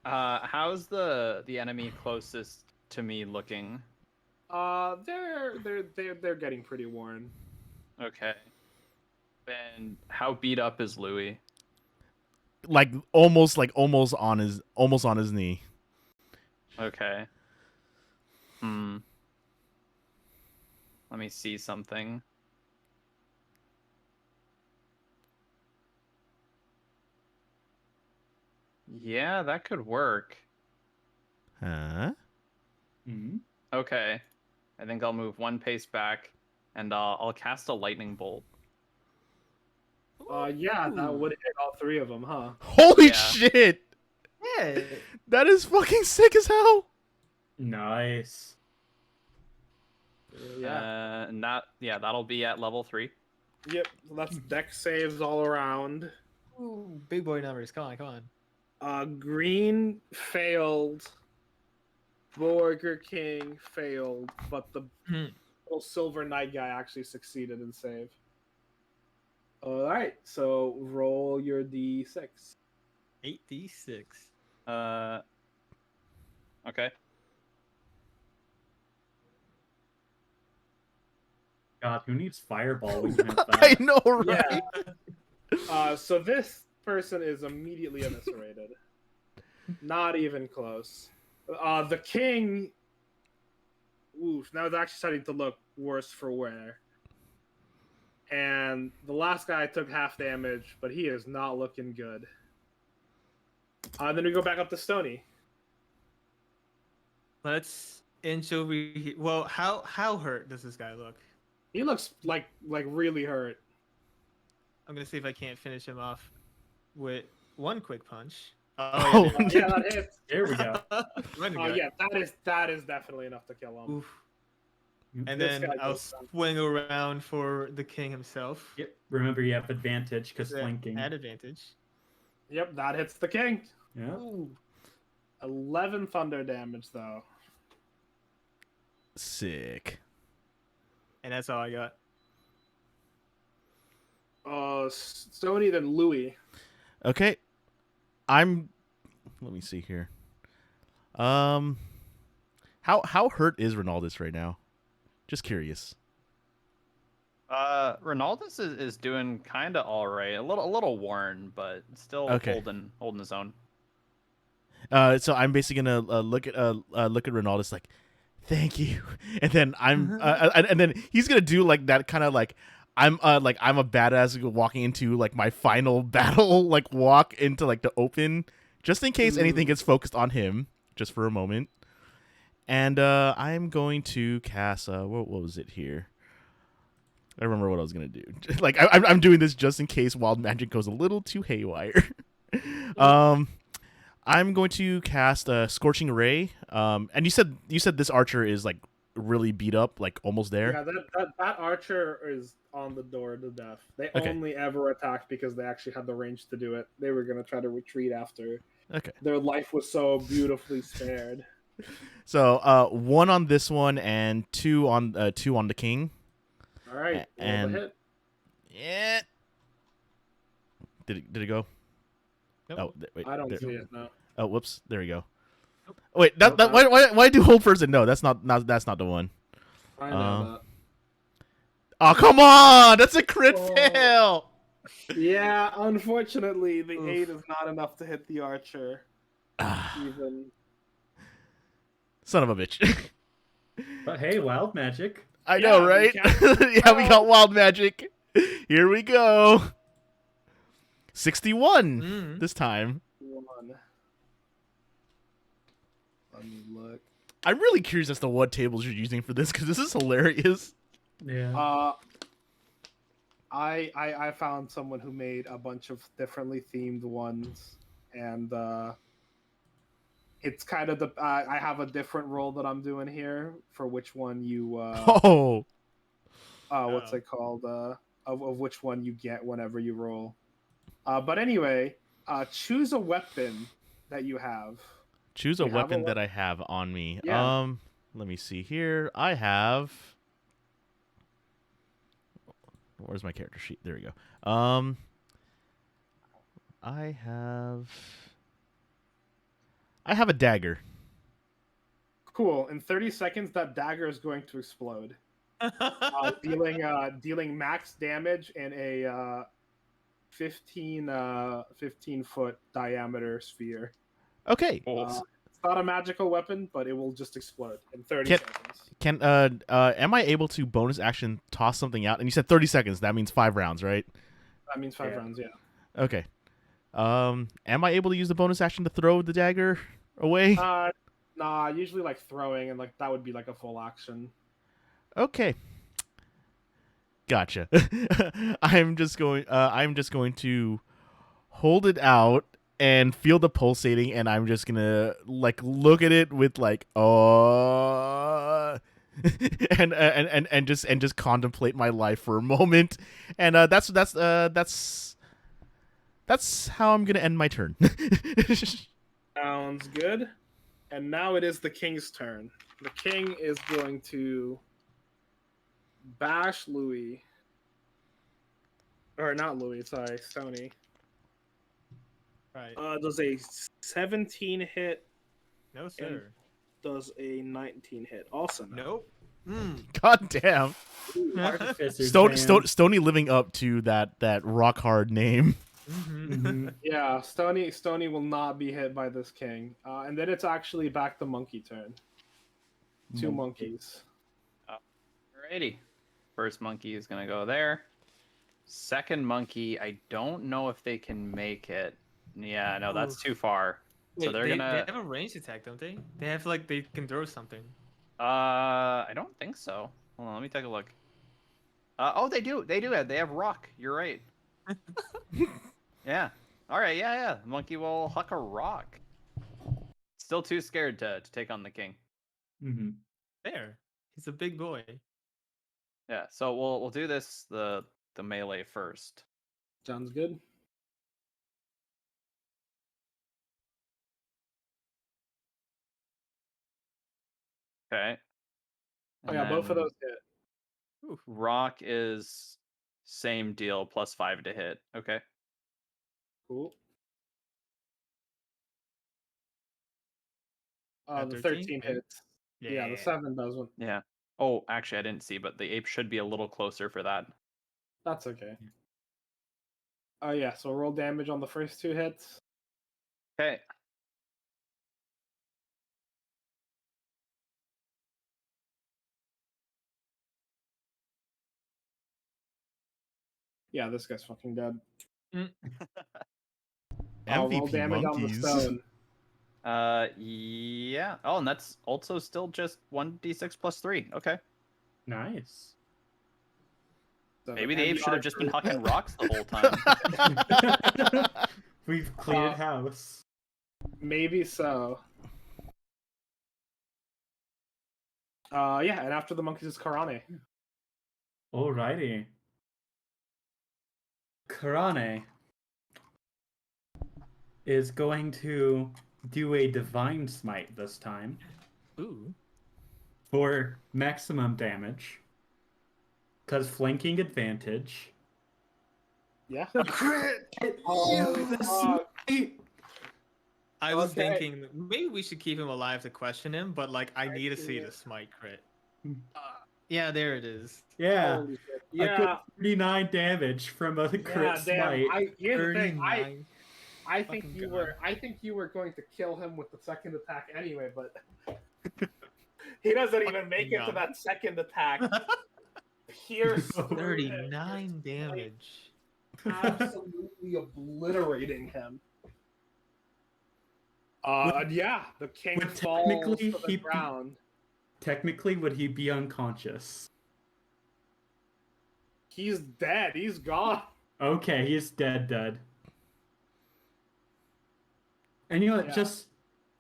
How's the enemy closest to me looking? They're getting pretty worn. Okay. And how beat up is Louis? Like almost on his knee. Okay. Let me see something. Yeah, that could work. Huh? Hmm? Okay. I think I'll move 1 pace back and I'll cast a lightning bolt. Yeah, that would hit all 3 of them, huh? Holy Yeah. shit. shit. That is fucking sick as hell. Nice. Yeah. And that'll be at level 3. Yep. So that's deck saves all around. Ooh, big boy numbers. Come on, come on. Green failed. Warrior King failed, but the Hmm. little Silver Knight guy actually succeeded in save. All right, so roll your d6. 8d6. Okay. God, who needs fireball when you have I that? know, right? So this person is immediately eviscerated. Not even close. The king. Oof, now it's actually starting to look worse for wear. And the last guy took half damage, but he is not looking good. Then we go back up to Stony. Let's inch over here. Well, how hurt does this guy look? He looks like really hurt. I'm gonna see if I can't finish him off with one quick punch. Oh, Yeah, that hits. There we go. Run to Oh go. yeah, that is definitely enough to kill him. Oof. And This then guy I'll goes down. swing around for the king himself. Yep. Remember, you have advantage because Yeah, flanking. at advantage. Yep, that hits the king. Yeah. Ooh. 11 thunder damage though. sick. And that's all I got. Stony then Louis. Okay. Let me see here. How hurt is Ronaldus right now? Just curious. Ronaldus is doing kind of all right. A little worn, but still Okay. holding his own. So I'm basically gonna look at Ronaldus like, thank you, and then and then he's gonna do like that kind of like I'm a badass walking into like my final battle like walk into like the open just in case anything gets focused on him just for a moment, and I'm going to cast what was it here? I remember what I was gonna do. Like I'm doing this just in case wild magic goes a little too haywire. I'm going to cast a Scorching Ray. And you said this archer is like really beat up, like almost there. Yeah, that archer is on the door to death. They Okay. only ever attacked because they actually had the range to do it. They were gonna try to retreat after Okay. their life was so beautifully spared. So 1 on this one and 2 on the king. All right, And- roll the hit. Yeah. Did it go? Nope. Oh, wait. I don't there- see it now. Oh, whoops. There we go. Wait, why do hold person? No, that's not the one. I know Oh, come on! That's a crit Oh. fail. that. Yeah, unfortunately, the Oof. 8 is not enough to hit the archer. Even. Son of a bitch. But hey, wild magic. I know, Yeah, we right? can- Yeah, we got wild magic. Here we go. 61 Mm. this time. 1. Let me look. I'm really curious as to what tables you're using for this because this is hilarious. Yeah. I found someone who made a bunch of differently themed ones, and it's kind of the I have a different roll that I'm doing here for which one you Oh, what's it called of which one you get whenever you roll. But anyway, choose a weapon that you have. choose a You have a weapon wep- that I have on me. Yeah. Let me see here. I have. Where's my character sheet? There we go. I have a dagger. Cool. In 30 seconds, that dagger is going to explode, dealing max damage in a 15 foot diameter sphere. Okay. It's not a magical weapon, but it will just explode in 30 Can- seconds. Can am I able to bonus action toss something out? And you said 30 seconds. That means 5 rounds, right? That means 5 Yeah. rounds. Yeah. Okay. Am I able to use the bonus action to throw the dagger away? Nah. Usually like throwing, and like that would be like a full action. Okay. Gotcha. I'm just going to hold it out and feel the pulsating, and I'm just gonna like look at it with like and just contemplate my life for a moment, and that's how I'm gonna end my turn. Sounds good. And now it is the king's turn. The king is going to bash Louis. Or not Louis, sorry, Stony. Right. Does a 17 hit, No, sir. does a 19 hit. Also no. Nope. Mm. God damn. Artificers, Stony living up to that rock hard name. Mhm. Yeah, Stony will not be hit by this king. And then it's actually back to monkey turn. Two monkeys. Alrighty. First monkey is gonna go there. Second monkey, I don't know if they can make it. Yeah, no, that's too far. So Wait, they're they gonna. have a ranged attack, don't they? They have like they can throw something. I don't think so. Hold on, let me take a look. Oh, they do. They do. They have rock. You're right. Yeah. All right. Yeah. The monkey will huck a rock. Still too scared to take on the king. Mhm. There. He's a big boy. Yeah. So we'll do this the melee first. Sounds good. Okay. Oh yeah, both of those hit. Rock is same deal, +5 to hit. Okay. Cool. At The 13 13 hits. Yeah, the 7 doesn't. Yeah. Oh, actually, I didn't see, but the ape should be a little closer for that. That's okay. Oh yeah, so roll damage on the first 2 hits. Okay. Yeah, this guy's fucking dead. MVP Roll damage monkeys. on the stone. Yeah. Oh, and that's also still just 1d6 +3. Okay. Nice. So, Maybe the and ape should have archer- just been hucking rocks the whole time. We've cleared house. Maybe so. Yeah, and after the monkeys is Karane. Alrighty. Karane is going to do a divine smite this time Ooh. for maximum damage. Because flanking advantage. Yeah. Crit! Oh, The fuck. smite! I was Okay. thinking maybe we should keep him alive to question him, but like I need to see the smite crit. Yeah, there it is. Yeah. Holy shit. A good Yeah. 39 damage from a crit Yeah, damn. smite. Here's the thing. 39. I think Fucking you God. were. I think you were going to kill him with the second attack anyway, but he doesn't even make it to God. that second attack. Pierce through him, 39 damage. absolutely obliterating him. Yeah, the king Would falls technically to the he- ground. Technically, would he be unconscious? He's dead. He's gone. Okay, he's dead. And you know what? Yeah.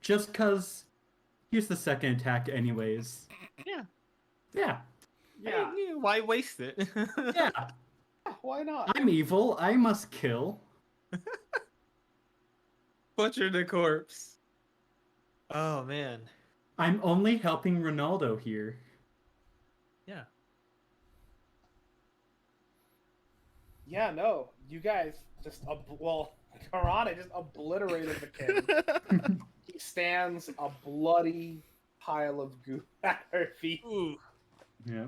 Just cause here's the second attack anyways. Yeah. Yeah. Yeah. Hey, why waste it? Yeah. Why not? I'm evil. I must kill. Butcher the corpse. Oh man. I'm only helping Ronaldo here. Yeah. Yeah, no. You guys just Karane just obliterated the king. He stands a bloody pile of goo at her feet. Ooh. Yeah.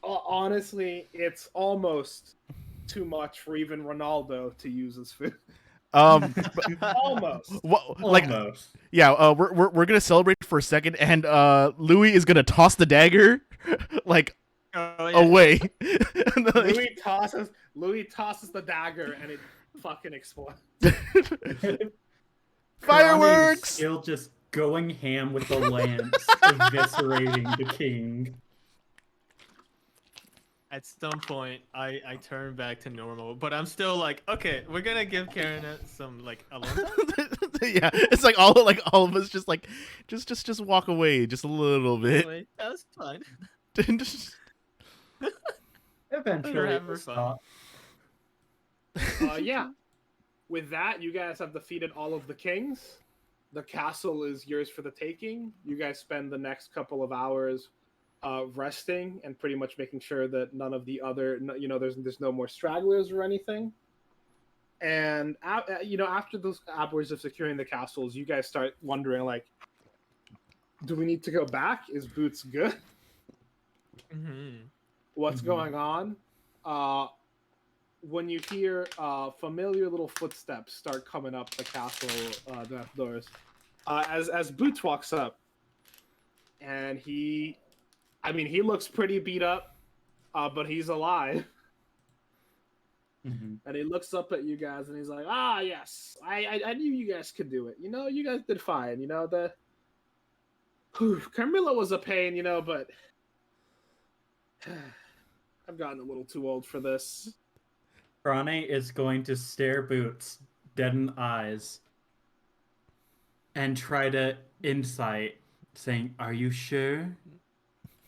Honestly, it's almost too much for even Ronaldo to use as food. Almost. Like, Almost. yeah, we're gonna celebrate for a second, and Louis is gonna toss the dagger, like Oh, yeah. away. Louis tosses the dagger and it fucking explodes. Fireworks! Karane is still just going ham with the lance, eviscerating the king. at some point I turn back to normal, but I'm still like, okay, we're gonna give Karen some like alone time. Yeah, it's like all of us just like just walk away just a little bit. Anyway, that's fine. Just- Eventually, have it her will fun. stop. Yeah. With that, you guys have defeated all of the kings. The castle is yours for the taking. You guys spend the next couple of hours resting and pretty much making sure that none of the other, there's no more stragglers or anything. And after those hours of securing the castles, you guys start wondering, like, do we need to go back? Is Boots good? Mm-hmm. What's Mhm. going on? When you hear familiar little footsteps start coming up the castle doors, as Boots walks up, and he looks pretty beat up, but he's alive. Mhm. And he looks up at you guys and he's like, "Ah, yes, I knew you guys could do it. You guys did fine. Carmilla was a pain, but I've gotten a little too old for this." Rane is going to stare Boots dead in the eyes and try to insight, saying, "Are you sure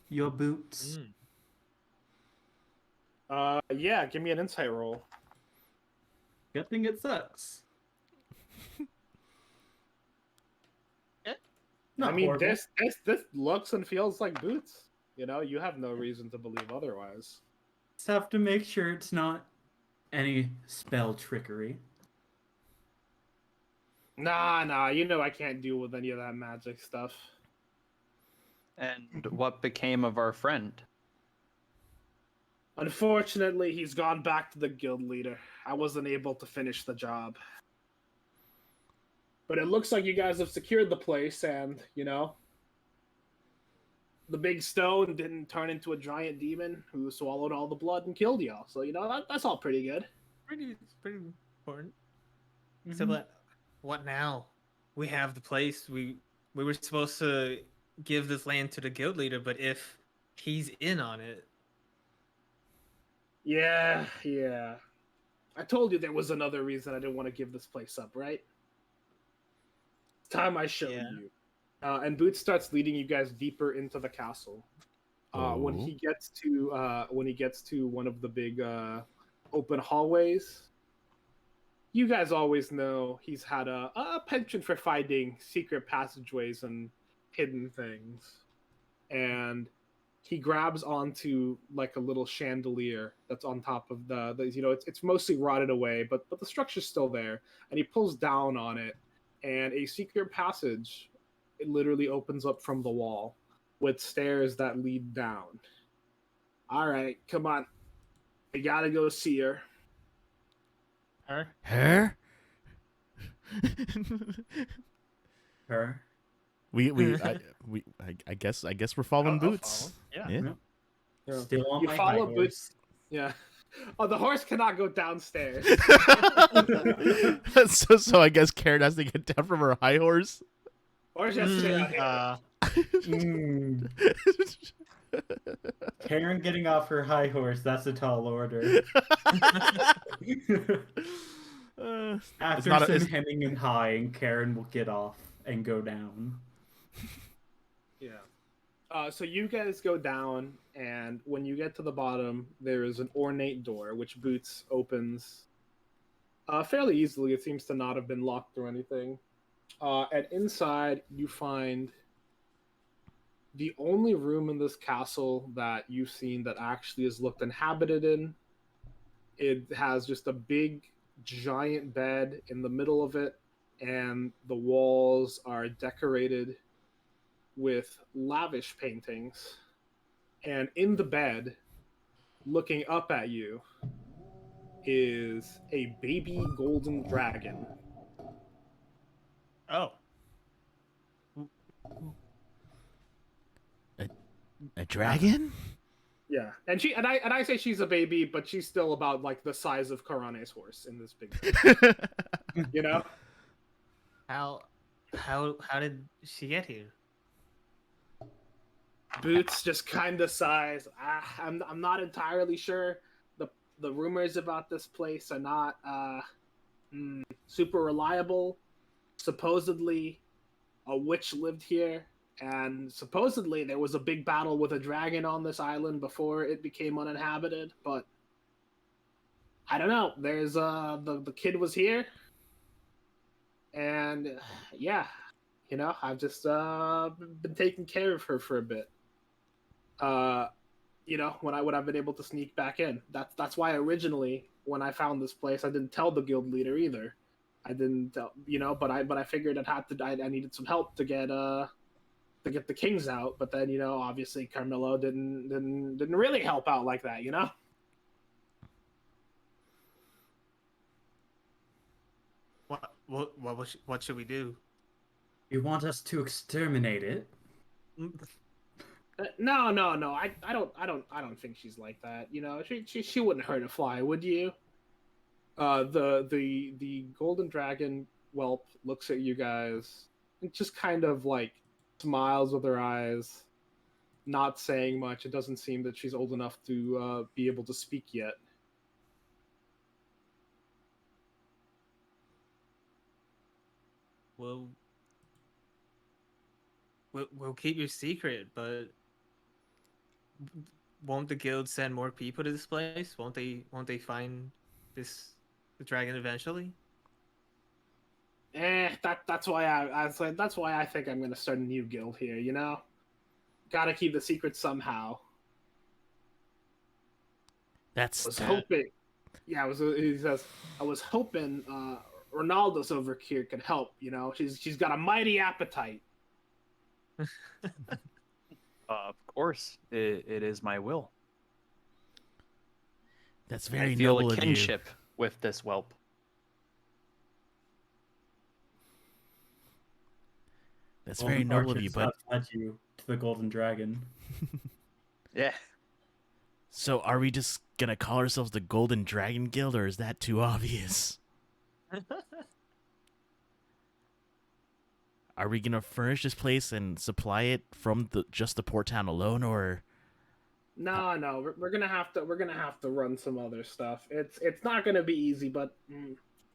you're Boots?" Yeah, give me an insight roll. Good thing it sucks. Not I mean, horrible. this looks and feels like Boots. You have no reason to believe otherwise. Just have to make sure it's not any spell trickery. Nah, I can't deal with any of that magic stuff. And what became of our friend? Unfortunately, he's gone back to the guild leader. I wasn't able to finish the job. But it looks like you guys have secured the place, and, the big stone didn't turn into a giant demon who swallowed all the blood and killed y'all. So, that's all pretty good. It's pretty important. Mhm. So, but what now? We have the place. We were supposed to give this land to the guild leader, but if he's in on it, Yeah. I told you there was another reason I didn't want to give this place up, right? It's time I showed Yeah. you. And Boots starts leading you guys deeper into the castle. When Oh. he gets to one of the big open hallways, you guys always know he's had a penchant for finding secret passageways and hidden things. And he grabs onto like a little chandelier that's on top of it's mostly rotted away, but the structure's still there. And he pulls down on it, and a secret passage, it literally opens up from the wall with stairs that lead down. All right, come on. I gotta go see her. her. Her? Her. I guess we're following I'll Boots. follow. Yeah. Yeah. Still on You my follow high Boots. Yeah. Oh, the horse cannot go downstairs. so I guess Karen has to get down from her high horse. Horse has to stay out here. Mm. Karen getting off her high horse, that's a tall order. After not a- some it's- hemming and hawing, Karen will get off and go down. Yeah. So you guys go down, and when you get to the bottom, there is an ornate door, which Boots opens fairly easily. It seems to not have been locked or anything. And inside, you find the only room in this castle that you've seen that actually is looked inhabited in. It has just a big, giant bed in the middle of it, and the walls are decorated with lavish paintings. And in the bed, looking up at you, is a baby golden dragon. Oh. A dragon? Yeah, and I say she's a baby, but she's still about like the size of Karane's horse in this big bed. You know? How did she get here? Boots just kind of sighs. I'm not entirely sure. The rumors about this place are not super reliable. Supposedly, a witch lived here, and supposedly there was a big battle with a dragon on this island before it became uninhabited. But I don't know. There's the kid was here, and yeah, I've just been taking care of her for a bit. When I've been able to sneak back in. That's why originally when I found this place, I didn't tell the guild leader either. I didn't tell, but I figured I needed some help to get the kings out. But then obviously Carmelo didn't really help out like that. What should we do? You want us to exterminate it? No. I don't think she's like that. She wouldn't hurt a fly, would you? The golden dragon whelp looks at you guys and just kind of like smiles with her eyes, not saying much. It doesn't seem that she's old enough to be able to speak yet. We'll keep your secret, but won't the guild send more people to this place? Won't they find the dragon eventually? That's why that's why I think I'm gonna start a new guild here. Gotta keep the secret somehow. That's Hoping. Yeah, he says I was hoping Ronaldo's over here could help. She's got a mighty appetite. Of course, it is my will. That's very I feel noble a of you. kinship with this whelp. That's very noble of you, but led you to the golden dragon. Yeah. so are we just gonna call ourselves the Golden Dragon Guild, or is that too obvious? Are we gonna furnish this place and supply it from just the port town alone, or? No, we're gonna have to run some other stuff. It's not gonna be easy, but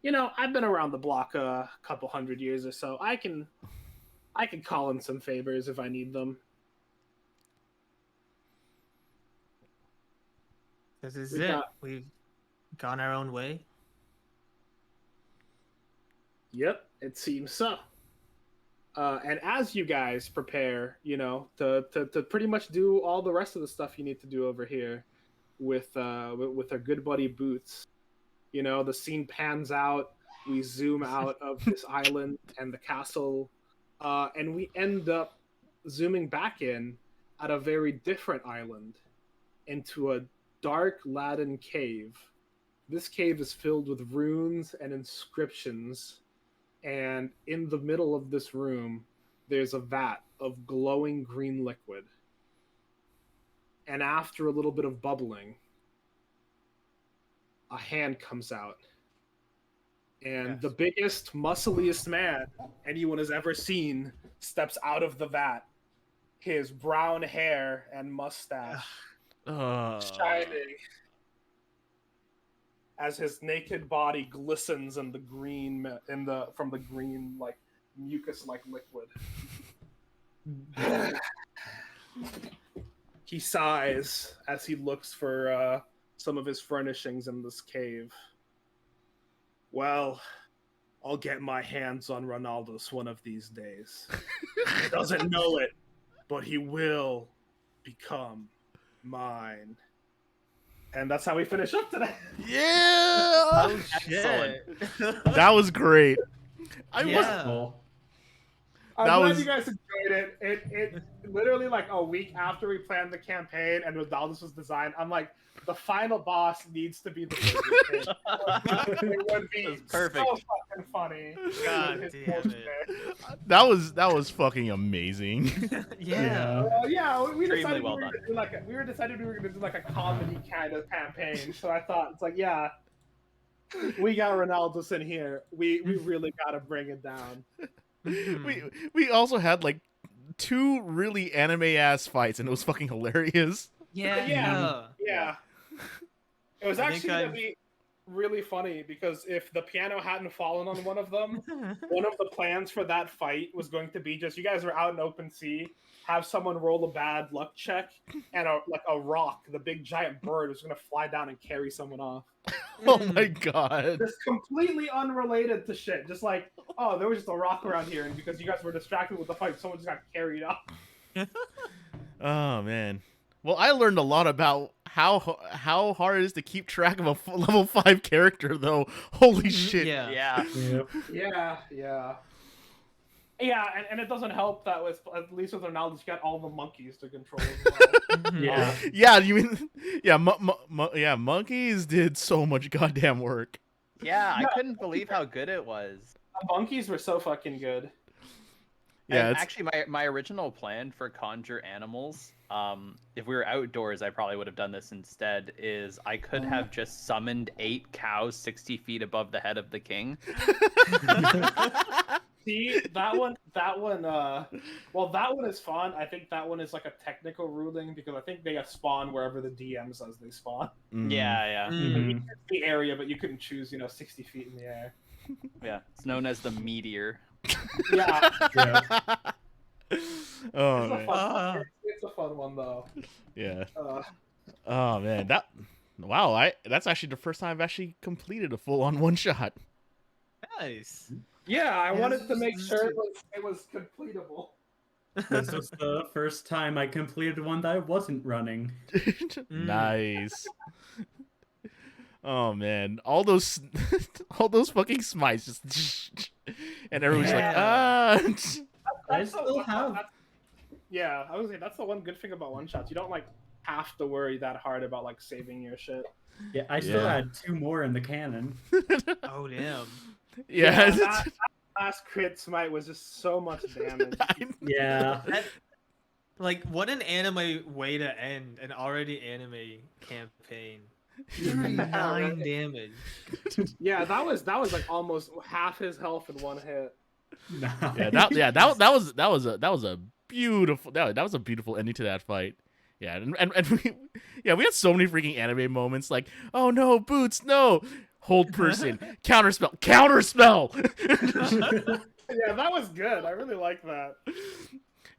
I've been around the block a couple hundred years or so. I can call in some favors if I need them. This is it. We've gone our own way. Yep, it seems so. And as you guys prepare, to pretty much do all the rest of the stuff you need to do over here with our good buddy Boots, the scene pans out. We zoom out of this island and the castle, and we end up zooming back in at a very different island into a dark Latin cave. This cave is filled with runes and inscriptions. And in the middle of this room, there's a vat of glowing green liquid. And after a little bit of bubbling, a hand comes out. And the biggest, muscliest man anyone has ever seen steps out of the vat. His brown hair and mustache shining as his naked body glistens in the green from the green like mucus like liquid. He sighs as he looks for some of his furnishings in this cave. Well, I'll get my hands on Ronaldo's one of these days. He doesn't know it, but he will become mine. And that's how we finish up today. Yeah! Oh shit! That was great. I'm That glad was- you guys enjoyed it. It literally like a week after we planned the campaign and Ronaldo's was designed, I'm like, the final boss needs to be the Druid. It would be perfect. so fucking funny. God His damn bullshit. That was fucking amazing. Yeah. We Extremely decided well we were done. gonna do like we were gonna do like a comedy kind of campaign. So I thought it's like, yeah, we got Ronaldo's in here. We really gotta bring it down. we also had like two really anime ass fights, and it was fucking hilarious. Yeah. Yeah. It was I think actually gonna I've- be really funny because if the piano hadn't fallen on one of them, one of the plans for that fight was going to be just you guys were out in open sea, have someone roll a bad luck check, and a rock, the big giant bird, was going to fly down and carry someone off. Oh my god. Just completely unrelated to shit. Just like, oh, there was just a rock around here, and because you guys were distracted with the fight, someone just got carried off. Oh man. Well, I learned a lot about how hard it is to keep track of a level 5 character, though. Holy shit. Yeah. Yeah. Yeah. Yeah, and it doesn't help that with at least with their knowledge, you got all the monkeys to control as well. Yeah. Yeah, you mean yeah, monkeys did so much goddamn work. Yeah, I couldn't believe how good it was. The monkeys were so fucking good. Yeah, And it's, actually, my original plan for conjure animals, if we were outdoors, I probably would have done this instead. Is I could have just summoned 8 cows 60 feet above the head of the king. See, that one, well, that one is fun. I think that one is like a technical ruling because I think they spawn wherever the DM says they spawn. Yeah. Mm. The area, but you couldn't choose, 60 feet in the air. Yeah. It's known as the meteor. Yeah, Yeah. Oh it's a man. fun, it's a fun one though. Yeah. Uh, Oh man. That's actually the first time I've actually completed a full-on one shot. Nice. yeah, I Yeah, wanted to this make is sure good. it was completable. This was the first time I completed one that I wasn't running. Nice. Oh man, all those fucking smites just and everyone's like, I That's still have. Yeah, I was saying that's the one good thing about one shots. You don't have to worry that hard about saving your shit. Yeah, I still Yeah. had 2 more in the cannon. Oh damn. yeah. that last crit smite was just so much damage. Yeah. Like, what an anime way to end an already anime campaign. 9 damage. Yeah, that was like almost half his health in one hit. that was a beautiful ending to that fight. Yeah, and we had so many freaking anime moments like, oh no, boots, no, hold person, counterspell. Yeah, that was good. I really like that.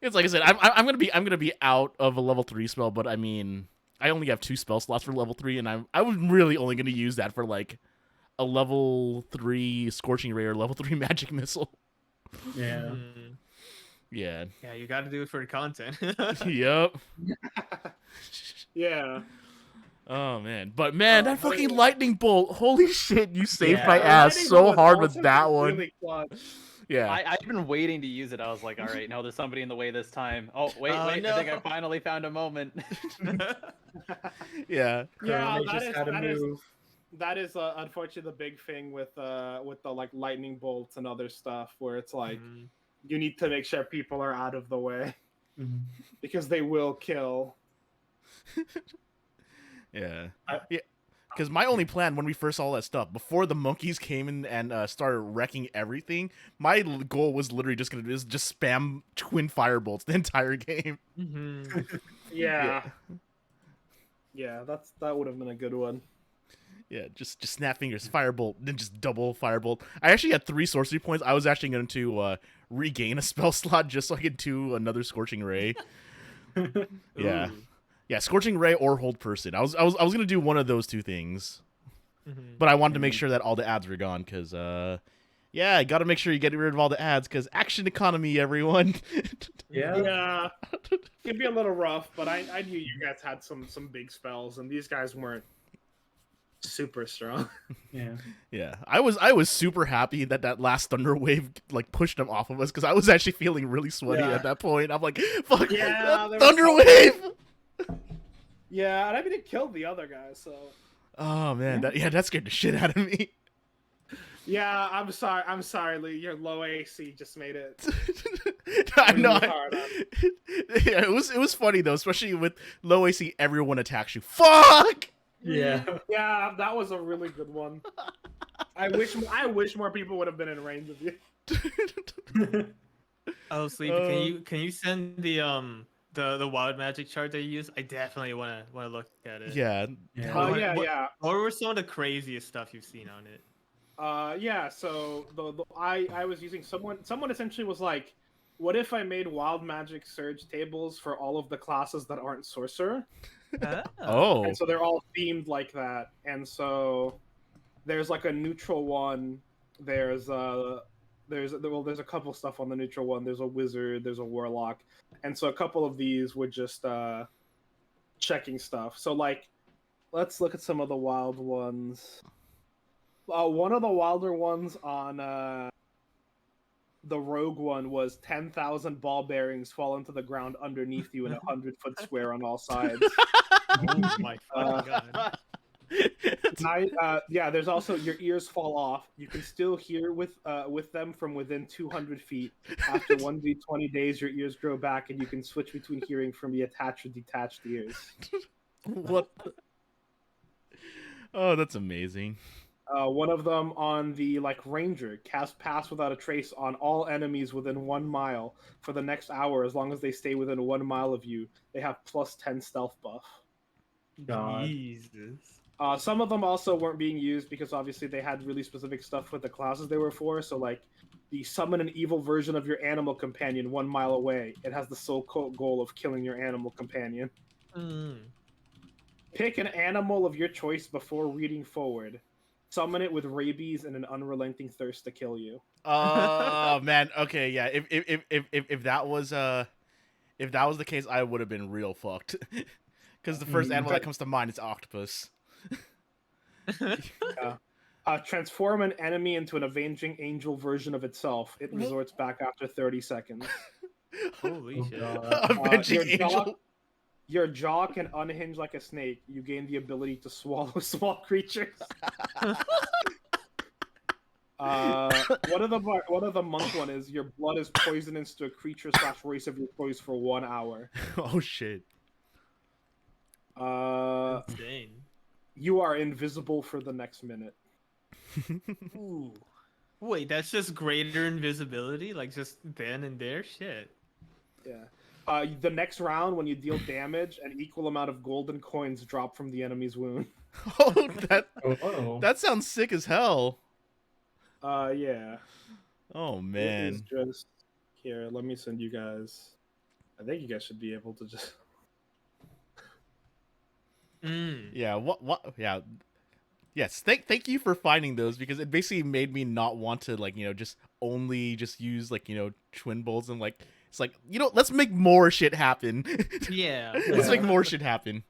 It's like I said, I'm gonna be out of a level 3 spell, but I mean, I only have 2 spell slots for level 3, and I was really only gonna use that for like a level 3 scorching ray or level 3 magic missile. Yeah. Mm. Yeah. Yeah, you got to do it for the content. Yep. Yeah. Oh man, but man, that fucking lightning bolt! Holy shit, you saved Yeah. my ass Lightning so bolt hard was with that also one. really clutch. Yeah. I've been waiting to use it. I was like, all right, no, there's somebody in the way this time. Oh, wait, Oh, I think I no. finally found a moment. Yeah. Yeah, They just had to move. that is unfortunately the big thing with the lightning bolts and other stuff where it's like Mm. you need to make sure people are out of the way Mhm. because they will kill. Yeah. I- Yeah. Because my only plan when we first saw all that stuff, before the monkeys came in and started wrecking everything, my goal was literally just spam twin firebolts the entire game. Mhm. Yeah. Yeah, that would have been a good one. Yeah, just snap fingers, firebolt, then just double firebolt. I actually had 3 sorcery points. I was actually going to regain a spell slot just so I could do another scorching ray. Yeah. Ooh. Yeah, scorching ray or hold person. I was gonna do one of those 2 things, Mhm. but I wanted to make sure that all the ads were gone because, yeah, I gotta make sure you get rid of all the ads because action economy, everyone. Yeah. Yeah. It'd be a little rough, but I knew you guys had some big spells and these guys weren't super strong. Yeah. Yeah, I was super happy that last thunder wave pushed them off of us because I was actually feeling really sweaty Yeah. at that point. I'm like, fuck, Yeah, there was thunder some- wave. Yeah, and I mean it killed the other guys, so Oh man, that scared the shit out of me. yeah, I'm sorry, Lee. Your low AC just made it. I know. really hard on Yeah, it was funny though, especially with low AC. Everyone attacks you. Fuck. Yeah. Yeah, that was a really good one. I wish more people would have been in range of you. Oh, Sleepy, can you send the wild magic chart that you use? I definitely wanna look at it. Yeah. Yeah. What, Yeah, what, yeah. what were some of the craziest stuff you've seen on it? Yeah. So I was using someone essentially was like, what if I made wild magic surge tables for all of the classes that aren't sorcerer? Oh. And so they're all themed like that. And so there's like a neutral one. There's there's a couple stuff on the neutral one. There's a wizard. There's a warlock. And so a couple of these were just checking stuff. So like, let's look at some of the wild ones. One of the wilder ones on the rogue one was 10,000 ball bearings fall into the ground underneath you in a 100-foot square on all sides. Oh my fucking god. Yeah, there's also your ears fall off. You can still hear with them from within 200 feet. After 1d20 days, your ears grow back, and you can switch between hearing from the attached or detached ears. What? Oh, that's amazing. One of them on the ranger, cast pass without a trace on all enemies within 1 mile for the next hour, as long as they stay within 1 mile of you. They have plus 10 stealth buff. God. Jesus. Some of them also weren't being used because obviously they had really specific stuff with the classes they were for. So like the summon an evil version of your animal companion 1 mile away. It has the sole goal of killing your animal companion. Pick an animal of your choice before reading forward. Summon it with rabies and an unrelenting thirst to kill you. Oh man. Okay. Yeah. If that was the case, I would have been real fucked. Because the first animal that comes to mind is octopus. Transform an enemy into an avenging angel version of itself. It resorts back after 30 seconds. Holy shit. Avenging angel. Your jaw can unhinge like a snake. You gain the ability to swallow small creatures. One of the monk one is your blood is poisonous to a creature / race of your choice for 1 hour. Oh shit. Insane. You are invisible for the next minute. Ooh. Wait, that's just greater invisibility? Like just then and there? Shit. Yeah. The next round, when you deal damage, an equal amount of golden coins drop from the enemy's wound. Oh, Oh. that sounds sick as hell. Yeah. Oh It man. is just here. Let me send you guys. I think you guys should be able to just. Yeah. What? Yeah. Yes. Thank you for finding those, because it basically made me not want to just only use twin bowls and it's like, let's make more shit happen. Yeah. Let's make more shit happen.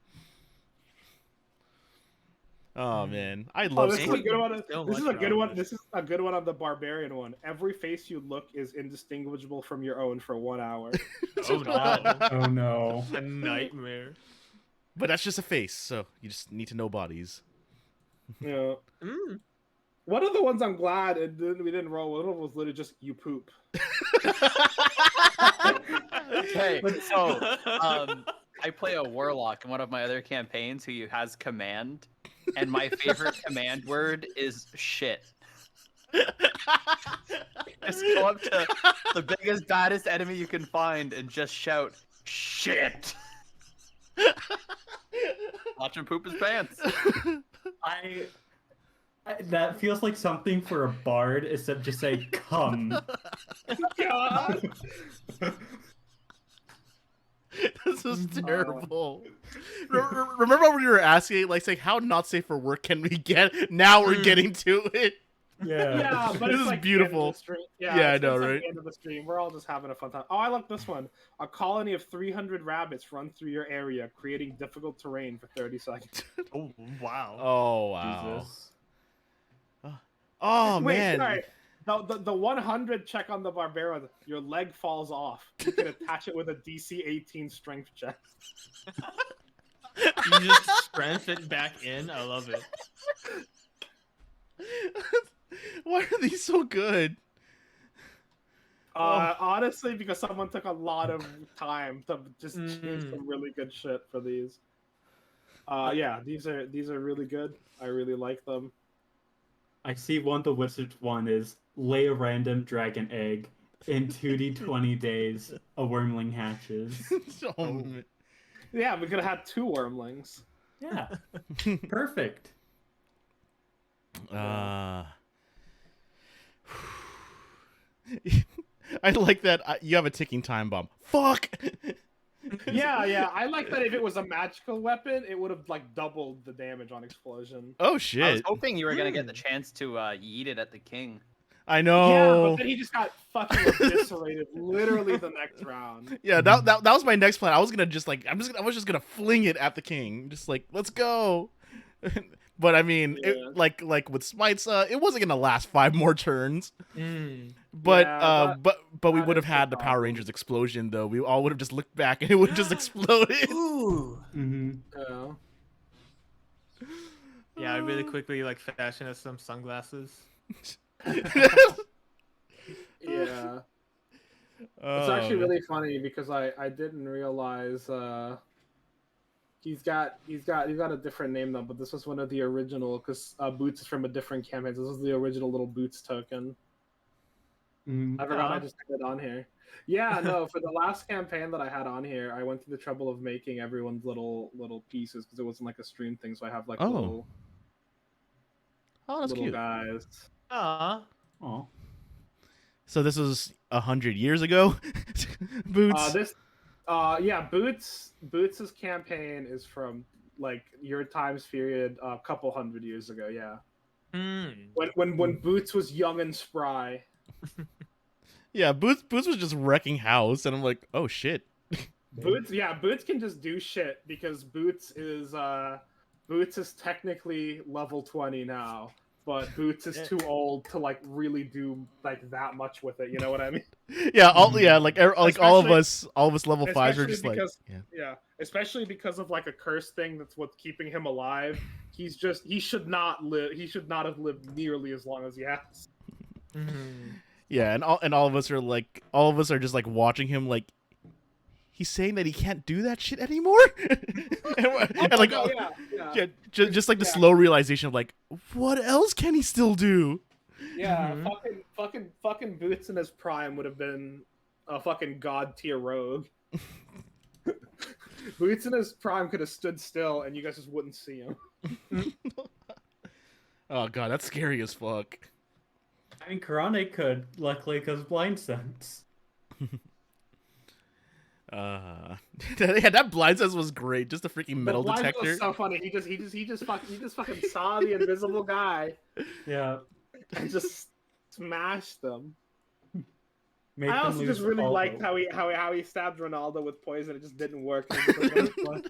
Oh man, I love. This is a good one. So This is much a good one. progress. This is a good one on the barbarian one. Every face you look is indistinguishable from your own for 1 hour. Oh no. Oh no. A nightmare. But that's just a face, so you just need to know bodies. Yeah. Mm. One of the ones I'm glad we didn't roll. One of them was literally just you poop. Hey, so I play a warlock in one of my other campaigns who has command, and my favorite command word is shit. Just go up to the biggest, baddest enemy you can find and just shout shit. Watch him poop his pants. I that feels like something for a bard, except just say come. God. This is terrible. Remember when we were asking, saying how not safe for work can we get? Now we're getting to it. Yeah. Yeah, but This it's is like beautiful. The end of the stream. Yeah, I it's know, like right? the end of the stream. We're all just having a fun time. Oh, I like this one. A colony of 300 rabbits run through your area, creating difficult terrain for 30 seconds. Oh wow. Oh wow. Jesus. Oh Wait, man. sorry. The 100 check on the barbarian, your leg falls off. You can attach it with a DC 18 strength check. You just strength it back in. I love it. Why are these so good? Honestly, because someone took a lot of time to just change some really good shit for these. Yeah, these are really good. I really like them. I see one, the wizard one is lay a random dragon egg. In 2d20 days, a wormling hatches. Oh, man. Yeah, we could have had 2 wormlings. Yeah. Perfect. I like that you have a ticking time bomb. Fuck. Yeah. I like that if it was a magical weapon, it would have like doubled the damage on explosion. Oh I was shit. hoping you were gonna get the chance to yeet it at the king. I Yeah, know. but then he just got fucking eviscerated literally the next round. Yeah, that was my next plan. I was gonna just like I was just gonna fling it at the king, just like let's go. But I mean, Yeah. like with Smites, it wasn't gonna last 5 more turns. Mm. But Yeah, but we that would have is the had the Power problem. Rangers explosion though. We all would have just looked back and it would have just exploded. Ooh. Mm-hmm. Yeah. Yeah, I really quickly like fashion us some sunglasses. Yeah. It's actually really funny because I didn't realize he's got a different name though, but this was one of the original because Boots is from a different campaign. So this was the original little Boots token. Mm-hmm. I forgot I just put it on here. Yeah, no, for the last campaign that I had on here, I went through the trouble of making everyone's little pieces because it wasn't like a stream thing, so I have like Oh. little Oh, that's cute. guys. Aw. Oh. So this was 100 years ago. Boots. Boots's campaign is from like your times period a couple hundred years ago. Yeah, Mm. when Boots was young and spry. Yeah, Boots was just wrecking house, and I'm like, oh shit. Boots can just do shit because Boots is technically level 20 now, but Boots is too old to like really do like that much with it. You know what I mean? Yeah, like all of Especially- us level 5s are just like, because- yeah. Yeah, especially because of like a curse thing that's what's keeping him alive. He should not have lived nearly as long as he has. Mhm. Yeah, and all of us are just like watching him like he's saying that he can't do that shit anymore. and like yeah. just like the Yeah. slow realization of like what else can he still do? Yeah, Mhm. fucking Boots in his prime would have been a fucking god tier rogue. Boots in his prime could have stood still, and you guys just wouldn't see him. Oh god, that's scary as fuck. I mean, Karane could, luckily, because blind sense. Yeah, that blind sense was great. Just a freaking metal The blind detector. was so funny. He just fucking saw the invisible guy Yeah. and just smashed them. Make I them also just lose really all liked hope. how he stabbed Ronaldo with poison. It just didn't work. It was just like,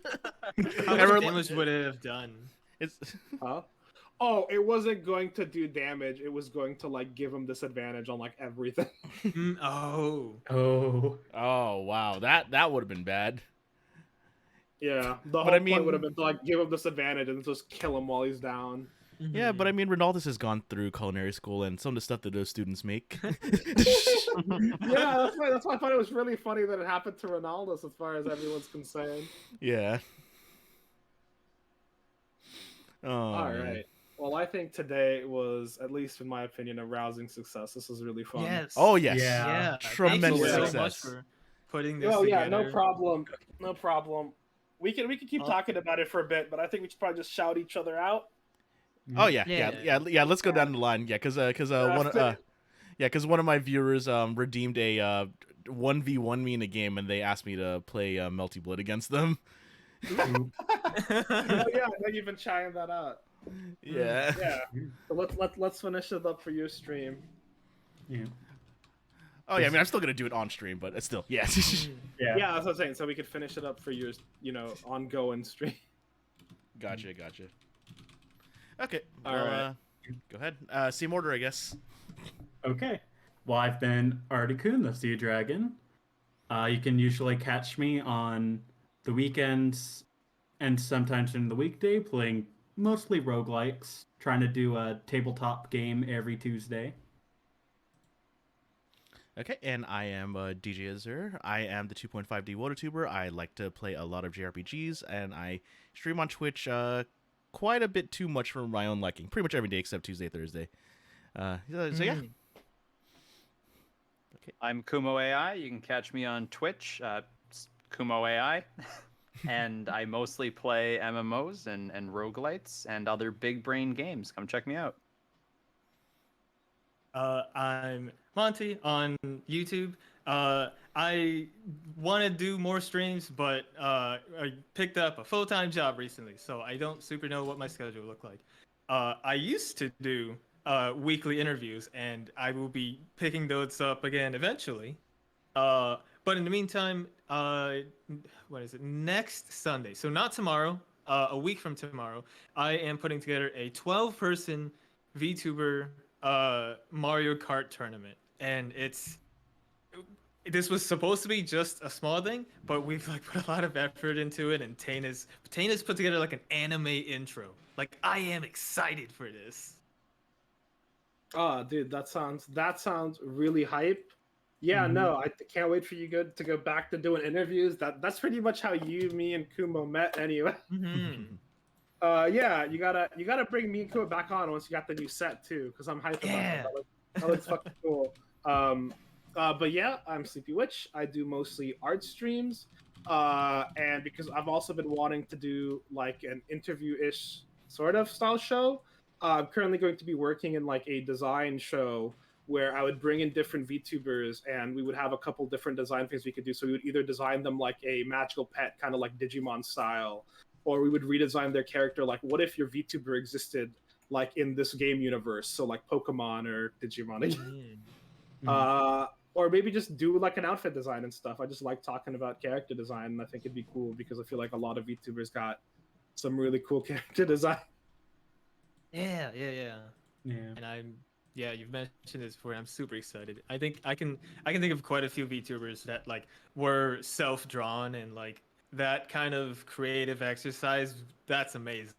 How Everyone- much damage would it have done? It's huh? Oh, it wasn't going to do damage. It was going to like give him disadvantage on like everything. Mm, oh. Oh. oh wow, that would have been bad. Yeah, the But whole I mean- point would have been to like give him disadvantage and just kill him while he's down. Yeah, but I mean, Ronaldus has gone through culinary school and some of the stuff that those students make. Yeah, that's why I thought it was really funny that it happened to Ronaldo as far as everyone's concerned. Yeah. Oh, All man. right. Well, I think today was, at least in my opinion, a rousing success. This was really fun. Yes. Oh yes. Yeah. Yeah. Tremendous Thank you so success. much for putting this Oh yeah, together. no problem. No problem. We can keep Oh. talking about it for a bit, but I think we should probably just shout each other out. Oh yeah, yeah, Yeah. yeah. Let's go down the line. Yeah, because one of my viewers redeemed a 1v1 me in a game, and they asked me to play Melty Blood against them. Oh yeah, I know you've been trying that out. Yeah. Yeah. So let's finish it up for your stream. Yeah. Oh yeah. I mean, I'm still gonna do it on stream, but it's still yeah. Yeah. Yeah, that's what I'm saying. So we could finish it up for your, ongoing stream. Gotcha. Okay. All Well, right. go ahead. Same order, I guess. Okay. Well, I've been Articoon, the Sea Dragon. You can usually catch me on the weekends and sometimes during the weekday playing mostly roguelikes, trying to do a tabletop game every Tuesday. Okay, and I am DJ Azur. I am the 2.5D WotaTuber. I like to play a lot of JRPGs, and I stream on Twitch quite a bit too much for my own liking. Pretty much every day except Tuesday, Thursday. So yeah. I'm Kumo AI. You can catch me on Twitch, Kumo AI. And I mostly play MMOs and roguelites and other big brain games. Come check me out. I'm Monty on YouTube. I want to do more streams, but I picked up a full-time job recently, so I don't super know what my schedule will look like. I used to do weekly interviews, and I will be picking those up again eventually. But in the meantime, what is it? Next Sunday, so not tomorrow, a week from tomorrow, I am putting together a 12-person VTuber Mario Kart tournament, and this was supposed to be just a small thing, but we've like put a lot of effort into it, and Tana's put together like an anime intro. Like, I am excited for this. Oh, dude, that sounds really hype. Yeah, no, I can't wait for you to go back to doing interviews. That's pretty much how me and Kumo met anyway. Mm-hmm. Yeah, you gotta bring me and Kumo back on once you got the new set too, because I'm hyped Yeah. about that. That looks fucking cool. But yeah, I'm Sleepy Witch. I do mostly art streams, and because I've also been wanting to do like an interview-ish sort of style show, I'm currently going to be working in like a design show where I would bring in different VTubers and we would have a couple different design things we could do. So we would either design them like a magical pet, kind of like Digimon style, or we would redesign their character. Like, what if your VTuber existed like in this game universe? So like Pokemon or Digimon. Or maybe just do like an outfit design and stuff. I just like talking about character design, and I think it'd be cool because I feel like a lot of VTubers got some really cool character design. Yeah. Yeah. And you've mentioned this before, and I'm super excited. I think I can think of quite a few VTubers that like were self-drawn, and like that kind of creative exercise, that's amazing.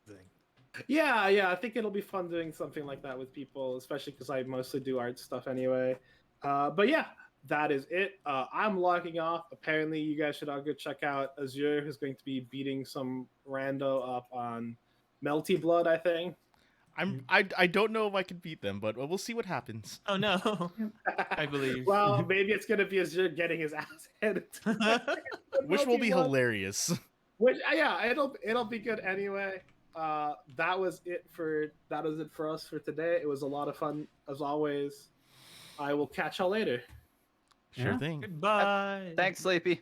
Yeah, I think it'll be fun doing something like that with people, especially because I mostly do art stuff anyway. But yeah, that is it. I'm logging off. Apparently, you guys should all go check out Azure, who's going to be beating some rando up on Melty Blood, I think. I don't know if I can beat them, but we'll see what happens. Oh no. I believe. Well, maybe it's gonna be Azure getting his ass handed to him. Which will Melty be Blood. hilarious. Which yeah, it'll be good anyway. That was it for us for today. It was a lot of fun as always. I will catch y'all later. Sure Yeah. thing. Goodbye. Thanks, Sleepy.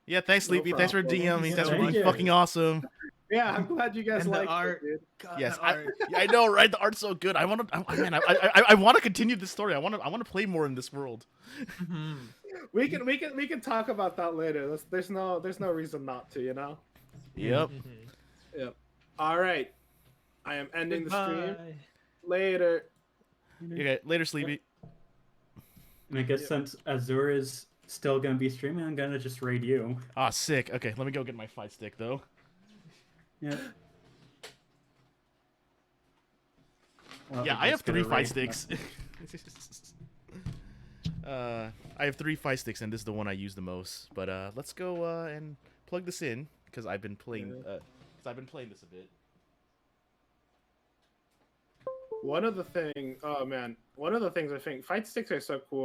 Yeah, thanks, No Sleepy. Thanks for problem. DMing. That's so really much. fucking awesome. Yeah, I'm glad you guys And the liked art. it, dude. God, Yes, the I, art. yeah, I know, right? The art's so good. I want to continue this story. I want to play more in this world. Mhm. We can talk about that later. There's no reason not to, you know. Yep. Mhm. Yep. All right. I am ending the stream. Goodbye. Later. Okay, later, Sleepy. And I guess Yep. since Azure is still gonna be streaming, I'm gonna just raid you. Ah, sick. Okay, let me go get my fight stick though. Yeah. Well, Yeah, I have just gonna 3 fight raid sticks. I have 3 fight sticks, and this is the one I use the most. But let's go and plug this in because I've been playing. This a bit. One of the things I think fight sticks are so cool.